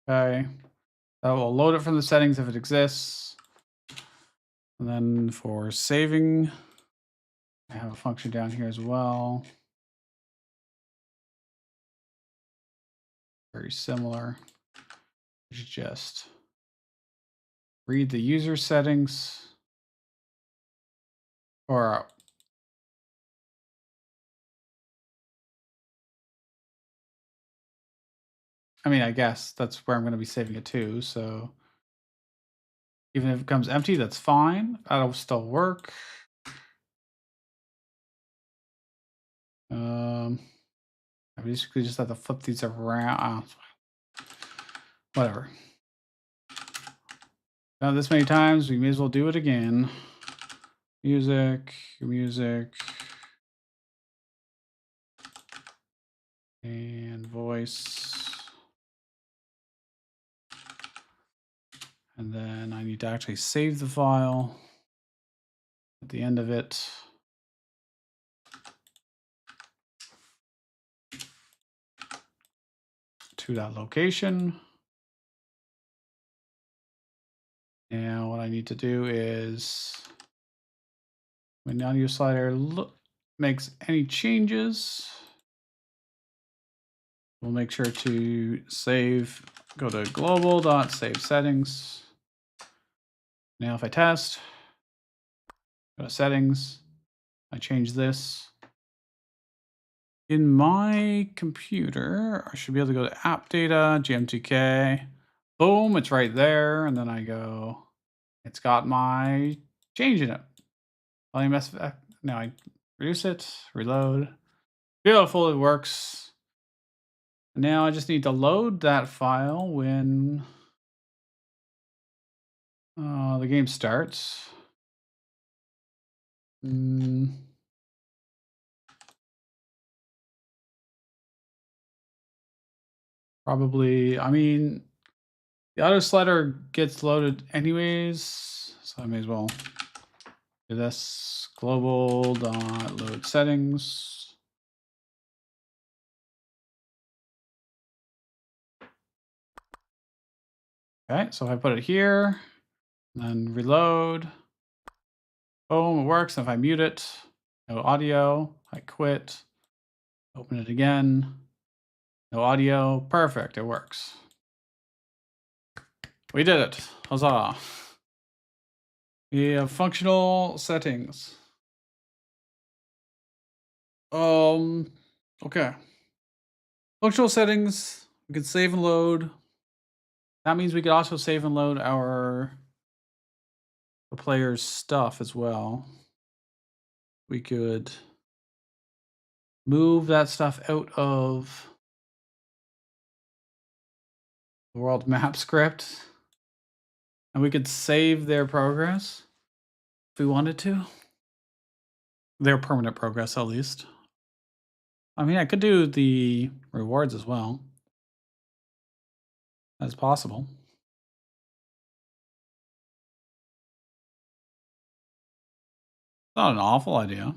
Speaker 1: Okay. That will load it from the settings if it exists. And then for saving, I have a function down here as well. Very similar. You should just read the user settings. Or I mean, I guess that's where I'm going to be saving it to. So even if it becomes empty, that's fine. That'll still work. I basically just have to flip these around. Whatever. Done this many times, we may as well do it again. Music, and voice. And then I need to actually save the file at the end of it. To that location. Now what I need to do is when the audio slider makes any changes, we'll make sure to save, go to global.save settings. Now if I test, go to settings, I change this. In my computer, I should be able to go to app data, GMTK, boom, it's right there. And then I go, it's got my change in it. Volume SFX. Now I reduce it, reload. Beautiful, it works. Now I just need to load that file when the game starts. Probably, I mean, the auto slider gets loaded anyways, so I may as well do this. Global.load settings. Okay, so if I put it here, then reload, boom, it works. If I mute it, no audio, I quit, open it again, no audio, perfect, it works. We did it, huzzah. We have functional settings. Okay. Functional settings, we can save and load. That means we could also save and load the player's stuff as well. We could move that stuff out of the world map script. And we could save their progress if we wanted to. Their permanent progress, at least. I mean, I could do the rewards as well. That's possible. Not an awful idea.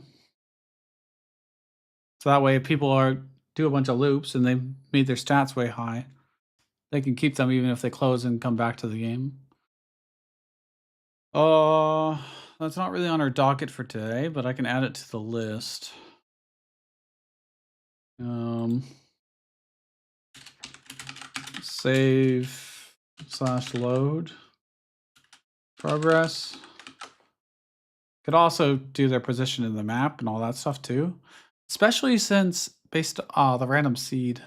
Speaker 1: So that way, if people do a bunch of loops and they made their stats way high, they can keep them even if they close and come back to the game. That's not really on our docket for today, but I can add it to the list. Save / load progress. Could also do their position in the map and all that stuff too. Especially since based on the random seed,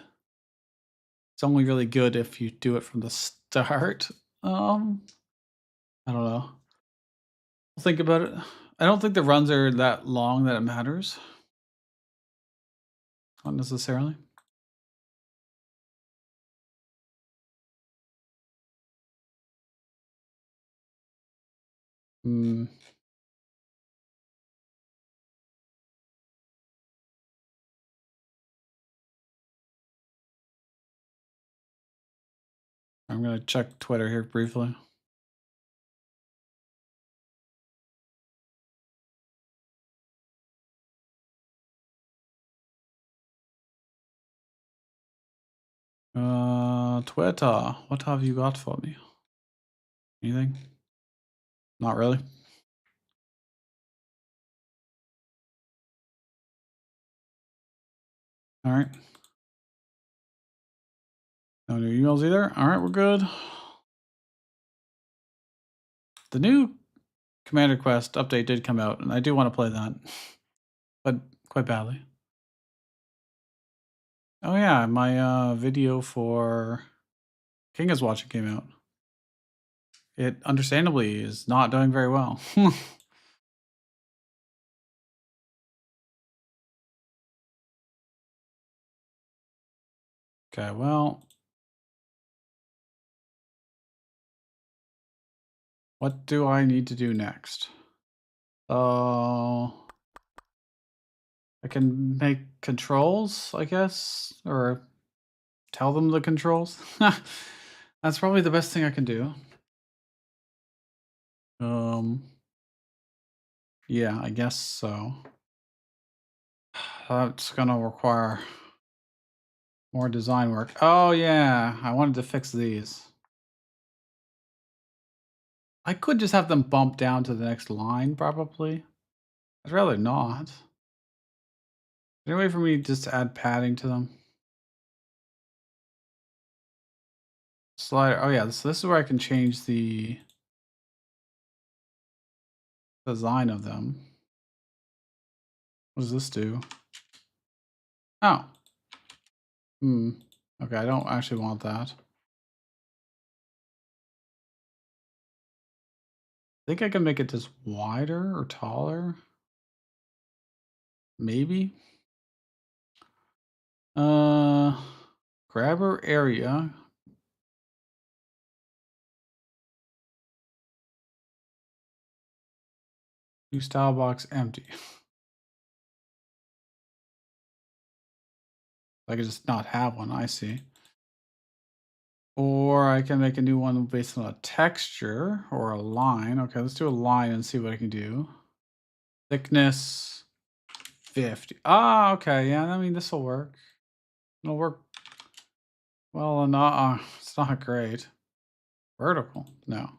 Speaker 1: it's only really good if you do it from the start. I don't know. I'll think about it. I don't think the runs are that long that it matters. Not necessarily. Hmm. I'm gonna check Twitter here briefly. Twitter, what have you got for me? Anything? Not really. All right. No new emails either. All right, we're good. The new Commander Quest update did come out, and I do want to play that, but quite badly. Oh yeah, my video for King is Watching came out. It understandably is not doing very well. Okay, well, what do I need to do next? Oh, I can make controls, I guess, or tell them the controls. That's probably the best thing I can do. Um, yeah, I guess so. That's gonna require more design work. Oh yeah, I wanted to fix these. I could just have them bump down to the next line, probably. I'd rather not. Is there any way for me just to add padding to them? Slider. Oh yeah, so this is where I can change the design of them. What does this do? Oh. Hmm. Okay, I don't actually want that. I think I can make it just wider or taller. Maybe. Uh, grabber area. New style box empty. I could just not have one. I see. Or I can make a new one based on a texture or a line. Okay, let's do a line and see what I can do. Thickness 50. Ah, okay. Yeah, I mean, this will work. It'll work well enough. It's not great. Vertical. No.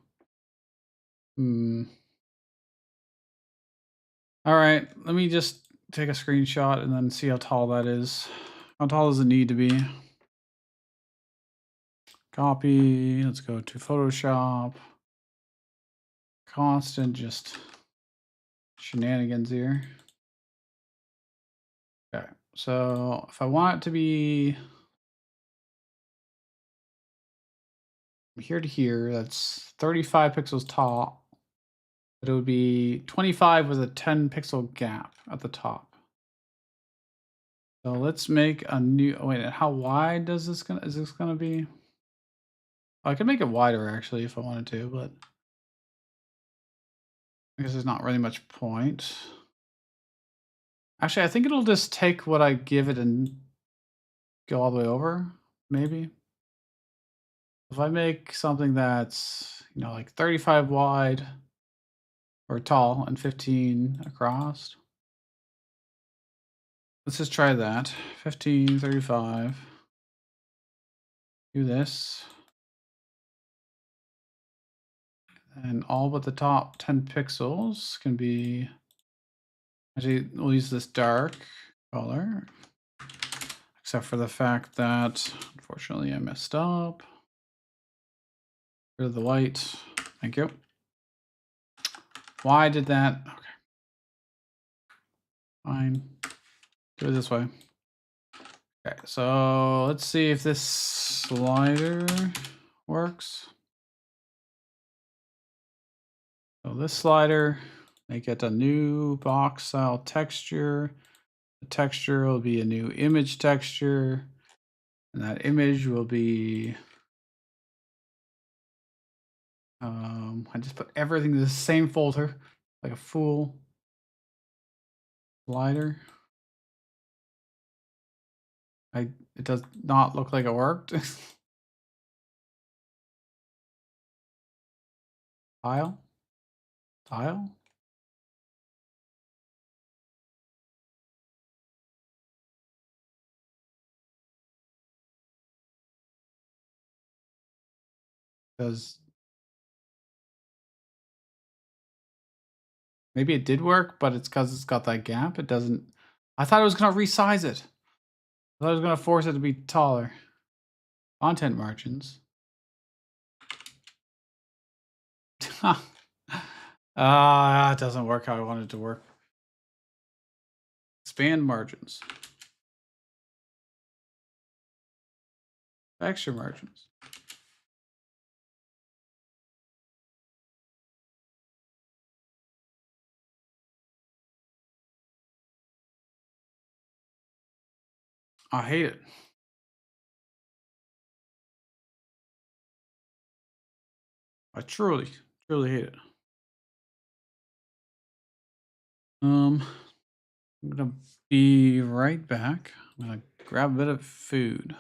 Speaker 1: Hmm. All right. Let me just take a screenshot and then see how tall that is. How tall does it need to be? Copy. Let's go to Photoshop. Constant just shenanigans here. Okay. So if I want it to be here to here, that's 35 pixels tall. But it would be 25 with a 10 pixel gap at the top. So let's make a new. Oh, wait, how wide is this gonna be? I could make it wider actually if I wanted to, but I guess there's not really much point. Actually, I think it'll just take what I give it and go all the way over, maybe. If I make something that's, like 35 wide or tall and 15 across. Let's just try that. 15, 35. Do this. And all but the top 10 pixels can be, actually, we'll use this dark color. Except for the fact that, unfortunately, I messed up. Rid of the white. Thank you. Why did that? Okay. Fine. Do it this way. Okay, so let's see if this slider works. So this slider, make it a new box style texture. The texture will be a new image texture. And that image will be I just put everything in the same folder like a fool. Slider. I It does not look like it worked. Tile? Tile? Does Maybe it did work, but it's because 'cause it's got that gap. It doesn't I thought it was gonna resize it. I thought it was gonna force it to be taller. Content margins. Ah, it doesn't work how I want it to work. Expand margins. Texture margins. I hate it. I truly hate it. Um, I'm gonna be right back. I'm gonna grab a bit of food.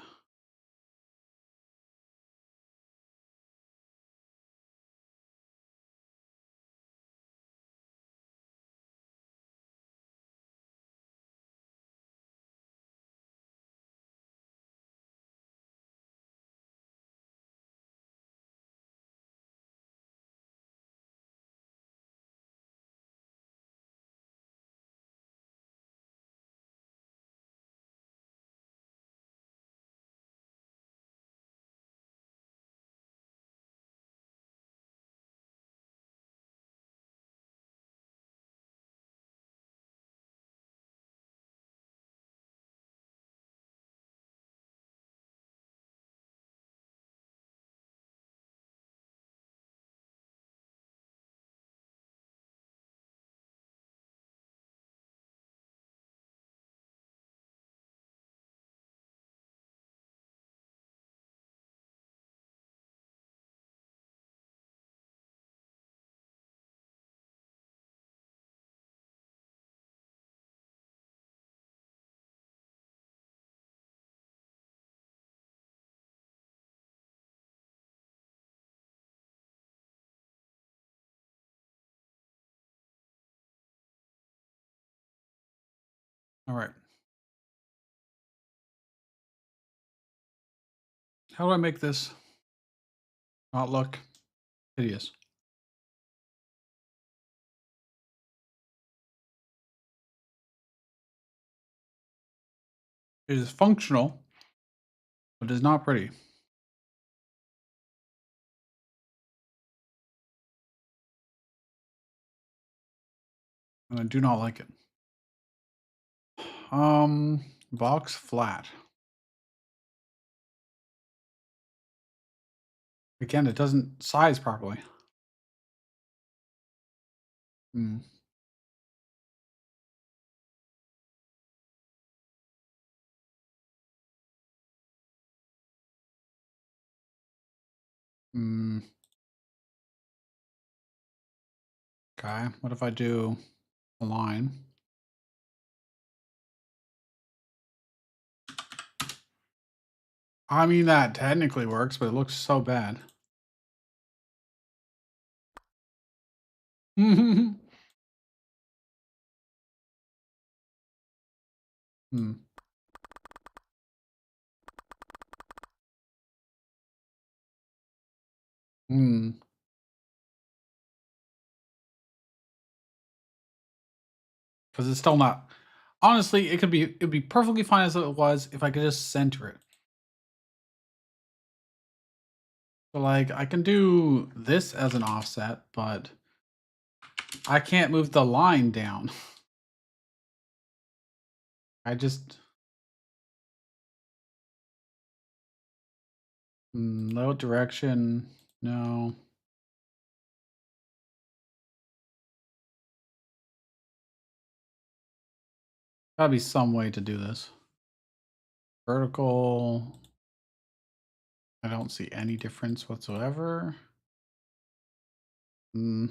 Speaker 1: All right. How do I make this not look hideous? It is functional, but it is not pretty. And I do not like it. Box flat. Again, it doesn't size properly. Mm, mm, okay. What if I do a line? I mean, that technically works, but it looks so bad. Hmm. Hmm. Because it's still not. Honestly, it'd be perfectly fine as it was if I could just center it. So like I can do this as an offset, but I can't move the line down. I just no direction. No, gotta be some way to do this. Vertical. I don't see any difference whatsoever. Mm.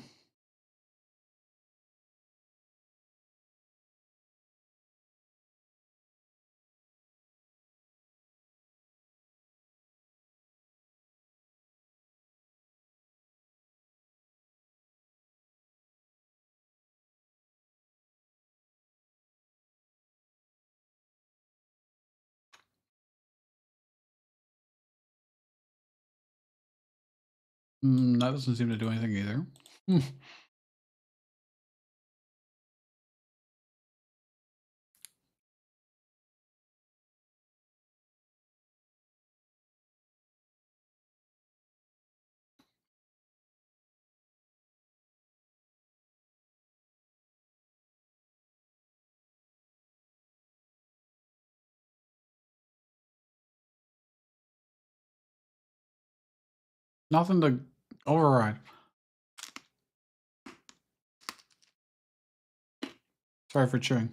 Speaker 1: That doesn't seem to do anything either. Hmm. Nothing to override. Sorry for chewing.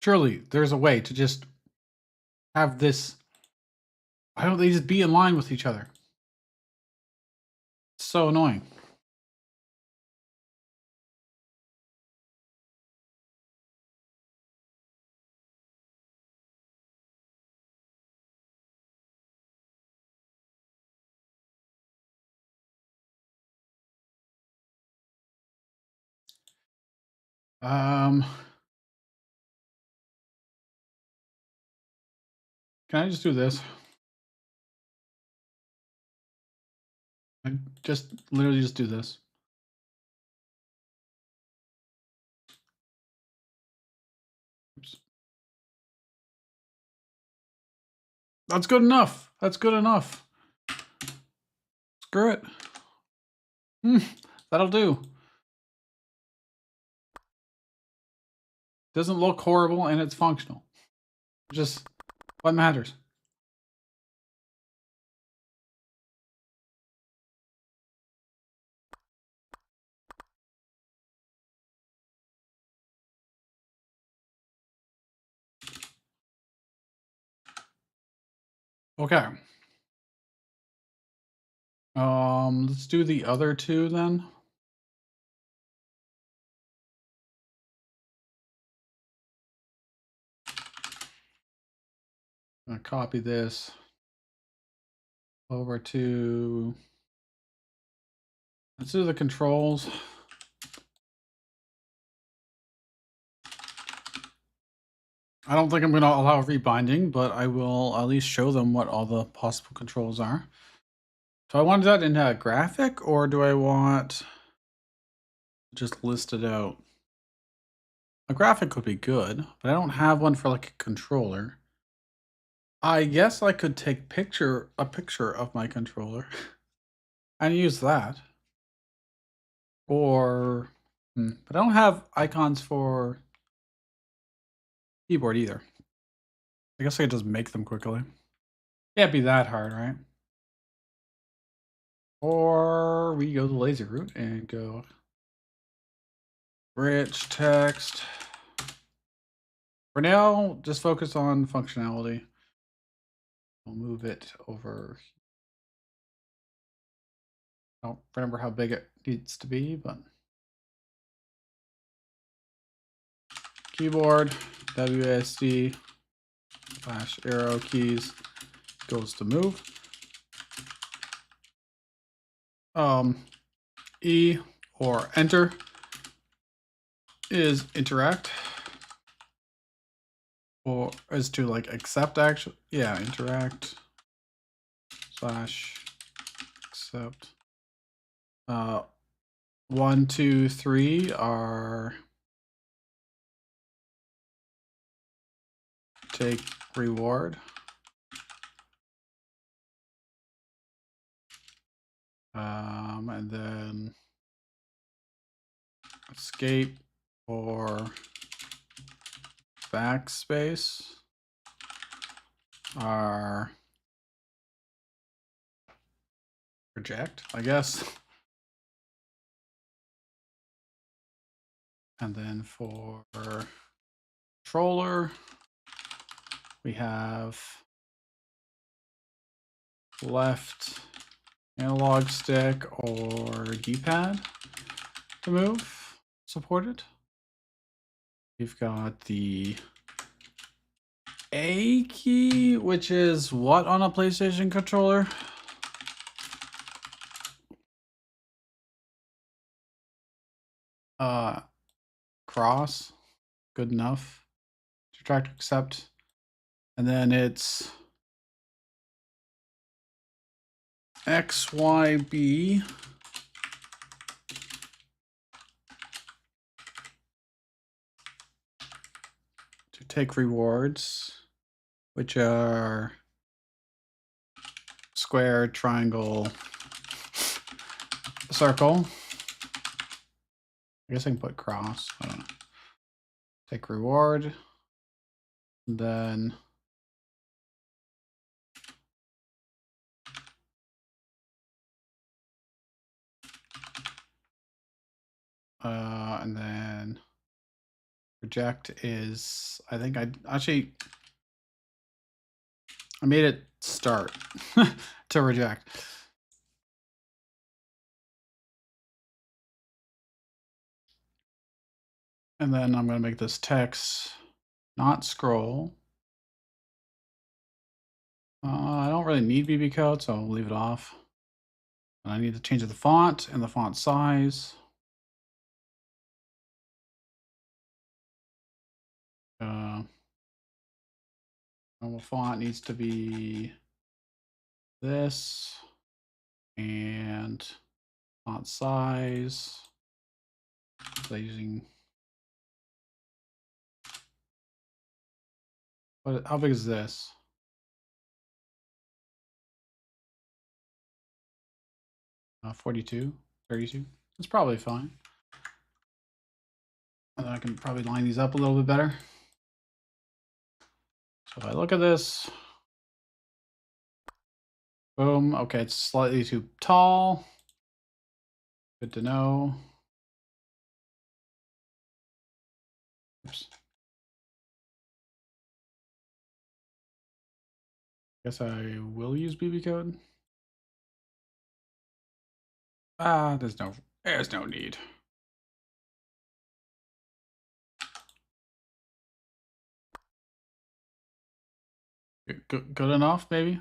Speaker 1: Surely there's a way to just have this. Why don't they just be in line with each other? It's so annoying. Um, can I just do this? I just literally just do this. Oops. That's good enough. That's good enough. Screw it. Hmm, that'll do. Doesn't look horrible and it's functional. Just what matters. Okay. Let's do the other two then. I'm gonna copy this over to. Let's do the controls. I don't think I'm going to allow rebinding, but I will at least show them what all the possible controls are. Do I want that in a graphic or do I want just list it out? A graphic would be good, but I don't have one for like a controller. I guess I could take a picture of my controller and use that. Or, but I don't have icons for keyboard either. I guess I could just make them quickly. Can't be that hard, right? Or we go the lazy route and go rich text. For now, just focus on functionality. We'll move it over. I don't remember how big it needs to be, but keyboard WSD / arrow keys goes to move. E or enter is interact, or is to like accept actually. Yeah, interact / accept. 1, 2, 3 are take reward. And then escape or backspace are project, I guess. And then for controller, we have left analog stick or D-pad to move supported. We've got the A key, which is what on a PlayStation controller? Cross, good enough. Subtract, accept. And then it's XYB. To take rewards, which are square, triangle, circle. I guess I can put cross. Take reward. And then reject is, I think I made it start to reject. And then I'm going to make this text not scroll. I don't really need BB code, so I'll leave it off. And I need to change the font and the font size. Normal font needs to be this, and font size. So using how big is this? Uh, 42, 32. That's probably fine. And I can probably line these up a little bit better. So if I look at this, boom. Okay, it's slightly too tall. Good to know. Oops. Guess I will use BB code. There's no need. Good enough, maybe.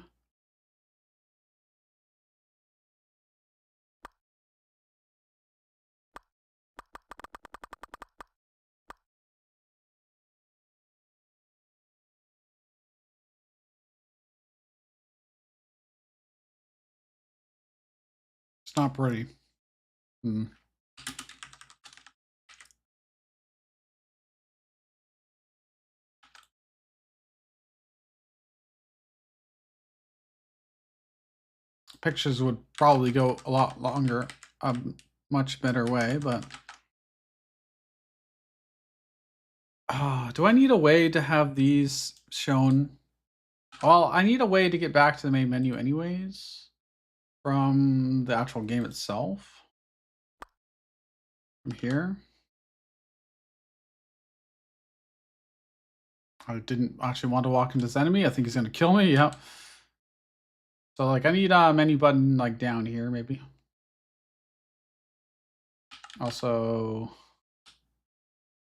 Speaker 1: It's not pretty. Pictures would probably go a lot longer, a much better way, but do I need a way to have these shown? Well, I need a way to get back to the main menu anyways from the actual game itself. From here. I didn't actually want to walk into this enemy. I think he's going to kill me. Yep. So like I need a menu button like down here maybe. Also,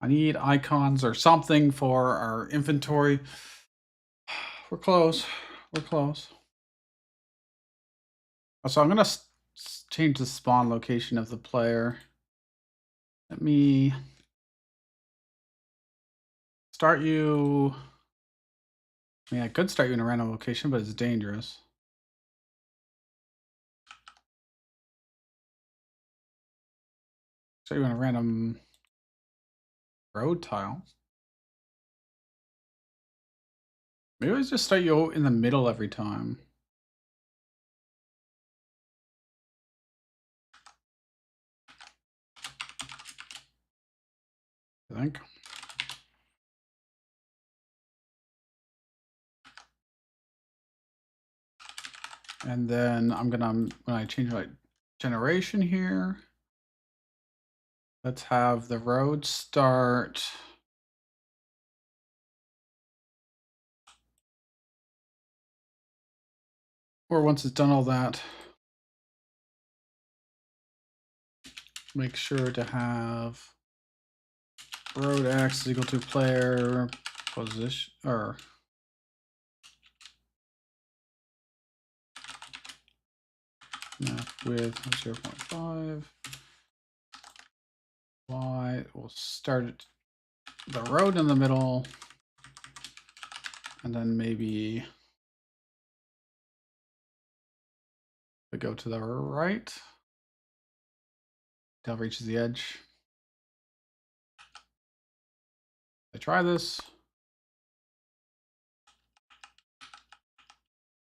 Speaker 1: I need icons or something for our inventory. We're close. We're close. So I'm going to change the spawn location of the player. Let me start you. I mean, I could start you in a random location, but it's dangerous. Start you in a random road tile. Maybe I just start you in the middle every time. I think. And then when I change my generation here, let's have the road start. Or once it's done all that, make sure to have road X is equal to player position or map width 0.5. Y will start the road in the middle, and then maybe we go to the right till it reaches the edge. I try this.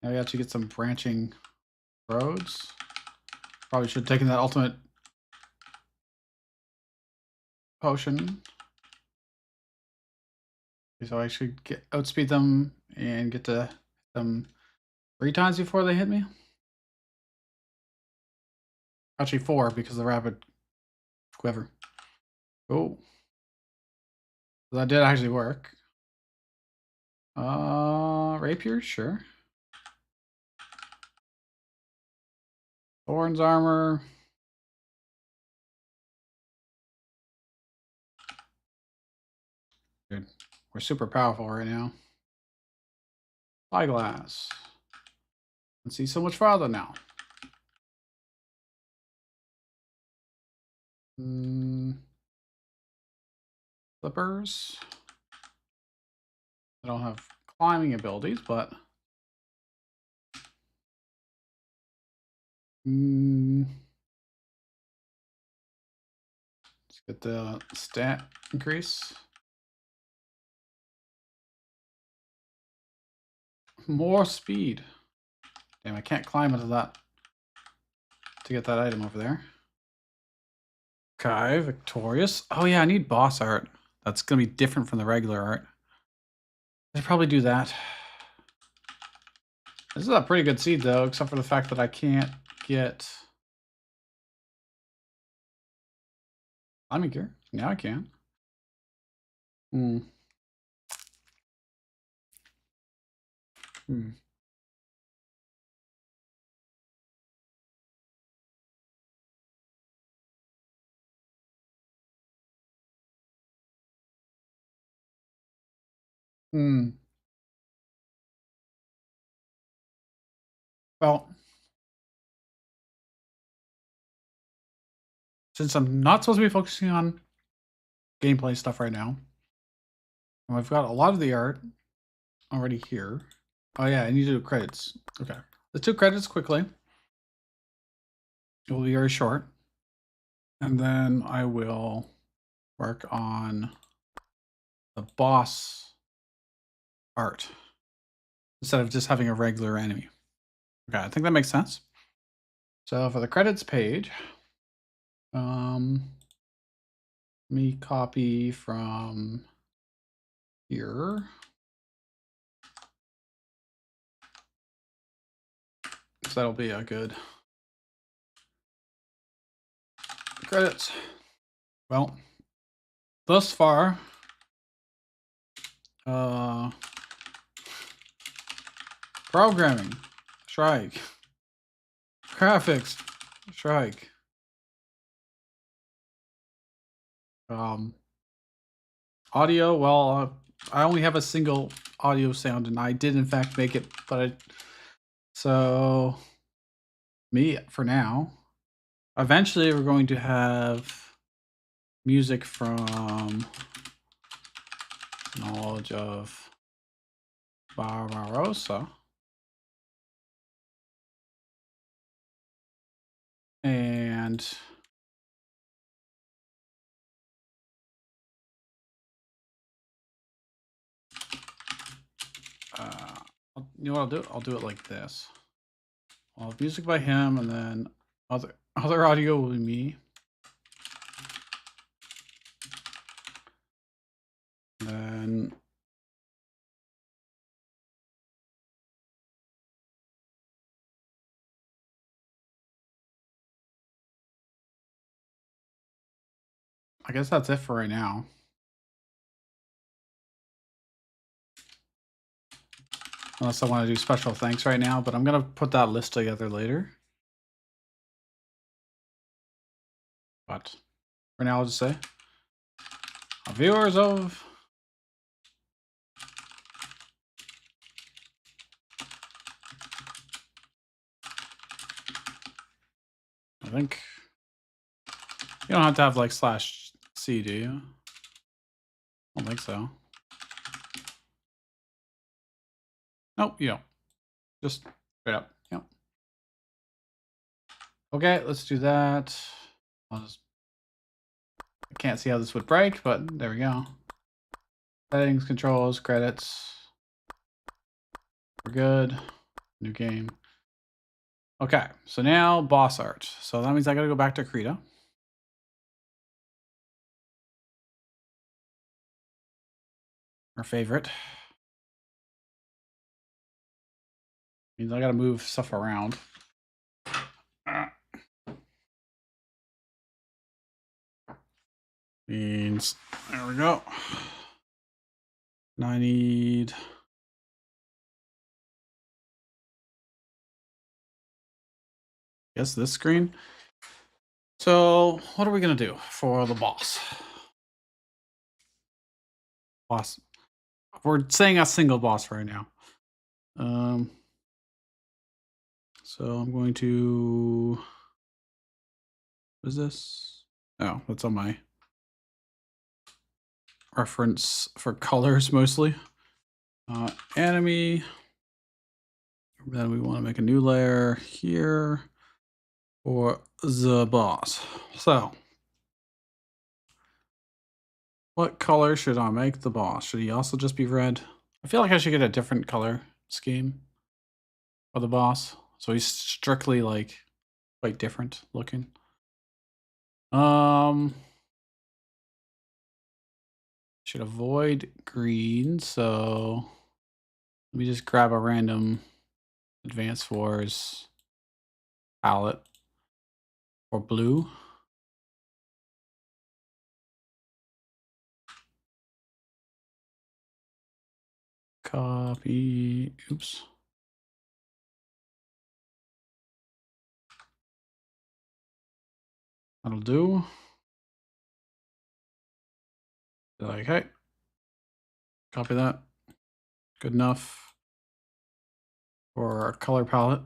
Speaker 1: Now we actually get some branching roads. Probably should have taken that ultimate potion. So I should outspeed them and get to hit them 3 times before they hit me. Actually 4 because of the rapid quiver. Oh. So that did actually work. Rapier, sure. Thorns armor. Dude, we're super powerful right now. Spyglass. Let's see so much farther now. Flippers. I don't have climbing abilities, but let's get the stat increase. More speed. Damn, I can't climb into that to get that item over there. Okay, victorious. Oh yeah, I need boss art. That's gonna be different from the regular art. I should probably do that. This is a pretty good seed though, except for the fact that I can't get climbing gear. Now I can. Hmm. Hmm. Hmm. Well, since I'm not supposed to be focusing on gameplay stuff right now, and I've got a lot of the art already here. Oh yeah, I need to do credits. Okay. Let's do credits quickly. It will be very short. And then I will work on the boss art instead of just having a regular enemy. Okay, I think that makes sense. So for the credits page, let me copy from here. So that'll be a good credits. Well, thus far, programming, Shrike. Graphics, Shrike. Audio, well, I only have a single audio sound, and I did in fact make it, but so me for now. Eventually, we're going to have music from Knowledge of Barbarossa. And you know what I'll do? I'll do it like this. I'll have music by him, and then other audio will be me. And then I guess that's it for right now. Unless I want to do special thanks right now, but I'm going to put that list together later. But for now, I'll just say, viewers of... I think you don't have to have like /C, do you? I don't think so. Nope, you don't. Just straight up. Yep. Okay, let's do that. I can't see how this would break, but there we go. Settings, controls, credits. We're good. New game. Okay, so now boss art. So that means I gotta go back to Krita. Our favorite. Means I gotta move stuff around. Means there we go. And I need this screen. So what are we gonna do for the boss? We're saying a single boss right now. So I'm going to, what is this? Oh, that's on my reference for colors mostly. Enemy. Then we want to make a new layer here for the boss. So what color should I make the boss? Should he also just be red? I feel like I should get a different color scheme for the boss. So he's strictly like quite different looking. Should avoid green, so let me just grab a random Advanced Wars palette for blue. Copy, oops. That'll do. Like, hey, copy that. Good enough for our color palette.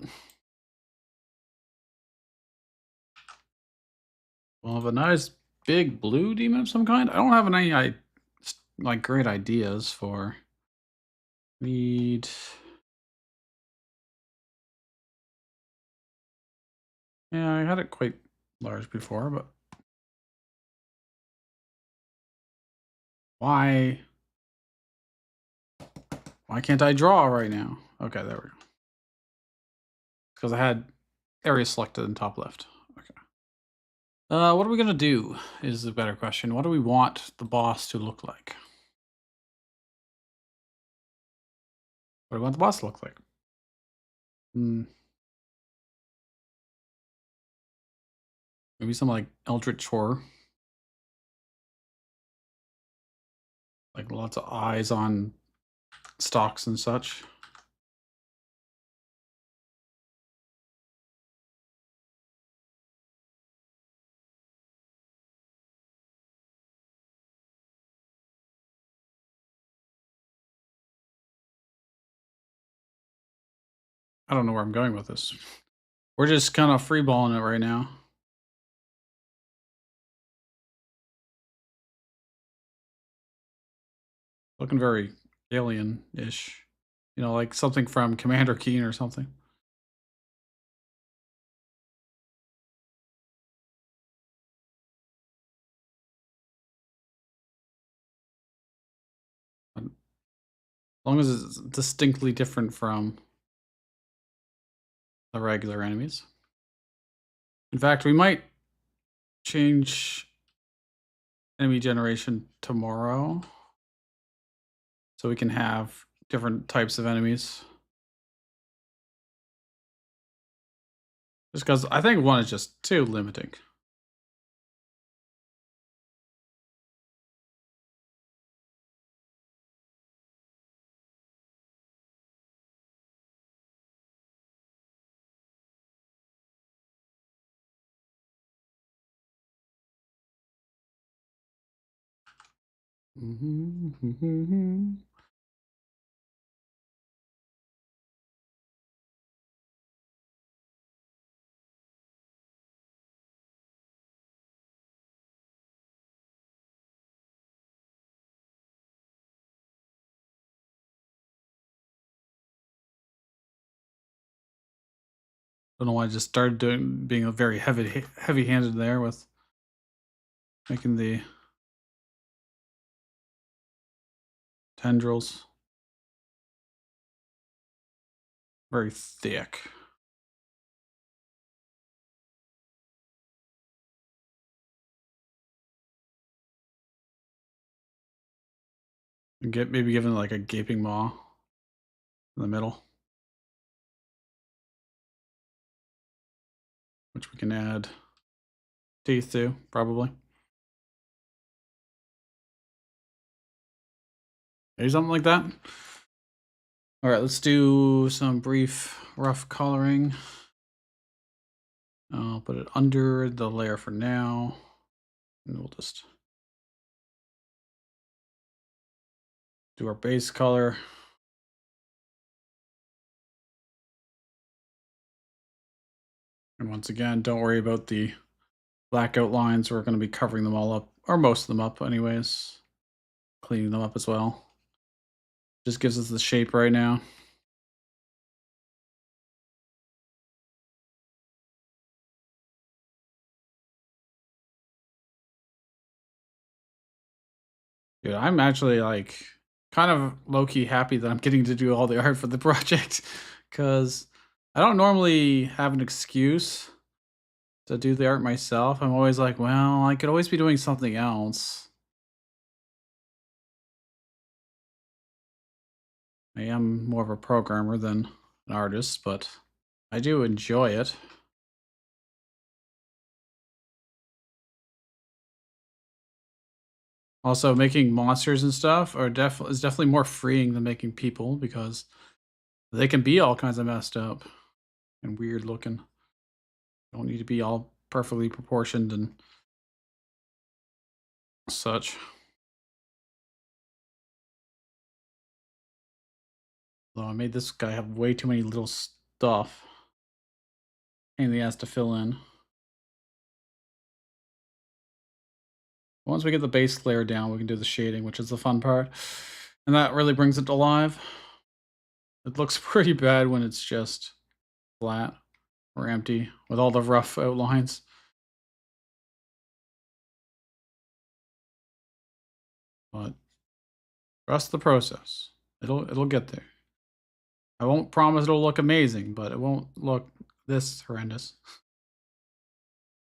Speaker 1: We'll have a nice big blue demon of some kind. I don't have any like great ideas for. Need. Yeah, I had it quite large before, but why can't I draw right now? Okay, there we go. Because I had area selected in top left. Okay. What are we gonna do is the better question. What do we want the boss to look like? What do we want the boss to look like? Maybe some like eldritch horror. Like lots of eyes on stalks and such. I don't know where I'm going with this. We're just kind of freeballing it right now. Looking very alien-ish. You know, like something from Commander Keen or something. As long as it's distinctly different from the regular enemies. In fact, we might change enemy generation tomorrow so we can have different types of enemies. Just because I think one is just too limiting. Don't know why I just started being a very heavy-handed there with making the tendrils very thick. And maybe giving like a gaping maw in the middle, which we can add teeth to, probably. Maybe something like that. All right, let's do some brief rough coloring. I'll put it under the layer for now, and we'll just do our base color. And once again, don't worry about the black outlines. We're going to be covering them all up, or most of them up anyways. Cleaning them up as well. Just gives us the shape right now. Dude, I'm actually like kind of low-key happy that I'm getting to do all the art for the project because I don't normally have an excuse to do the art myself. I'm always like, well, I could always be doing something else. I am more of a programmer than an artist, but I do enjoy it. Also, making monsters and stuff is definitely more freeing than making people because they can be all kinds of messed up and weird looking. Don't need to be all perfectly proportioned and such. Though I made this guy have way too many little stuff. And he has to fill in. Once we get the base layer down, we can do the shading, which is the fun part. And that really brings it to life. It looks pretty bad when it's just flat or empty with all the rough outlines. But trust the process. It'll get there. I won't promise it'll look amazing, but it won't look this horrendous.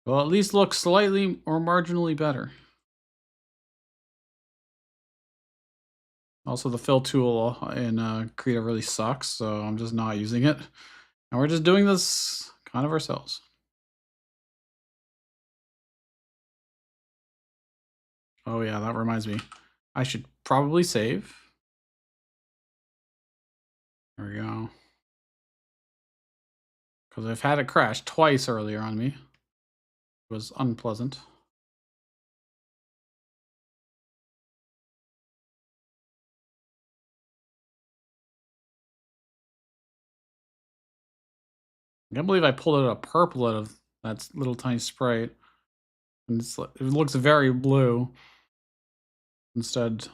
Speaker 1: Well, at least look slightly or marginally better. Also, the fill tool in Krita really sucks, so I'm just not using it. And we're just doing this kind of ourselves. Oh yeah, that reminds me. I should probably save. There we go. Because I've had it crash twice earlier on me. It was unpleasant. I can't believe I pulled out a purple out of that little tiny sprite. And it looks very blue. Instead,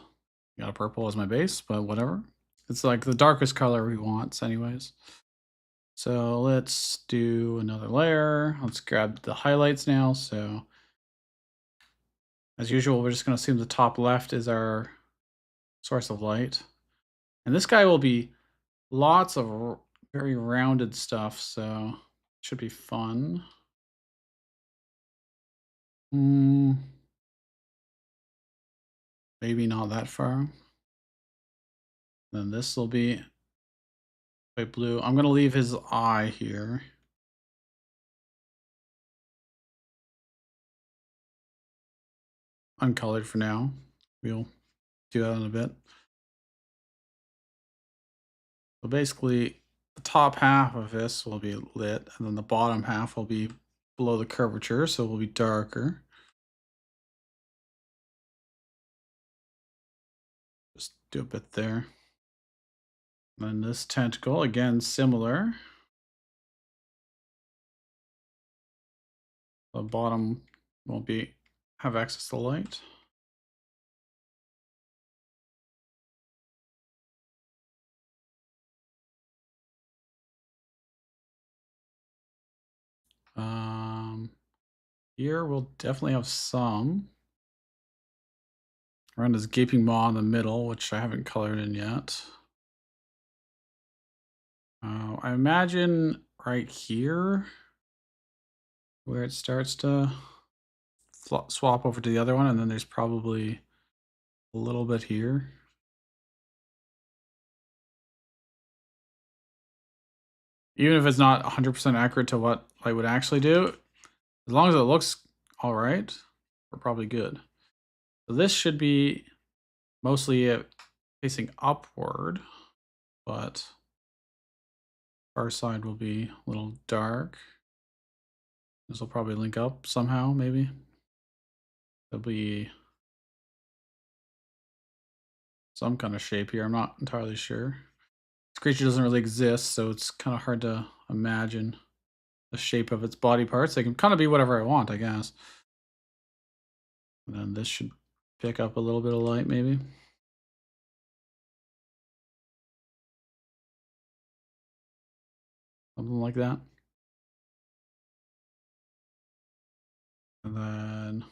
Speaker 1: got a purple as my base, but whatever. It's like the darkest color we want, anyways. So let's do another layer. Let's grab the highlights now. So as usual, we're just going to assume the top left is our source of light. And this guy will be lots of very rounded stuff, so it should be fun. Maybe not that far. Then this will be quite blue. I'm going to leave his eye here. Uncolored for now. We'll do that in a bit. So basically, the top half of this will be lit, and then the bottom half will be below the curvature, so it will be darker. Just do a bit there. And this tentacle, again, similar. The bottom won't have access to light. Um, Here we'll definitely have some. Around this gaping maw in the middle, which I haven't colored in yet. I imagine right here where it starts to swap over to the other one, and then there's probably a little bit here. Even if it's not 100% accurate to what light would actually do, as long as it looks all right, we're probably good. So this should be mostly it facing upward, but far side will be a little dark. This will probably link up somehow, maybe. There'll be some kind of shape here. I'm not entirely sure. This creature doesn't really exist, so it's kind of hard to imagine the shape of its body parts. They can kind of be whatever I want, I guess. And then this should pick up a little bit of light, maybe. Something like that. And then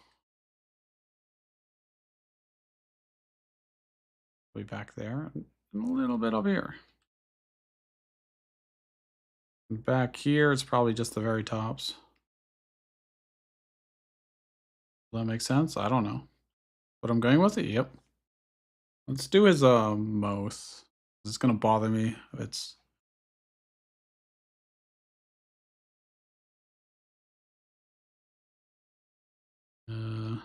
Speaker 1: way back there, and a little bit up here. And back here, it's probably just the very tops. Does that make sense? I don't know. But I'm going with it? Yep. Let's do his mouth. It's gonna bother me if it's uh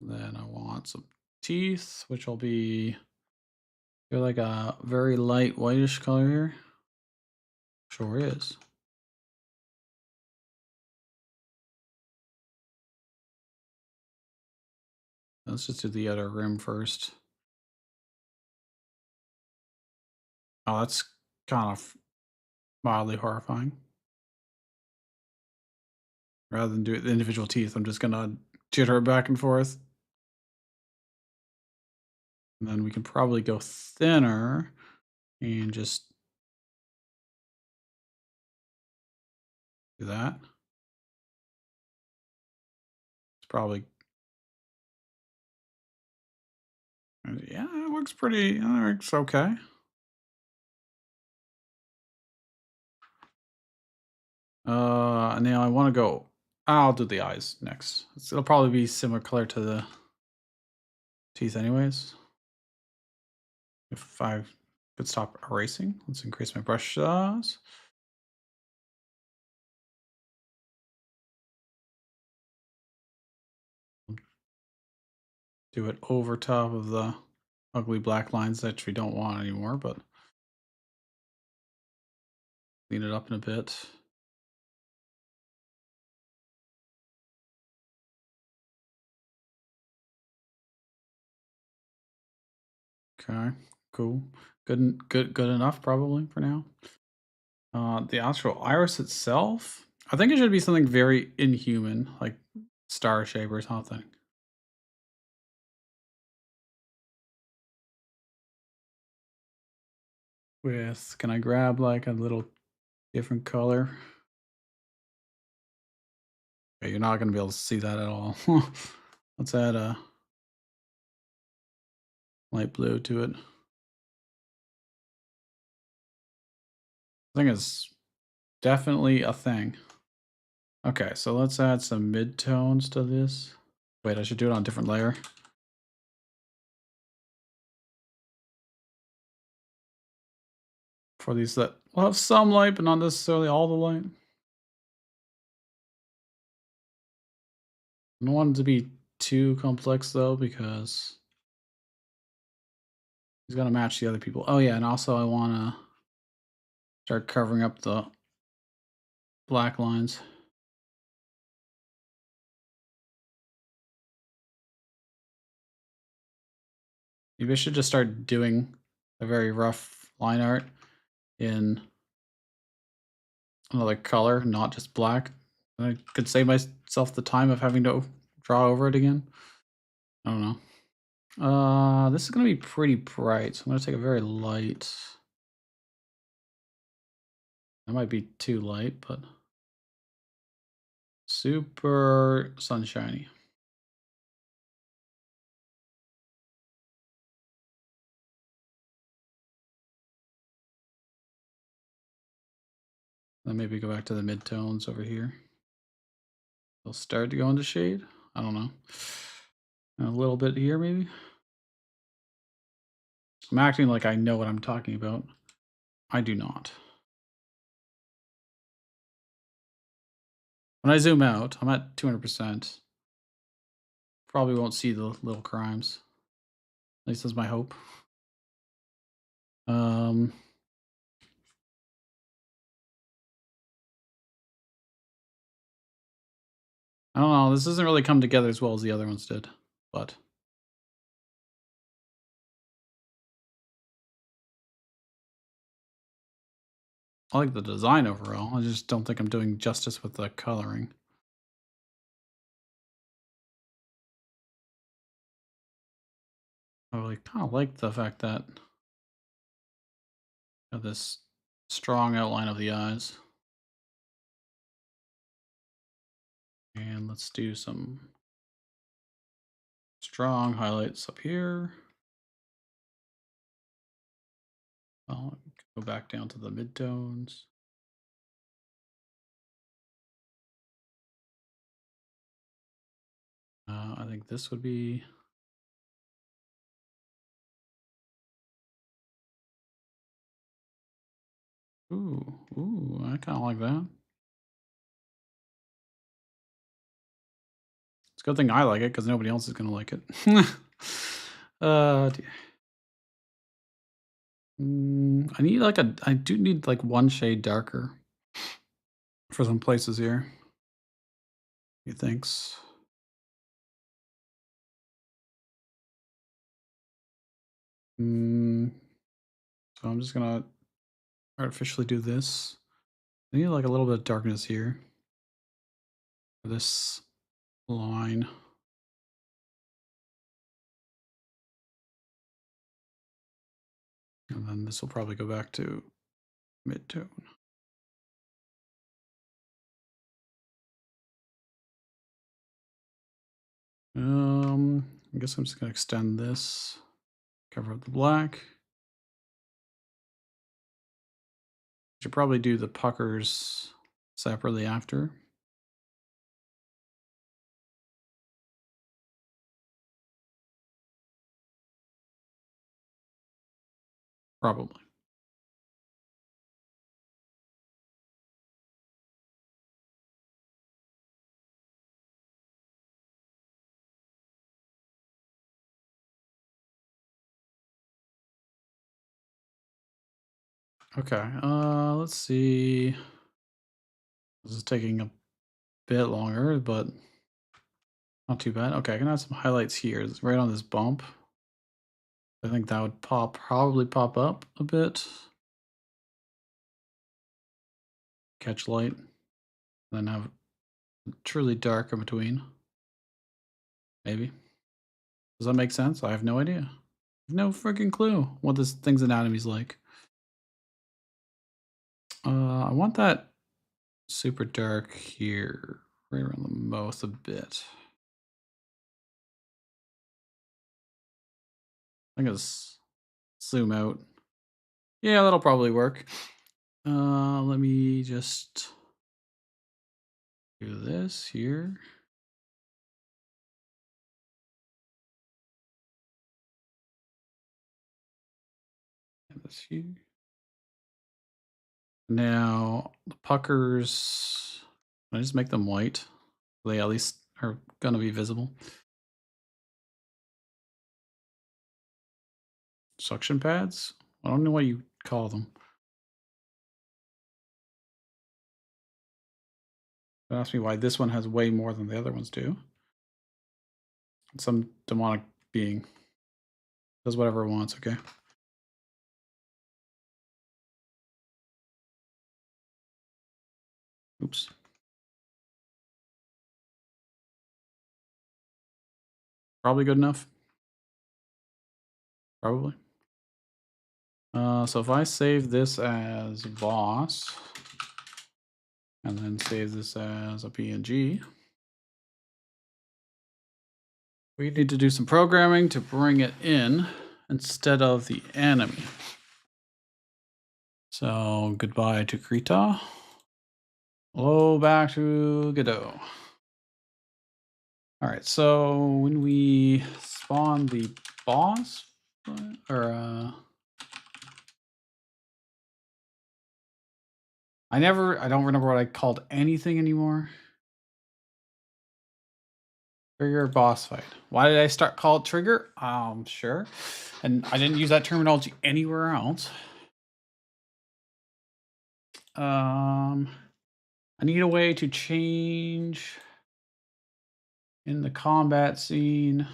Speaker 1: then I want some teeth, which will be they're like a very light whitish color here. Sure is. Let's just do the outer rim first. Oh, that's kind of mildly horrifying. Rather than do the individual teeth, I'm just gonna jitter it back and forth. And then we can probably go thinner and just do that. It's probably yeah, it looks pretty. It looks okay. And now I want to go. I'll do the eyes next. It'll probably be similar color to the teeth, anyways. If I could stop erasing, let's increase my brush size. Do it over top of the ugly black lines that we don't want anymore, but clean it up in a bit. Okay, cool. Good enough probably for now. The actual iris itself, I think it should be something very inhuman, like star shape or something. Can I grab like a little different color? Okay, you're not gonna be able to see that at all. Let's add a light blue to it. I think it's definitely a thing. Okay, so let's add some midtones to this. Wait, I should do it on a different layer. For these that will have some light, but not necessarily all the light. I don't want it to be too complex though, because he's gonna match the other people. Oh yeah, and also I wanna start covering up the black lines. Maybe I should just start doing a very rough line art in another color, not just black. I could save myself the time of having to draw over it again. I don't know. This is gonna be pretty bright, so I'm gonna take a very light. That might be too light, but super sunshiny. Then maybe go back to the midtones over here. They'll start to go into shade. I don't know. A little bit here, maybe. I'm acting like I know what I'm talking about. I do not. When I zoom out, I'm at 200%. Probably won't see the little crimes. At least that's my hope. Um, I don't know. This doesn't really come together as well as the other ones did, but I like the design overall. I just don't think I'm doing justice with the coloring. I really kind of like the fact that this strong outline of the eyes. And let's do some strong highlights up here. I'll go back down to the midtones. I think this would be. Ooh, I kind of like that. It's a good thing I like it because nobody else is going to like it. Dear. I need like I do need like one shade darker for some places here. He thinks. Mm, so I'm just gonna artificially do this. I need like a little bit of darkness here for this line. And then this will probably go back to mid-tone. I guess I'm just gonna extend this, cover up the black. Should probably do the puckers separately after. Probably. Okay, let's see. This is taking a bit longer, but not too bad. Okay, I can add some highlights here. It's right on this bump. I think that would probably pop up a bit. Catch light. Then have truly dark in between. Maybe. Does that make sense? I have no idea. No freaking clue what this thing's anatomy's like. I want that super dark here, right around the mouth a bit. I guess zoom out. Yeah, that'll probably work. Let me just do this here. And this here. Now the puckers, can I just make them white? They at least are gonna be visible. Suction pads? I don't know what you call them. Don't ask me why this one has way more than the other ones do. Some demonic being. Does whatever it wants, okay. Oops. Probably good enough. Probably. So if I save this as boss, and then save this as a PNG, we need to do some programming to bring it in instead of the enemy. So goodbye to Krita. Hello, back to Godot. All right, so when we spawn the boss, or I don't remember what I called anything anymore. Trigger boss fight. Why did I call it trigger? Sure. And I didn't use that terminology anywhere else. I need a way to change in the combat scene.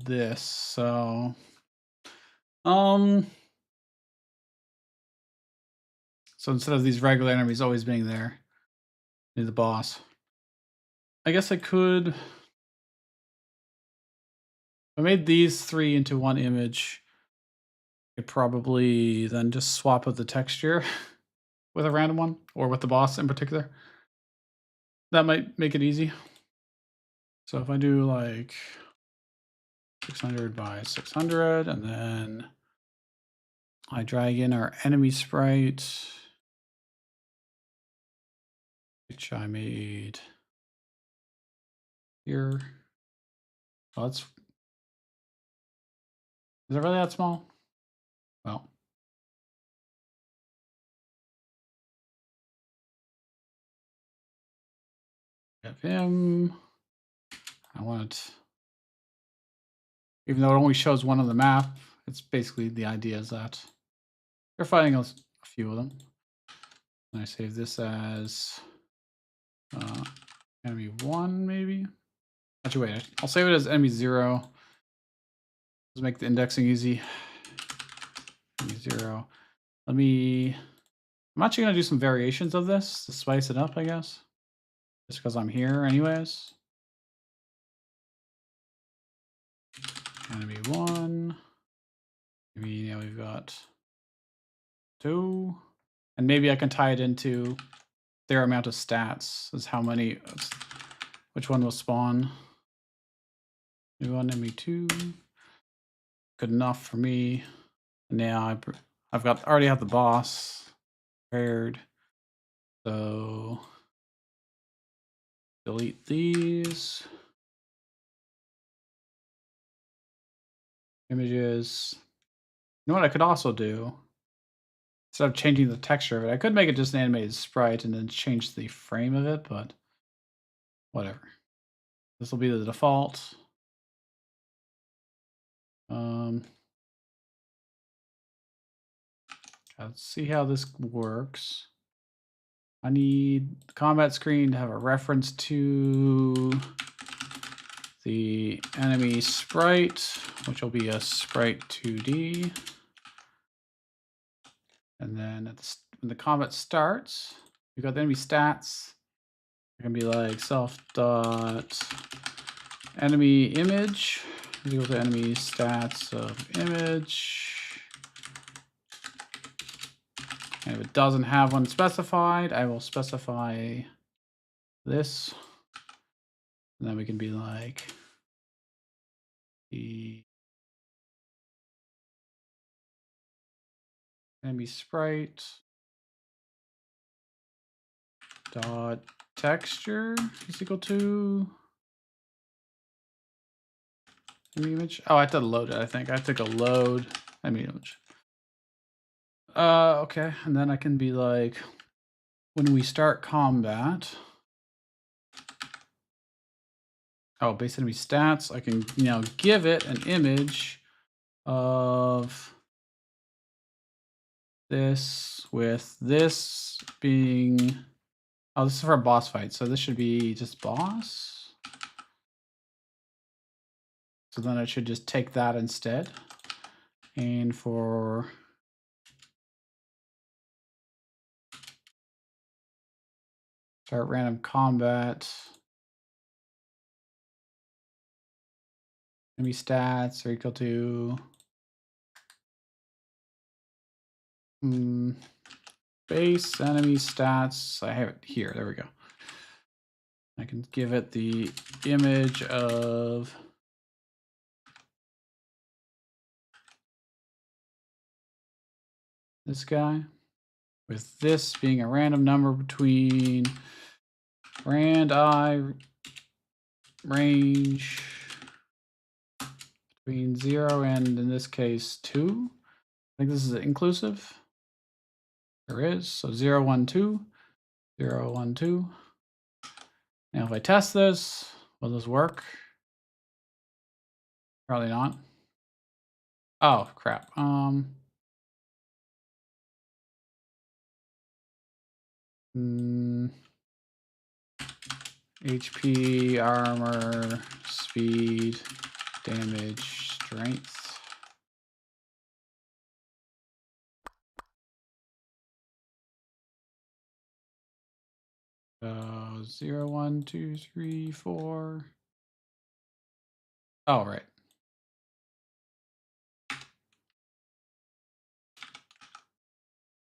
Speaker 1: This. So instead of these regular enemies always being there, near the boss, I guess I could. I made these three into one image. I could probably then just swap out the texture with a random one, or with the boss in particular. That might make it easy. So if I do like 600 by 600, and then I drag in our enemy sprite, which I made here. Oh, is it really that small? Well, have him. I want, even though it only shows one on the map, it's basically the idea is that they're fighting a few of them. And I save this as enemy 1, maybe. Actually, wait, I'll save it as enemy 0. Let's make the indexing easy. Enemy 0. I'm actually going to do some variations of this to spice it up, I guess. Just because I'm here anyways. Enemy 1. Maybe now we've got 2. And maybe I can tie it into their amount of stats. Is how many, which one will spawn. Enemy 1, enemy 2. Good enough for me. And now I've already have the boss prepared. So delete these images. You know what I could also do? Instead of changing the texture of it, I could make it just an animated sprite and then change the frame of it, but whatever. This will be the default. Let's see how this works. I need the combat screen to have a reference to the enemy sprite, which will be a sprite 2D. And then when the combat starts, we've got the enemy stats. It can be like self dot enemy image is equal to enemy stats of image. And if it doesn't have one specified, I will specify this. And then we can be like the enemy sprite dot texture is equal to enemy image. Oh, I have to load it, I think. I have to go load enemy image. Okay, and then I can be like, when we start combat, base enemy stats, I can now give it an image of this with this being, this is for a boss fight, so this should be just boss. So then it should just take that instead. And for start random combat, enemy stats are equal to base enemy stats. I have it here. There we go. I can give it the image of this guy, with this being a random number between rand_i range between 0 and, in this case, 2. I think this is inclusive. There is. So 0, 1, 2, 0, 1, 2. Now if I test this, will this work? Probably not. Oh, crap. HP, armor, speed, damage, strength. So 0, 1, 2, 3, 4. Oh, right.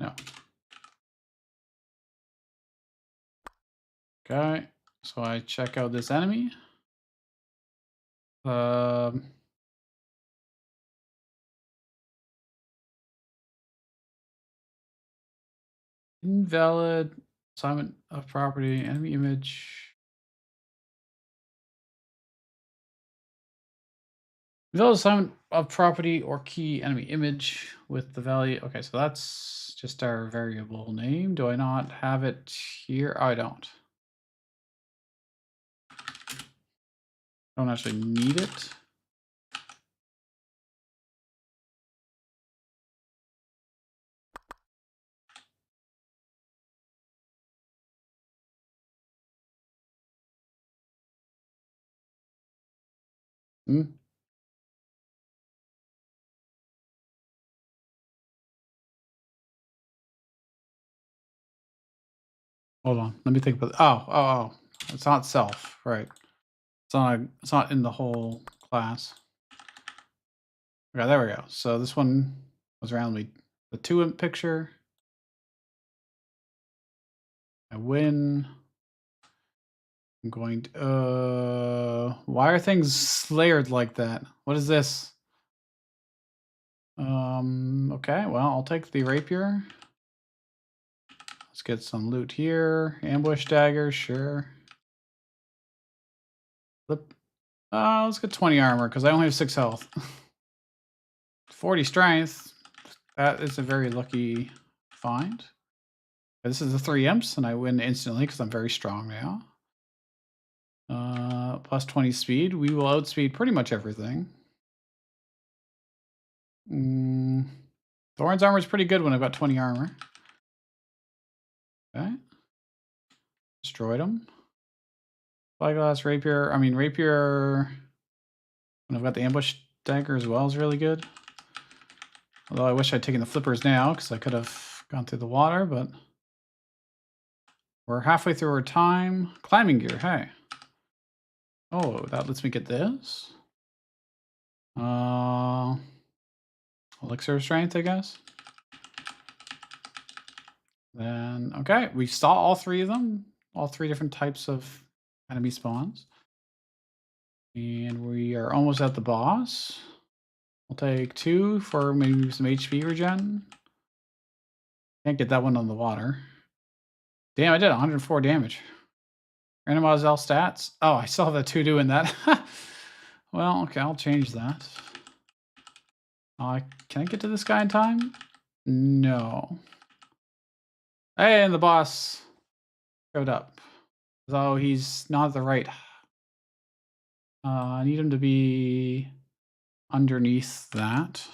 Speaker 1: No. Okay. So I check out this enemy. Invalid assignment of property, enemy image. Invalid assignment of property or key enemy image with the value. Okay, so that's just our variable name. Do I not have it here? I don't. Don't actually need it. Hold on, let me think about. Oh, it's not self, right? It's not in the whole class. Okay, there we go. So this one was randomly the 2 picture. I win. I'm going to. Why are things layered like that? What is this? Okay, well, I'll take the rapier. Let's get some loot here. Ambush dagger, sure. Flip. Let's get 20 armor because I only have 6 health. 40 strength. That is a very lucky find. This is the 3 imps, and I win instantly because I'm very strong now. Plus 20 speed. We will outspeed pretty much everything. Thorin's armor is pretty good when I've got 20 armor. Okay. Destroyed him. Spyglass, rapier. I mean, rapier, when I've got the ambush dagger as well, is really good. Although I wish I'd taken the flippers now, because I could have gone through the water, but we're halfway through our time. Climbing gear, hey. Oh, that lets me get this. Elixir of strength, I guess. Then, okay, we saw all 3 of them. All 3 different types of enemy spawns. And we are almost at the boss. I'll take 2 for maybe some HP regen. Can't get that one on the water. Damn, I did 104 damage. Randomize all stats. Oh, I saw the 2 doing that. Well, okay, I'll change that. Can I get to this guy in time? No. Hey, and the boss showed up. Though he's not the right. I need him to be underneath that.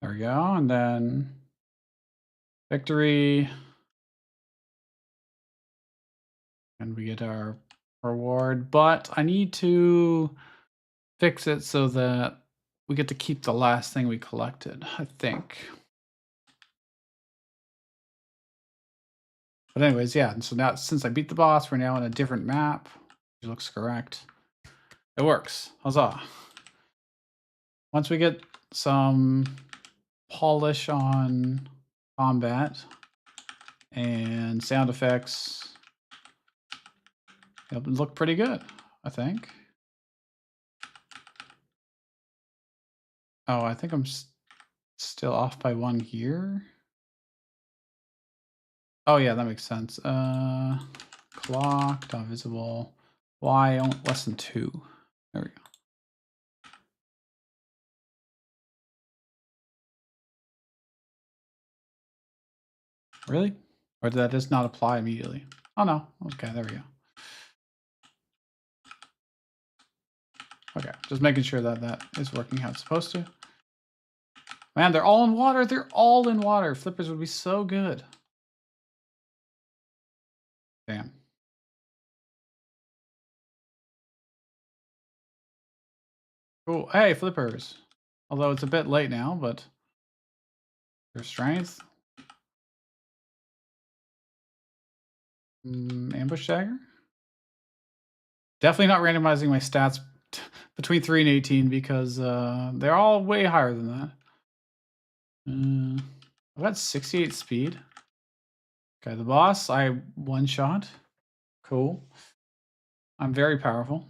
Speaker 1: There we go. And then victory. And we get our reward. But I need to fix it so that we get to keep the last thing we collected, I think. But anyways, yeah, so now since I beat the boss, we're now in a different map. It looks correct. It works. Huzzah. Once we get some polish on combat and sound effects, it'll look pretty good, I think. Oh, I think I'm still off by 1 here. Oh yeah, that makes sense. Clock, dot visible. Y less than 2. There we go. Really? Or did that just not apply immediately? Oh no. Okay, there we go. Okay, just making sure that that is working how it's supposed to. Man, they're all in water. They're all in water. Flippers would be so good. Damn. Cool. Hey, flippers. Although it's a bit late now, but their strength. Ambush dagger. Definitely not randomizing my stats between 3 and 18 because they're all way higher than that. I've got 68 speed. Okay, the boss, I one shot. Cool. I'm very powerful.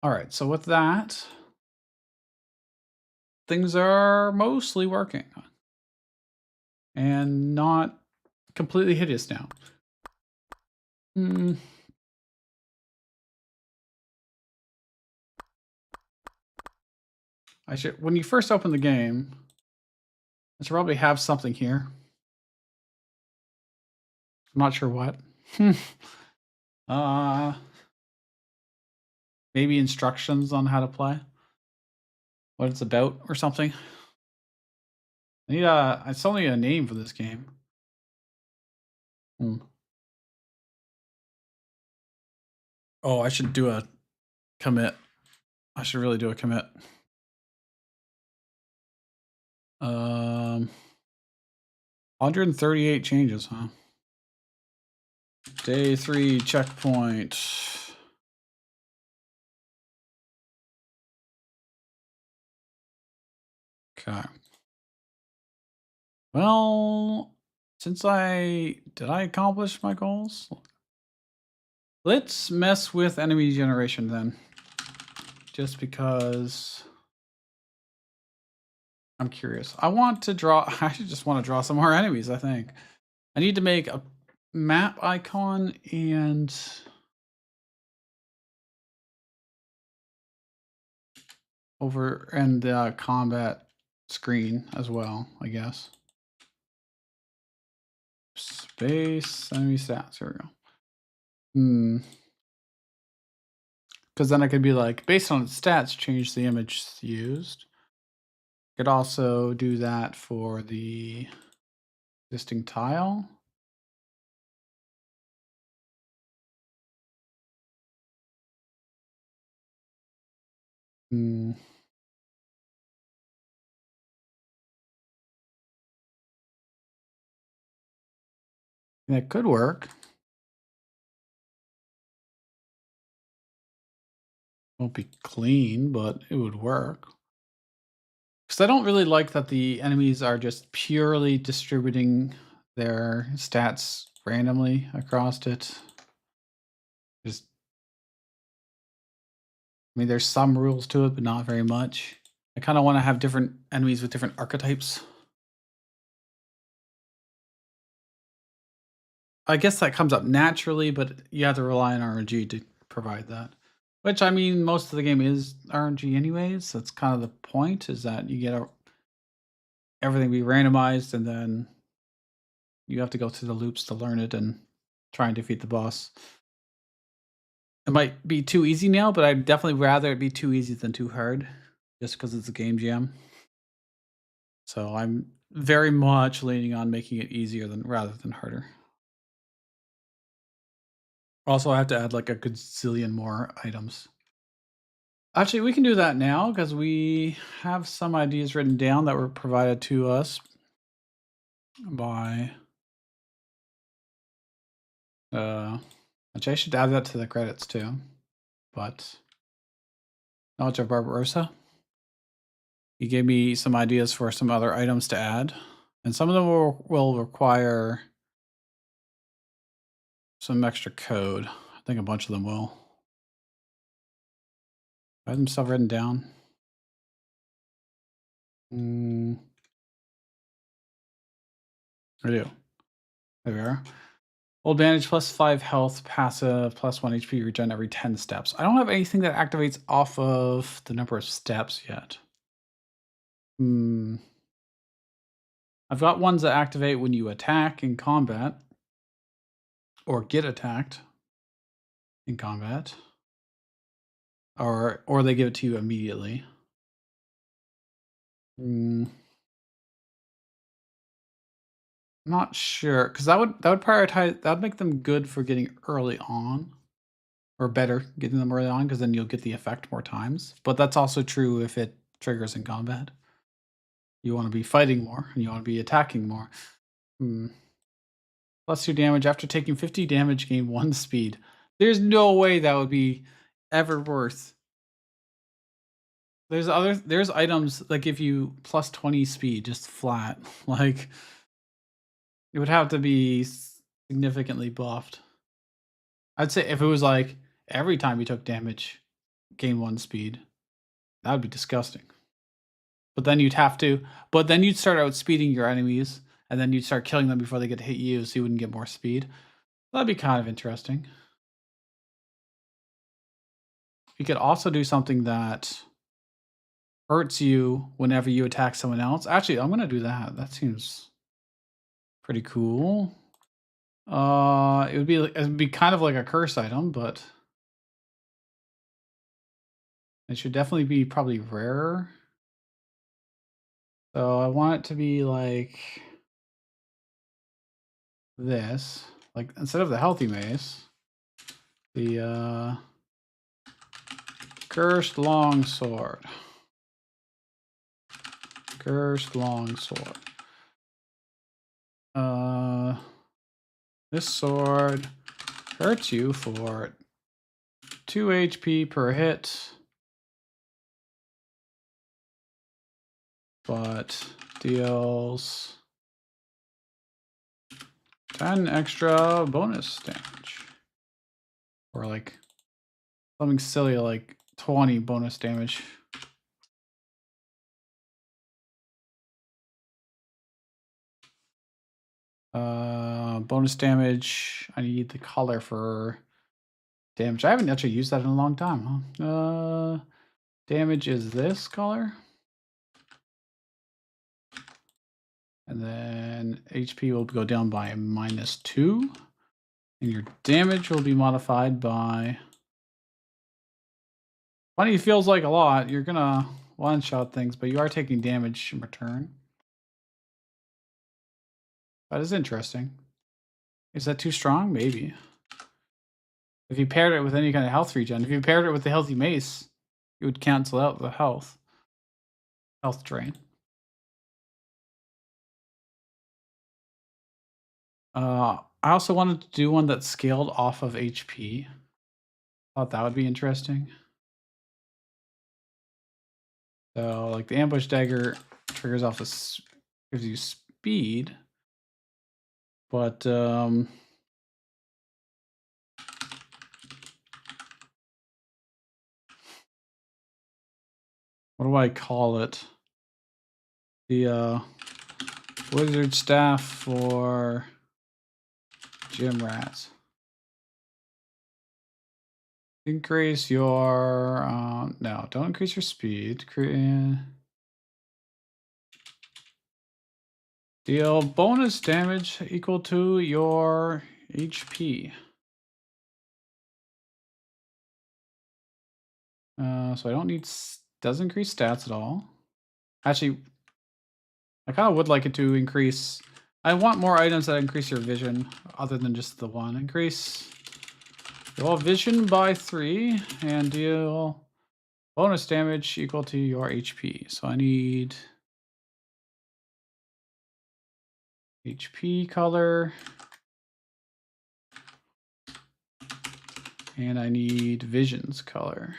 Speaker 1: All right, so with that, things are mostly working and not completely hideous now. I should, when you first open the game, I should probably have something here. I'm not sure what. Maybe instructions on how to play, what it's about, or something. I need I still need a name for this game. Oh, I should do a commit. I should really do a commit. 138 changes, huh? Day 3 checkpoint. Okay. Well, since did I accomplish my goals? Let's mess with enemy generation then. Just because I'm curious. I want to draw, I just want to draw some more enemies, I think. I need to make a map icon and the combat screen as well, I guess. Space enemy stats. Here we go. Because then I could be like, based on its stats, change the image used. Could also do that for the existing tile. That could work. Won't be clean, but it would work. Because I don't really like that the enemies are just purely distributing their stats randomly across it. Just, I mean, there's some rules to it, but not very much. I kind of want to have different enemies with different archetypes. I guess that comes up naturally, but you have to rely on RNG to provide that. Which, I mean, most of the game is RNG anyways. That's kind of the point, is that you get everything be randomized, and then you have to go through the loops to learn it and try and defeat the boss. It might be too easy now, but I'd definitely rather it be too easy than too hard, just because it's a game jam. So I'm very much leaning on making it easier rather than harder. Also, I have to add like a gazillion more items. Actually, we can do that now because we have some ideas written down that were provided to us by actually I should add that to the credits too. But Knowledge of Barbarossa. He gave me some ideas for some other items to add. And some of them will require some extra code. I think a bunch of them will. I have them stuff written down. I do. There we are. Old bandage plus 5 health, passive plus 1 HP regen every 10 steps. I don't have anything that activates off of the number of steps yet. I've got ones that activate when you attack in combat or get attacked in combat, or they give it to you immediately. Not sure, because that would prioritize, that would make them good for getting early on, or better getting them early on, because then you'll get the effect more times. But that's also true if it triggers in combat. You want to be fighting more, and you want to be attacking more. Plus 2 damage after taking 50 damage, gain 1 speed. There's no way that would be ever worth. There's items that give you plus 20 speed just flat. Like, it would have to be significantly buffed. I'd say if it was like every time you took damage, gain 1 speed, that would be disgusting. But then you'd start outspeeding your enemies, and then you'd start killing them before they get to hit you, so you wouldn't get more speed. That'd be kind of interesting. You could also do something that hurts you whenever you attack someone else. Actually, I'm gonna do that. That seems pretty cool. It'd be kind of like a curse item, but it should definitely be probably rarer. So I want it to be like this. Like, instead of the healthy mace, the cursed longsword. Cursed longsword. This sword hurts you for 2 HP per hit, but deals 10 extra bonus damage. Or like something silly like 20 bonus damage. Bonus damage. I need the color for damage. I haven't actually used that in a long time, huh? Damage is this color. And then HP will go down by -2. And your damage will be modified by... Funny, feels like a lot. You're gonna one-shot things, but you are taking damage in return. That is interesting. Is that too strong? Maybe. If you paired it with any kind of health regen, if you paired it with the healthy mace, it would cancel out the health drain. I also wanted to do one that scaled off of HP. Thought that would be interesting. So, like, the ambush dagger triggers off gives you speed, but what do I call it? The wizard staff for gym rats. Increase your no, don't increase your speed. Deal bonus damage equal to your HP. So I don't need, does increase stats at all. Actually, I kind of would like it to increase. I want more items that increase your vision other than just the one. Increase Roll vision by 3 and deal bonus damage equal to your HP. So I need HP color. And I need visions color.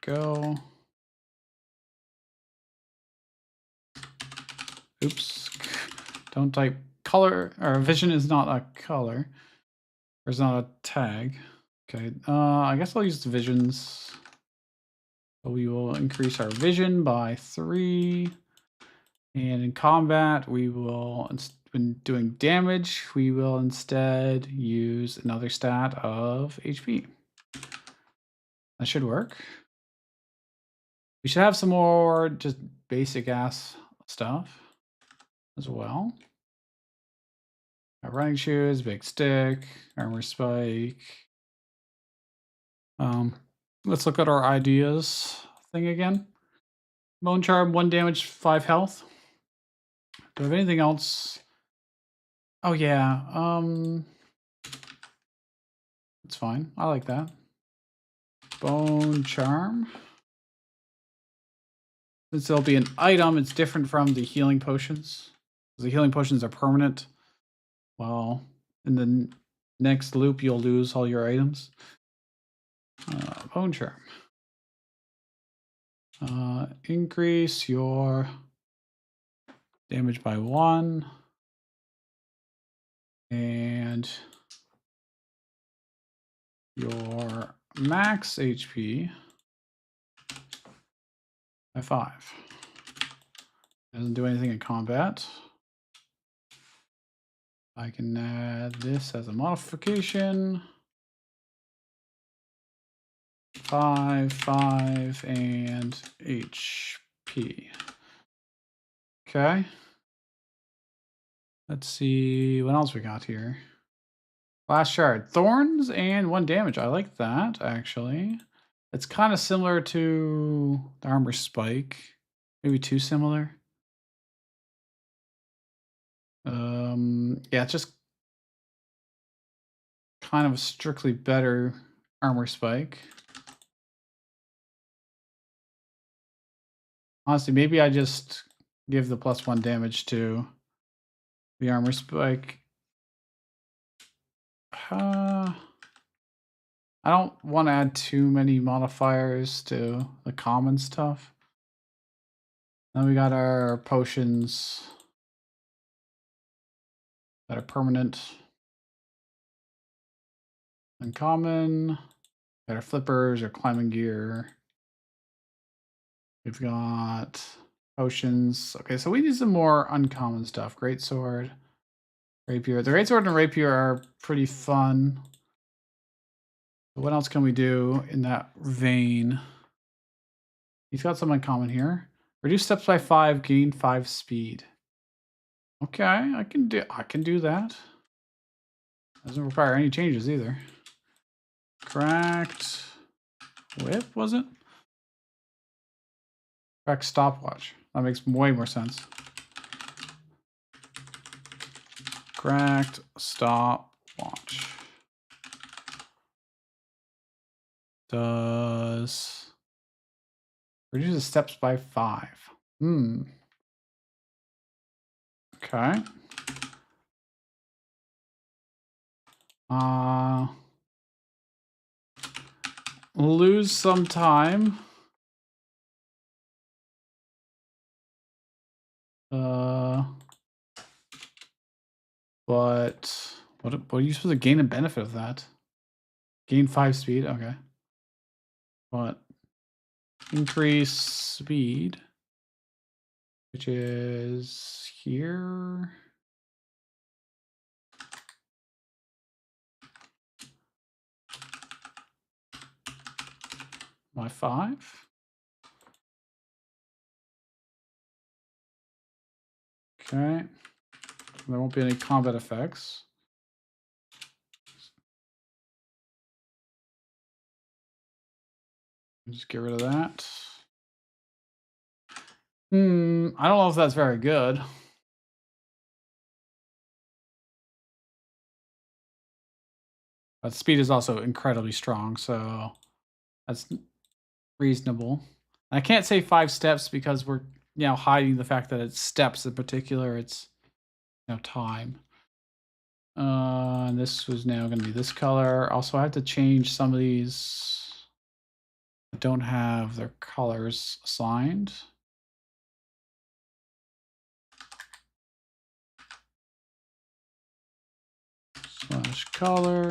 Speaker 1: Go. Oops. Don't type color, or vision is not a color. Or it's not a tag. Okay, I guess I'll use the visions. So we will increase our vision by 3. And in combat, we will, when doing damage, we will instead use another stat of HP. That should work. We should have some more just basic ass stuff as well. Running shoes, big stick, armor spike. Let's look at our ideas thing again. Bone charm, 1 damage, 5 health. Do I have anything else? Oh yeah, it's fine. I like that. Bone charm. Since there'll be an item, it's different from the healing potions. The healing potions are permanent. Well, in the next loop, you'll lose all your items. Bone charm. Increase your damage by 1. And your max HP by 5. Doesn't do anything in combat. I can add this as a modification. 5, 5, and HP. Okay. Let's see what else we got here. Last shard. Thorns and 1 damage. I like that, actually. It's kind of similar to the armor spike. Maybe too similar. Yeah, it's just kind of a strictly better armor spike. Honestly, maybe I just give the +1 damage to the armor spike. I don't want to add too many modifiers to the common stuff. Then we got our potions that are permanent. Uncommon. Got our flippers or climbing gear. We've got potions. Okay, so we need some more uncommon stuff. Great sword, rapier. The great sword and rapier are pretty fun. What else can we do in that vein? He's got some uncommon here. Reduce steps by 5, gain 5 speed. Okay, I can do that. Doesn't require any changes either. Cracked whip, was it? Cracked stopwatch. That makes way more sense. Cracked stopwatch. Does reduce the steps by 5. Okay. Lose some time. But what are you supposed to gain a benefit of that? Gain 5 speed, okay. But increase speed, which is here. By 5. Okay. There won't be any combat effects. Just get rid of that. I don't know if that's very good. But speed is also incredibly strong, so that's reasonable. I can't say 5 steps because we're hiding the fact that it's steps in particular. It's time. And this was now going to be this color. Also, I have to change some of these that don't have their colors assigned. Slash color.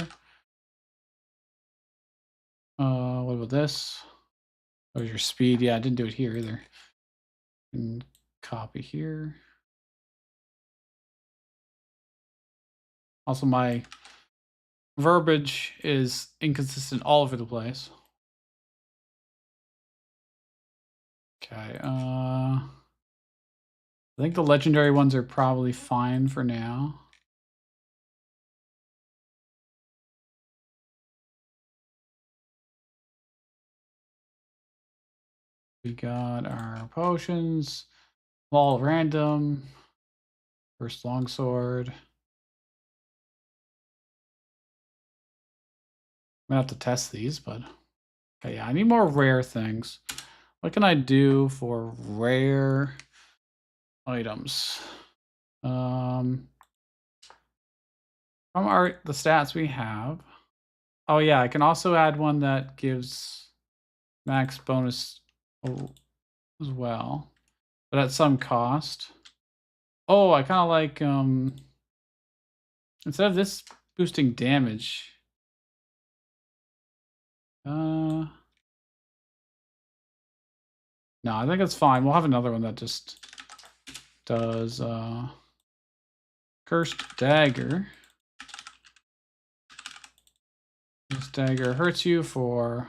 Speaker 1: What about this? Oh, your speed. Yeah, I didn't do it here either. And copy here. Also, my verbiage is inconsistent all over the place. Okay. I think the legendary ones are probably fine for now. We got our potions, all random. First longsword. I'm gonna have to test these, but okay, yeah, I need more rare things. What can I do for rare items? From the stats we have. Oh yeah, I can also add one that gives max bonus as well, but at some cost. Oh, I kind of like instead of this boosting damage. No, I think it's fine. We'll have another one that just does Cursed Dagger. This dagger hurts you for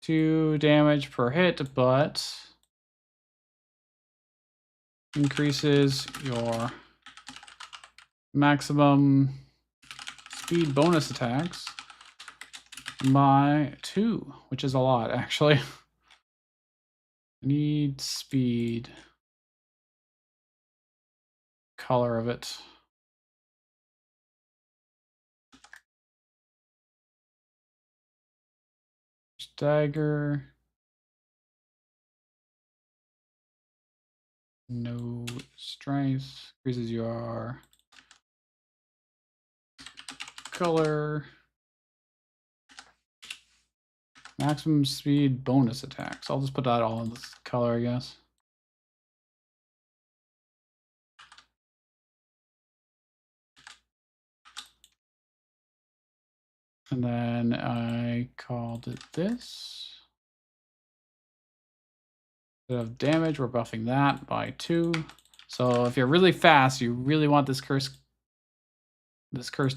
Speaker 1: 2 damage per hit, but increases your maximum speed bonus attacks by 2, which is a lot, actually. Need speed. Color of it. Dagger. No strength. Increases your color. Maximum speed bonus attacks. I'll just put that all in this color, I guess. And then I called it this. Instead of damage, we're buffing that by 2. So if you're really fast, you really want this cursed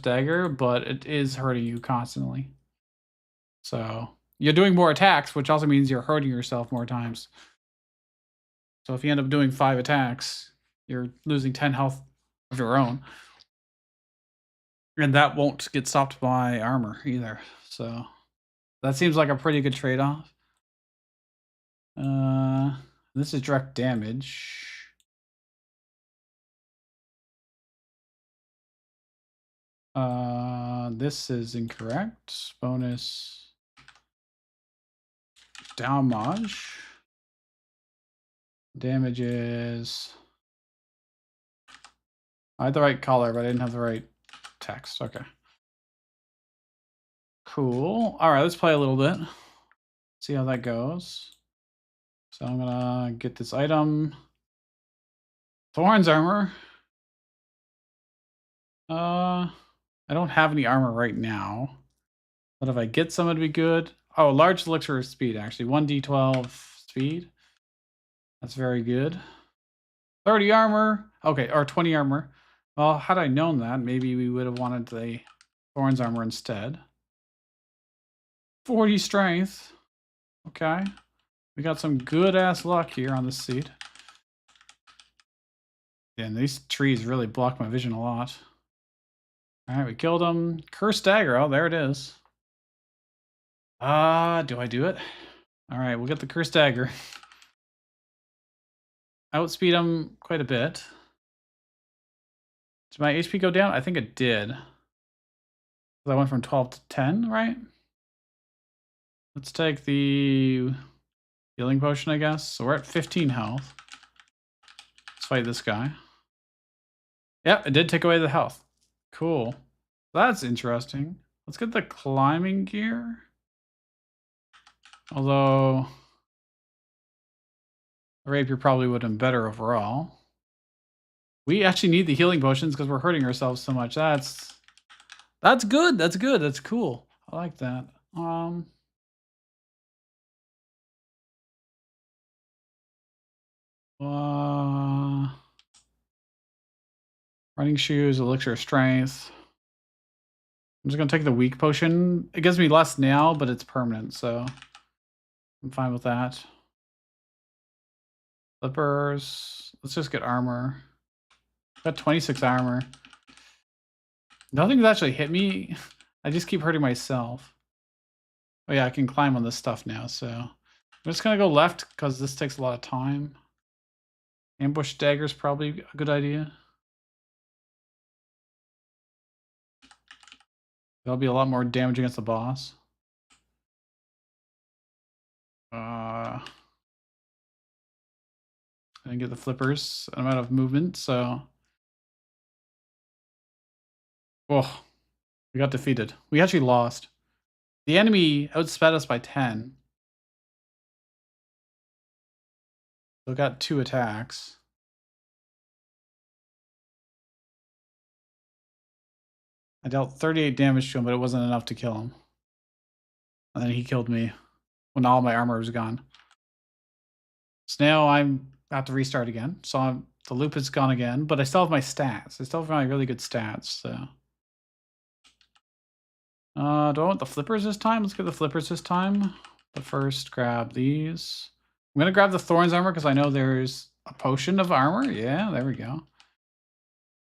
Speaker 1: dagger, but it is hurting you constantly. So you're doing more attacks, which also means you're hurting yourself more times. So if you end up doing 5 attacks, you're losing 10 health of your own. And that won't get stopped by armor either. So that seems like a pretty good trade-off. This is direct damage. This is incorrect. Bonus damage. Damage is... I had the right color, but I didn't have the right text. Okay. Cool. All right, let's play a little bit. See how that goes. So I'm gonna get this item. Thorns armor. I don't have any armor right now. But if I get some, it'd be good. Oh, large elixir speed, actually. 1d12 speed. That's very good. 30 armor. Okay, or 20 armor. Well, had I known that, maybe we would have wanted the Thorns armor instead. 40 strength. Okay. We got some good-ass luck here on this seed. Yeah, and these trees really block my vision a lot. Alright, we killed him. Cursed dagger. Oh, there it is. Do I do it? Alright, we'll get the cursed dagger. Outspeed him quite a bit. Did my HP go down? I think it did. I went from 12 to 10, right? Let's take the healing potion, I guess. So we're at 15 health. Let's fight this guy. Yeah, it did take away the health. Cool. That's interesting. Let's get the climbing gear. Although the rapier probably would have been better overall. We actually need the healing potions because we're hurting ourselves so much. That's good. That's good. That's cool. I like that. Running shoes, elixir of strength. I'm just gonna take the weak potion. It gives me less now, but it's permanent, so I'm fine with that. Flippers. Let's just get armor. Got 26 armor. Nothing's actually hit me. I just keep hurting myself. Oh yeah, I can climb on this stuff now, so I'm just gonna go left because this takes a lot of time. Ambush dagger's probably a good idea. That'll be a lot more damage against the boss. I didn't get the flippers. I'm out of movement, so... Oh, we got defeated. We actually lost. The enemy outsped us by 10. So got 2 attacks. I dealt 38 damage to him, but it wasn't enough to kill him. And then he killed me when all my armor was gone. So now I'm about to restart again. So the loop is gone again, but I still have my stats. I still have my really good stats, so... do I want the flippers this time? Let's get the flippers this time. But first, grab these. I'm going to grab the Thorns armor because I know there's a potion of armor. Yeah, there we go.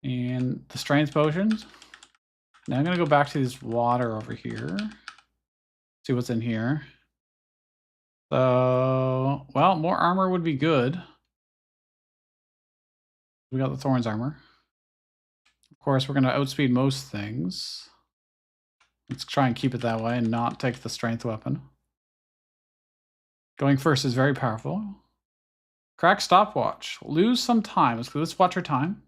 Speaker 1: And the strength potions. Now I'm going to go back to this water over here. See what's in here. So, well, more armor would be good. We got the Thorns armor. Of course, we're going to outspeed most things. Let's try and keep it that way and not take the strength weapon. Going first is very powerful. Crack stopwatch. Lose some time. Let's watch our time.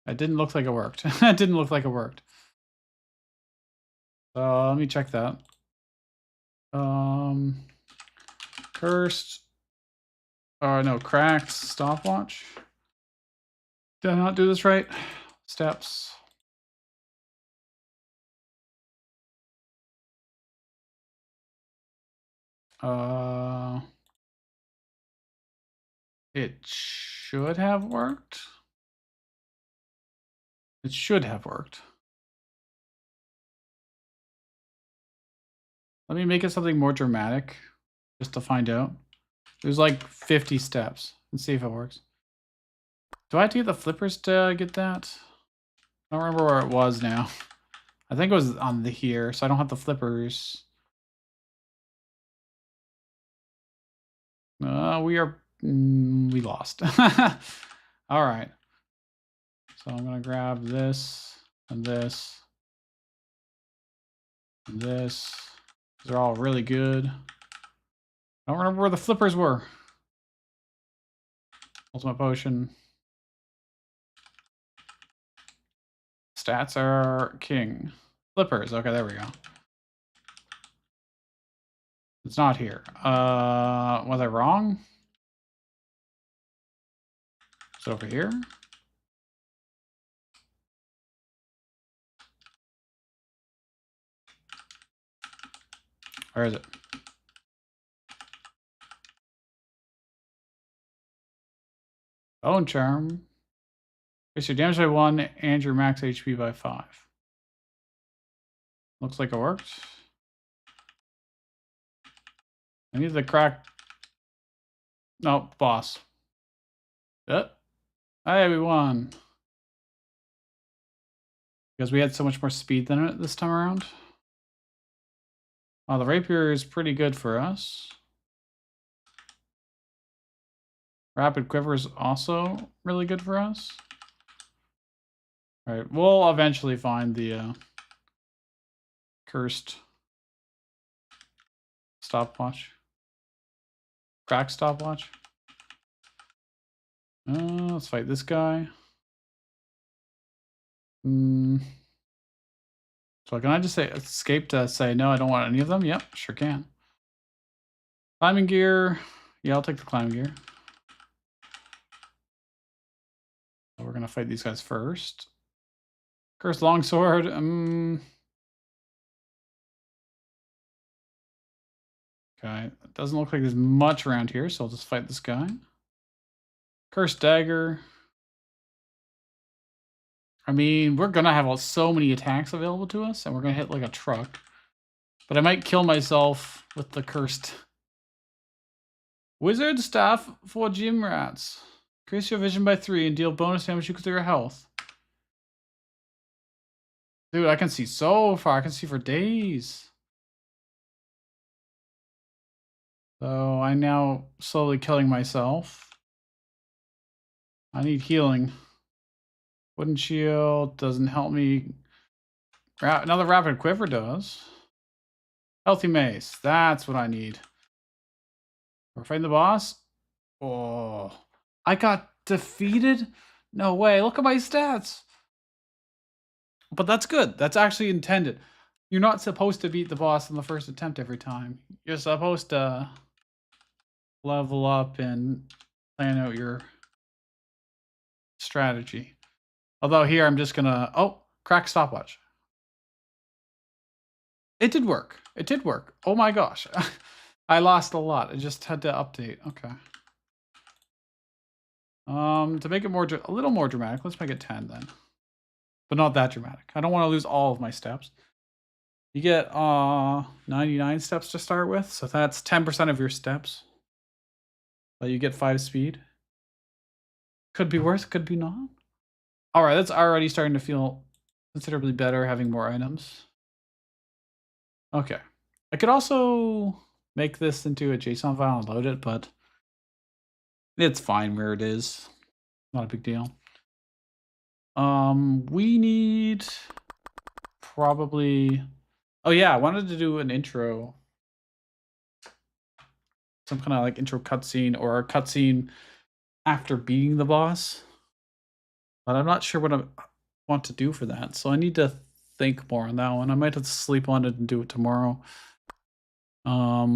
Speaker 1: It didn't look like it worked. It didn't look like it worked. Let me check that. Cursed. No, cracked stopwatch. Did I not do this right? Steps. It should have worked. It should have worked. Let me make it something more dramatic, just to find out. There's like 50 steps. Let's see if it works. Do I have to get the flippers to get that? I don't remember where it was now. I think it was on the here, so I don't have the flippers. We lost. All right. So I'm gonna grab this and this and this. These are all really good. I don't remember where the flippers were. Ultimate potion. Stats are king. Flippers. Okay, there we go. It's not here. Was I wrong? Is it over here? Where is it? Bone charm. Increase your damage by 1 and your max HP by 5. Looks like it worked. I need the crack. No, boss. Hey, we won. Because we had so much more speed than it this time around. Oh, the rapier is pretty good for us. Rapid quiver is also really good for us. All right, we'll eventually find the cursed stopwatch. Crack stopwatch. Let's fight this guy. So can I just say escape to say no, I don't want any of them? Yep, sure can. Climbing gear. Yeah, I'll take the climbing gear. So we're gonna fight these guys first. Cursed longsword. Okay, it doesn't look like there's much around here, so I'll just fight this guy. Cursed dagger. I mean, we're gonna have so many attacks available to us, and we're gonna hit like a truck. But I might kill myself with the cursed wizard staff for gym rats. Increase your vision by 3 and deal bonus damage equal to your health. Dude, I can see so far. I can see for days. So I'm now slowly killing myself. I need healing. Wooden shield doesn't help me. Another rapid quiver does. Healthy mace. That's what I need. We're fighting the boss. Oh, I got defeated? No way. Look at my stats. But that's good. That's actually intended. You're not supposed to beat the boss on the first attempt every time. You're supposed to level up and plan out your strategy. Although here I'm just gonna, crack stopwatch. It did work. It did work. Oh my gosh. I lost a lot. I just had to update. Okay. To make it a little more dramatic, let's make it 10 then. But not that dramatic. I don't want to lose all of my steps. You get 99 steps to start with, so that's 10% of your steps. But you get 5 speed. Could be worse, could be not. All right, that's already starting to feel considerably better having more items. Okay. I could also make this into a JSON file and load it, but it's fine where it is. Not a big deal. We need probably... Oh yeah, I wanted to do an intro. Some kind of like intro cutscene or a cutscene after beating the boss. But I'm not sure what I want to do for that. So I need to think more on that one. I might have to sleep on it and do it tomorrow. How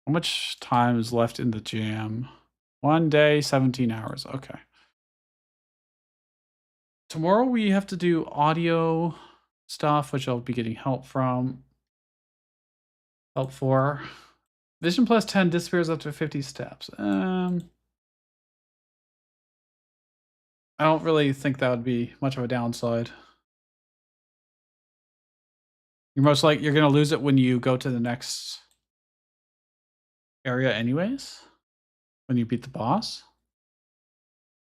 Speaker 1: much time is left in the jam? 1 day, 17 hours. Okay. Tomorrow we have to do audio stuff, which I'll be getting help for. Vision plus 10 disappears up to 50 steps. I don't really think that would be much of a downside. You're gonna lose it when you go to the next area anyways. When you beat the boss.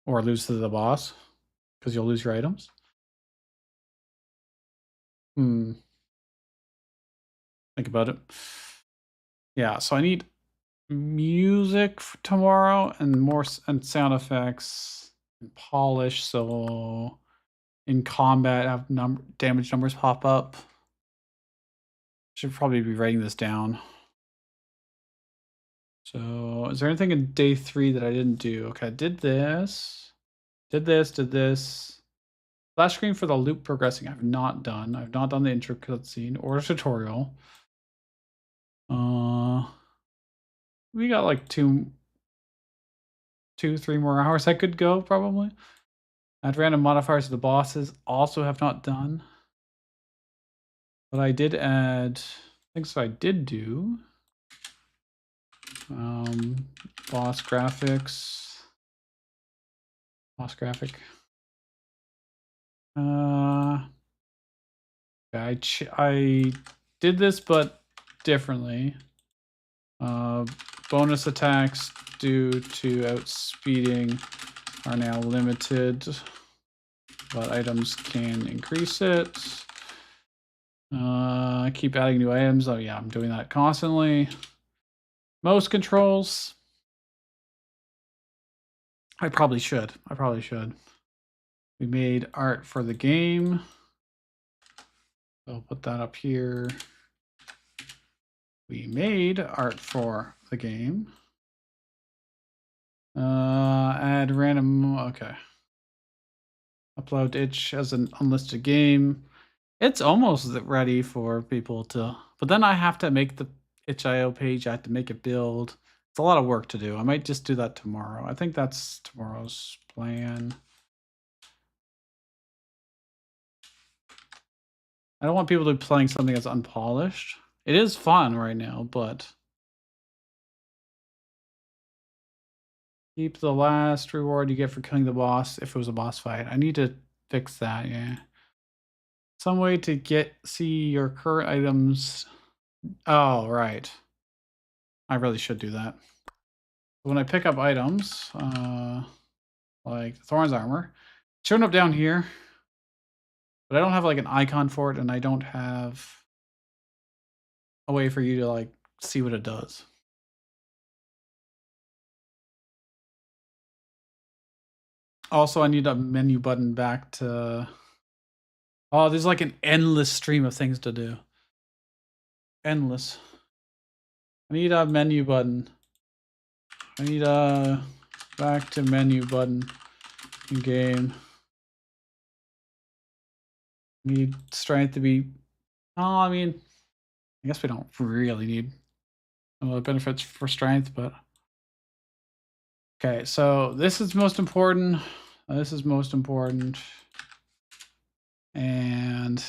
Speaker 1: Or lose to the boss. Because you'll lose your items. Think about it. Yeah, so I need music for tomorrow and sound effects and polish. So in combat, have damage numbers pop up. Should probably be writing this down. So is there anything in day 3 that I didn't do? Okay, I did this. Did this. Last screen for the loop progressing I've not done. I've not done the intro cutscene or a tutorial. We got like 2, 3 more hours I could go probably. Add random modifiers to the bosses. Also have not done. But I did add things I did do. Boss graphics. Boss graphic. I did this, but differently. Bonus attacks due to outspeeding are now limited, but items can increase it. Keep adding new items. Oh yeah, I'm doing that constantly. Most controls. I probably should. We made art for the game. So I'll put that up here. We made art for the game. Add random, okay. Upload itch as an unlisted game. It's almost ready for people to, but then I have to make the itch.io page. I have to make it build. It's a lot of work to do. I might just do that tomorrow. I think that's tomorrow's plan. I don't want people to be playing something that's unpolished. It is fun right now, but keep the last reward you get for killing the boss if it was a boss fight. I need to fix that, yeah. Some way to see your current items. Oh, right. I really should do that. When I pick up items, like Thorn's armor, it's showing up down here, but I don't have like an icon for it, and I don't have a way for you to like see what it does. Also, I need a menu button back to. Oh, there's like an endless stream of things to do. Endless. I need a menu button. I need a back to menu button in game. Need strength to be. Oh, I mean, I guess we don't really need some of the benefits for strength, but okay. So this is most important. This is most important, and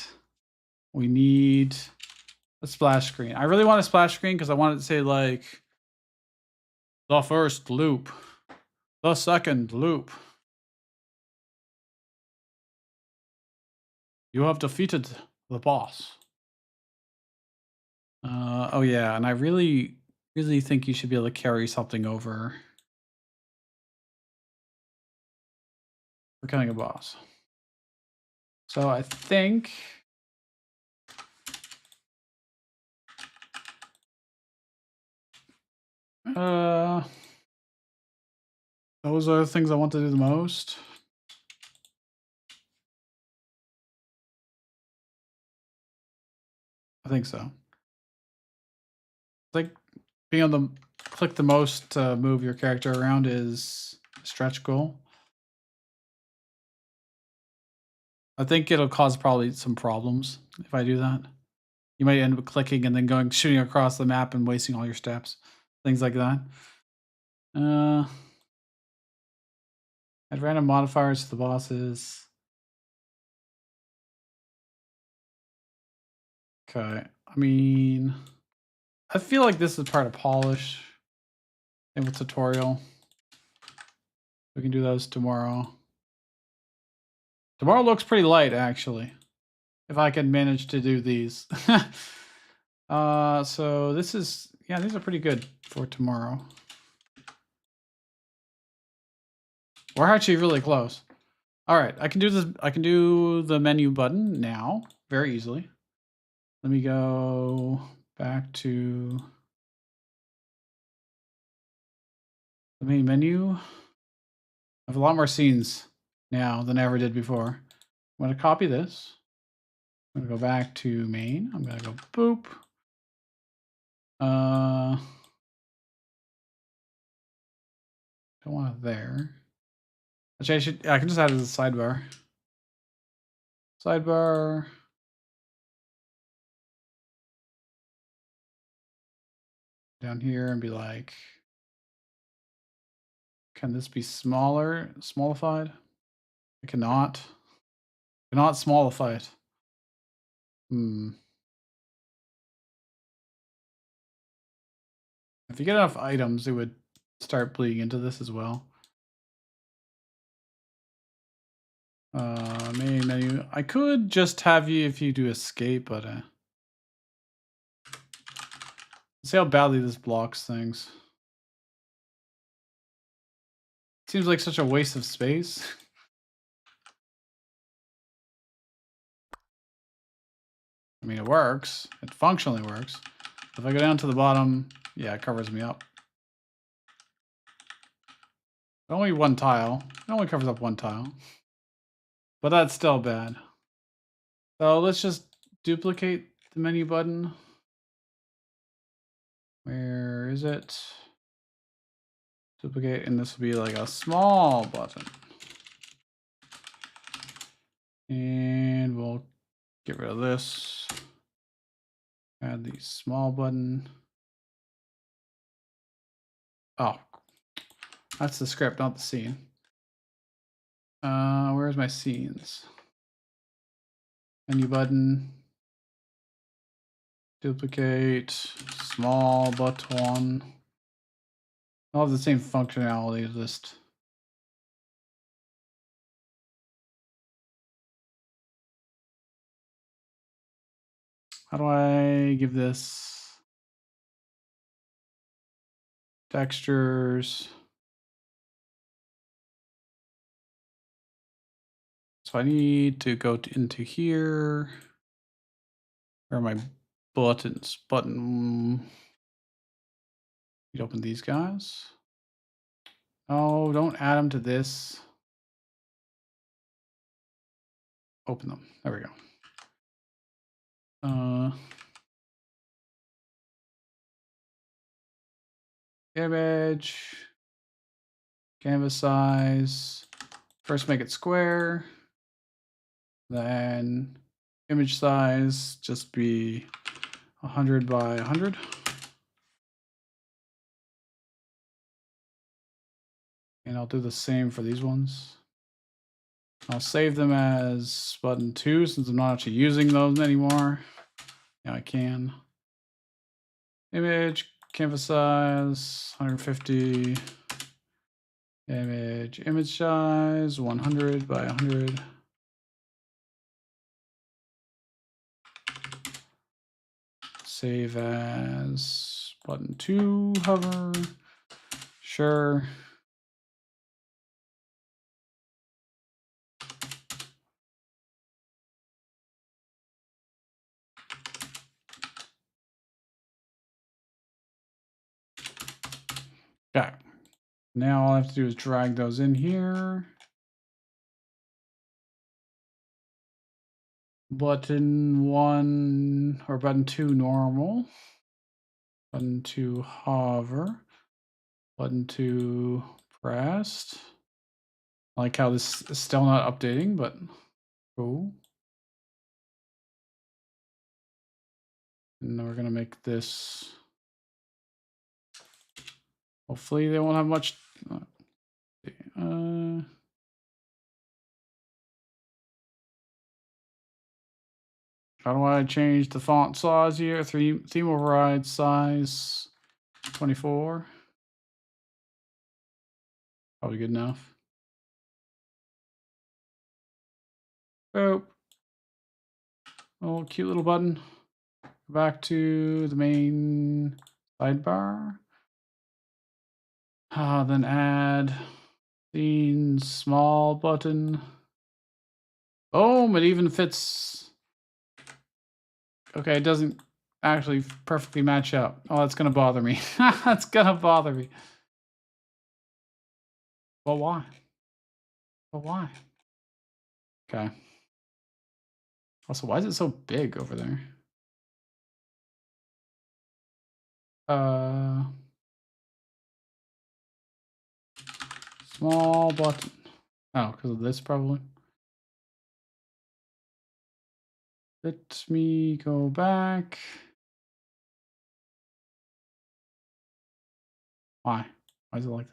Speaker 1: we need a splash screen. I really want a splash screen because I want it to say like the first loop, the second loop. You have defeated the boss. Oh yeah, and I really think you should be able to carry something over for killing a boss. So I think those are the things I want to do the most. I think so. Like being able to click the most to move your character around is a stretch goal. I think it'll cause probably some problems if I do that. You might end up clicking and then shooting across the map and wasting all your steps. Things like that. Add random modifiers to the bosses. Okay. I mean, I feel like this is part of polish. Maybe tutorial. We can do those tomorrow. Tomorrow looks pretty light, actually. If I can manage to do these. So this is, yeah, these are pretty good for tomorrow. We're actually really close. All right, I can do this. I can do the menu button now very easily. Let me go back to the main menu. I have a lot more scenes now than I ever did before. I'm going to copy this. I'm going to go back to main. I'm going to go boop. Don't want it there. Actually, I can just add it as a sidebar. Sidebar. Down here and be like, can this be smaller, smallified? It cannot. Cannot smallify it. If you get enough items, it would start bleeding into this as well. Main menu. I could just have you if you do escape, but see how badly this blocks things. Seems like such a waste of space. I mean, it works. It functionally works. If I go down to the bottom, yeah, it covers me up. Only one tile. It only covers up one tile. but that's still bad. So let's just duplicate the menu button. Where is it? Duplicate, and this will be like a small button. And we'll get rid of this. Add the small button. Oh, that's the script, not the scene. Where's my scenes? Menu button. Duplicate. Small button. All have the same functionality, just. How do I give this textures? So I need to go into here. Where are my buttons? Button. You open these guys. Oh, don't add them to this. Open them. There we go. Image. Canvas size. First make it square. Then image size just be 100 by 100. And I'll do the same for these ones. I'll save them as button 2 since I'm not actually using those anymore. Yeah, I can. Image, canvas size, 150. Image size, 100 by 100. Save as button 2, hover. Sure. Okay. Now all I have to do is drag those in here. Button 1 or button 2 normal. Button 2 hover. Button 2 pressed. I like how this is still not updating, but cool. And then we're going to make this. Hopefully they won't have much. How do I change the font size here? Theme override size 24. Probably good enough. Oh, cute little button. Go back to the main sidebar. Then add scene small button. Boom, it even fits. Okay, it doesn't actually perfectly match up. Oh, that's gonna bother me. That's gonna bother me. Well, why? Well, why? Okay. Also, why is it so big over there? Small button. Oh, because of this probably. Let me go back. Why? Why is it like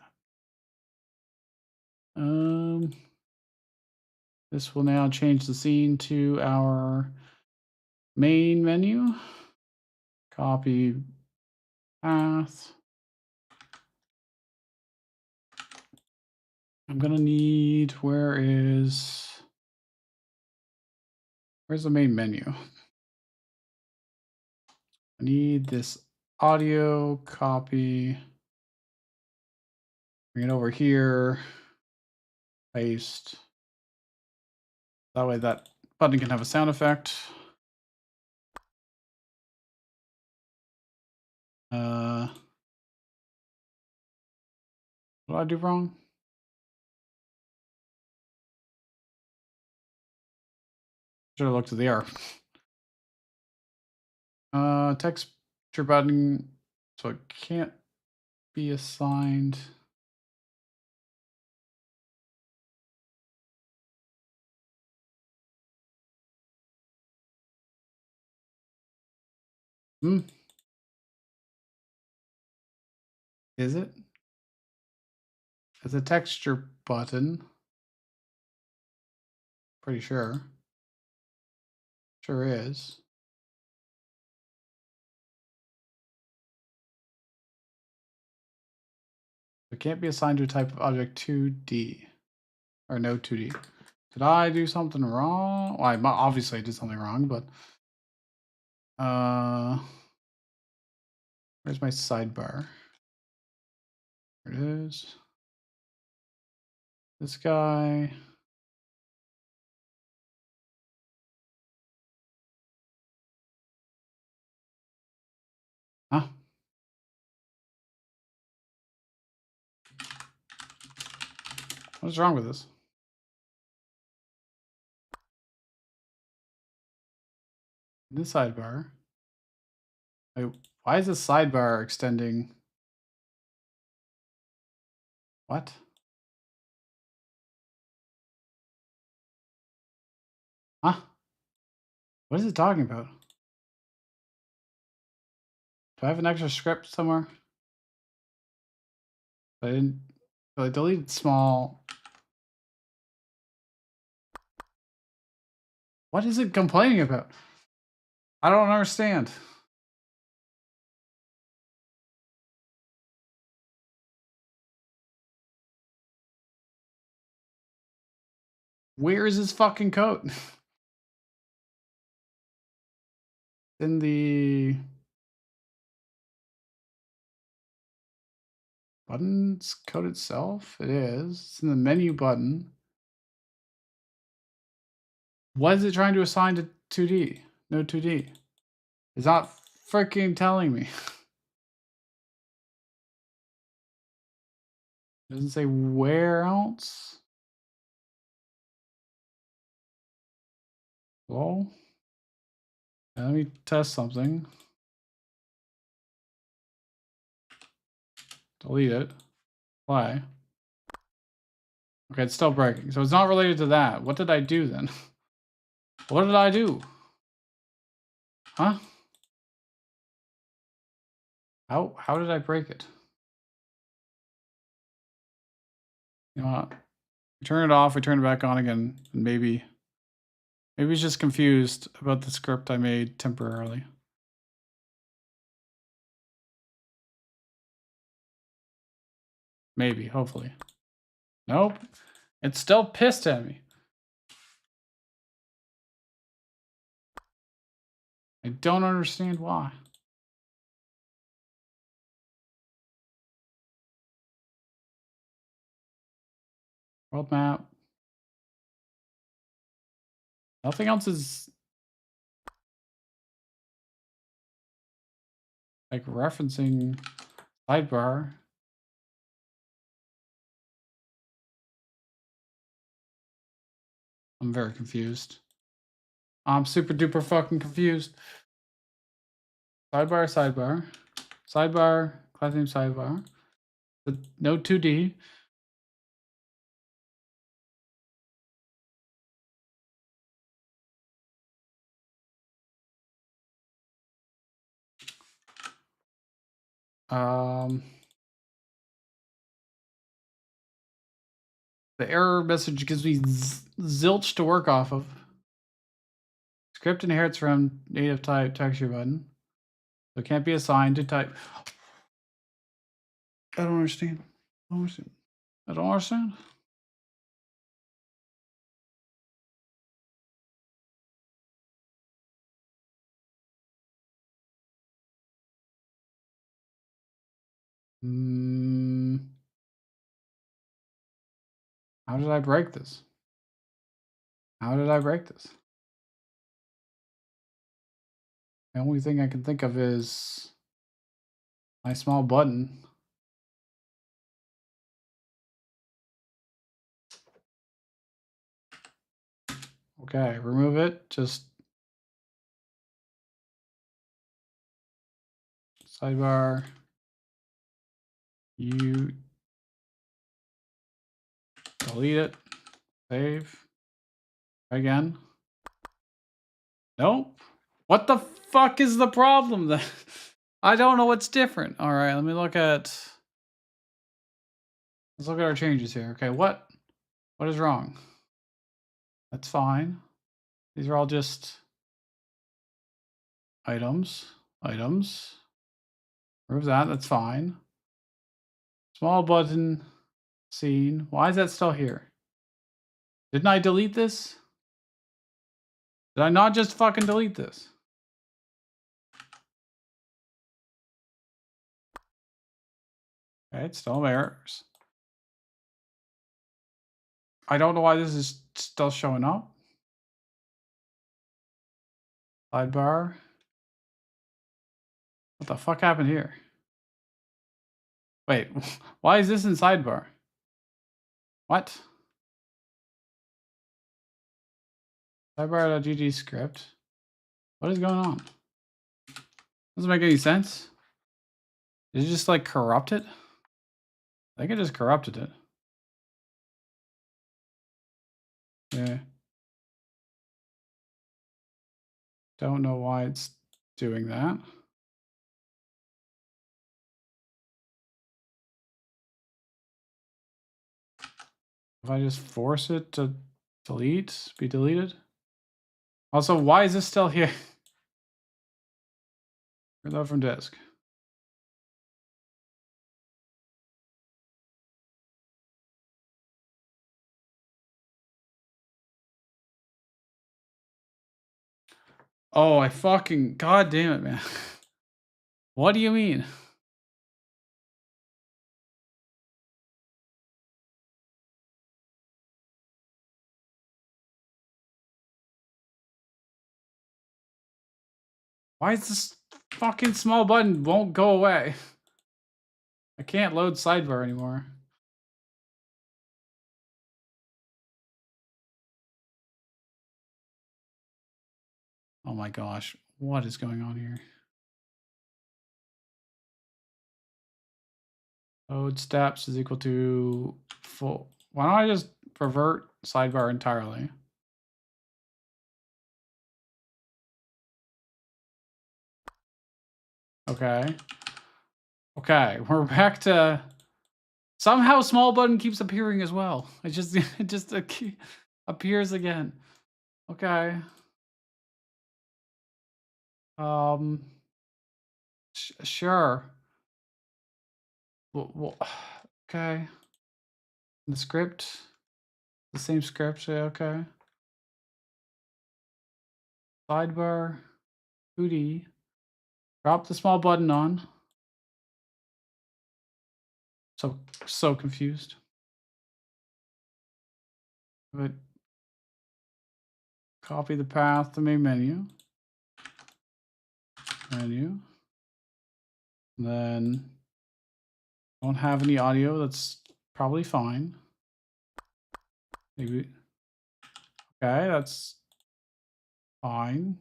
Speaker 1: that? This will now change the scene to our main menu. Copy path. I'm gonna need, where's the main menu? I need this audio copy. Bring it over here. Paste. That way that button can have a sound effect. What did I do wrong? Should have looked at the error. Texture button, so it can't be assigned. Is it? It's a texture button. Pretty sure. Sure is. It can't be assigned to a type of object 2D. Or no 2D. Did I do something wrong? Well, obviously I did something wrong, but where's my sidebar? There it is. This guy. Huh? What's wrong with this? This sidebar. Wait, why is this sidebar extending? What? Huh? What is it talking about? Do I have an extra script somewhere? I didn't. So I deleted small. What is it complaining about? I don't understand. Where is this fucking code? In the buttons code itself? It is. It's in the menu button. What is it trying to assign to 2D? No 2D. It's not freaking telling me. It doesn't say where else. Well, let me test something. Delete it. Play. Okay, it's still breaking. So it's not related to that. What did I do then? What did I do? Huh? How did I break it? You know what? We turn it off, we turn it back on again, and maybe he's just confused about the script I made temporarily. Maybe, hopefully. Nope. It's still pissed at me. I don't understand why. World map. Nothing else is like referencing sidebar. I'm very confused. I'm super duper fucking confused. Sidebar, sidebar. Sidebar, class name sidebar. But no 2D. The error message gives me zilch to work off of. Script inherits from native type texture button. So it can't be assigned to type. I don't understand. I don't understand. How did I break this? How did I break this? The only thing I can think of is my small button. Okay, remove it. Just sidebar. You delete it. Save. Again. Nope. What the fuck is the problem then? I don't know what's different. All right, let me look at. Let's look at our changes here. Okay, what is wrong? That's fine. These are all just items. Items. Remove that. That's fine. Small button. Scene. Why is that still here? Didn't I delete this? Did I not just fucking delete this? Okay, it's still errors. I don't know why this is still showing up. Sidebar. What the fuck happened here? Wait, why is this in sidebar? What? Sidebar.gg script. What is going on? Doesn't make any sense. Did you just like corrupt it? I think I just corrupted it. Yeah. Don't know why it's doing that. If I just force it to be deleted. Also, why is this still here? Reload from disk. Oh, I fucking god damn it, man. What do you mean? Why is this fucking small button won't go away? I can't load sidebar anymore. Oh my gosh, what is going on here? Load steps is equal to full. Why don't I just pervert sidebar entirely? Okay. Okay, we're back to somehow small button keeps appearing as well. It just it just appears again. Okay. Sure. Well, okay. The script, the same script. Yeah, okay. Sidebar, 2D. Drop the small button on. So confused. But copy the path to main menu. Then don't have any audio. That's probably fine. Maybe. Okay, that's fine.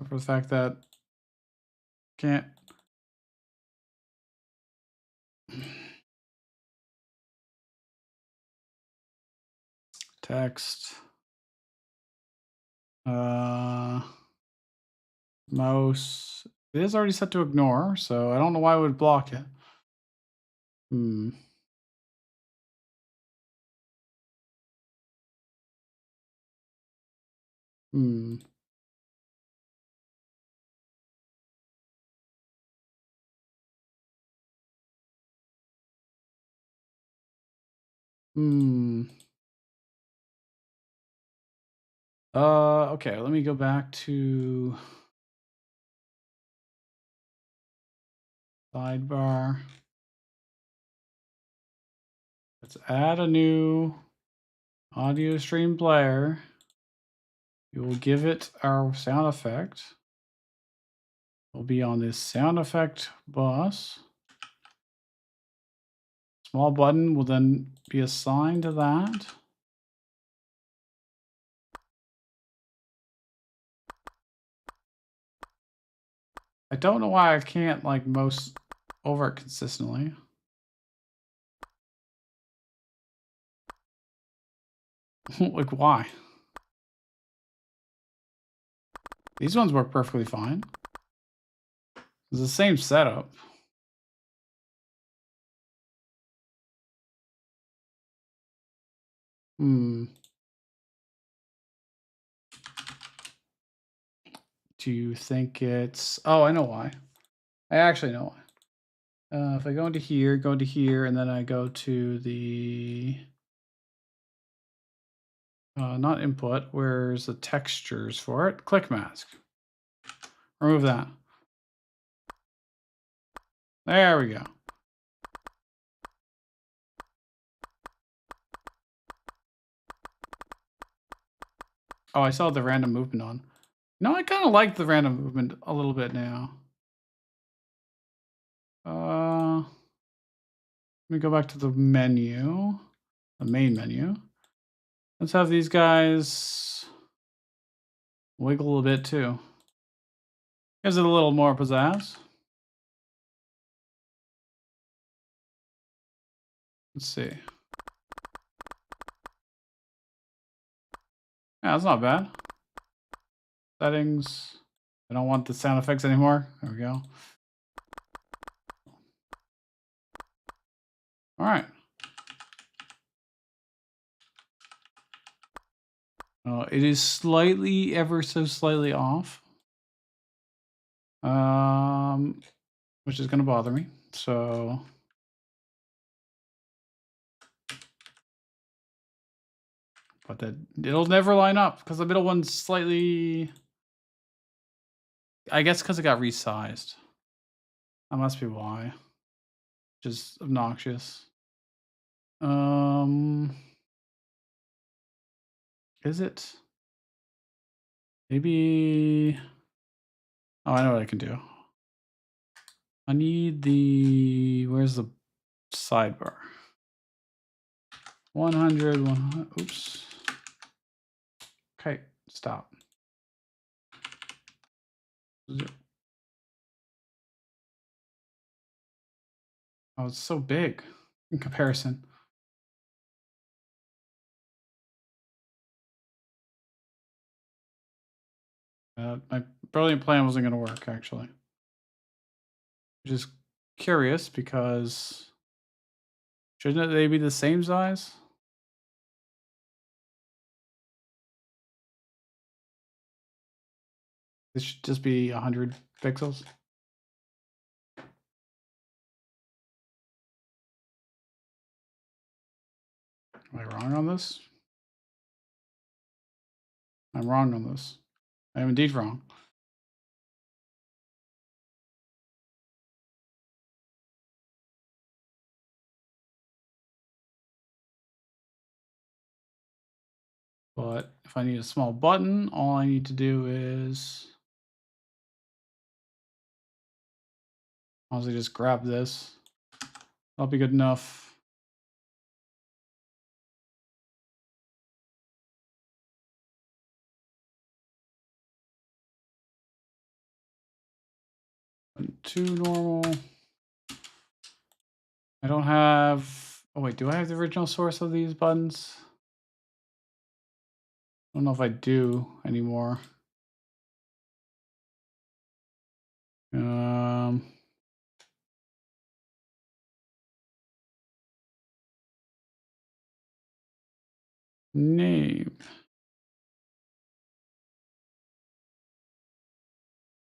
Speaker 1: For the fact that can't. Text. Mouse. It is already set to ignore, so I don't know why I would block it. Hmm. Hmm. Hmm. Okay, let me go back to sidebar. Let's add a new audio stream player. We will give it our sound effect. It'll be on this sound effect bus. Small button will then be assigned to that. I don't know why I can't like most over it consistently. Like why? These ones work perfectly fine. It's the same setup. Hmm. Do you think it's... Oh, I know why. I actually know why. If I go into here, and then I go to the... not input, where's the textures for it? Click mask. Remove that. There we go. Oh, I saw the random movement on. No, I kind of like the random movement a little bit now. Let me go back to the menu, the main menu. Let's have these guys wiggle a bit too. Gives it a little more pizzazz. Let's see. Yeah, that's not bad. Settings. I don't want the sound effects anymore. There we go. All right. It is slightly, ever so slightly off. Which is going to bother me. So but that it'll never line up because the middle one's slightly... I guess because it got resized. That must be why. Just obnoxious. Is it? Maybe... Oh, I know what I can do. I need the... Where's the sidebar? 100, 100. Oops. Okay, stop. Oh, it's so big in comparison. My brilliant plan wasn't going to work, actually. Just curious because shouldn't they be the same size? This should just be 100 pixels. Am I wrong on this? I'm wrong on this. I am indeed wrong. But if I need a small button, all I need to do is honestly just grab this. That'll be good enough. Too normal. I don't have... Oh wait, do I have the original source of these buttons? I don't know if I do anymore. Name.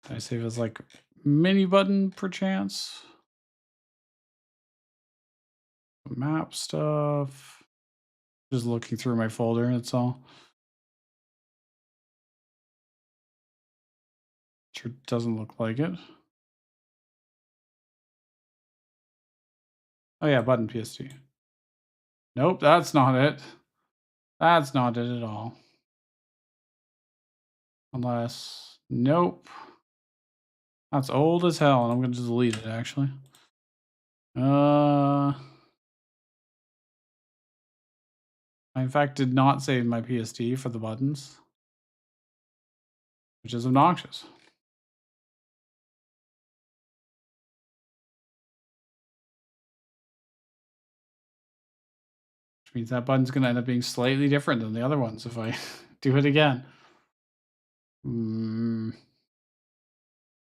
Speaker 1: Did I save as like mini button perchance? Map stuff. Just looking through my folder, that's all. Sure doesn't look like it. Oh yeah, button PSD. Nope, that's not it. That's not it at all. Unless, nope. That's old as hell, and I'm gonna delete it actually. I in fact did not save my PSD for the buttons, which is obnoxious. means that button's going to end up being slightly different than the other ones if I do it again.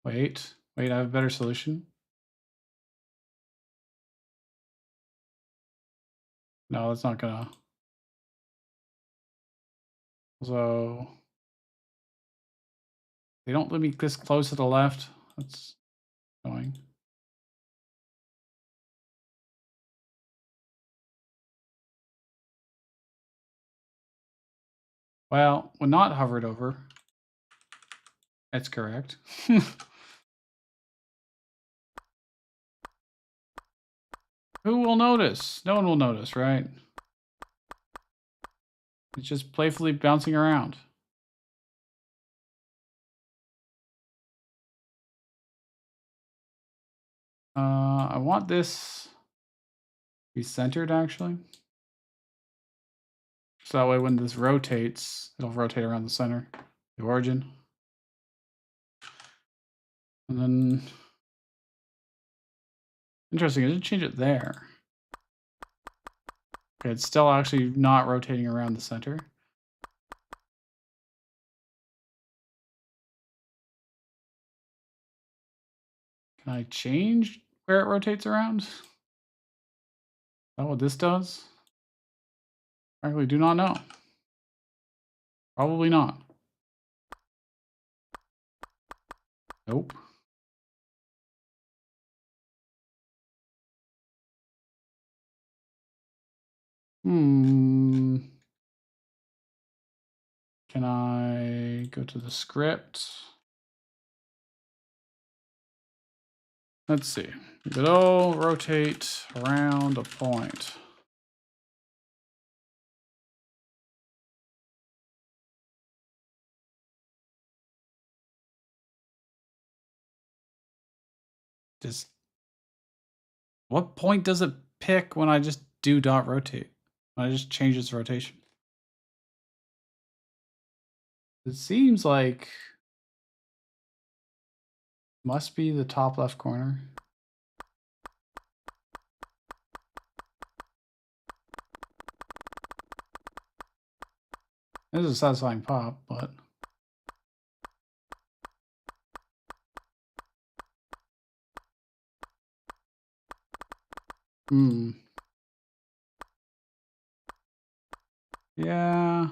Speaker 1: Wait, I have a better solution. No, that's not gonna. So they don't let me this close to the left. That's annoying. Well, when not hovered over, that's correct. Who will notice? No one will notice, right? It's just playfully bouncing around. I want this to be centered, actually. So that way when this rotates, it'll rotate around the center, the origin. And then, interesting, I didn't change it there. Okay, it's still actually not rotating around the center. Can I change where it rotates around? Is that what this does? Frankly, do not know. Probably not. Nope. Can I go to the script? Let's see. It'll rotate around a point. Just what point does it pick when I just do dot rotate? When I just change its rotation? It seems like must be the top left corner. This is a satisfying pop, but yeah.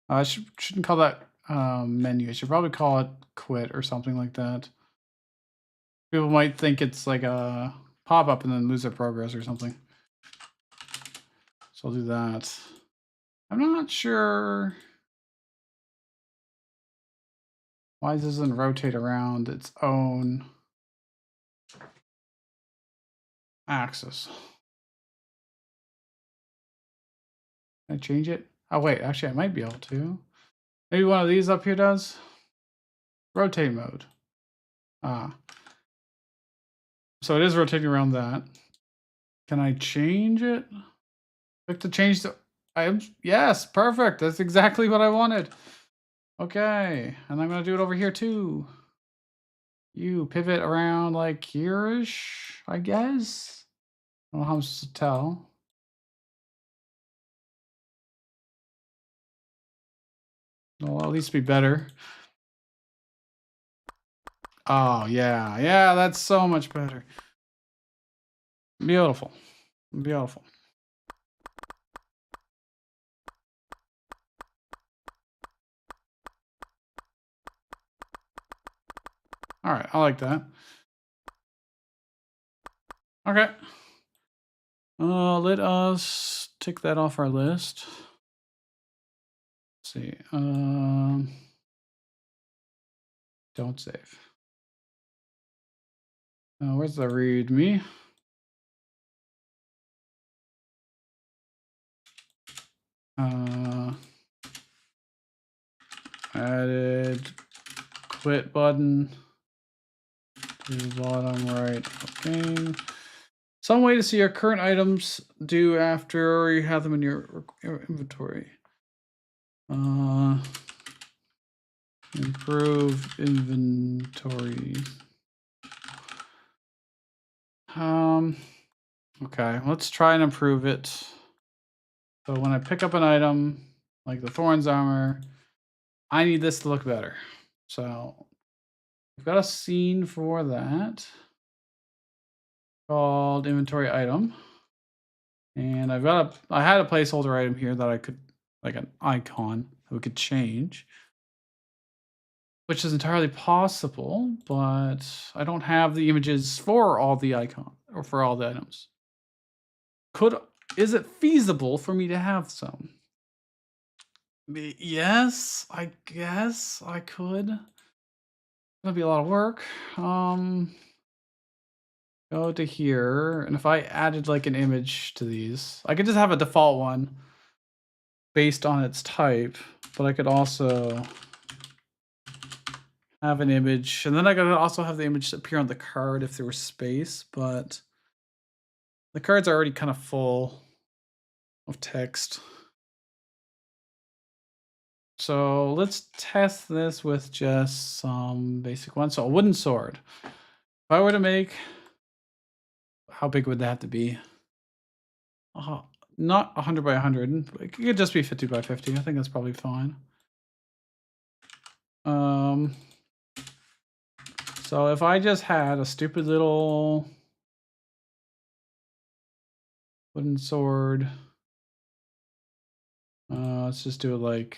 Speaker 1: I shouldn't call that menu. I should probably call it quit or something like that. People might think it's like a pop-up and then lose their progress or something. So I'll do that. I'm not sure why this doesn't rotate around its own axis. Can I change it? Oh, wait, actually, I might be able to. Maybe one of these up here does. Rotate mode. Ah. So it is rotating around that. Can I change it? Click to change the items. Yes, perfect. That's exactly what I wanted. Okay, and I'm going to do it over here too. You pivot around like here-ish, I guess. I don't know how I'm supposed to tell. Well, at least be better. Oh, yeah. Yeah, that's so much better. Beautiful. Beautiful. All right, I like that. Okay. Let us tick that off our list. Let's see. Don't save. Where's the README? Added quit button to the bottom right of game. Some way to see your current items do after you have them in your inventory. Improve inventory. Okay, let's try and improve it. So when I pick up an item, like the Thorns armor, I need this to look better. So we've got a scene for that called inventory item. And I had a placeholder item here that I could, like an icon that we could change, which is entirely possible, but I don't have the images for all the icon or for all the items. Is it feasible for me to have some? Yes, I guess I could. That'd be a lot of work. Go to here, and if I added like an image to these, I could just have a default one based on its type, but I could also have an image, and then I could also have the image appear on the card if there was space, but the card's already kind of full of text. So let's test this with just some basic ones. So a wooden sword. If I were to make, how big would that have to be? Not 100 by 100. It could just be 50 by 50. I think that's probably fine. So if I just had a stupid little wooden sword, let's just do it like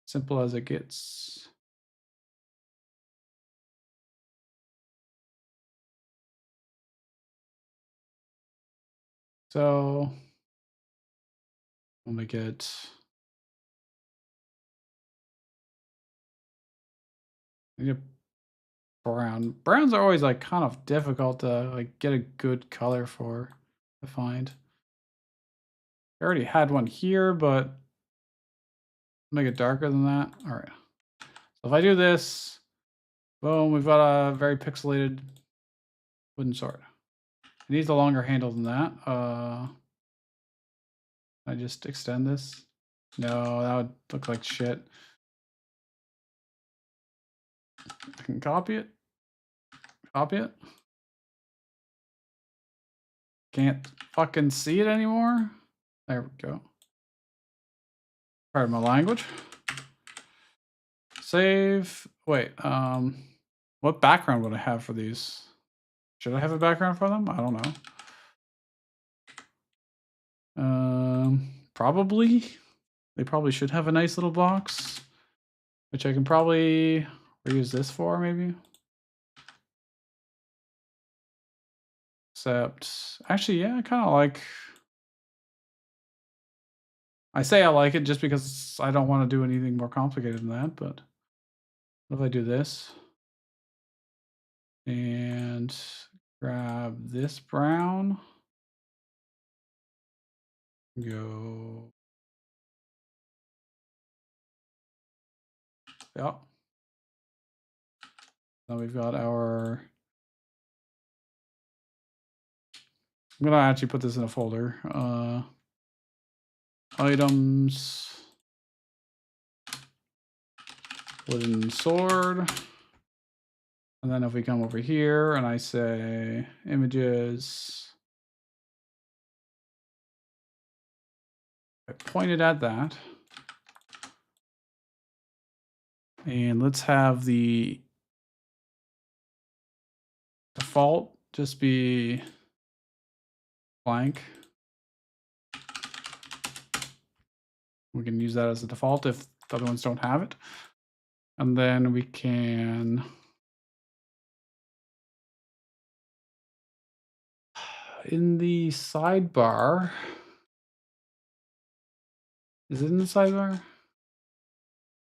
Speaker 1: simple as it gets. So we'll make it brown. Browns are always like kind of difficult to like get a good color for, I find. I already had one here, but make it darker than that. All right. So if I do this, boom, we've got a very pixelated wooden sword. It needs a longer handle than that. I just extend this. No, that would look like shit. I can copy it. Copy it. Can't fucking see it anymore. There we go. Pardon my language. Save. Wait, what background would I have for these? Should I have a background for them? I don't know. Probably. They probably should have a nice little box, which I can probably reuse this for maybe. Except, actually, yeah, I kind of like. I say I like it just because I don't want to do anything more complicated than that, but what if I do this? And grab this brown. Go. Yeah. Now we've got our. I'm gonna actually put this in a folder. Items. Wooden sword. And then if we come over here and I say images, I pointed at that. And let's have the default just be blank. We can use that as a default if the other ones don't have it. And then we can in the sidebar. Is it in the sidebar?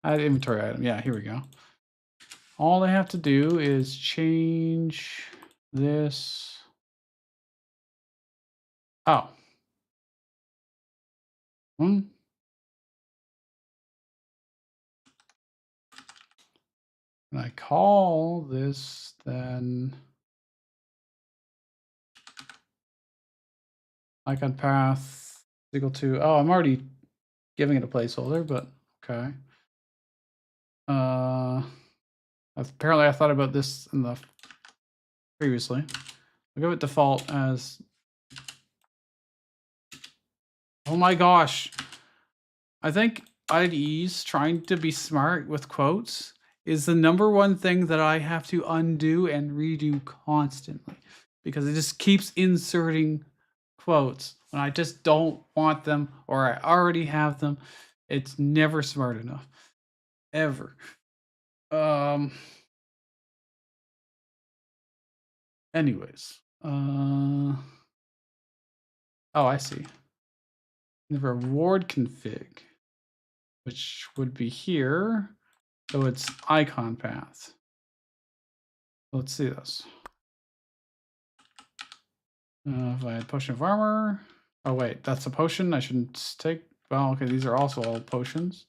Speaker 1: Add inventory item. Yeah, here we go. All I have to do is change this. Oh. And I call this then icon path equal to, oh, I'm already giving it a placeholder, but okay. Apparently I thought about this in the previously. I'll give it default as... Oh my gosh. I think IDEs trying to be smart with quotes is the number one thing that I have to undo and redo constantly, because it just keeps inserting quotes when I just don't want them or I already have them. It's never smart enough. Ever. Anyways. Oh, I see. The reward config, which would be here. So it's icon path. Let's see this. If I had potion of armor. Oh wait, that's a potion I shouldn't take. Well, okay, these are also all potions.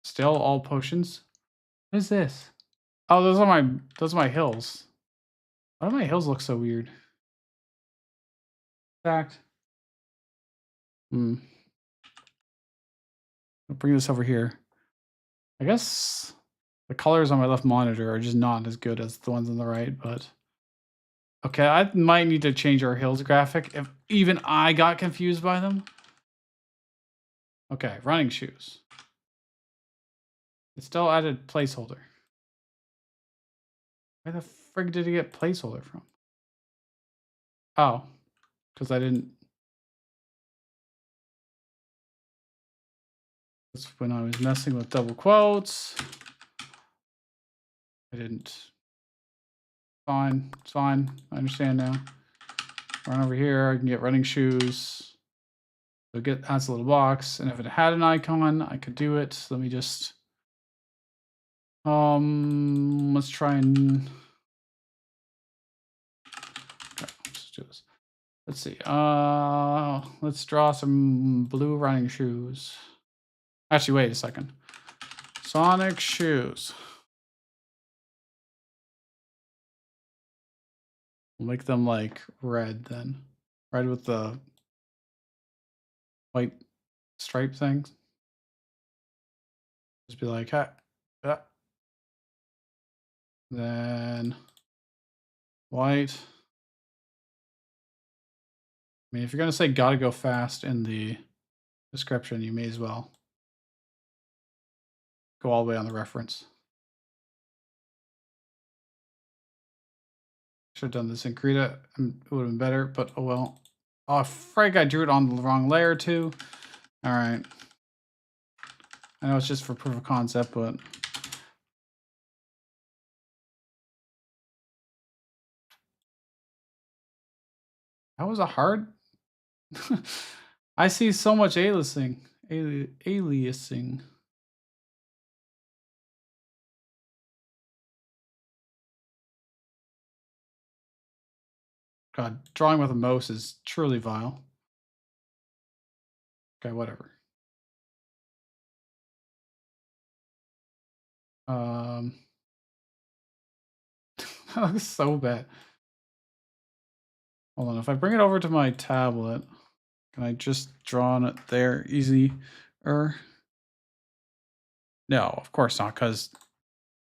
Speaker 1: Still all potions. What is this? Oh, those are my hills. Why do my hills look so weird? Fact. I'll bring this over here. I guess the colors on my left monitor are just not as good as the ones on the right, but okay, I might need to change our hills graphic if even I got confused by them. Okay, running shoes. It still added placeholder. Where the frig did he get placeholder from? Oh, because I didn't. That's when I was messing with double quotes. I didn't. Fine, it's fine. I understand now. Run over here. I can get running shoes. So it adds a little box, and if it had an icon, I could do it. Let me just. Let's try and. Okay, let's do this. Let's see. Let's draw some blue running shoes. Actually, wait a second. Sonic shoes. We'll make them like red then. Red with the white stripe thing. Just be like, hey, yeah. Then white. I mean, if you're gonna say gotta go fast in the description, you may as well go all the way on the reference. Should have done this in Krita. It would have been better, but oh well. Oh, frick, I drew it on the wrong layer too. All right. I know it's just for proof of concept, but that was a hard. I see so much aliasing. Aliasing. God, drawing with a mouse is truly vile. Okay, whatever. That looks so bad. Hold on, if I bring it over to my tablet, can I just draw on it there easy? No, of course not, because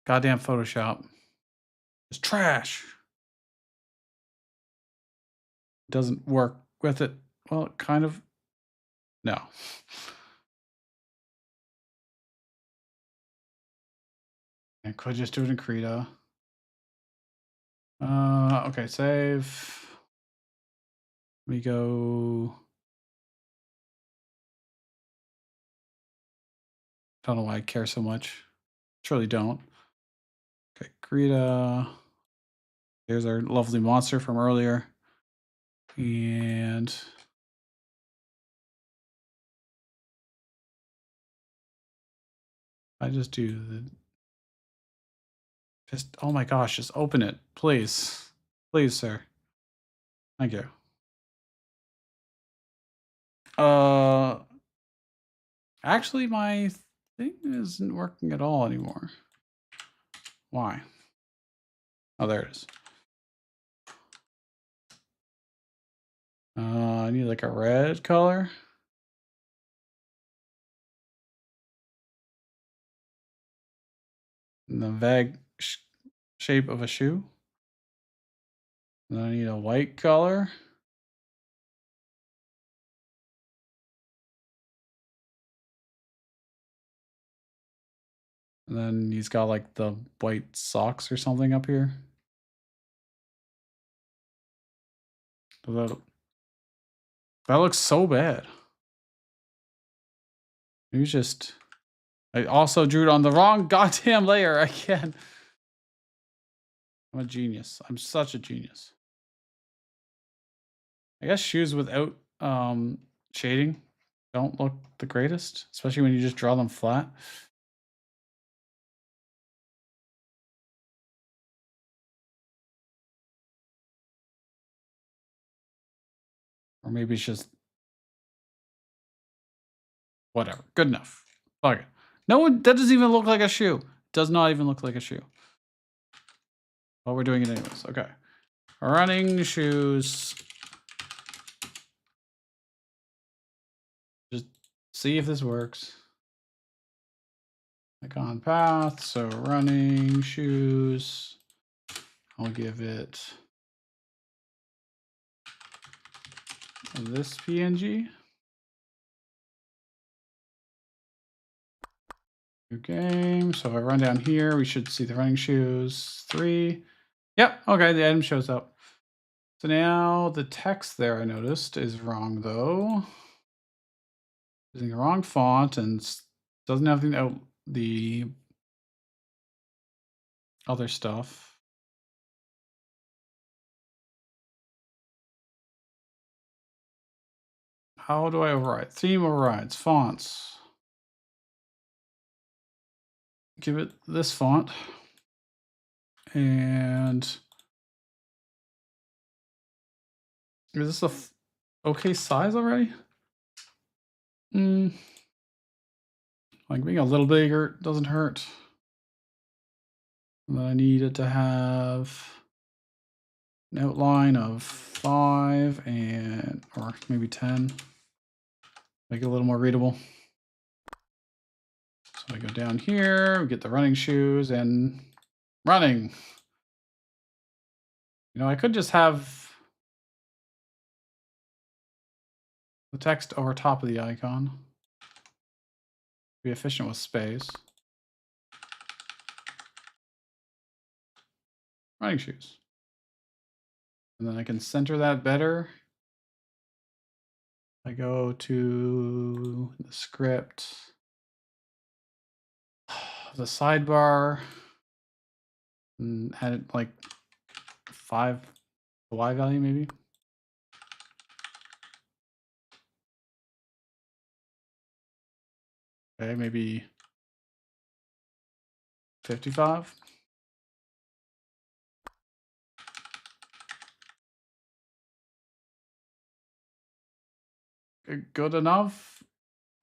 Speaker 1: goddamn Photoshop is trash. It doesn't work with it. Well, it kind of. No. I could just do it in Krita. Okay, save. Let me go. Don't know why I care so much. Truly don't. Okay, Krita. There's our lovely monster from earlier. And I just do the. Just, oh my gosh, just open it, please. Please, sir. Thank you. Actually, my thing isn't working at all anymore. Why? Oh, there it is. I need like a red color. And the shape of a shoe. And then I need a white color. And then he's got like the white socks or something up here. That, that looks so bad. Maybe just... I also drew it on the wrong goddamn layer again. I'm a genius. I'm such a genius. I guess shoes without shading don't look the greatest, especially when you just draw them flat. Or maybe it's just whatever. Good enough. Fuck it. No, that doesn't even look like a shoe. Does not even look like a shoe. Well, we're doing it anyways. Okay. Running shoes. Just see if this works. Icon path. So running shoes. I'll give it this PNG. New game. So if I run down here, we should see the running shoes. 3. Yep. Okay. The item shows up. So now the text there I noticed is wrong though. Using the wrong font and doesn't have the other stuff. How do I override? Theme overrides, fonts. Give it this font. And is this a okay size already? Like being a little bigger doesn't hurt. And then I need it to have an outline of 5 and or maybe 10. Make it a little more readable. So I go down here, we get the running shoes and running. You know, I could just have the text over top of the icon. Be efficient with space. Running shoes. And then I can center that better. I go to the script, the sidebar, and add it like 5, the Y value maybe. Okay, maybe 55. Good enough?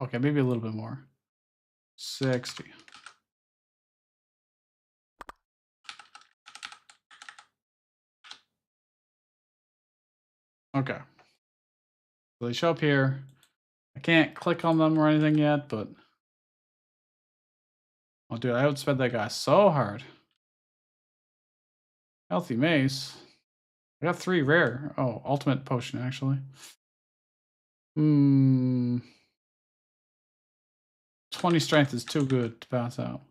Speaker 1: Okay, maybe a little bit more. 60. Okay. So they show up here. I can't click on them or anything yet, but oh dude, I outsped that guy so hard. Healthy mace. I got 3 rare. Oh, ultimate potion actually. 20 strength is too good to pass out.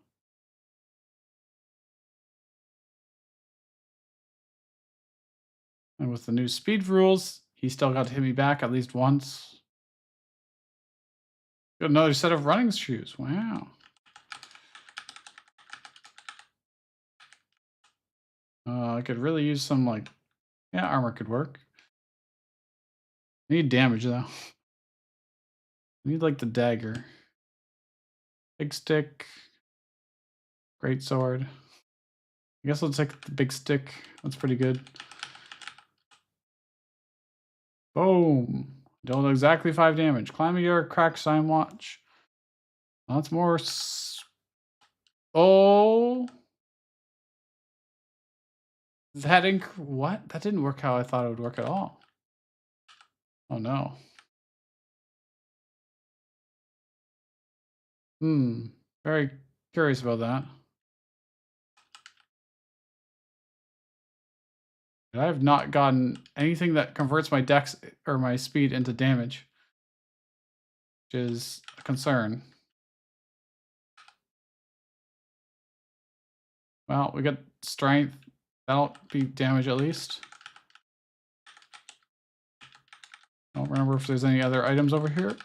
Speaker 1: And with the new speed rules, he still got to hit me back at least once. Got another set of running shoes. Wow. I could really use some like, yeah, armor could work. I need damage though. I need like the dagger. Big stick. Great sword. I guess I'll take the big stick. That's pretty good. Boom. Dealt exactly 5 damage. Climb your crack sign watch. Lots more. Oh. That what? That didn't work how I thought it would work at all. Oh no. Very curious about that. I have not gotten anything that converts my dex or my speed into damage, which is a concern. Well, we got strength. That'll be damage at least. I don't remember if there's any other items over here.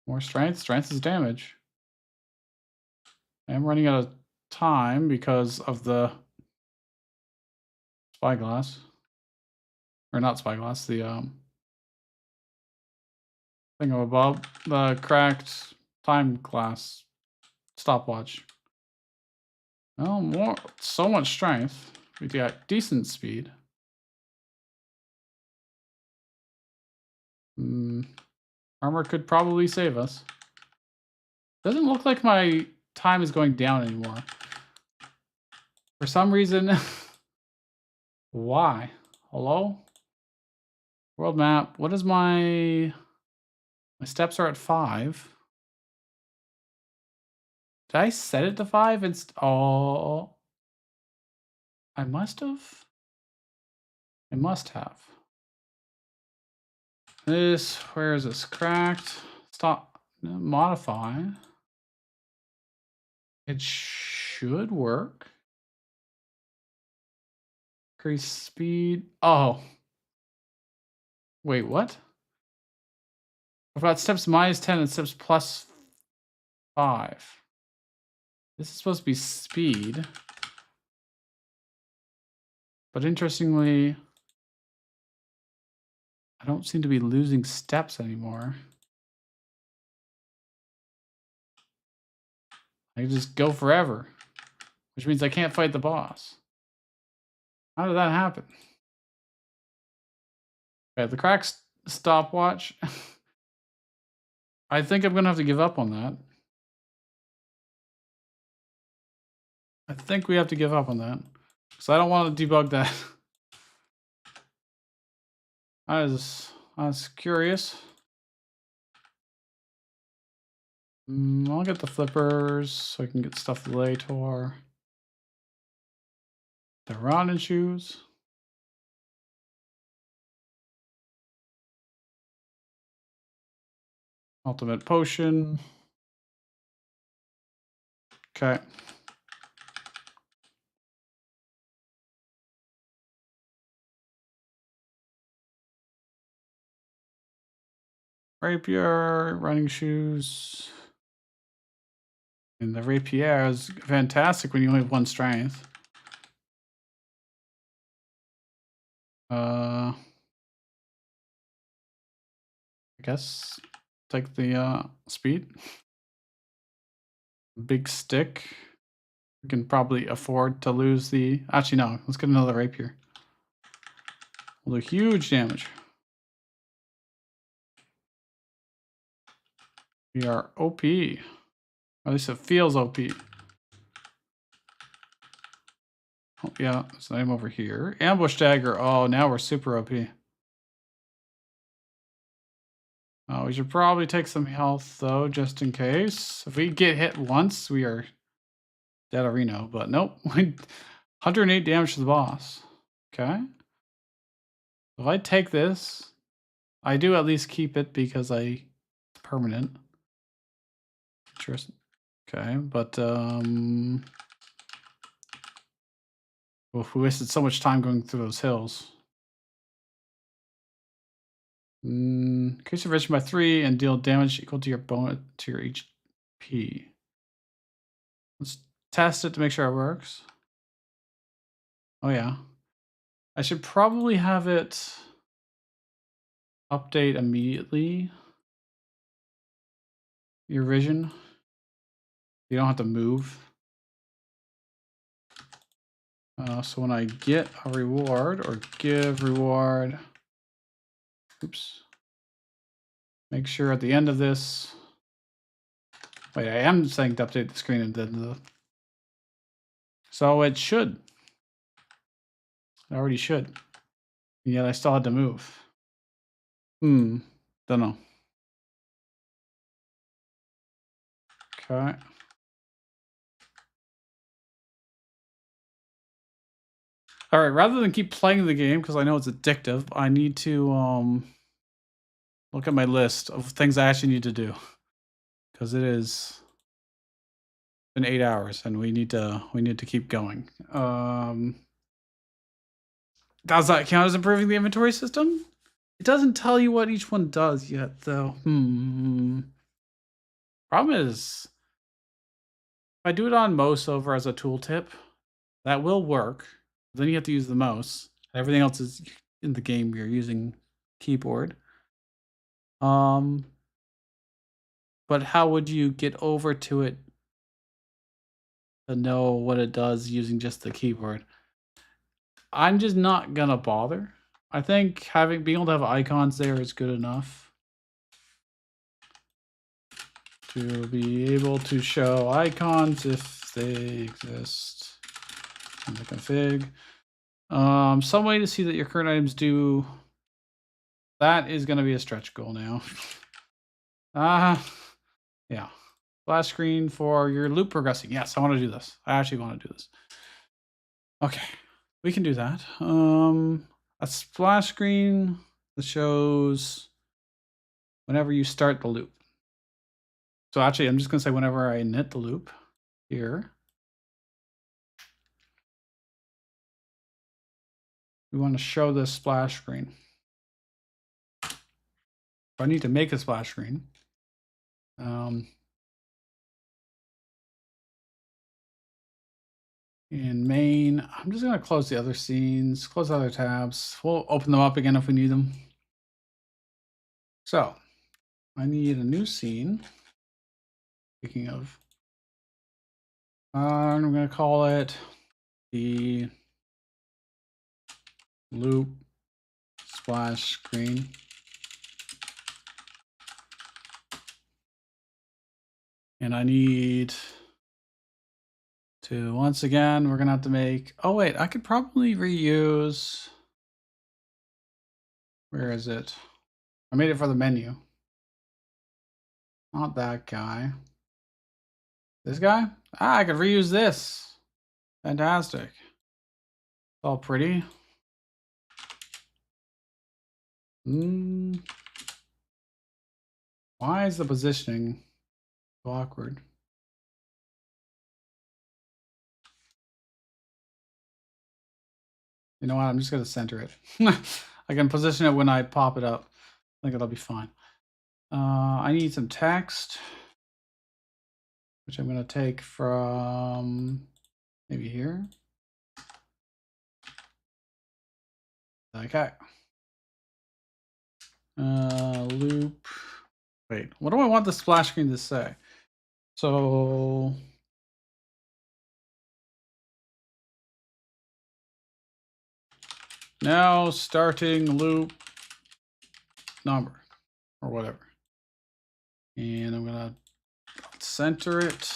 Speaker 1: More strength. Strength is damage. I'm running out of time because of the spyglass. Or not spyglass, the thing above, the cracked time glass stopwatch. Well, so much strength. We got decent speed. Armor could probably save us. Doesn't look like my time is going down anymore. For some reason. Why? Hello? World map. What is my steps are at 5. Did I set it to 5? Oh. I must have. I must have. Where is this? Cracked. Stop. Modify. It should work. Increase speed. Oh. Wait, what? I've got steps -10 and steps +5. This is supposed to be speed. But interestingly, I don't seem to be losing steps anymore. I can just go forever, which means I can't fight the boss. How did that happen? Okay, the crack stopwatch. I think I'm going to have to give up on that. I think we have to give up on that. Because I don't want to debug that. I was curious. I'll get the flippers so I can get stuff later. The Ronin shoes. Ultimate potion. Okay. Rapier, running shoes. And the rapier is fantastic when you only have 1 strength. I guess take the speed. Big stick. We can probably afford to lose the. Actually, no. Let's get another rapier. We'll do huge damage. We are OP. Or at least it feels OP. Oh, yeah, there's an item over here. Ambush dagger. Oh, now we're super OP. We should probably take some health, though, just in case. If we get hit once, we are dead Reno. But nope. 108 damage to the boss. Okay. If I take this, I do at least keep it because it's permanent. Interesting. Okay, but we wasted so much time going through those hills. Increase your vision by 3 and deal damage equal to your bonus to your HP. Let's test it to make sure it works. Oh yeah. I should probably have it update immediately. Your vision. You don't have to move. So when I get a reward or give reward, oops. Make sure at the end of this. Wait, I am saying to update the screen and then so it should. It already should. And yet I still had to move. Don't know. Okay. All right, rather than keep playing the game because I know it's addictive, I need to look at my list of things I actually need to do because it is been 8 hours and we need to keep going. Does that count as improving the inventory system? It doesn't tell you what each one does yet, though. Problem is, if I do it on mouse over as a tooltip, that will work. Then you have to use the mouse. Everything else is in the game. You're using keyboard. But how would you get over to it to know what it does using just the keyboard? I'm just not gonna bother. I think being able to have icons there is good enough to be able to show icons if they exist in the config. Some way to see that your current items do. That is going to be a stretch goal now. Yeah. Splash screen for your loop progressing. Yes, I want to do this. I actually want to do this. Okay, we can do that. A splash screen that shows whenever you start the loop. So actually, I'm just going to say whenever I knit the loop here. We want to show this splash screen. I need to make a splash screen. In main, I'm just going to close the other scenes, close other tabs. We'll open them up again if we need them. So I need a new scene. Speaking of, I'm going to call it the loop splash screen. And I need to, once again, we're going to have to make, oh wait, I could probably reuse, where is it? I made it for the menu. Not that guy. This guy? Ah, I could reuse this. Fantastic. All pretty. Why is the positioning so awkward? You know what? I'm just going to center it. I can position it when I pop it up. I think it'll be fine. I need some text, which I'm going to take from maybe here. Okay. Loop. Wait, what do I want the splash screen to say? So now starting loop number or whatever. And I'm going to center it.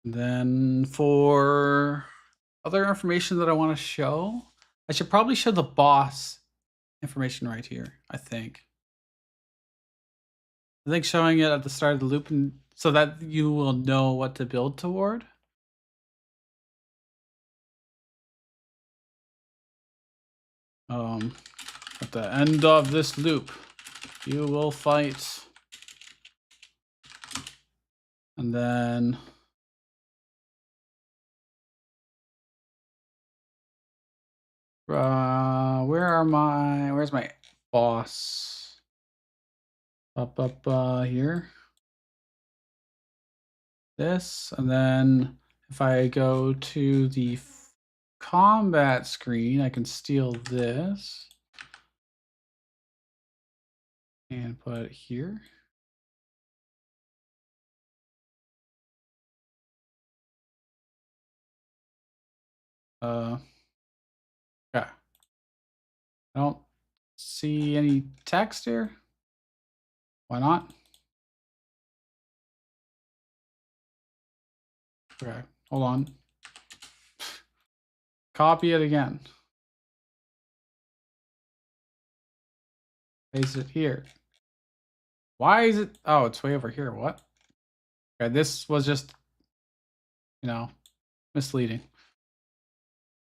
Speaker 1: Then for other information that I want to show, I should probably show the boss information right here, I think. I think showing it at the start of the loop and so that you will know what to build toward. At the end of this loop, you will fight. And then where's my boss? Up here. This, and then if I go to the combat screen, I can steal this and put it here. Yeah. I don't see any text here. Why not? Okay, hold on. Copy it again. Paste it here. Why is it? Oh, it's way over here. What? Okay, this was just, misleading.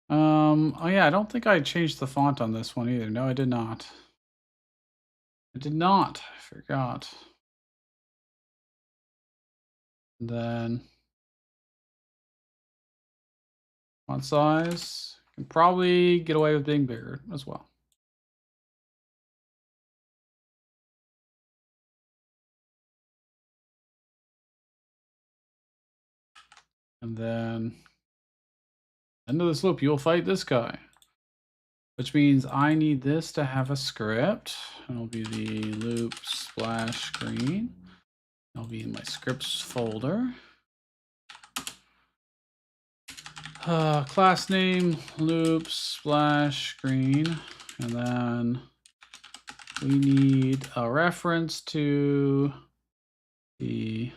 Speaker 1: Oh yeah, I don't think I changed the font on this one either. No, I did not. I did not. I forgot. And then font size. Can probably get away with being bigger as well. And then end of this loop, you'll fight this guy. Which means I need this to have a script. It'll be the loop splash screen. It'll be in my scripts folder. Class name, loop splash screen. And then we need a reference to the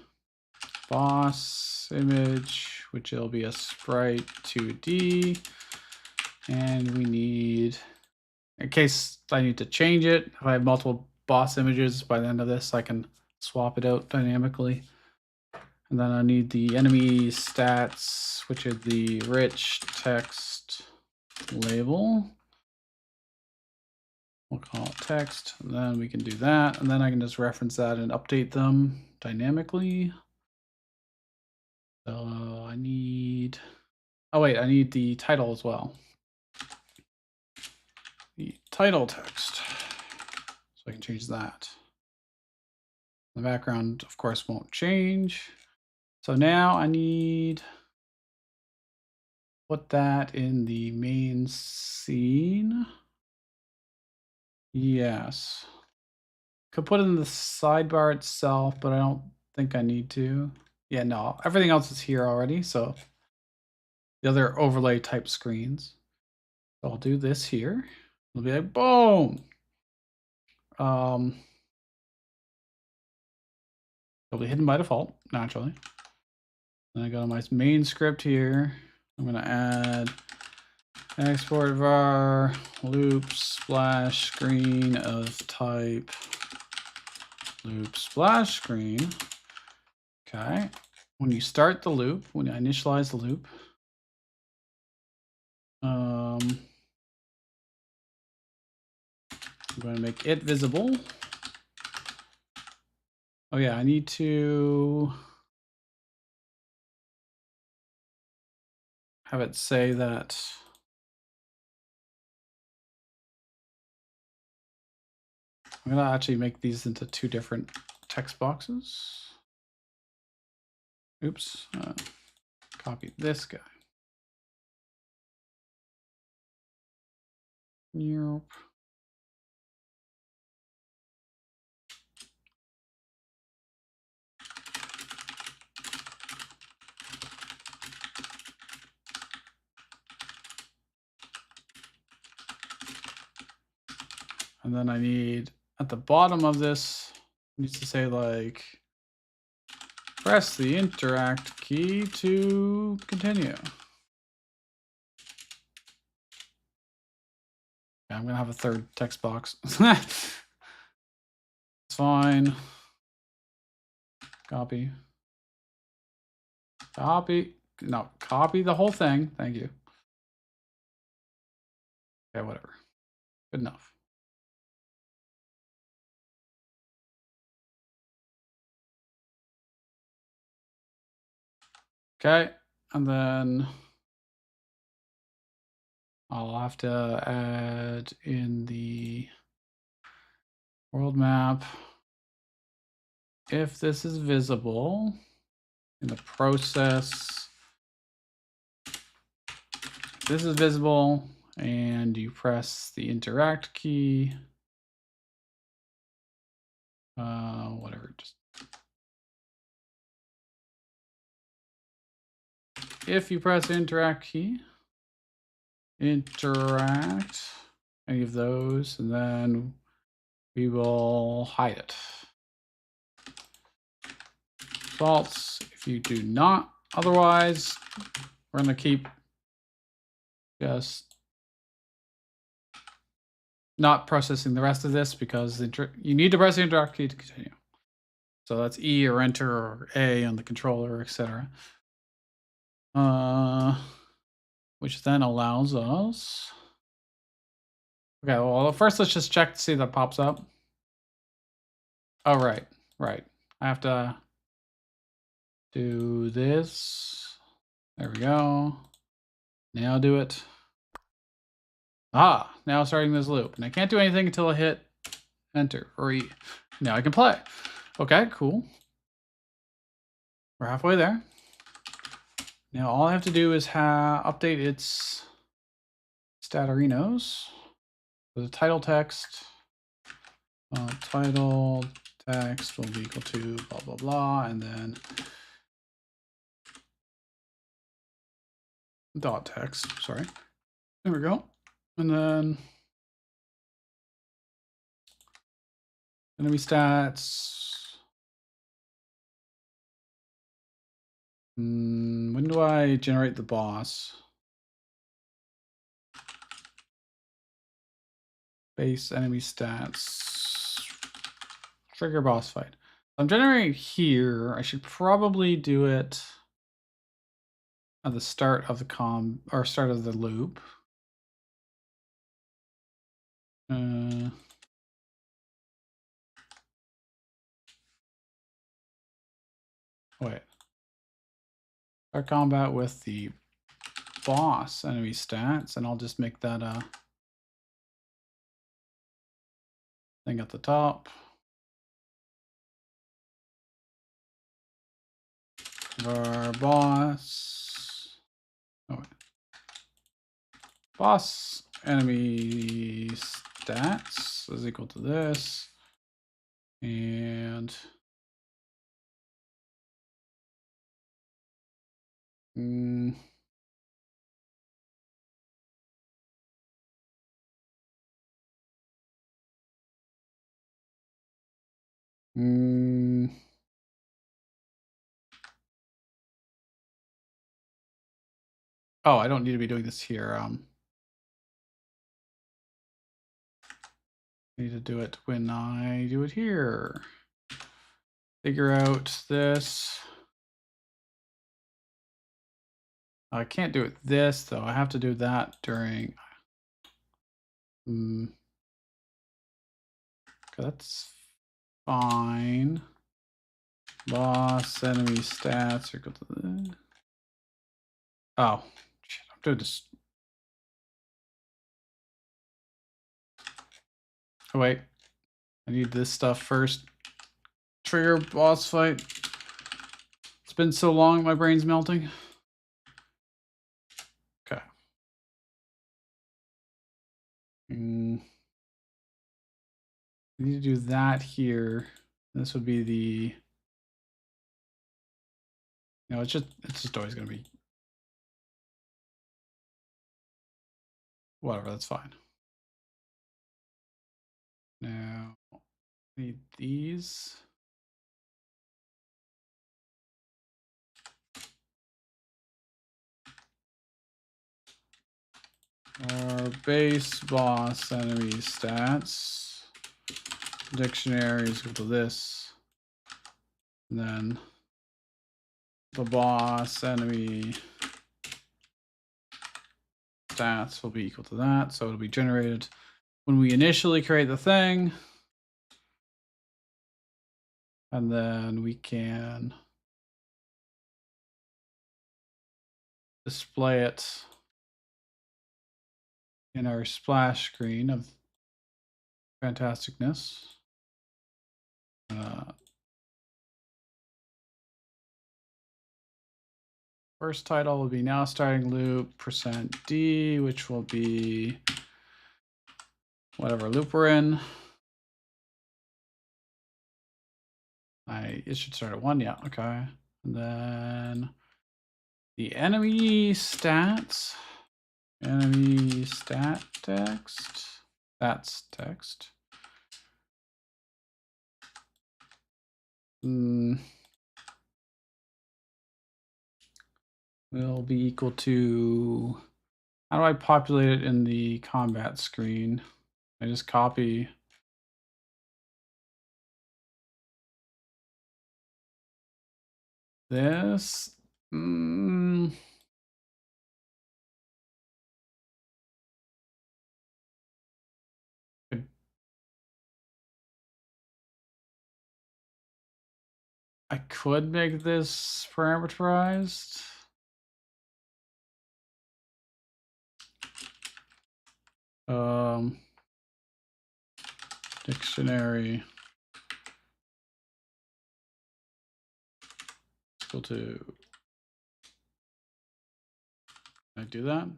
Speaker 1: boss image, which will be a sprite 2D. And we need, in case I need to change it, if I have multiple boss images by the end of this, I can swap it out dynamically. And then I need the enemy stats, which is the rich text label. We'll call it text, and then we can do that. And then I can just reference that and update them dynamically. So I need, oh wait, I need the title as well. The title text. So I can change that. The background, of course, won't change. So now I need put that in the main scene. Yes. Could put it in the sidebar itself, but I don't think I need to. Yeah, no, everything else is here already. So the other overlay type screens. So I'll do this here. It'll be like, boom. It'll be hidden by default, naturally. Then I go to my main script here. I'm gonna add export var loop splash screen of type loop splash screen. Okay. When you start the loop, when you initialize the loop, I'm going to make it visible. Oh yeah, I need to have it say that I'm going to actually make these into two different text boxes. Oops. Copy this guy. Yep. And then I need, at the bottom of this, needs to say like, press the interact key to continue. Yeah, I'm gonna have a third text box. It's fine. Copy. Copy. No, copy the whole thing. Thank you. Okay, whatever. Good enough. Okay, and then I'll have to add in the world map. If this is visible in the process, this is visible and you press the interact key, whatever, just if you press the interact key, interact any of those, and then we will hide it. False if you do not. Otherwise, we're going to keep just not processing the rest of this because you need to press the interact key to continue. So that's E or enter or A on the controller, etc. Which then allows us. Okay, well, first let's just check to see if that pops up. Oh, right, right. I have to do this. There we go. Now do it. Ah, now starting this loop. And I can't do anything until I hit enter or E. Now I can play. Okay, cool. We're halfway there. Now all I have to do is update its statarinos. So the title text. Title text will be equal to blah, blah, blah. And then dot text, sorry. There we go. And then enemy stats. When do I generate the boss? Base enemy stats. Trigger boss fight. I'm generating here. I should probably do it at the start of the start of the loop. Wait. Start combat with the boss enemy stats, and I'll just make that a thing at the top. Our boss. Oh, wait. Boss enemy stats is equal to this. And oh, I don't need to be doing this here. I need to do it when I do it here. Figure out this. I can't do it this though. I have to do that during. Okay, that's fine. Boss enemy stats are equal to the. Oh, shit! I'm doing this. Oh wait, I need this stuff first. Trigger boss fight. It's been so long, my brain's melting. Okay. I need to do that here. This would be the. No, it's just always gonna be. Whatever, that's fine. Now, I need these. Our base boss enemy stats. Dictionary is equal to this. And then the boss enemy stats will be equal to that. So it'll be generated when we initially create the thing. And then we can display it in our splash screen of fantasticness. First title will be now starting loop %D, which will be whatever loop we're in. It should start at 1, yeah, okay. And then the enemy stats, enemy stat text, that's text. Will be equal to, how do I populate it in the combat screen? I just copy. This. I could make this parameterized. Dictionary equal to. Can I do that?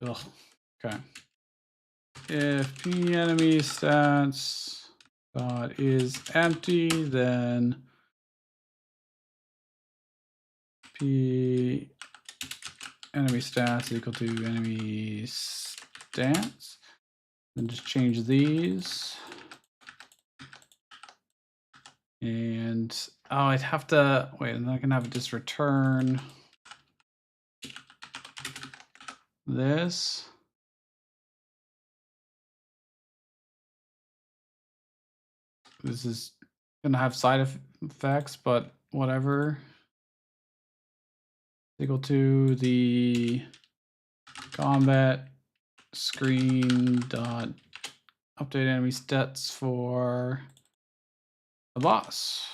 Speaker 1: Ugh. Okay. If p enemy stats dot is empty, then p enemy stats equal to enemy stats. Then just change these. And I'd have to wait, and I can have it just return this. This is gonna have side effects, but whatever. Equal to the combat screen dot update enemy stats for the boss.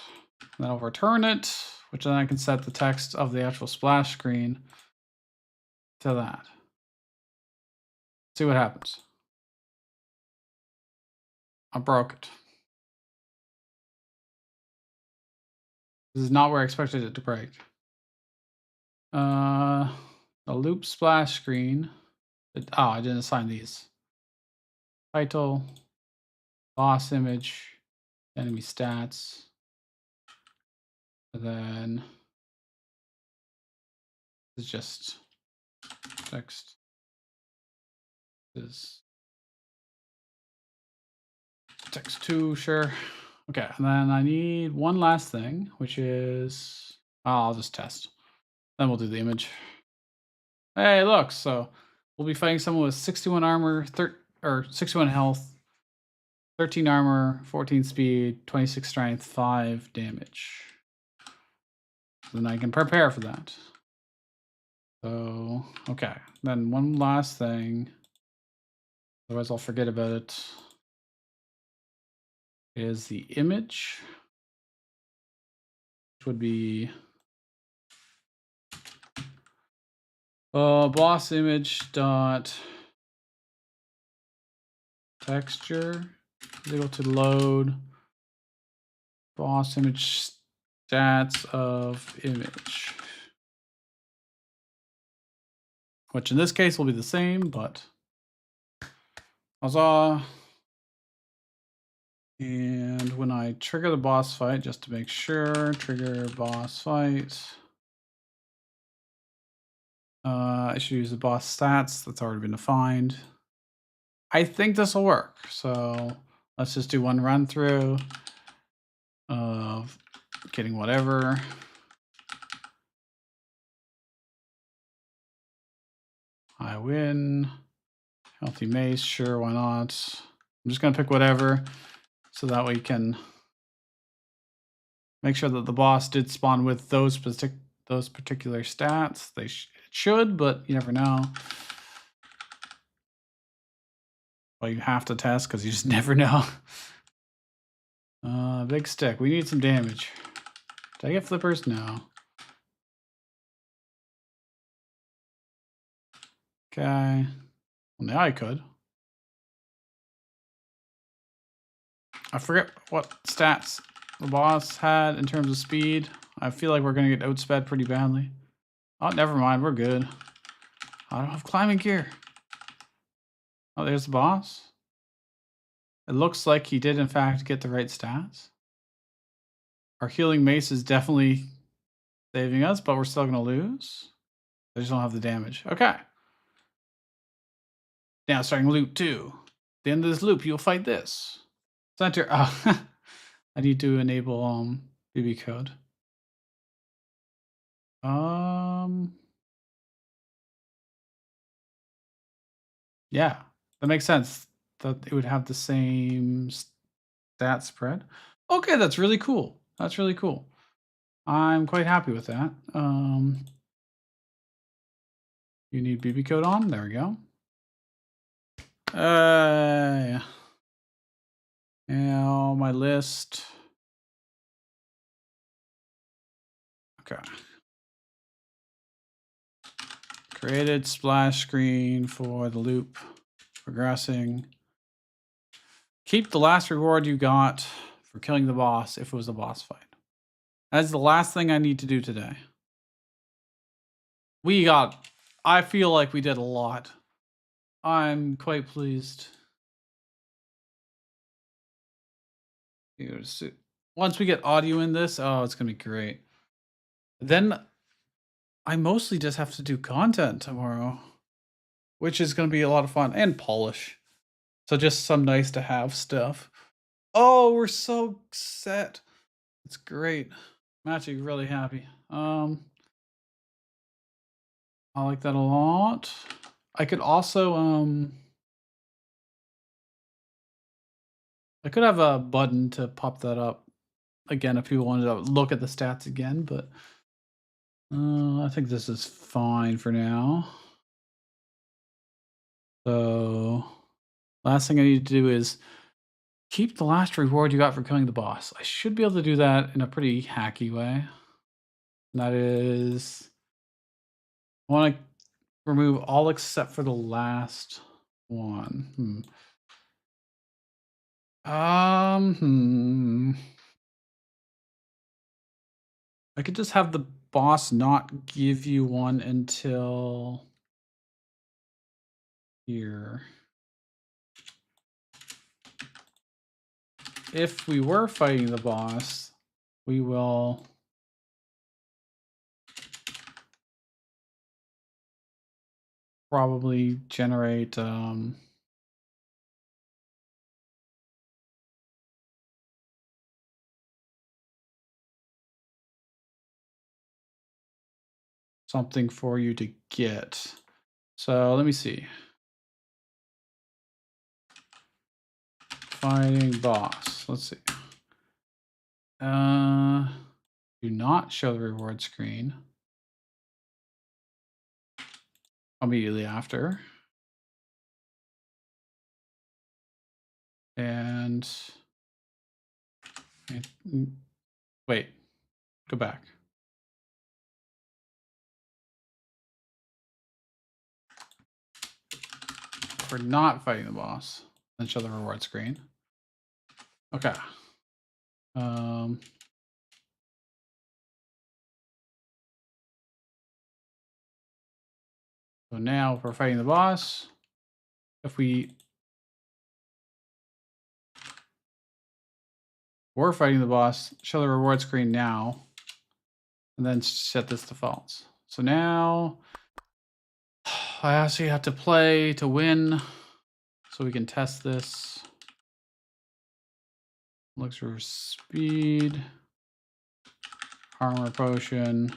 Speaker 1: Then I'll return it, which then I can set the text of the actual splash screen to that. See what happens. I broke it. This is not where I expected it to break. The loop splash screen. Oh, I didn't assign these. Title, boss image, enemy stats, and then it's just text. Is text 2, sure. Okay, and then I need one last thing, which is I'll just test. Then we'll do the image. Hey, look, so we'll be fighting someone with 61 armor, 61 health, 13 armor, 14 speed, 26 strength, 5 damage. Then I can prepare for that. So, okay. Then one last thing, otherwise I'll forget about it, is the image, which would be boss image dot texture is equal to load boss image stats of image, which in this case will be the same, but huzzah. And when I trigger the boss fight, just to make sure, trigger boss fight, I should use the boss stats that's already been defined. I think this will work. So let's just do one run through of getting whatever. I win. Healthy mace, sure, why not? I'm just gonna pick whatever so that we can make sure that the boss did spawn with those particular stats. They should, but you never know. Well, you have to test because you just never know. Big stick. We need some damage. Did I get flippers? No. Okay. Well, now I could. I forget what stats the boss had in terms of speed. I feel like we're going to get outsped pretty badly. Oh, never mind. We're good. I don't have climbing gear. Oh, there's the boss. It looks like he did, in fact, get the right stats. Our healing mace is definitely saving us, but we're still going to lose. I just don't have the damage. Okay. Now starting loop 2. At the end of this loop, you'll fight this. Center. Oh, I need to enable BB code. Yeah, that makes sense. That it would have the same stat spread. Okay, that's really cool. That's really cool. I'm quite happy with that. You need BB code on. There we go. Yeah. Now my list. Okay. Created splash screen for the loop. Progressing. Keep the last reward you got for killing the boss if it was a boss fight. That's the last thing I need to do today. I feel like we did a lot. I'm quite pleased. Once we get audio in this, oh, it's gonna be great. Then I mostly just have to do content tomorrow, which is gonna be a lot of fun, and polish. So just some nice to have stuff. Oh, we're so set. It's great. I'm actually really happy. I like that a lot. I could also I could have a button to pop that up again if people wanted to look at the stats again, but I think this is fine for now. So last thing I need to do is keep the last reward you got for killing the boss. I should be able to do that in a pretty hacky way. And that is, I want to remove all except for the last one. I could just have the boss not give you one until here. If we were fighting the boss, we will probably generate something for you to get. So let me see. Fighting boss. Let's see. Do not show the reward screen immediately after. And wait, go back. We're not fighting the boss. Then show the reward screen. Okay. So now we're fighting the boss. If we were fighting the boss, show the reward screen now, and then set this to false. So now I actually have to play to win, so we can test this. Looks for speed, armor potion,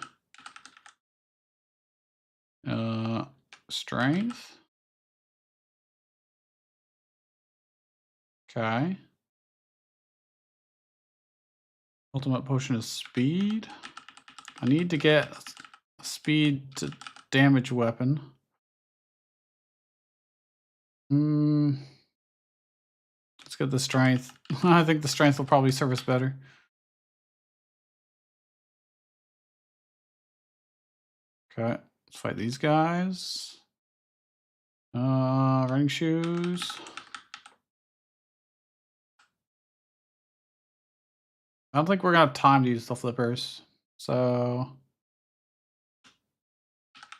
Speaker 1: strength. Okay. Ultimate potion is speed. I need to get a speed to damage weapon. Let's get the strength. I think the strength will probably serve us better. Okay, let's fight these guys. Running shoes. I don't think we're gonna have time to use the flippers. So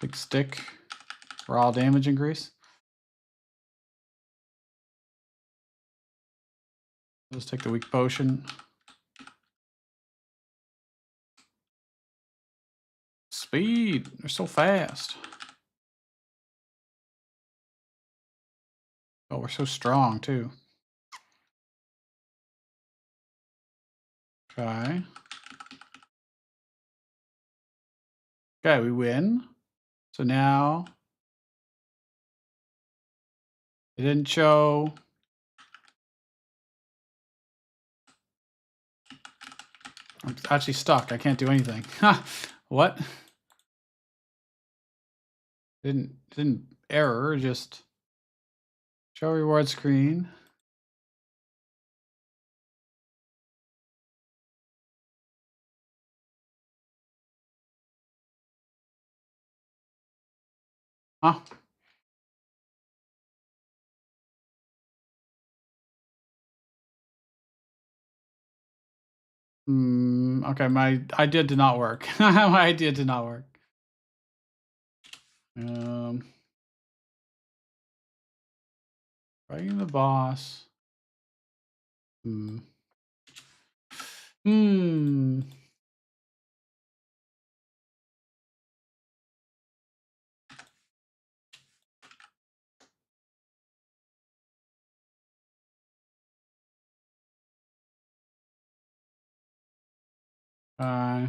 Speaker 1: big stick, raw damage increase. Let's take the weak potion. Speed, they're so fast. Oh, we're so strong too. Okay. Okay, we win. So now it didn't show. I'm actually stuck. I can't do anything. Ha! What? Didn't error, just show reward screen. Huh? Okay, my idea did not work. My idea did not work. Fighting the boss. Hmm. Hmm. Uh,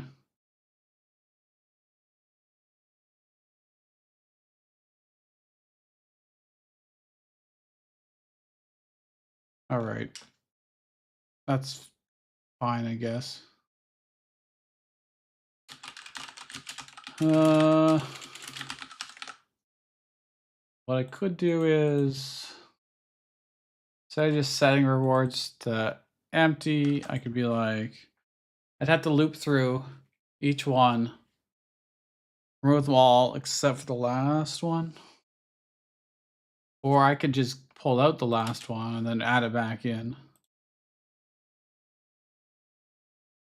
Speaker 1: all right. That's fine, I guess. What I could do is, instead of just setting rewards to empty, I could be like, I'd have to loop through each one, remove them all except for the last one. Or I could just pull out the last one and then add it back in.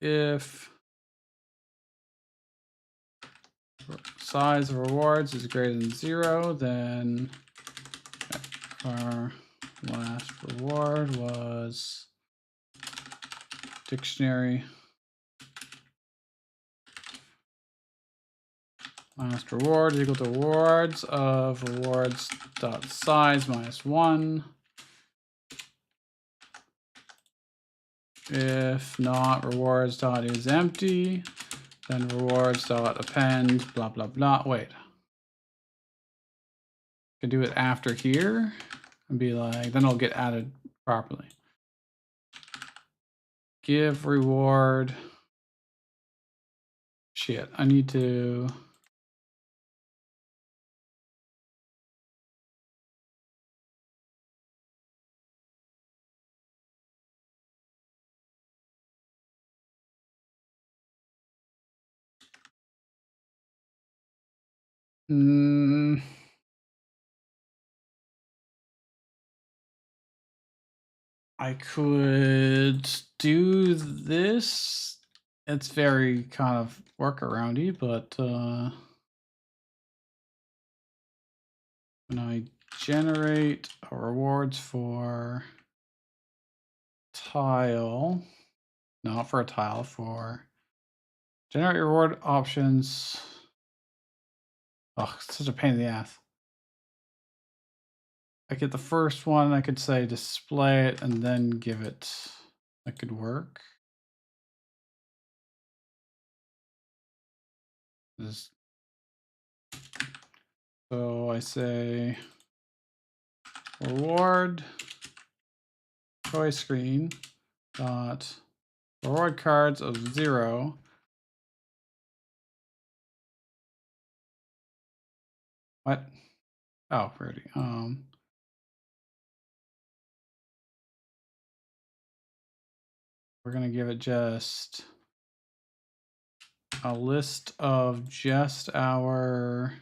Speaker 1: If size of rewards is greater than 0, then our last reward was dictionary. Last reward is equal to rewards of rewards dot size minus 1. If not, rewards dot is empty, then rewards dot append blah blah blah. Wait, I can do it after here and be like, then it'll get added properly. Give reward. Shit, I need to. I could do this. It's very kind of workaroundy, but when I generate rewards for tile, not for a tile, for generate reward options. Oh, it's such a pain in the ass. I get the first one, I could say display it and then give it. That could work. So I say reward choice screen dot reward cards of 0. What? Oh, pretty. We're gonna give it just a list of just our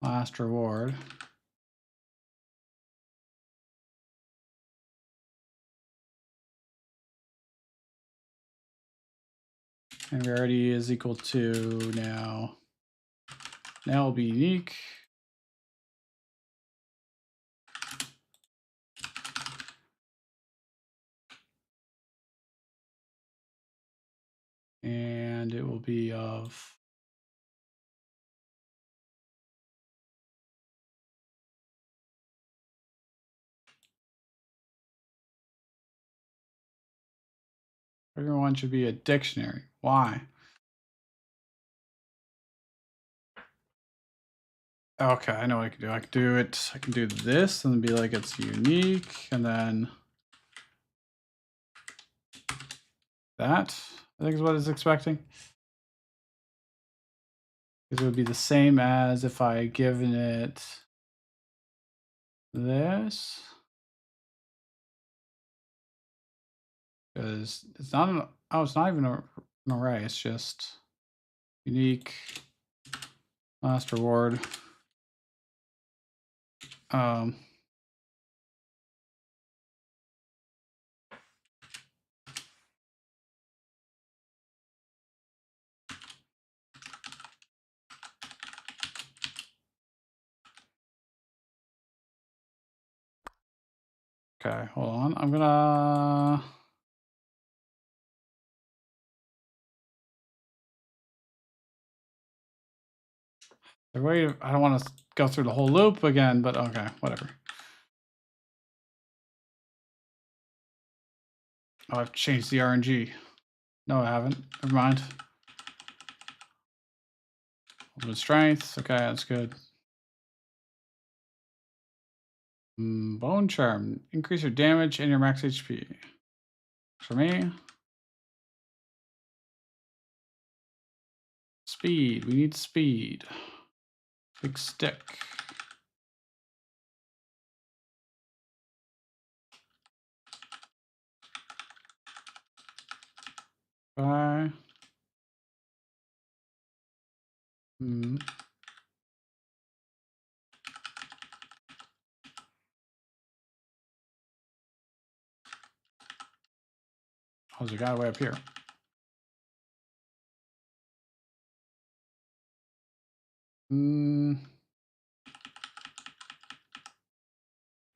Speaker 1: last reward. And rarity is equal to now. Now will be unique. And it will be of everyone should be a dictionary. Why? Okay, I know what I can do. I can do it. I can do this and be like it's unique, and then that. I think is what it's expecting. Because it would be the same as if I given it this. Because it's not an, oh, it's not even an array. It's just unique last reward. Um, okay, hold on. I'm gonna. Wait, I don't want to go through the whole loop again, but okay, whatever. Oh, I've changed the RNG. No, I haven't. Never mind. Ultimate strength. Okay, that's good. Bone charm. Increase your damage and your max HP. For me. Speed. We need speed. Big stick. Bye. Oh, there's a guy way up here. I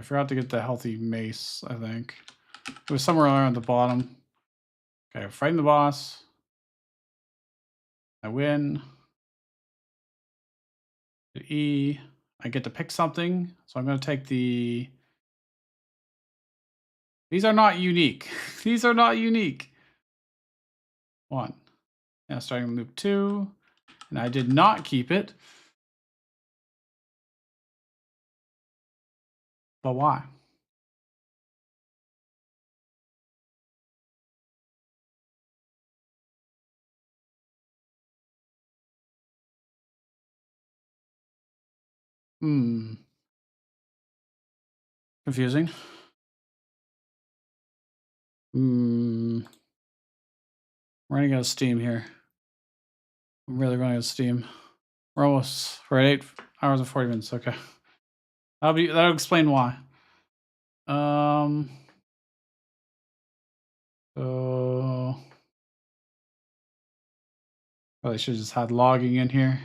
Speaker 1: forgot to get the healthy mace, I think. It was somewhere around the bottom. Okay, fighting the boss. I win. E. I get to pick something. So I'm going to take the... These are not unique. These are not unique. 1. Now starting loop 2. And I did not keep it. But why? Confusing. We're running out of steam here. I'm really running out of steam. We're at 8 hours and 40 minutes. Okay. That'll explain why. So probably should have just had logging in here.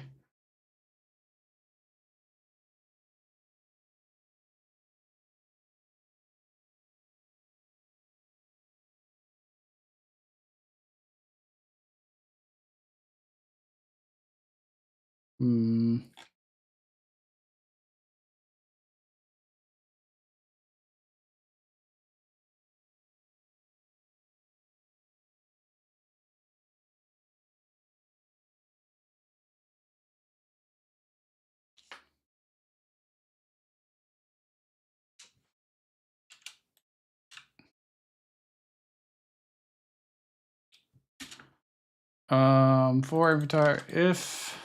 Speaker 1: For inventory, if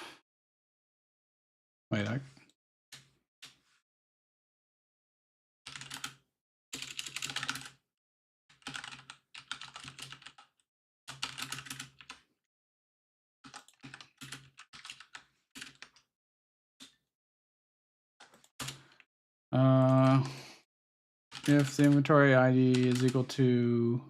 Speaker 1: wait, if the inventory ID is equal to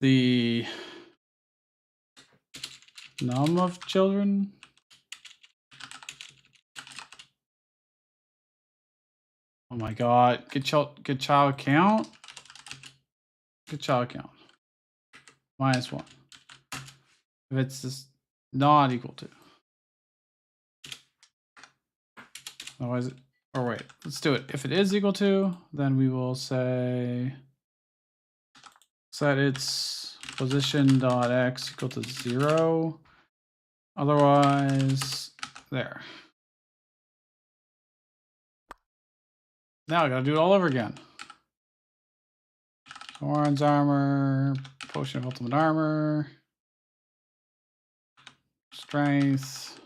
Speaker 1: the num of children. Oh my god, get child count. Get child count. -1. If it's just not equal to. Otherwise, or wait, let's do it. If it is equal to, then we will say set its position.x equal to 0. Otherwise, there. Now I gotta do it all over again. Orange armor, potion of ultimate armor, strength,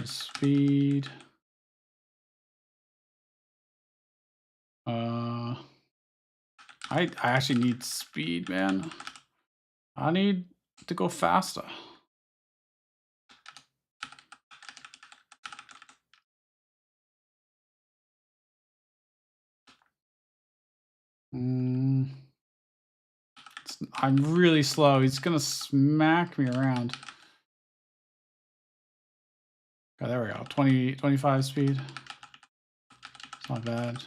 Speaker 1: speed. I actually need speed, man. I need to go faster. I'm really slow. He's gonna smack me around. Oh, there we go. 25 speed. It's not bad.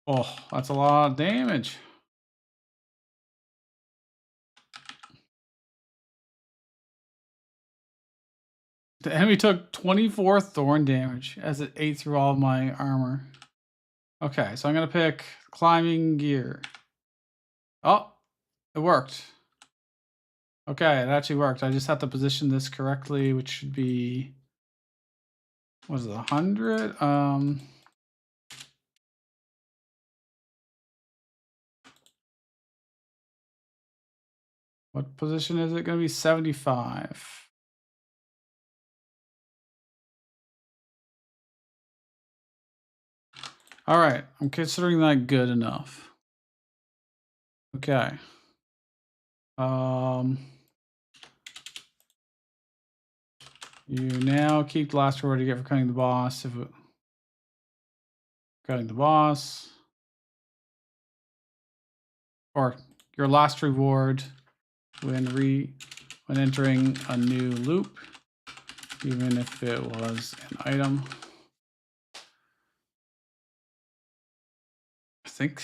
Speaker 1: Oh, that's a lot of damage. The enemy took 24 thorn damage as it ate through all of my armor. Okay, so I'm gonna pick climbing gear. Oh, it worked. Okay, it actually worked. I just have to position this correctly, which should be, what is it, 100? What position is it gonna be? 75. All right, I'm considering that good enough. Okay. You now keep the last reward you get for cutting the boss. Cutting the boss, or your last reward when entering a new loop, even if it was an item. I think.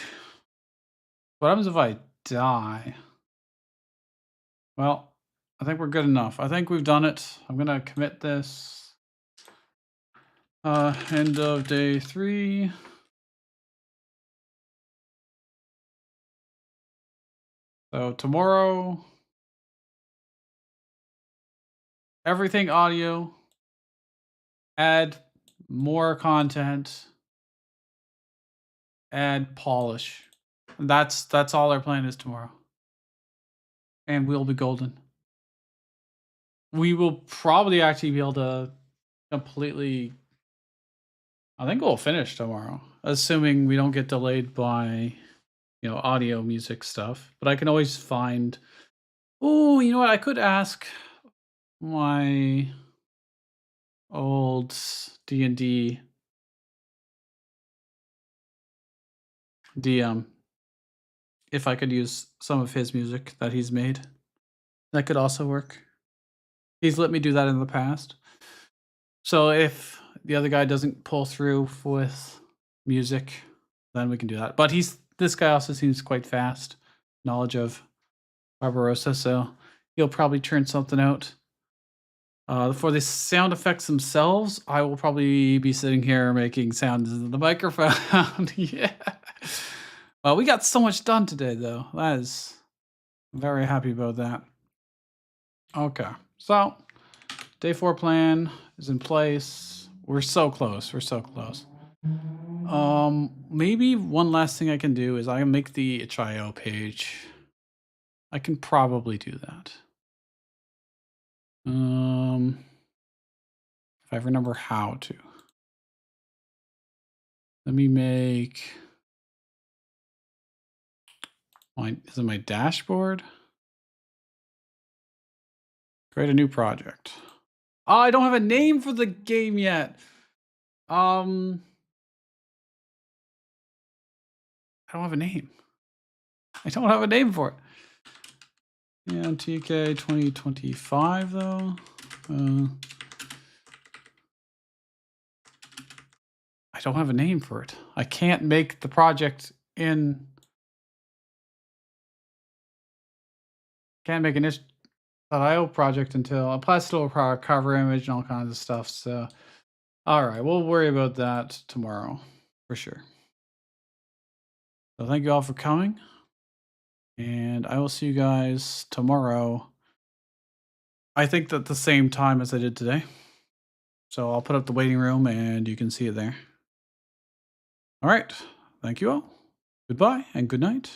Speaker 1: What happens if I die? Well, I think we're good enough. I think we've done it. I'm gonna commit this. End of day 3. So tomorrow, everything audio, add more content, add polish. That's all our plan is tomorrow. And we'll be golden. We will probably actually be able to completely, I think we'll finish tomorrow, assuming we don't get delayed by, audio music stuff. But I can always find, oh, you know what? I could ask my old D&D DM if I could use some of his music that he's made. That could also work. He's let me do that in the past. So if the other guy doesn't pull through with music, then we can do that. But this guy also seems quite fast. Knowledge of Barbarossa, so he'll probably turn something out. For the sound effects themselves, I will probably be sitting here making sounds in the microphone. Yeah. Well, we got so much done today, though. I'm very happy about that. Okay, so day 4 plan is in place. We're so close. We're so close. Maybe one last thing I can do is I can make the itch.io page. I can probably do that. If I remember how to. Let me make is it my dashboard? Create a new project. Oh, I don't have a name for the game yet. I don't have a name. I don't have a name for it. GMTK 2025 though. I don't have a name for it. I can't make the project in. Can't make an itch.io project until plus still a cover image and all kinds of stuff. So, all right, we'll worry about that tomorrow for sure. So thank you all for coming, and I will see you guys tomorrow. I think at the same time as I did today. So I'll put up the waiting room, and you can see it there. All right. Thank you all. Goodbye and good night.